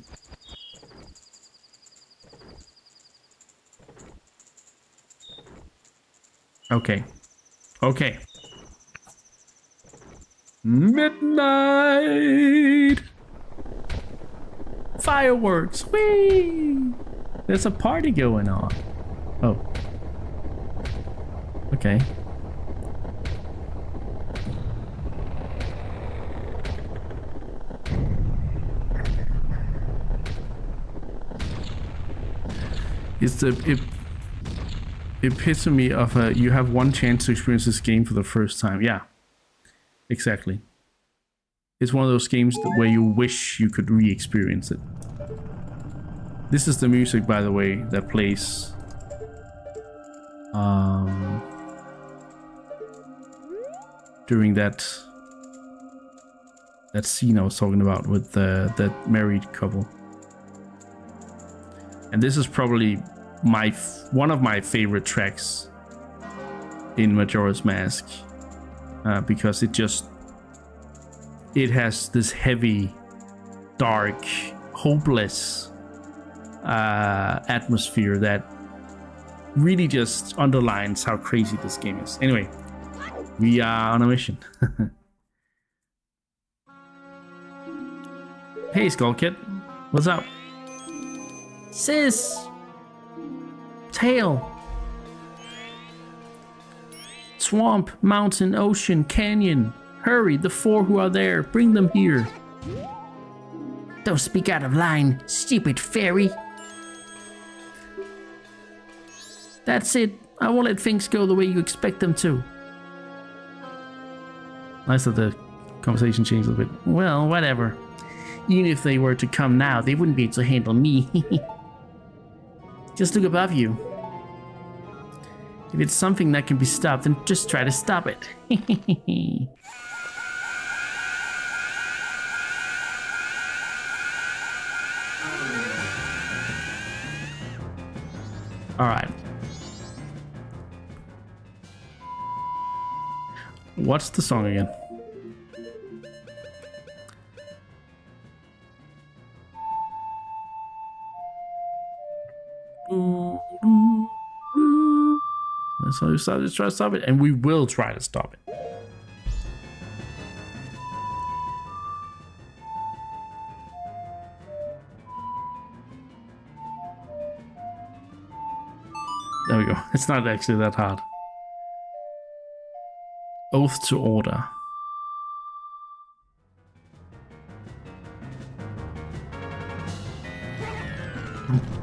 Okay. Midnight fireworks. Whee! There's a party going on. Oh. Okay. It's the epitome of you have one chance to experience this game for the first time. Yeah, exactly. It's one of those games where you wish you could re-experience it. This is the music, by the way, that plays during that scene I was talking about with that married couple. And this is probably one of my favorite tracks in Majora's Mask, because it has this heavy, dark, hopeless atmosphere that really just underlines how crazy this game is. Anyway, we are on a mission. Hey, Skull Kid. What's up? Sis! Tail! Swamp, mountain, ocean, canyon. Hurry, the 4 who are there. Bring them here. Don't speak out of line, stupid fairy. That's it. I won't let things go the way you expect them to. Nice that the conversation changed a little bit. Well, whatever. Even if they were to come now, they wouldn't be able to handle me. Just look above you. If it's something that can be stopped, then just try to stop it. Alright. What's the song again? So we decided to try to stop it, and we will try to stop it. There we go. It's not actually that hard. Oath to order.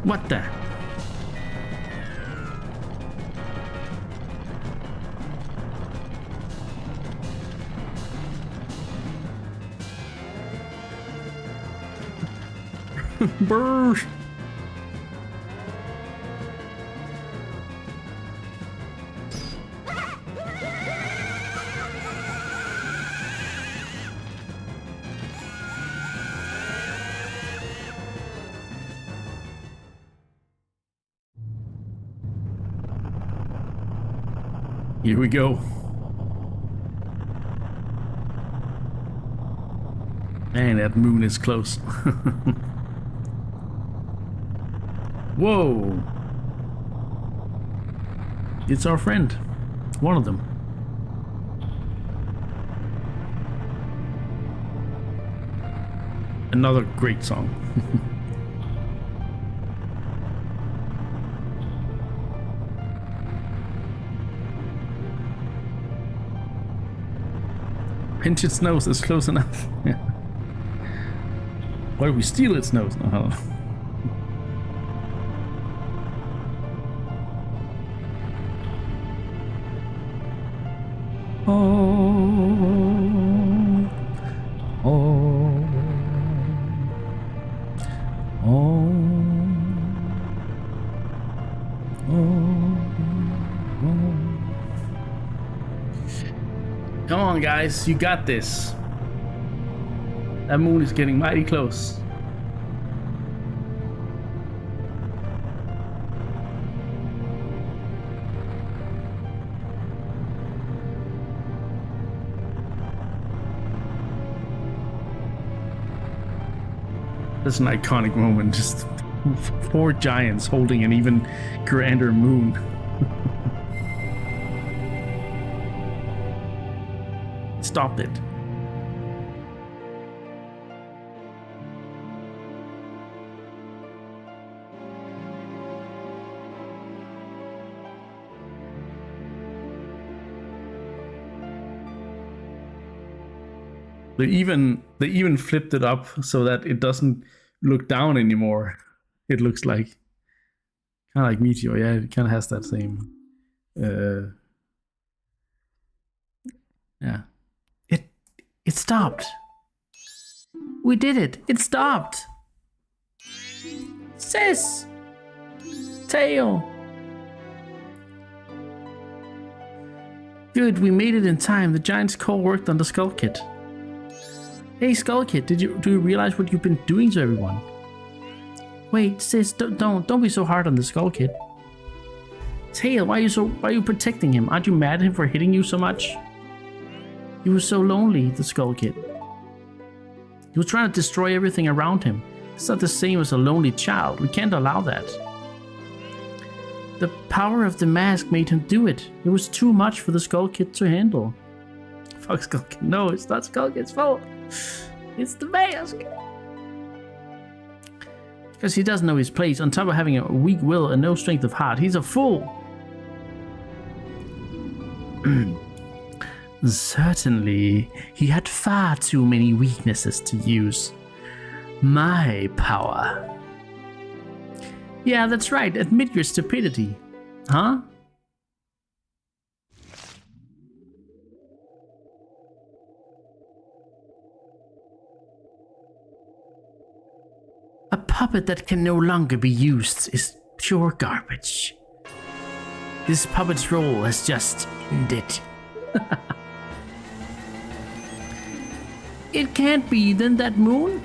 What the? Brr. Here we go. Man, that moon is close. Whoa! It's our friend. One of them. Another great song. Pinch its nose is close enough. Yeah. Why do we steal its nose? No, I don't know. Come on, guys, you got this. That moon is getting mighty close. That's an iconic moment. Just 4 giants holding an even grander moon. Stopped it. They even flipped it up so that it doesn't look down anymore. It looks like kind of like Meteor. Yeah, it kind of has that same. Yeah. It stopped. We did it. It stopped. Sis. Tail. Good, we made it in time. The giant's call worked on the Skull Kid. Hey, Skull Kid, do you realize what you've been doing to everyone? Wait, sis, don't be so hard on the Skull Kid. Tail, why are you protecting him? Aren't you mad at him for hitting you so much? He was so lonely, the Skull Kid. He was trying to destroy everything around him. It's not the same as a lonely child. We can't allow that. The power of the mask made him do it. It was too much for the Skull Kid to handle. Fuck Skull Kid. No, it's not Skull Kid's fault. It's the mask. Because he doesn't know his place. On top of having a weak will and no strength of heart, he's a fool. Certainly, he had far too many weaknesses to use. My power. Yeah, that's right. Admit your stupidity. Huh? A puppet that can no longer be used is pure garbage. This puppet's role has just ended. It can't be, then that moon?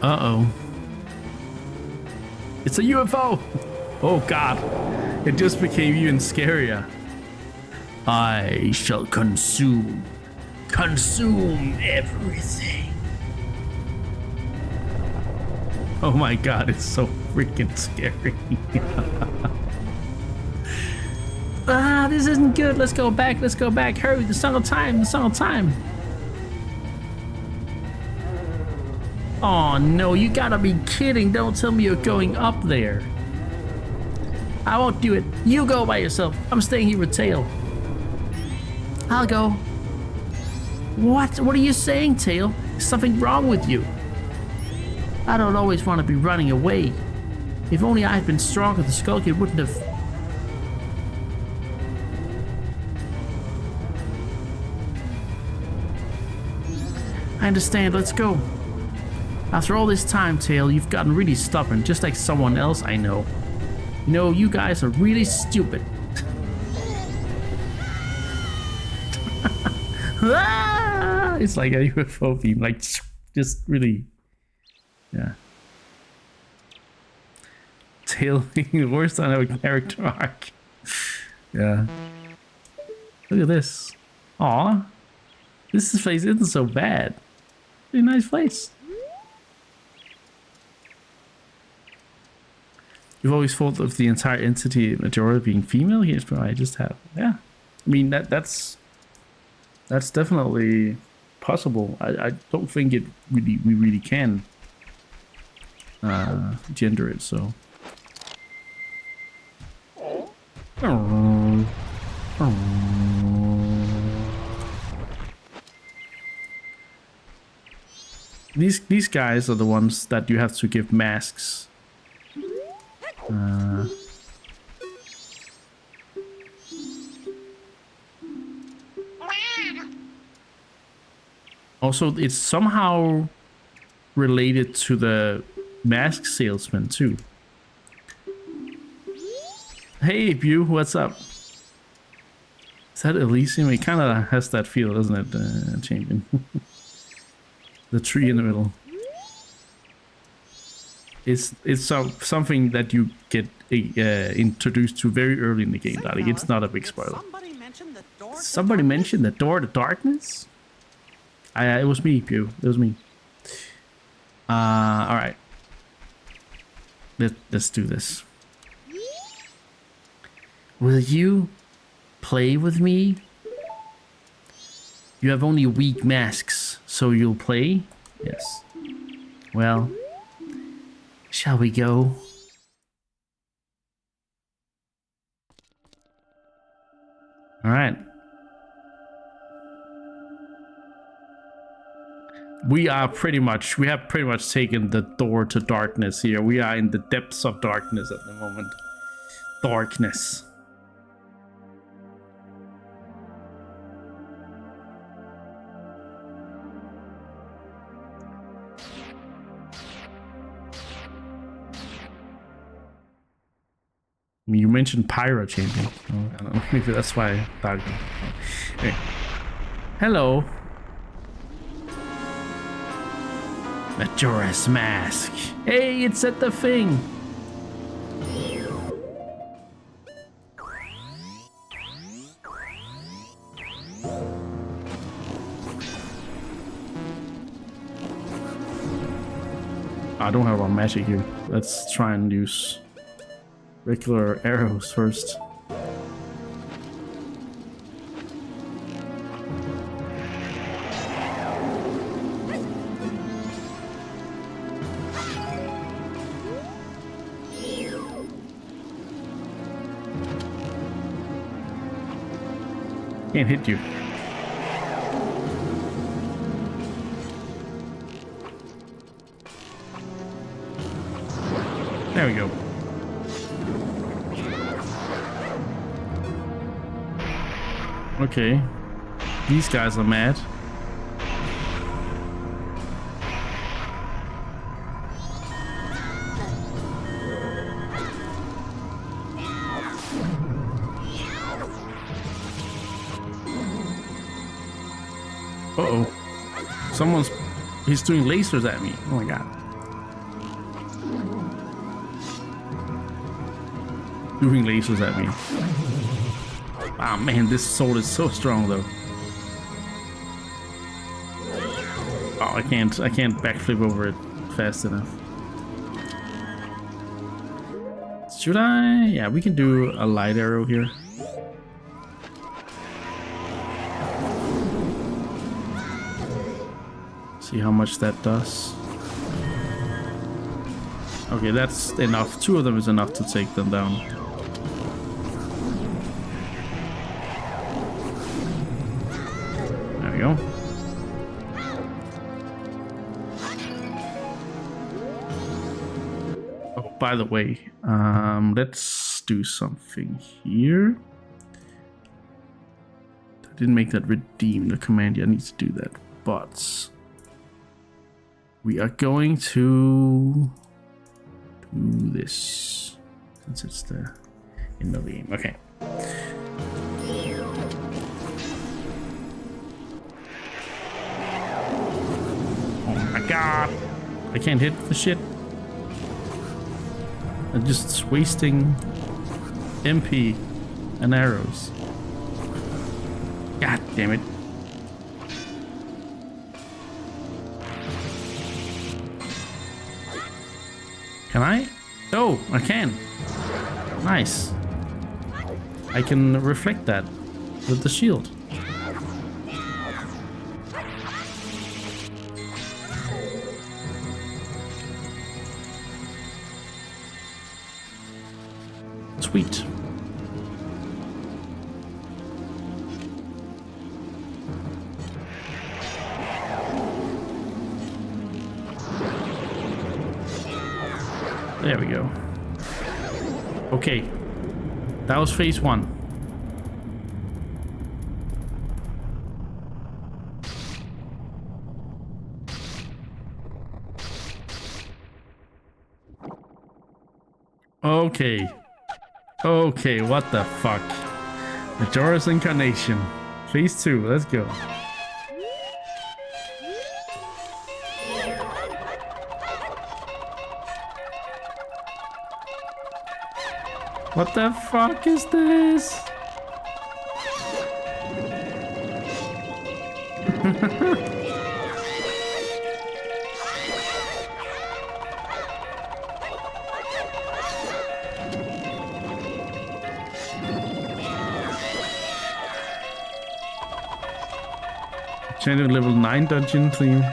Uh-oh. It's a UFO! Oh god. It just became even scarier. I shall consume everything. Oh my god, it's so freaking scary. This isn't good. Let's go back. Hurry, the song of time. Oh no, you gotta be kidding. Don't tell me you're going up there. I won't do it. You go by yourself. I'm staying here with Tail. I'll go. What? What are you saying, Tail? Is something wrong with you? I don't always want to be running away. If only I had been stronger, the Skull Kid wouldn't have... I understand, let's go. After all this time, Tail, you've gotten really stubborn, just like someone else I know. You know, you guys are really stupid. It's like a UFO beam, like, just really... Yeah. Tail being worse than a character arc. Yeah. Look at this. Aw. This place isn't so bad. Pretty nice place. You've always thought of the entire entity Majora being female? Here's what I just have. Yeah. I mean that's definitely possible. I don't think we really can gender it, so. These guys are the ones that you have to give masks. Also, it's somehow related to the mask salesman too. Hey, Bew, what's up? Is that Elysium? It kind of has that feel, doesn't it, Champion? The tree in the middle. It's something that you get introduced to very early in the game, Daddy. It's not a big spoiler. Somebody mentioned the door to darkness? It was me, Pew. It was me. All right. Let's do this. Will you play with me? You have only weak masks, so you'll play? Yes. Well, shall we go? All right. We have pretty much taken the door to darkness here. We are in the depths of darkness at the moment. Darkness. I mean, you mentioned Pyro Champion. Oh, I don't know, maybe that's why I thought. Anyway. Hello. Majora's Mask. Hey, it's at the thing. I don't have our magic here. Let's try and use regular arrows first. Can't hit you. There we go. Okay. These guys are mad. Uh-oh. He's doing lasers at me. Oh my god. Doing lasers at me. Ah man, this sword is so strong though. Oh, I can't backflip over it fast enough. Should I? Yeah, we can do a light arrow here. See how much that does. Okay, that's enough. 2 of them is enough to take them down. There we go. Oh, by the way, let's do something here. I didn't make that redeem the command yet. I need to do that, but we are going to do this since it's the end of the game. Okay. Oh my god! I can't hit the shit. I'm just wasting MP and arrows. God damn it. Can I? Oh, I can. Nice. I can reflect that with the shield. Sweet. There we go. Okay. That was phase 1. Okay. Okay, what the fuck? Majora's Incarnation. Phase 2, let's go. What the fuck is this? Change level 9 dungeon theme.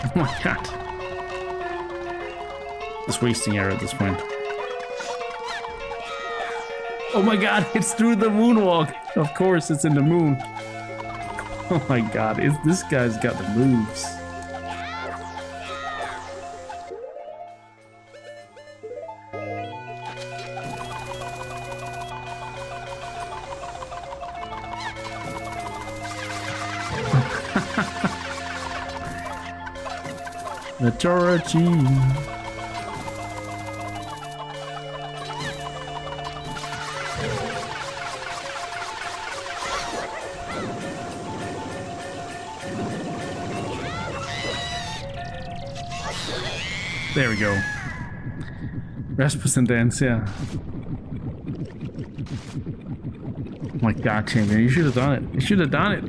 Oh my god. Just wasting arrow at this point. Oh my god, it's through the moonwalk. Of course, it's in the moon. Oh my god, this guy's got the moves. Majora G. There we go. Rasputin dance, yeah. my god, champion, you should have done it. You should have done it.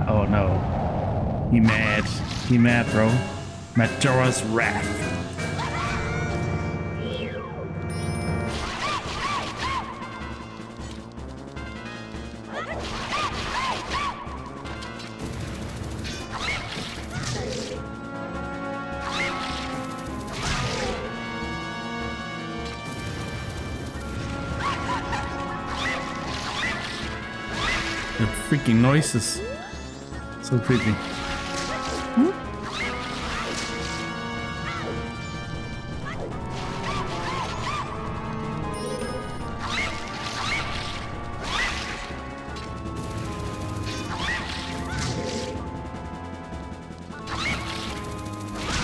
Oh no. He mad. He mad, bro. Majora's Wrath. The freaking noises. So pretty.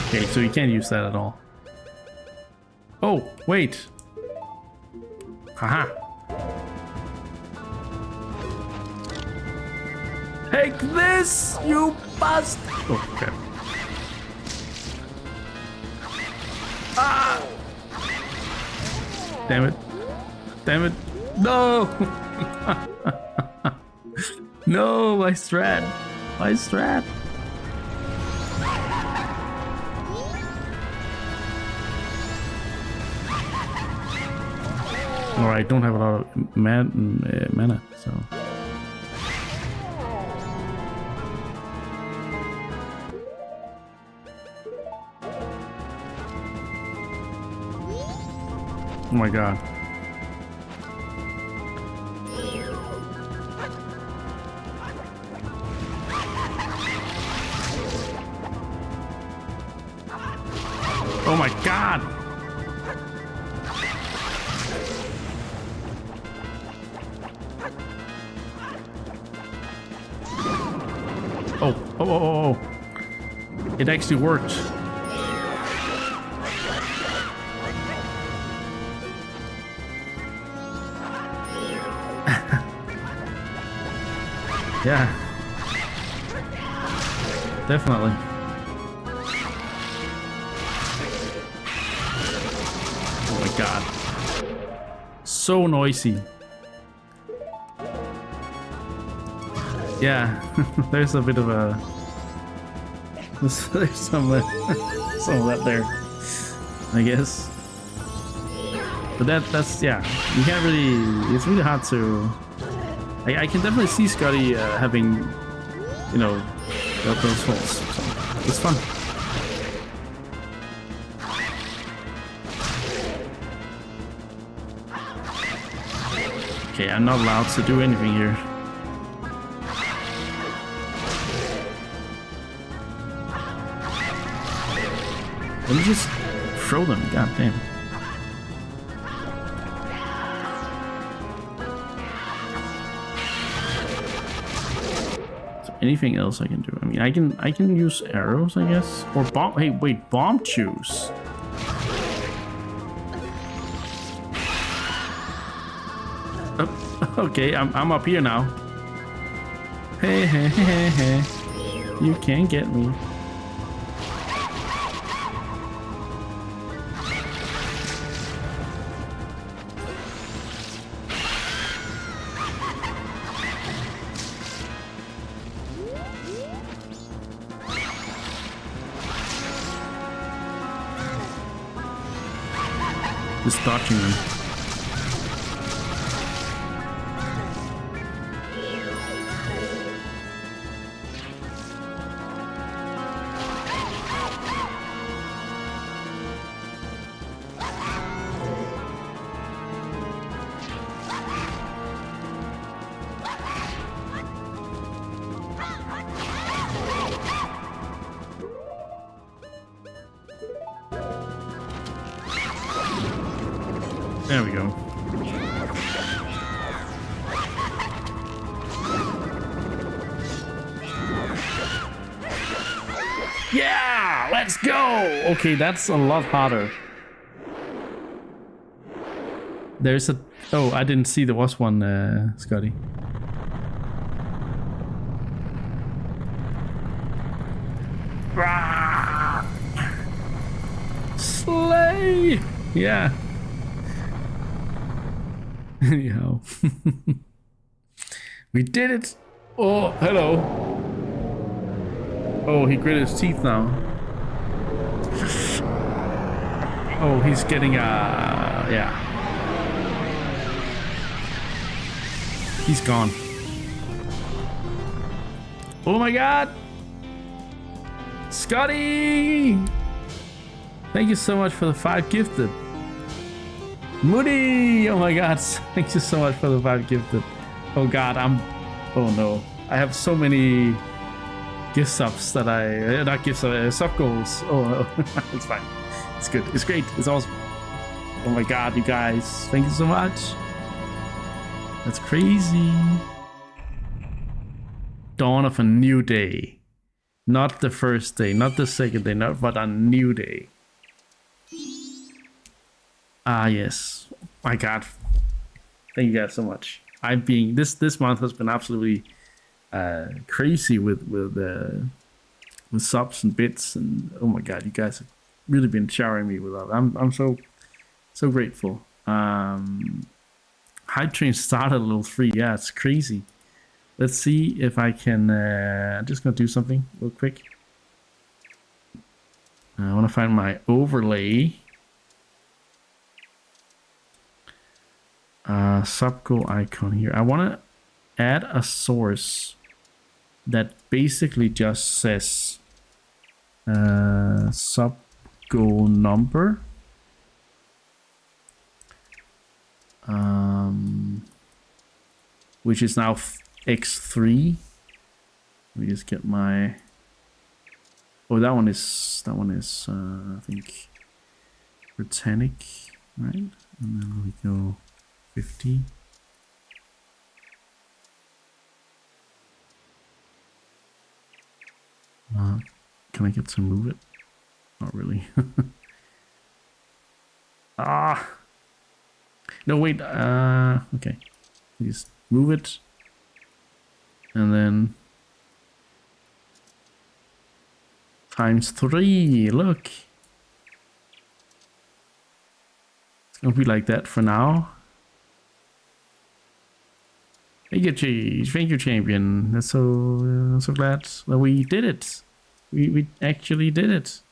Okay, so you can't use that at all. Oh, wait. Haha. Take this, you bust! Oh, crap. Ah! Damn it. Damn it. No! No, my strat. My strat. Alright, I don't have a lot of mana, so... Oh my god. Oh my god! Oh. It actually worked. Yeah. Definitely. Oh my god. So noisy. Yeah, there's a bit of a... There's some of that there, I guess. But that's, yeah, you can't really... It's really hard to... I can definitely see Scotty having, you know, those faults. So it's fun. Okay, I'm not allowed to do anything here. Let me just throw them. God damn. Anything else I can do? I mean, I can use arrows, I guess, or bomb. Hey, wait, bomb choose. Oh, okay, I'm up here now. Hey, you can't get me. Just dodging them. There we go. Yeah, let's go. Okay, that's a lot harder. There's a... Oh, I didn't see there was one, Scotty. Slay! Yeah. Anyhow. We did it! Oh, hello. Oh, he gritted his teeth now. Oh, he's getting yeah. He's gone. Oh my god! Scotty! Thank you so much for the 5 gifted. Moody! Oh my god, thank you so much for the 5 gifted. Oh god, oh no. I have so many gift subs that not gift subs, sub goals. Oh, it's fine. It's good. It's great. It's awesome. Oh my god, you guys. Thank you so much. That's crazy. Dawn of a new day. Not the first day, not the second day, but a new day. Ah, yes. My god. Thank you guys so much. This month has been absolutely crazy with subs and bits, and oh my god, you guys have really been showering me with that. I'm so grateful. Hype train started level 3. Yeah, it's crazy. Let's see if I can. I'm just gonna do something real quick. I want to find my overlay. Sub goal icon here. I want to add a source that basically just says sub goal number. Which is now x3. Let me just get my. Oh, that one is I think Britannic, right? And then we go 50. Can I get to move it? Not really. Ah. No, wait. Okay. Just move it. And then ×3. Look. It's gonna be like that for now. Thank you, champion. That's I'm so glad that we did it. We actually did it.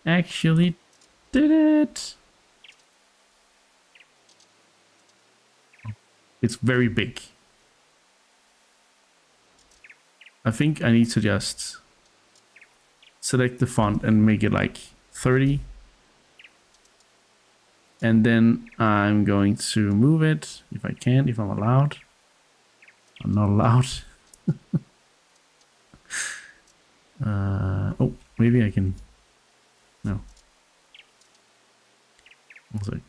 Actually did it. It's very big. I think I need to just select the font and make it like 30. And then I'm going to move it if I can, if I'm allowed. I'm not allowed. Oh, maybe I can. No. One sec.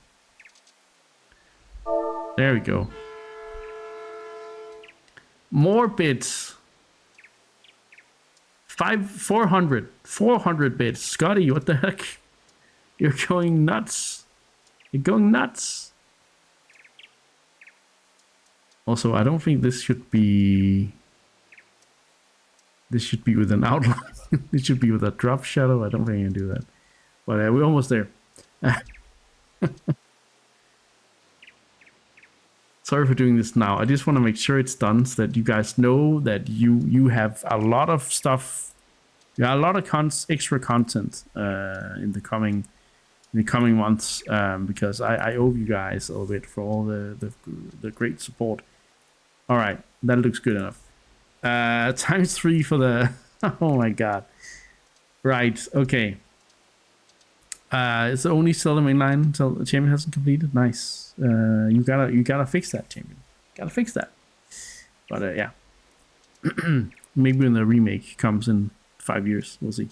There we go. More bits. 400 bits. Scotty, what the heck? You're going nuts. You're going nuts. Also, I don't think this should be. This should be with an outline. It should be with a drop shadow. I don't think I can do that. But we're almost there. Sorry for doing this now. I just want to make sure it's done so that you guys know that you have a lot of stuff. Yeah, a lot of extra content in the coming months, because I owe you guys a little bit for all the great support. All right, that looks good enough. ×3 for the. Oh my god. Right. Okay. It's only Zelda mainline, so the champion hasn't completed. Nice. You gotta fix that, champion. Gotta fix that. But yeah. Maybe when the remake comes in 5 years, we'll see.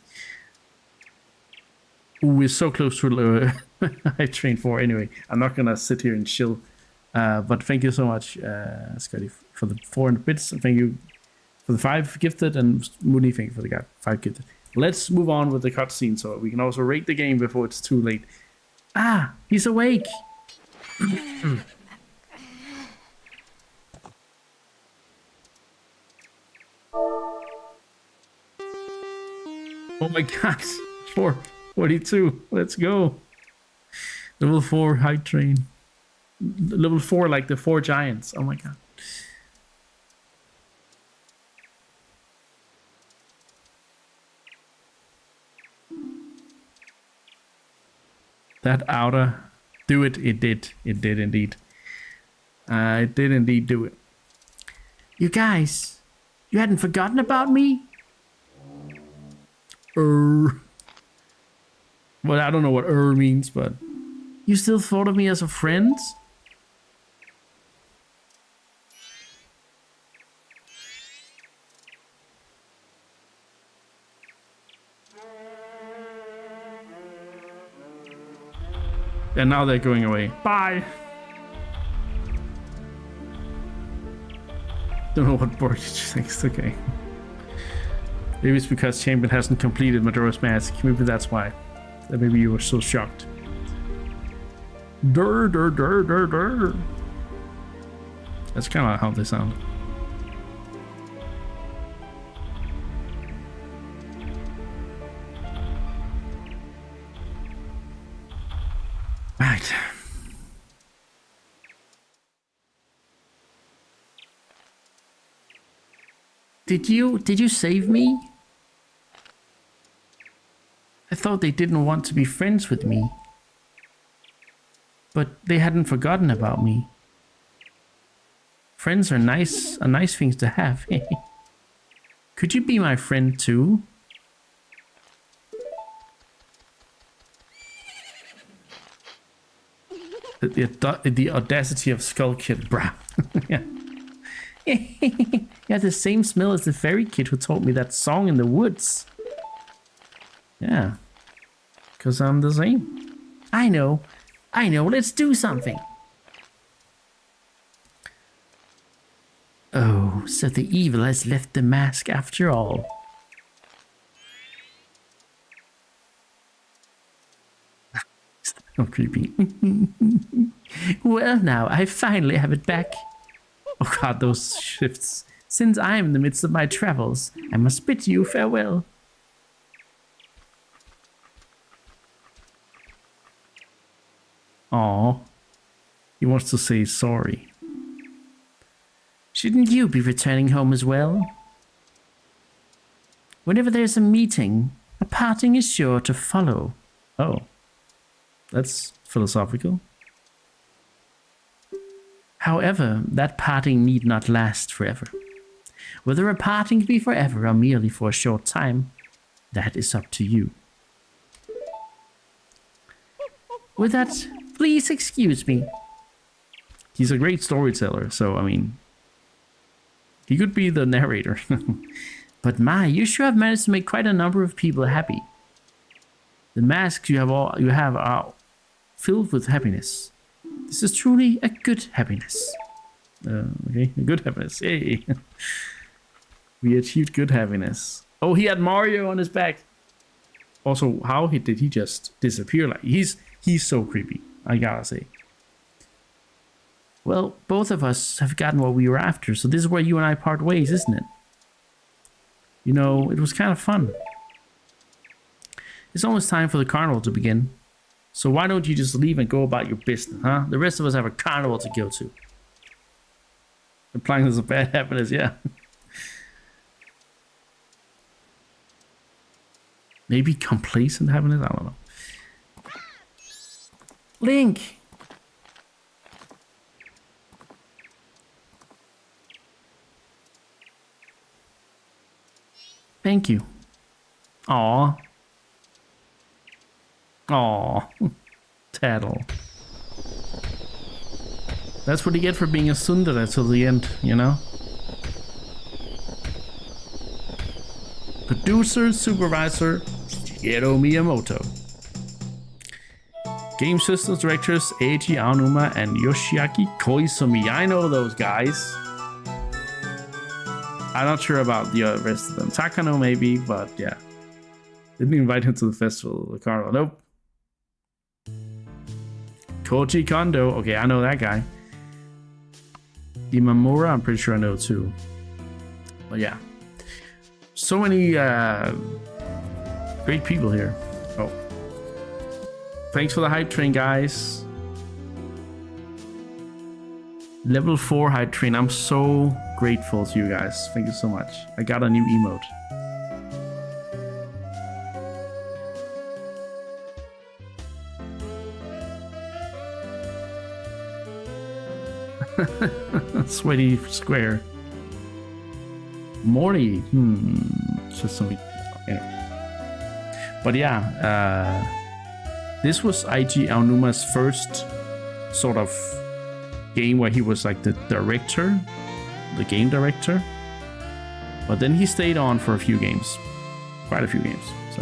Ooh, we're so close to I trained 4 anyway. I'm not gonna sit here and chill. But thank you so much, Scotty, for the 400 bits. Thank you for the 5 gifted, and Mooney, thank you for the 5 gifted. Let's move on with the cutscene so we can also rate the game before it's too late. Ah, he's awake. Oh my god. 442. Let's go. Level 4 hype train. level 4, like the 4 giants. Oh my god. That outer, do it. It did indeed. It did indeed do it. You guys, you hadn't forgotten about me? Well, I don't know what means, but You still thought of me as a friend? and now they're going away. Bye. Don't know what Borg thinks. Okay. Maybe it's because Champion hasn't completed Majora's Mask. Maybe that's why. That maybe you were so shocked. Dur, dur, dur, dur, dur. That's kind of how they sound. Right. Did you save me? I thought they didn't want to be friends with me. But they hadn't forgotten about me. Friends are nice things to have. Could you be my friend too? The audacity of Skull Kid, bruh. Yeah. You have the same smell as the fairy kid who taught me that song in the woods. Yeah. Because I'm the same. I know, let's do something. Oh, so the evil has left the mask after all. So creepy. Well, now I finally have it back. Oh god, those shifts. Since I am in the midst of my travels, I must bid you farewell. Aw. He wants to say sorry. Shouldn't you be returning home as well? Whenever there's a meeting, a parting is sure to follow. Oh. That's philosophical. However, that parting need not last forever. Whether a parting be forever or merely for a short time, that is up to you. With that, please excuse me. He's a great storyteller, so I mean, he could be the narrator. But my, you sure have managed to make quite a number of people happy. The masks you have are filled with happiness. This is truly a good happiness. Okay, good happiness. Yay. We achieved good happiness. Oh, he had Mario on his back. Also, how did he just disappear? Like he's so creepy, I gotta say. Well, both of us have gotten what we were after, so this is where you and I part ways, isn't it? You know, it was kind of fun. It's almost time for the carnival to begin. So why don't you just leave and go about your business, huh? The rest of us have a carnival to go to. Implying there's a bad happiness, yeah. Maybe complacent happiness? I don't know. Link! Thank you. Aw. Aw. Tattle. That's what you get for being a tsundere till the end, you know? Producer, supervisor, Shigeru Miyamoto. Game systems directors, Eiji Aonuma and Yoshiaki Koizumi. I know those guys. I'm not sure about the rest of them. Takano maybe, but yeah. Didn't invite him to the festival, the carnival. Nope. Koji Kondo. Okay, I know that guy. Imamura, I'm pretty sure I know too. But yeah. So many great people here. Oh. Thanks for the hype train, guys. Level 4 High Train. I'm so grateful to you guys. Thank you so much. I got a new emote. Sweaty Square. Morty. Just something. But yeah, this was IG Aonuma's first sort of game where he was like the director, the game director. But then he stayed on for a few games, quite a few games. So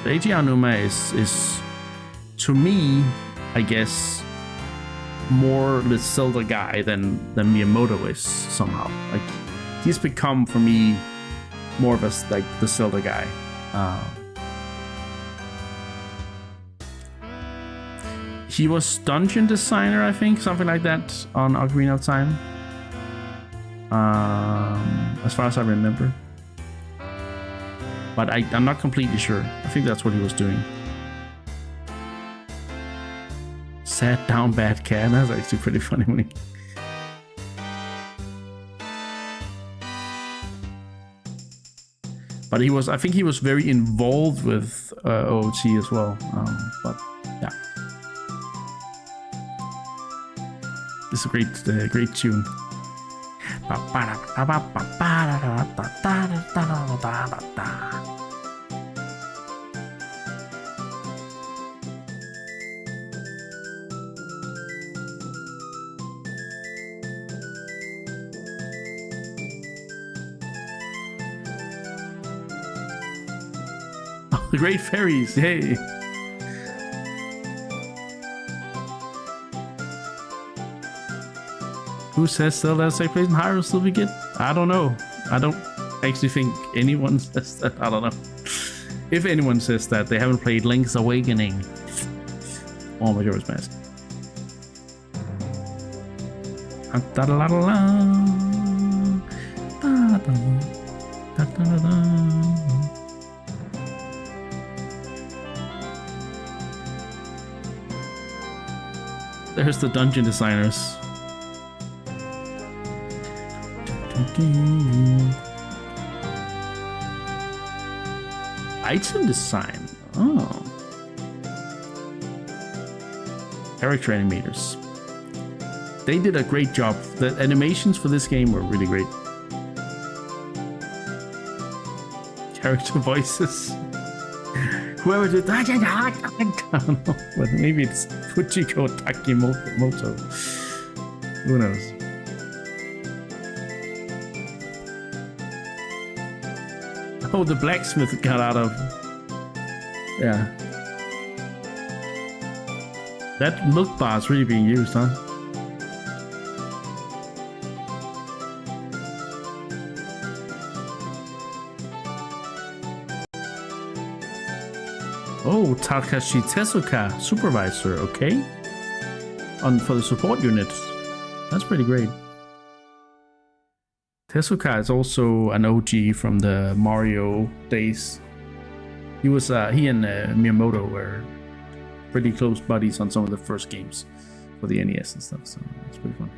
IG Aonuma is to me, I guess, more the Zelda guy than Miyamoto is somehow. Like he's become for me more of a like the Zelda guy. He was dungeon designer, I think, something like that on Ocarina of Time. As far as I remember. But I'm not completely sure. I think that's what he was doing. Sat down bad cat. That's actually pretty funny when he... But he was, I think he was very involved with OOT as well. But yeah. It's a great tune. Oh, the Great Fairies, yay! Who says Zelda has take place in Hyrule still be good? I don't know. I don't actually think anyone says that. I don't know. If anyone says that, they haven't played Link's Awakening or Majora's Mask. There's the dungeon designers. Item design. Oh. Character animators. They did a great job. The animations for this game were really great. Character voices. Whoever did that, I don't know. But maybe it's Fujiko Takimoto. Who knows? Oh, the blacksmith got out of... Yeah. That milk bar is really being used, huh? Oh, Takashi Tezuka, supervisor, okay. For the support unit. That's pretty great. Tezuka is also an OG from the Mario days. He and Miyamoto were pretty close buddies on some of the first games for the NES and stuff, so it's pretty fun.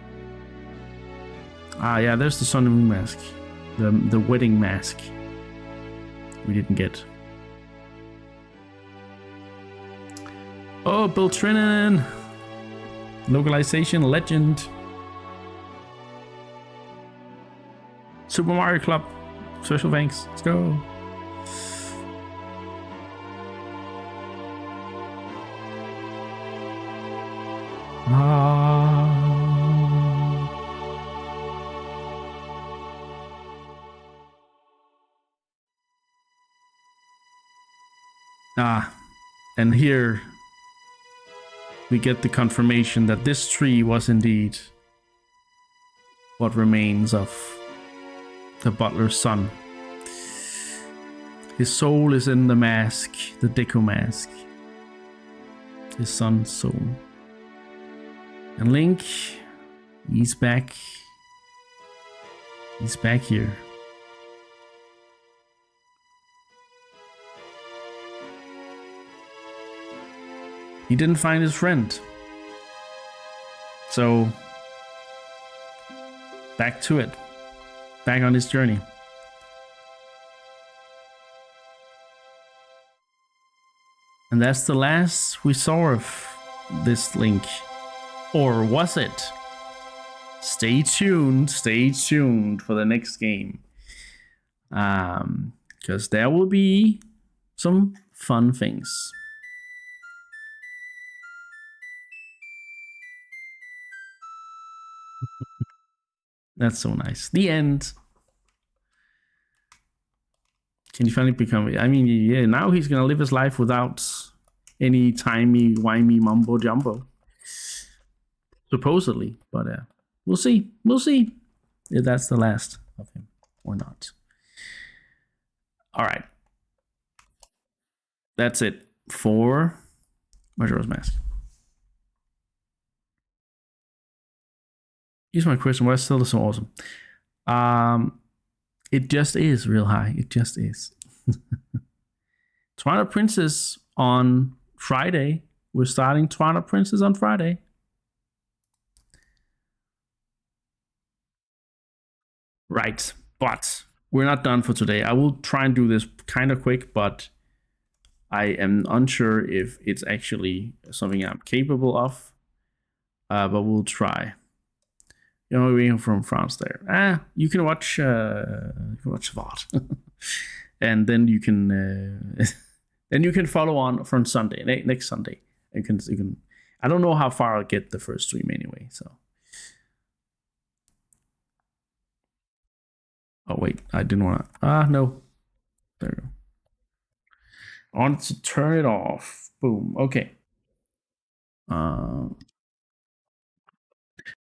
Ah, yeah, there's the Sun and Moon mask. The wedding mask we didn't get. Oh, Bill Trinan! Localization legend. Super Mario Club. Special thanks. Let's go. And here we get the confirmation that this tree was indeed what remains of the butler's son. His soul is in the mask, the Deku mask. His son's soul. And Link, he's back. He's back here. He didn't find his friend. So, back to it. Back on his journey. And that's the last we saw of this Link. Or was it? Stay tuned for the next game. Because there will be some fun things. That's so nice. The end. Can you finally become? I mean, yeah. Now he's gonna live his life without any timey-wimey mumbo jumbo. Supposedly, but we'll see. We'll see if that's the last of him or not. All right, that's it for Majora's Mask. Here's my question: why is Zelda so awesome? It just is real high. It just is. Twilight Princess on Friday. We're starting Twilight Princess on Friday. Right, but we're not done for today. I will try and do this kind of quick, but I am unsure if it's actually something I'm capable of. But we'll try. You know, we're from France there. You can watch VOD. And then you can follow on from Sunday, next Sunday. You can I don't know how far I'll get the first stream anyway, so. Oh wait, I didn't want to. No. There we go. I wanted to turn it off. Boom. Okay.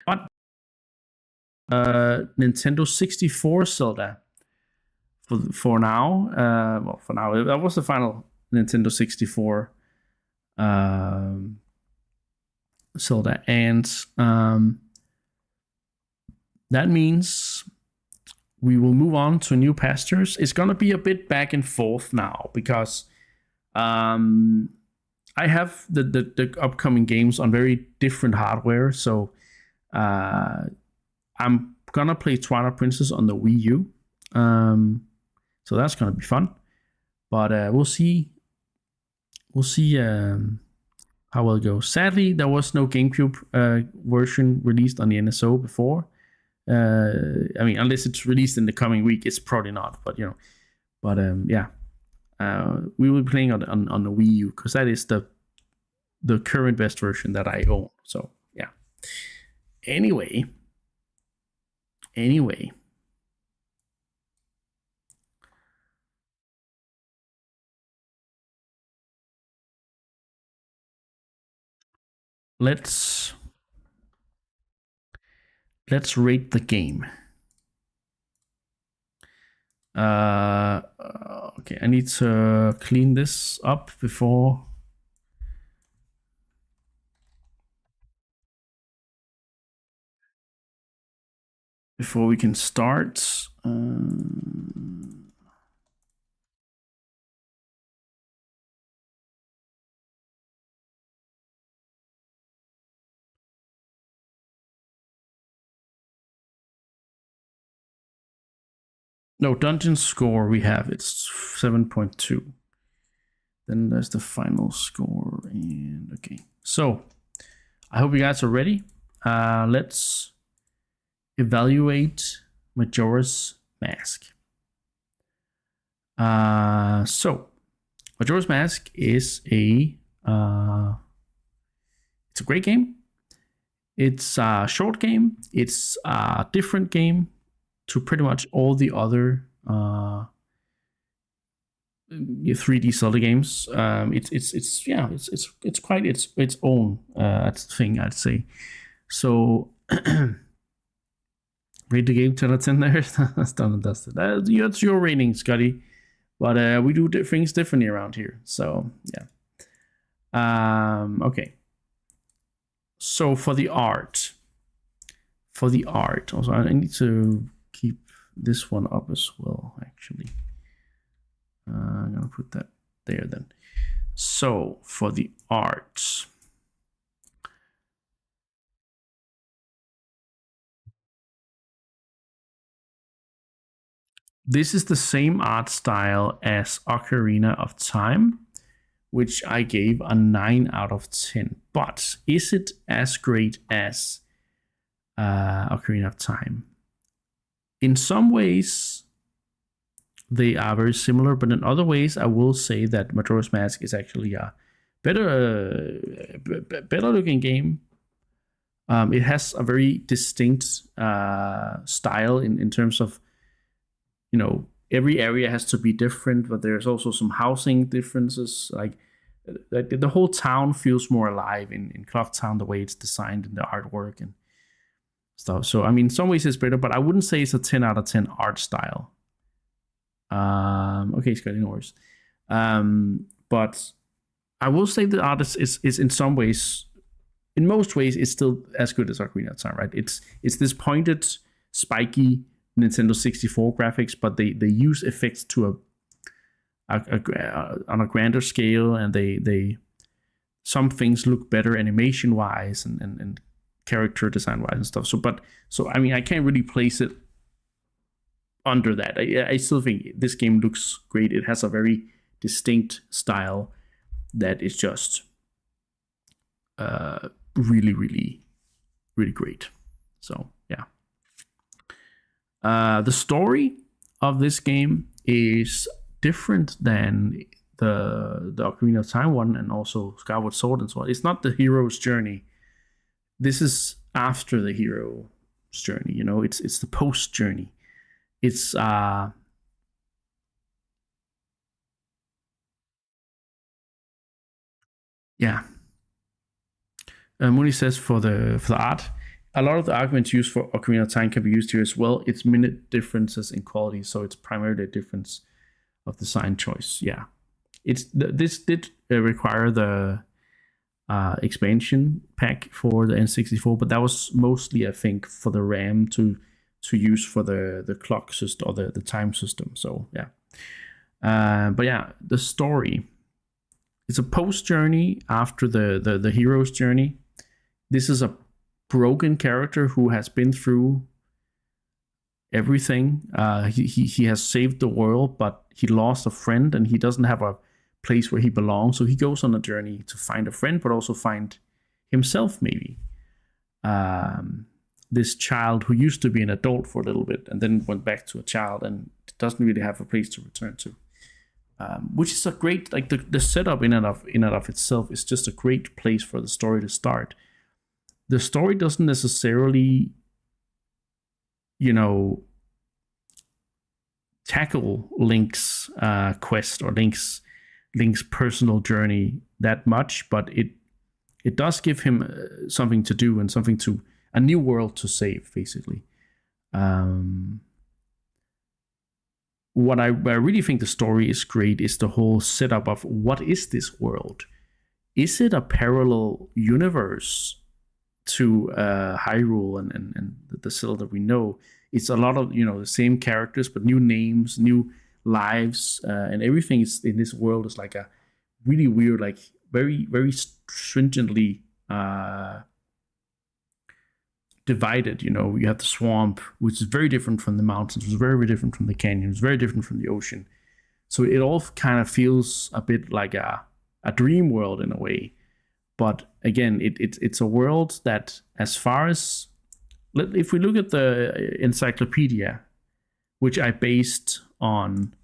What? Nintendo 64 Zelda. For now. Well, for now, that was the final Nintendo 64 Zelda, and that means we will move on to new pastures. It's gonna be a bit back and forth now because I have the upcoming games on very different hardware. So I'm gonna play Twilight Princess on the Wii U. So that's gonna be fun. But we'll see. We'll see how well it goes. Sadly, there was no GameCube version released on the NSO before. I mean, unless it's released in the coming week, it's probably not. But you know, but yeah, we will be playing on the Wii U because that is the current best version that I own. So yeah. Anyway. Let's rate the game. Okay, I need to clean this up before we can start. No, dungeon score we have, it's 7.2. Then there's the final score, and okay. So, I hope you guys are ready. Let's evaluate Majora's Mask. So, Majora's Mask is it's a great game. It's a short game. It's a different game to pretty much all the other 3D Zelda games. It's quite its own thing, I'd say. So rate the game 10 out of 10 there. That's done and dusted. That's your rating, Scotty. But we do things differently around here. So yeah. Okay. So for the art, also I need to keep this one up as well, actually. I'm gonna put that there then. So for the art, this is the same art style as Ocarina of Time, which I gave a 9 out of 10. But is it as great as Ocarina of Time? In some ways, they are very similar, but in other ways, I will say that Majora's Mask is actually a better looking game. It has a very distinct style in terms of, you know, every area has to be different, but there's also some housing differences. Like the whole town feels more alive in Clock Town, the way it's designed and the artwork and stuff. So I mean, in some ways it's better, but I wouldn't say it's a 10 out of 10 art style. Okay, Scott, no worries. But I will say the artist is in some ways, in most ways, it's still as good as Ocarina of Time, right? It's this pointed, spiky Nintendo 64 graphics, but they use effects to on a grander scale, and they some things look better animation wise and character design wise and stuff. So I mean, I can't really place it under that. I still think this game looks great. It has a very distinct style that is just really, really, really great. So yeah. The story of this game is different than the Ocarina of Time one, and also Skyward Sword and so on. It's not the hero's journey. This is after the hero's journey. You know, it's the post journey. It's yeah. Mooney says for the art, a lot of the arguments used for Ocarina of Time can be used here as well. It's minute differences in quality, so it's primarily a difference of design choice. Yeah, this did require the expansion pack for the N64, but that was mostly, I think, for the RAM to use for the clock system or the time system. So yeah, but yeah, the story. It's a post journey after the hero's journey. This is a broken character who has been through everything. He has saved the world, but he lost a friend and he doesn't have a place where he belongs. So he goes on a journey to find a friend, but also find himself, maybe. This child who used to be an adult for a little bit and then went back to a child and doesn't really have a place to return to. Which is a great, like the setup in and of itself is just a great place for the story to start. The story doesn't necessarily, you know, tackle Link's quest or Link's personal journey that much, but it does give him something to do and a new world to save, basically. What I really think the story is great is the whole setup of what is this world? Is it a parallel universe to Hyrule and the Zelda that we know? It's a lot of, you know, the same characters, but new names, new lives, and everything is in this world is like a really weird, like very, very stringently divided. You know, you have the swamp, which is very different from the mountains, which is very, very different from the canyons, very different from the ocean. So it all kind of feels a bit like a dream world in a way. But again, it's a world that, as far as, if we look at the encyclopedia, which I based on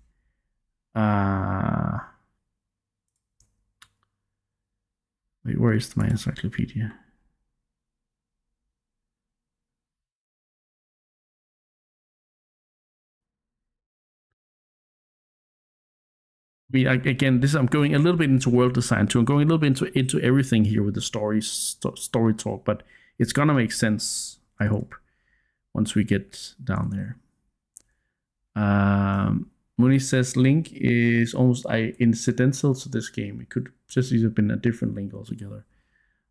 wait, where is my encyclopedia? Again, I'm going a little bit into world design too. I'm going a little bit into everything here with the story talk, but it's gonna make sense, I hope, once we get down there. Mooney says Link is almost incidental to this game. It could just have been a different Link altogether.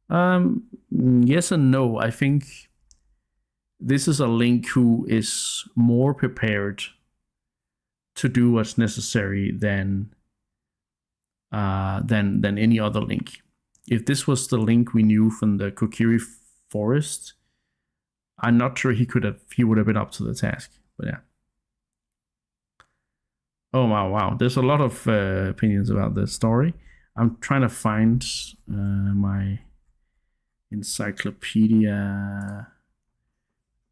Yes and no. I think this is a Link who is more prepared to do what's necessary than than any other Link. If this was the Link we knew from the Kokiri Forest, I'm not sure he would have been up to the task. But yeah. Oh wow! There's a lot of opinions about this story. I'm trying to find my encyclopedia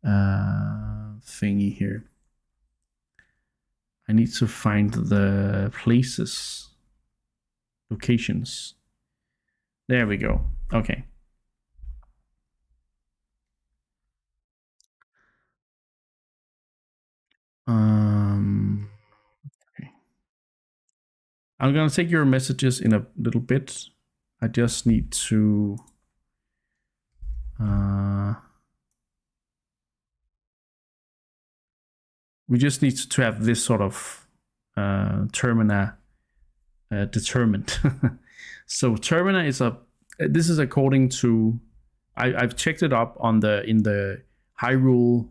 thingy here. I need to find the places, locations. There we go. Okay. Okay. I'm gonna take your messages in a little bit. I just need to we just need to have this sort of termina determined. So termina is this is according to I've checked it up in the Hyrule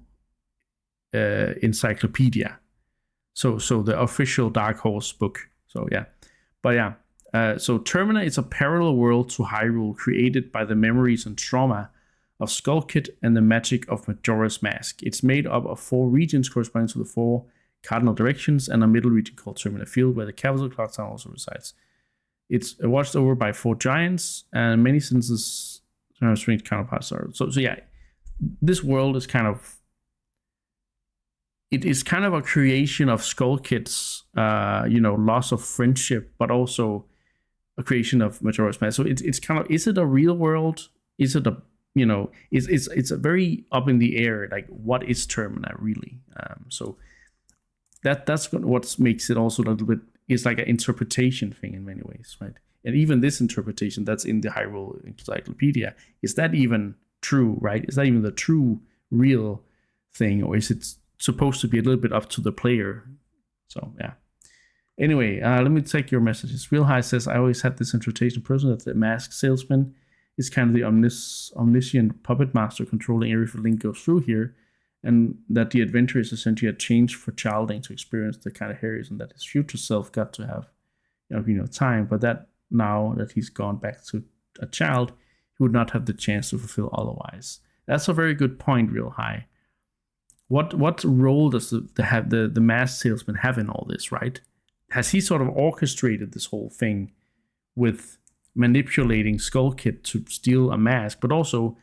encyclopedia. So the official Dark Horse book. So yeah. But yeah. So Termina is a parallel world to Hyrule created by the memories and trauma of Skull Kid and the magic of Majora's Mask. It's made up of 4 regions corresponding to the 4 cardinal directions and a middle region called Termina Field, where the capital clock tower also resides. It's watched over by 4 giants, and many senses strange counterparts are. So yeah, this world is kind of it is kind of a creation of Skull Kid's loss of friendship, but also a creation of Majora's Mask. So it's kind of, is it a real world? Is it it's a very up in the air, like what is Termina really? So that's what makes it also a little bit, it's like an interpretation thing in many ways, right? And even this interpretation that's in the Hyrule Encyclopedia, is that even true, right? Is that even the true, real thing, or is it supposed to be a little bit up to the player? So yeah. Anyway, let me take your messages. Real High says, I always had this interpretation person that the mask salesman is kind of the omniscient puppet master controlling everything Link goes through here, and that the adventure is essentially a change for Child Link to experience the kind of Harriers, and that his future self got to have time, but that now that he's gone back to a child, he would not have the chance to fulfill otherwise. That's a very good point, Real High. What role does the mask salesman have in all this, right? Has he sort of orchestrated this whole thing with manipulating Skull Kid to steal a mask, but also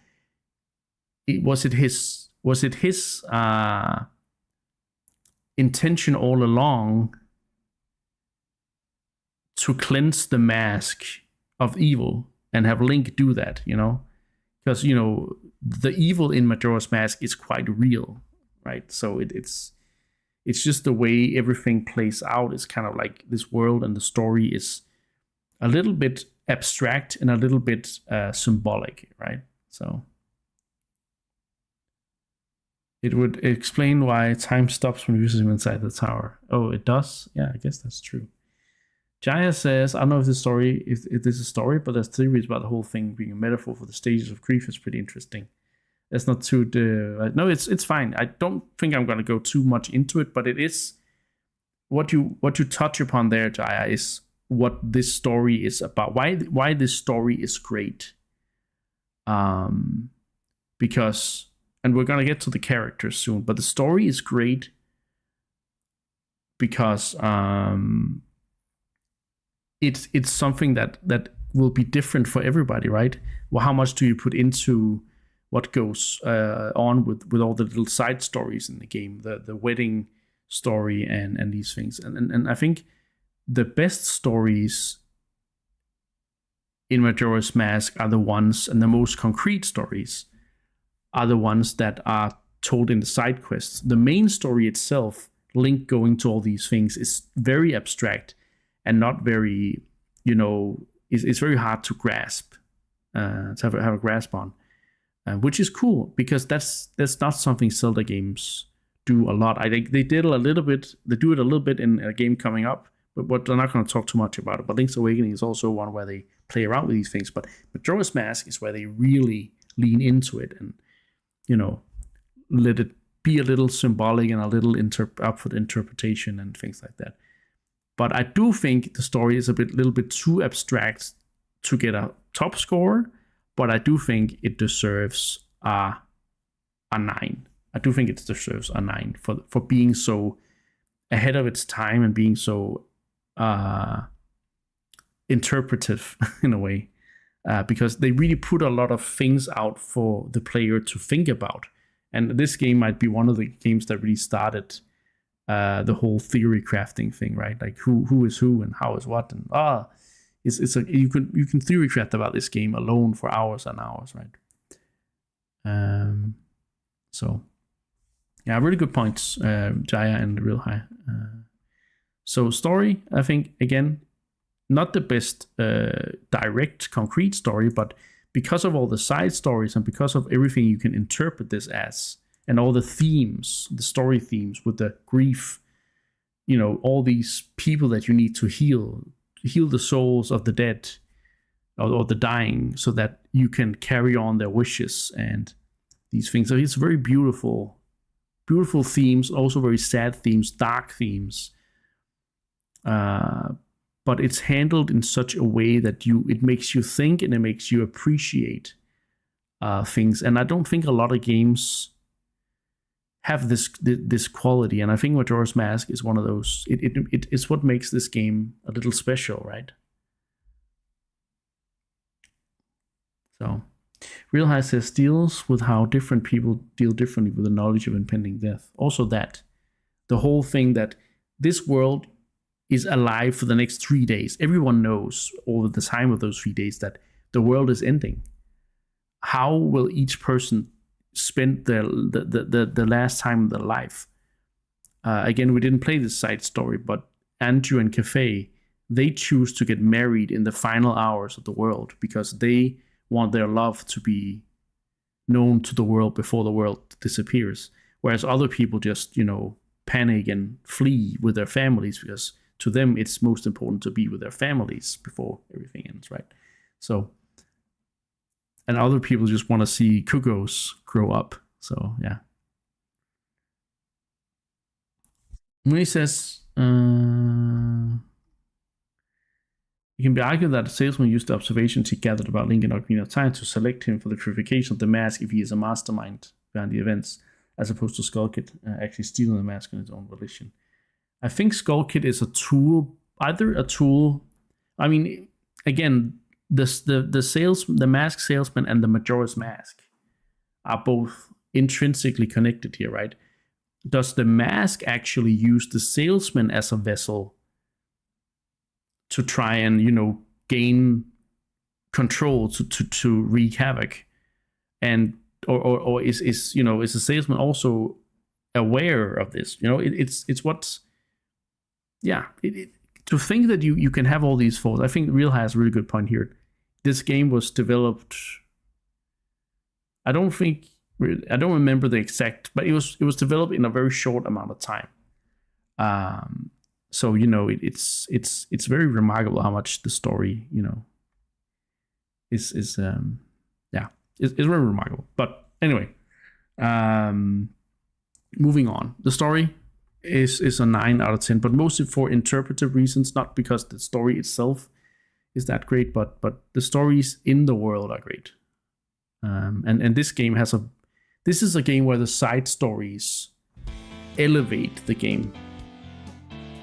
was it his intention all along to cleanse the mask of evil and have Link do that, because the evil in Majora's Mask is quite real, right? So it's just the way everything plays out is kind of like this world, and the story is a little bit abstract and a little bit symbolic, right? So it would explain why time stops when using him inside the tower. Oh, it does? Yeah, I guess that's true. Jaya says, I don't know if this is a story, but there's theories about the whole thing being a metaphor for the stages of grief. Is pretty interesting. That's not too no, it's fine. I don't think I'm going to go too much into it, but it is what you touch upon there, Jaya, is what this story is about. Why this story is great. Because, and we're going to get to the characters soon, but the story is great because it's something that will be different for everybody, right? Well, how much do you put into what goes on with all the little side stories in the game, the wedding story and these things, and I think the best stories in Majora's Mask are the ones, and the most concrete stories are the ones that are told in the side quests. The main story itself, Link going to all these things, is very abstract and not very, it's very hard to grasp, to have a grasp on, which is cool because that's not something Zelda games do a lot. I think they did a little bit. They do it a little bit in a game coming up, but they're not going to talk too much about it. But Link's Awakening is also one where they play around with these things. But Majora's Mask is where they really lean into it and, let it be a little symbolic and a little up for the interpretation and things like that. But I do think the story is little bit too abstract to get a top score. But I do think it deserves a 9. I do think it deserves a 9 for being so ahead of its time and being so interpretive in a way. Because they really put a lot of things out for the player to think about. And this game might be one of the games that really started the whole theory crafting thing, right? Like who is who and how is what, and you can theory craft about this game alone for hours and hours, right? So yeah, really good points, Jaya and Real High. So story, I think again, not the best direct concrete story, but because of all the side stories and because of everything you can interpret this as, and all the themes, the story themes with the grief, all these people that you need to heal the souls of the dead or the dying, so that you can carry on their wishes and these things. So it's very beautiful themes, also very sad themes, dark themes. But it's handled in such a way that it makes you think and it makes you appreciate things. And I don't think a lot of games have this quality. And I think Majora's Mask is one of those. It's what makes this game a little special, right? So, Real High says deals with how different people deal differently with the knowledge of impending death. Also that, the whole thing that this world is alive for the next 3 days. Everyone knows over the time of those 3 days that the world is ending. How will each person spend the last time of their life? Again, we didn't play this side story, but Andrew and Cafe, they choose to get married in the final hours of the world because they want their love to be known to the world before the world disappears. Whereas other people just, panic and flee with their families because to them it's most important to be with their families before everything ends, right? So, and other people just want to see Kugos grow up. So yeah. When he says it can be argued that the salesman used the observations he gathered about Link and Ocarina of Time to select him for the purification of the mask if he is a mastermind behind the events, as opposed to Skull Kid actually stealing the mask on his own volition. I think Skull Kid is a tool. I mean, again, the mask salesman and the Majora's Mask are both intrinsically connected here, right? Does the mask actually use the salesman as a vessel to try and gain control to wreak havoc, and or is the salesman also aware of this? It's what's to think that you can have all these faults. I think Real has a really good point here. This game was developed. I don't remember the exact, but it was developed in a very short amount of time. So it's very remarkable how much the story is it's very remarkable. But anyway, moving on. The story is a 9 out of 10, but mostly for interpretive reasons, not because the story itself is that great, but the stories in the world are great. And this game this is a game where the side stories elevate the game.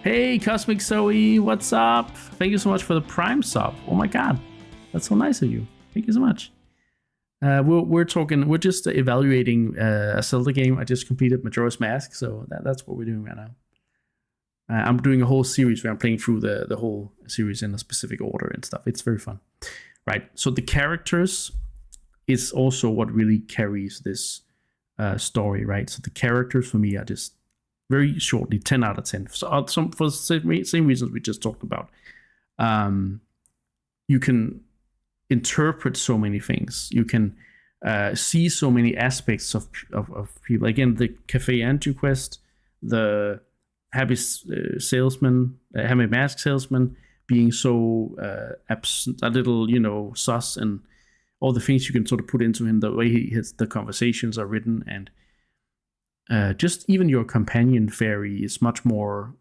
Hey, Cosmic Zoe, what's up? Thank you so much for the Prime sub. Oh my god, that's so nice of you. Thank you so much. We're just evaluating a Zelda game. I just completed Majora's Mask, so that's what we're doing right now. I'm doing a whole series where I'm playing through the whole series in a specific order and stuff. It's very fun, right? So the characters is also what really carries this story, right? So the characters for me are just very shortly 10 out of 10. So for the same reasons we just talked about. You can interpret so many things. You can see so many aspects of people. Again, the Cafe Andrew quest, the happy mask salesman being so a little sus, and all the things you can sort of put into him, the way the conversations are written, and just even your companion fairy is much more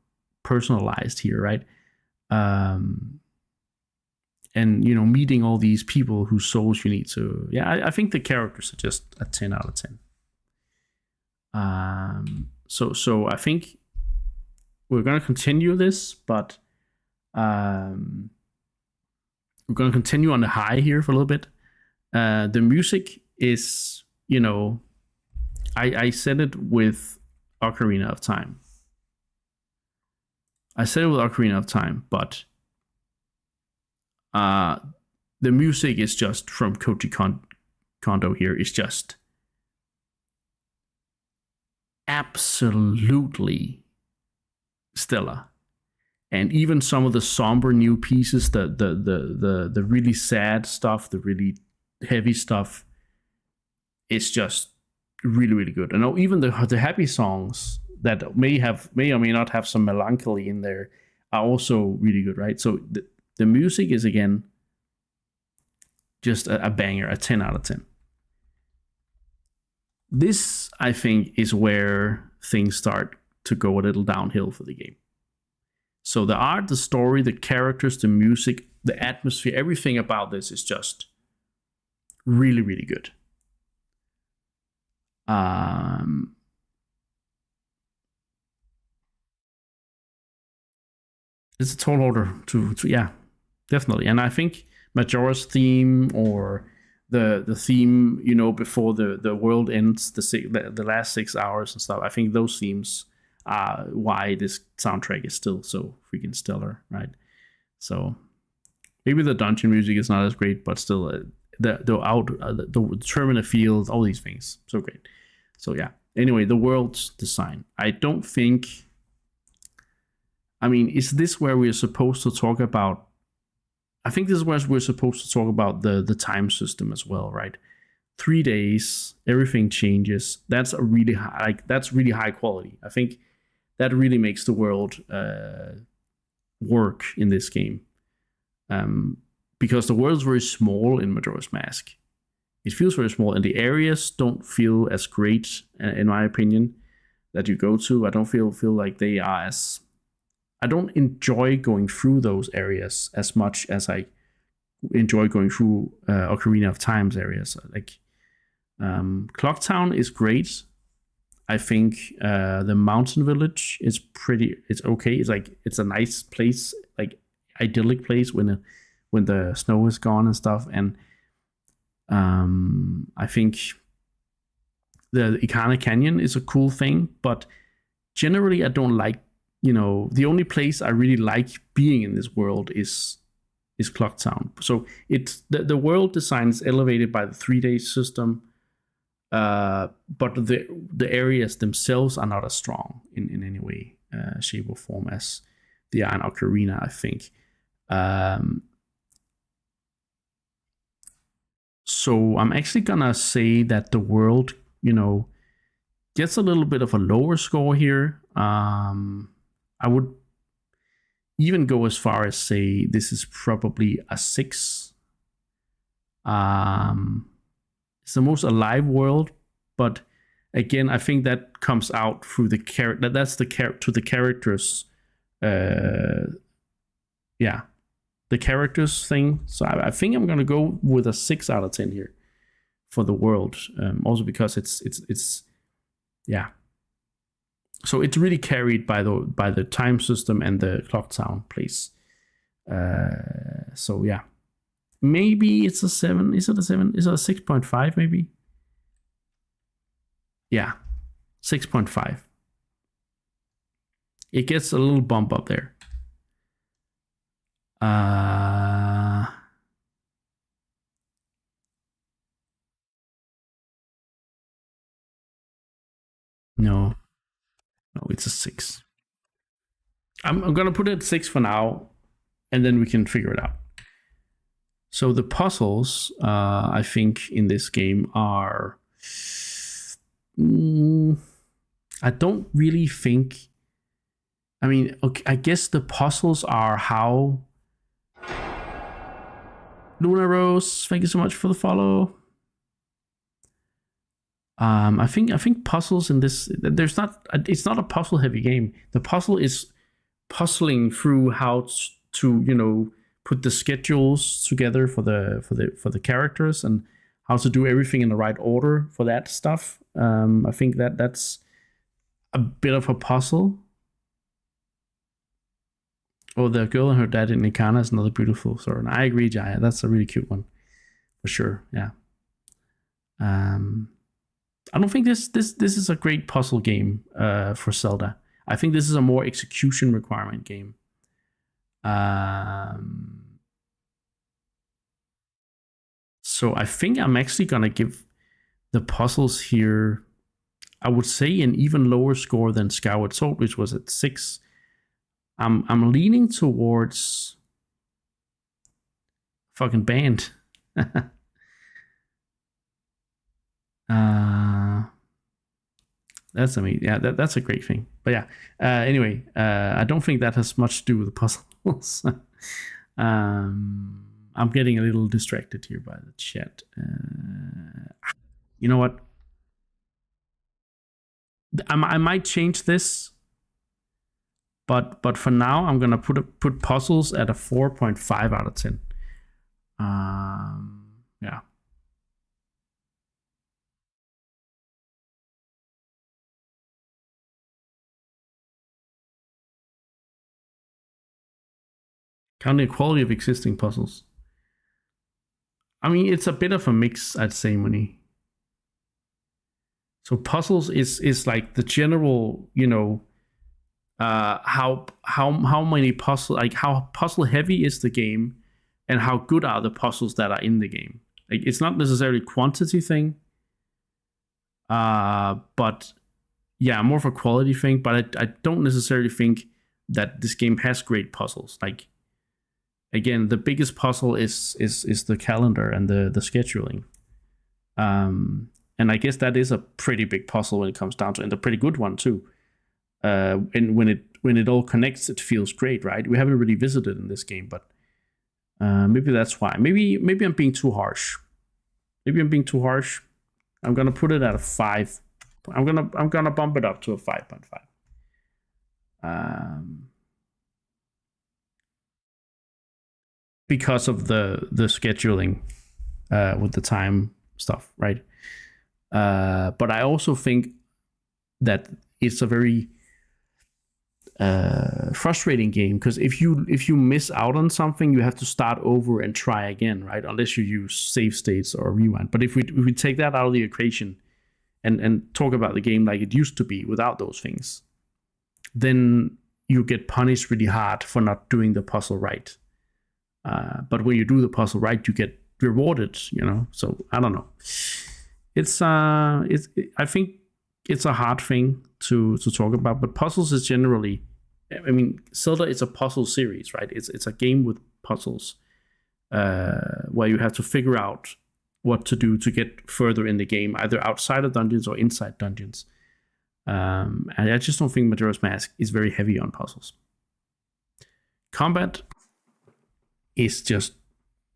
personalized here, right? and meeting all these people whose souls you need to. Yeah, I think the characters are just a 10 out of 10. So I think we're gonna continue this, but we're gonna continue on the high here for a little bit. The music is, I said it with Ocarina of Time. But the music is just from Koji Kondo here is just absolutely stellar. And even some of the somber new pieces, the really sad stuff, the really heavy stuff, is just really, really good. And even the happy songs that may or may not have some melancholy in there are also really good, right? So the music is, again, just a banger, a 10 out of 10. This, I think, is where things start to go a little downhill for the game. So the art, the story, the characters, the music, the atmosphere, everything about this is just really, really good. It's a tall order to yeah, definitely. And I think Majora's theme, or the theme, before the world ends, the last 6 hours and stuff, I think those themes are why this soundtrack is still so freaking stellar, right? So maybe the dungeon music is not as great, but still the terminal fields, all these things, so great. So yeah. Anyway, the world's design. I don't think. I mean, is this where we're supposed to talk about? I think this is where we're supposed to talk about the time system as well, right? 3 days, everything changes. That's a really high, that's really high quality. I think that really makes the world work in this game, because the world's very small in Majora's Mask. It feels very small, and the areas don't feel as great, in my opinion, that you go to. I don't feel like they are as. I don't enjoy going through those areas as much as I enjoy going through Ocarina of Time's areas. Like Clock Town is great. I think the mountain village is pretty. It's okay. It's a nice place, like idyllic place when the snow is gone and stuff. And I think the Ikana Canyon is a cool thing, but generally I don't like. The only place I really like being in this world is Clock Town. So it's the world design is elevated by the 3-day system, but the areas themselves are not as strong in any way, shape, or form as they are in Ocarina, I think. So I'm actually gonna say that the world, gets a little bit of a lower score here. I would even go as far as say this is probably a 6. It's the most alive world, but again, I think that comes out through the character. That's the to the characters. The characters thing. So I think I'm gonna go with a 6 out of 10 here for the world. Also because it's yeah. So it's really carried by the time system and the Clock Town place. So yeah, maybe it's a 7. Is it a 7? Is it a 6.5? Maybe. Yeah, 6.5. It gets a little bump up there. No, it's a 6. I'm gonna put it at 6 for now, and then we can figure it out. So the puzzles, I think, in this game are. I don't really think. I mean, okay, I guess the puzzles are how. Luna Rose, thank you so much for the follow. I think puzzles in this, it's not a puzzle heavy game. The puzzle is puzzling through how to put the schedules together for the characters and how to do everything in the right order for that stuff. I think that's a bit of a puzzle. Oh, the girl and her dad in Ikana is another beautiful story. And I agree, Jaya. That's a really cute one, for sure. Yeah. I don't think this is a great puzzle game for Zelda. I think this is a more execution requirement game. So I think I'm actually gonna give the puzzles here, I would say, an even lower score than Skyward Sword, which was at 6. I'm leaning towards fucking Band. That's amazing. Yeah, that's a great thing. But yeah, anyway, I don't think that has much to do with the puzzles. I'm getting a little distracted here by the chat. You know what? I might change this, but for now I'm gonna put puzzles at a 4.5 out of 10. Yeah. Counting the quality of existing puzzles. I mean, it's a bit of a mix, I'd say, Moni. So puzzles is like the general, how many puzzle, like how puzzle heavy is the game, and how good are the puzzles that are in the game. Like, it's not necessarily quantity thing, but yeah, more of a quality thing. But I don't necessarily think that this game has great puzzles. Like, again, the biggest puzzle is the calendar and the scheduling. And I guess that is a pretty big puzzle when it comes down to it, and a pretty good one too. And when it all connects, it feels great, right? We haven't really visited in this game, but maybe that's why. Maybe I'm being too harsh. I'm gonna put it at a 5. I'm gonna bump it up to a 5.5. Because of the scheduling with the time stuff, right? But I also think that it's a very frustrating game, because if you miss out on something, you have to start over and try again, right? Unless you use save states or rewind. But if we take that out of the equation and talk about the game like it used to be without those things, then you get punished really hard for not doing the puzzle right. But when you do the puzzle right, you get rewarded, So I don't know. I think it's a hard thing to talk about, but puzzles is generally, I mean, Zelda is a puzzle series, right? It's a game with puzzles, where you have to figure out what to do to get further in the game, either outside of dungeons or inside dungeons. And I just don't think Majora's Mask is very heavy on puzzles. Combat is just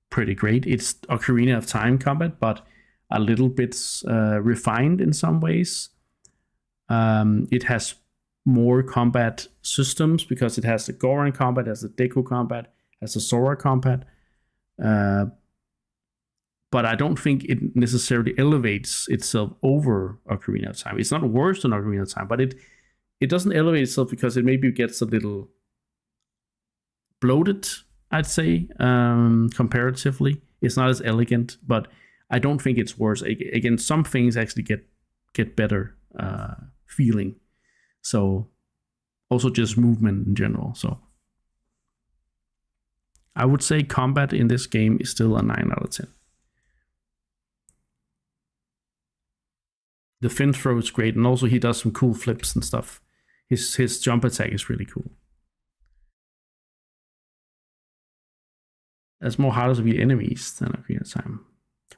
pretty great. It's Ocarina of Time combat, but a little bit refined in some ways. It has more combat systems because it has the Goron combat, has the Deku combat, has the Sora combat. But I don't think it necessarily elevates itself over Ocarina of Time. It's not worse than Ocarina of Time, but it doesn't elevate itself because it maybe gets a little bloated, I'd say, comparatively. It's not as elegant, but I don't think it's worse. Again, some things actually get better feeling. So also just movement in general. So I would say combat in this game is still a 9 out of 10. The fin throw is great, and also he does some cool flips and stuff. His jump attack is really cool. There's more harder to beat enemies than Ocarina of Time.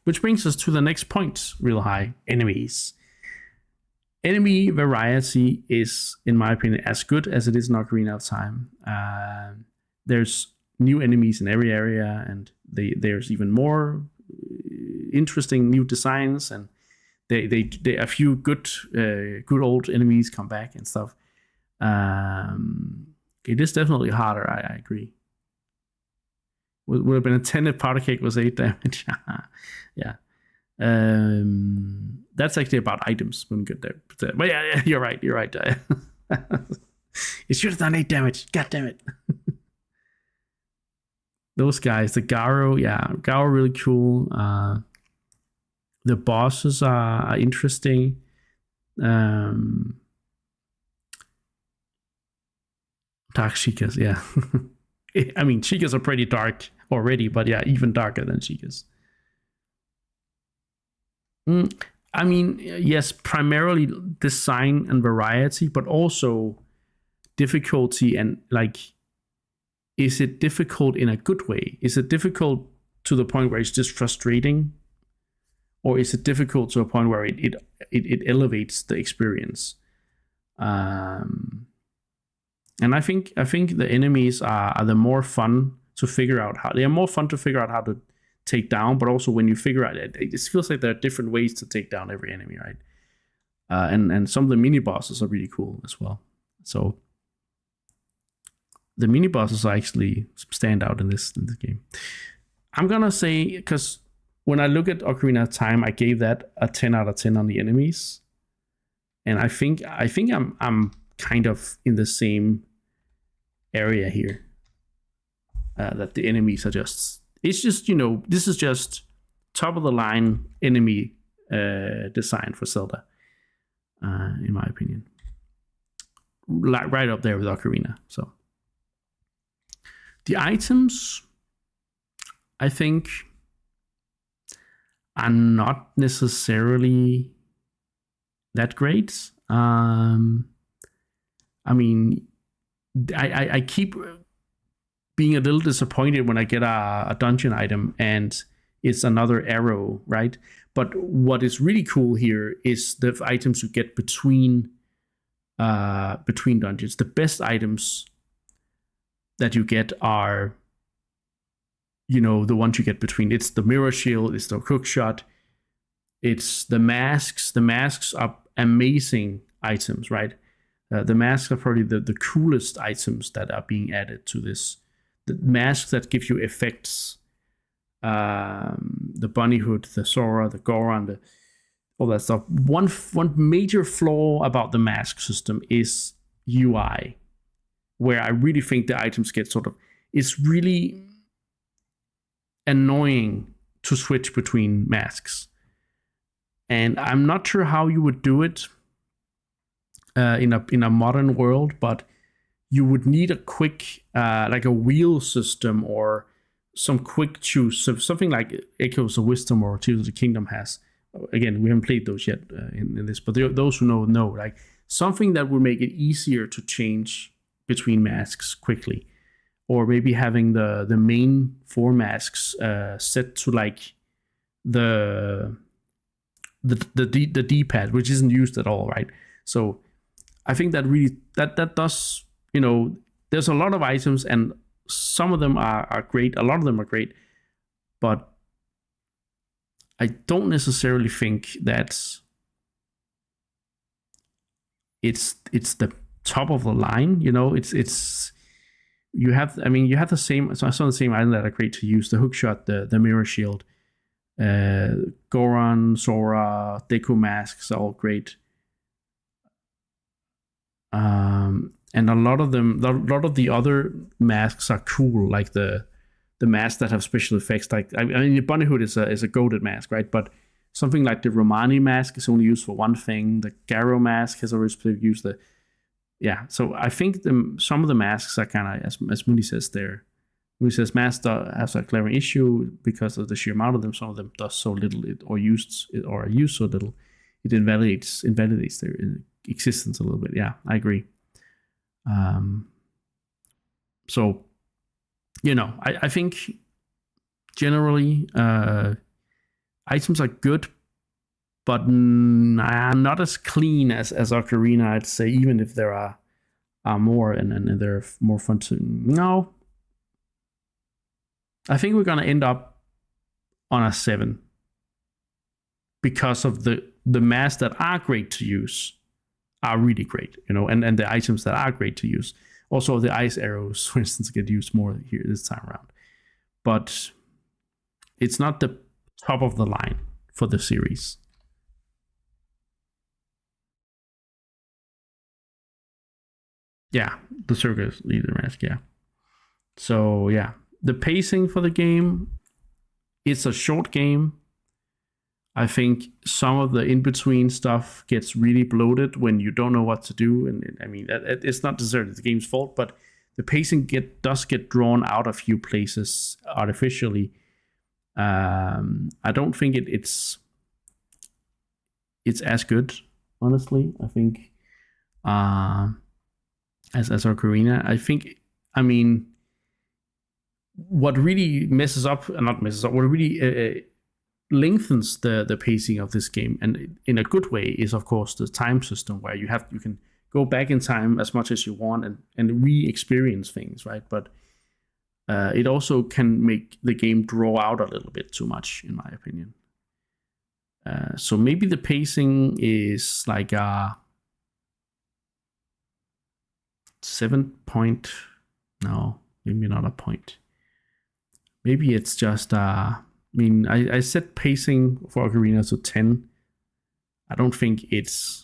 Which brings us to the next point, real high, enemies. Enemy variety is, in my opinion, as good as it is in Ocarina of Time. There's new enemies in every area, and there's even more interesting new designs, and they a few good old enemies come back and stuff. It is definitely harder, I agree. would have been a 10 if powder cake was 8 damage. Yeah. That's actually about items when we get there. But yeah, you're right. It should have done 8 damage. God damn it. Those guys, the Garo, Garo really cool. The bosses are interesting. Dark Shikas, yeah. I mean, Shikas are pretty dark already, but yeah, even darker than Shikas. I mean, yes, primarily design and variety, but also difficulty and like, is it difficult in a good way? Is it difficult to the point where it's just frustrating? Or is it difficult to a point where it elevates the experience? And I think the enemies are the more fun to figure out how. They are more fun to figure out how to take down, but also when you figure out it feels like there are different ways to take down every enemy, right? And some of the mini bosses are really cool as well. So the mini bosses actually stand out in this game. I'm gonna say, because when I look at Ocarina of Time, I gave that a 10 out of 10 on the enemies, and I think I'm kind of in the same area here. That the enemies are just, it's just, this is just top of the line enemy design for Zelda, in my opinion. Right up there with Ocarina. So the items, I think, are not necessarily that great. I mean, I keep being a little disappointed when I get a dungeon item and it's another arrow, right? But what is really cool here is the items you get between dungeons. The best items that you get are, the ones you get between. It's the mirror shield, it's the hook shot, it's the masks. The masks are amazing items, right? The masks are probably the coolest items that are being added to this. The masks that give you effects, the bunny hood, the Sora, the Goron, all that stuff. One major flaw about the mask system is UI, where I really think the items get it's really annoying to switch between masks. And I'm not sure how you would do it in a modern world, but you would need a quick, like a wheel system or some quick choose, something like Echoes of Wisdom or Tears of the Kingdom has. Again, we haven't played those yet in this, but those who know, like something that would make it easier to change between masks quickly, or maybe having the main 4 masks set to like the D-pad, which isn't used at all, right? So I think that really that does, there's a lot of items and some of them are great, a lot of them are great, but I don't necessarily think that it's the top of the line. It's you have the same. So I saw the same items that are great to use: the hookshot, the mirror shield, Goron, Sora, Deku masks are all great. And a lot of the other masks are cool, like the masks that have special effects. Like the bunny hood is a goated mask, right? But something like the Romani mask is only used for one thing. The Garo mask has always used so I think some of the masks are kind of, as Mooney says there. Mooney says masks has a clever issue because of the sheer amount of them. Some of them does so little, or are used so little, it invalidates their existence a little bit. Yeah, I agree. So, I think generally items are good, but not as clean as Ocarina, I'd say, even if there are more and they're more fun to. No, I think we're gonna end up on a 7 because of the masks that are great to use are really great, and the items that are great to use. Also, the ice arrows, for instance, get used more here this time around. but it's not the top of the line for the series. Yeah, the circus leader mask, yeah. So yeah, the pacing for the game, it's a short game. I think some of the in-between stuff gets really bloated when you don't know what to do. And I mean, it's not necessarily the game's fault, but the pacing does get drawn out a few places artificially. I don't think it's as good, honestly. I think as Ocarina, I mean, what really what really lengthens the pacing of this game, and in a good way, is of course the time system, where you can go back in time as much as you want and re-experience things, right? But it also can make the game draw out a little bit too much, in my opinion. So maybe the pacing is like a 7 point. No, maybe not a point. Maybe it's just I mean, I set pacing for Ocarina to 10. I don't think it's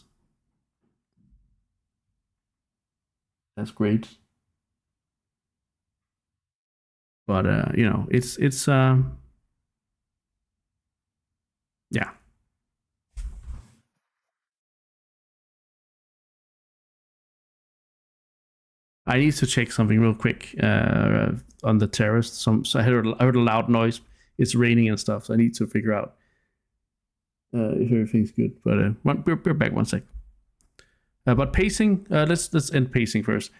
that's great, but it's yeah. I need to check something real quick on the terrace. So I heard a loud noise. It's raining and stuff, so I need to figure out if everything's good. But we're back 1 sec. But pacing, let's end pacing first.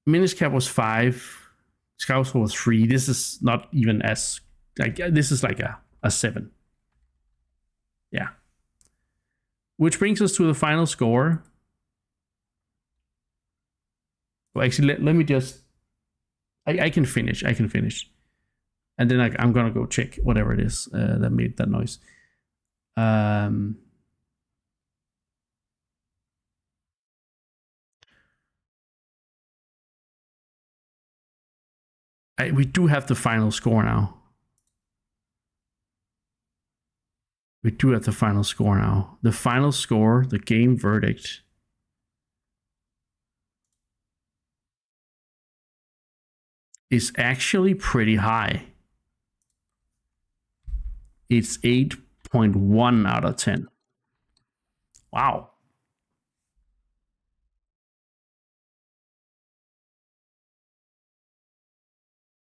Minish Cap was 5. Scouts was 3. This is not even as like this is like a 7. Yeah. Which brings us to the final score. Well, actually, let me just. I can finish. And then I'm gonna go check whatever it is that made that noise. We do have the final score now. The final score, the game verdict, is actually pretty high. It's 8.1 out of 10. Wow.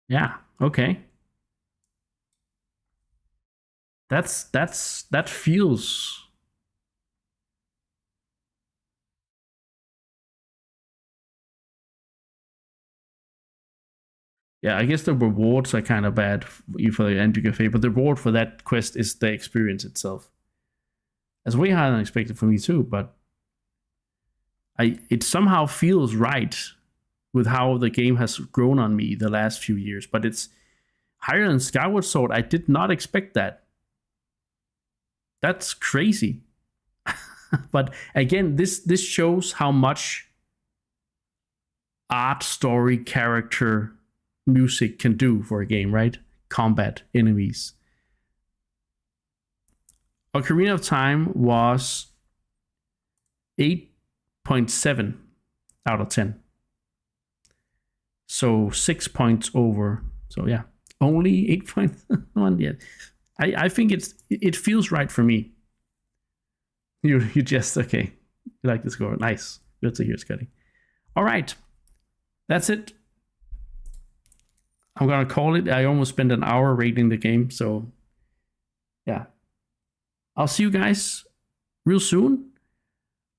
Yeah, okay. That feels yeah, I guess the rewards are kind of bad for the entry cafe, but the reward for that quest is the experience itself. That's way higher than expected for me too, but it somehow feels right with how the game has grown on me the last few years. But it's higher than Skyward Sword. I did not expect that. That's crazy. But again, this shows how much art, story, character, music can do for a game, right? Combat, enemies. Ocarina of Time was 8.7 out of 10. So 6 points over. So yeah, only 8.1 yet. I think it feels right for me. You just okay. You like the score. Nice. Good to hear, Scotty. All right. That's it. I'm gonna call it. I almost spent an hour rating the game, so yeah. I'll see you guys real soon.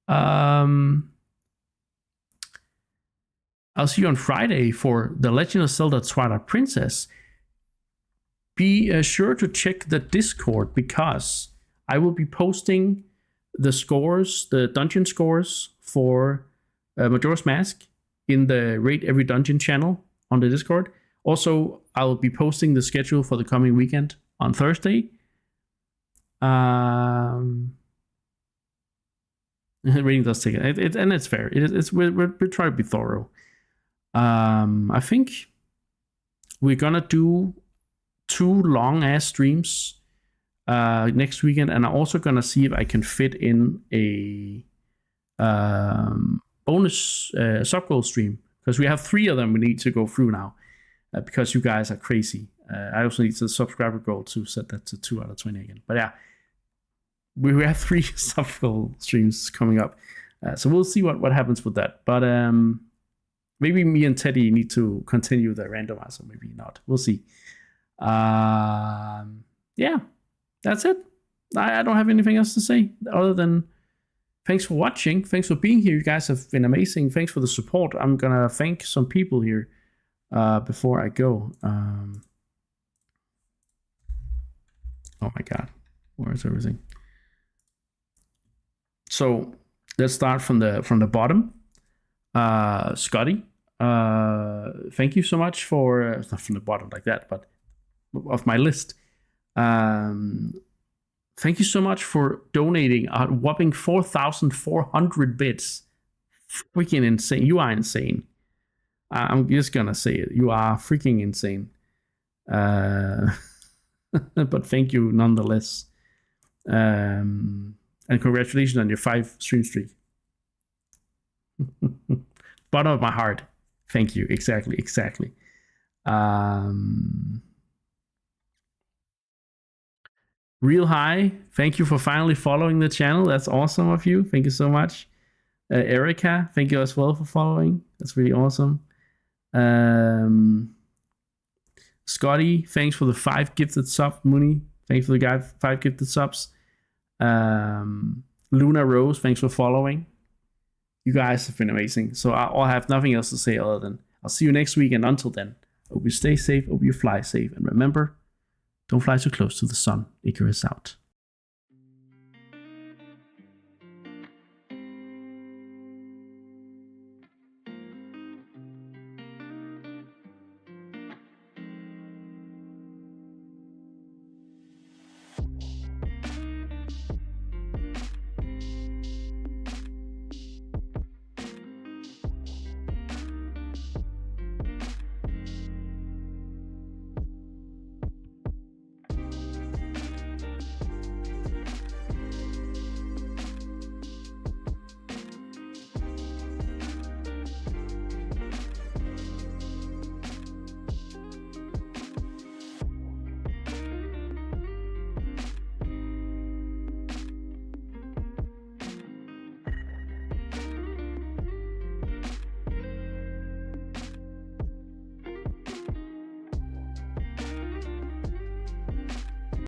I'll see you on Friday for The Legend of Zelda Twilight Princess. Be sure to check the Discord, because I will be posting the scores, the dungeon scores for Majora's Mask in the Rate Every Dungeon channel on the Discord. Also, I will be posting the schedule for the coming weekend on Thursday. Reading does take it, and it's fair. We're trying to be thorough. I think we're gonna do 2 long ass streams next weekend, and I'm also gonna see if I can fit in a bonus sub goal stream, because we have 3 of them we need to go through now, because you guys are crazy. I also need the subscriber goal to set that to 2 out of 20 again. But yeah, we have 3 sub goal streams coming up, so we'll see what happens with that. But maybe me and Teddy need to continue the randomizer, maybe not. We'll see. Yeah, that's it. I don't have anything else to say other than thanks for watching. Thanks for being here. You guys have been amazing. Thanks for the support. I'm gonna thank some people here before I go. Oh my god, where is everything? So let's start from the bottom. Scotty, thank you so much for not from the bottom like that, but of my list. Thank you so much for donating a whopping 4,400 bits. Freaking insane. You are insane. I'm just gonna say it. You are freaking insane. But thank you nonetheless. And congratulations on your 5 stream streak. Bottom of my heart. Thank you. Exactly. Real High, thank you for finally following the channel. That's awesome of you. Thank you so much. Erica, thank you as well for following. That's really awesome. Scotty, thanks for the 5 gifted subs. Mooney, thanks for the 5 gifted subs. Luna Rose, thanks for following. You guys have been amazing. So I'll have nothing else to say other than I'll see you next week. And until then, hope you stay safe, hope you fly safe. And remember, don't fly too close to the sun. Icarus out.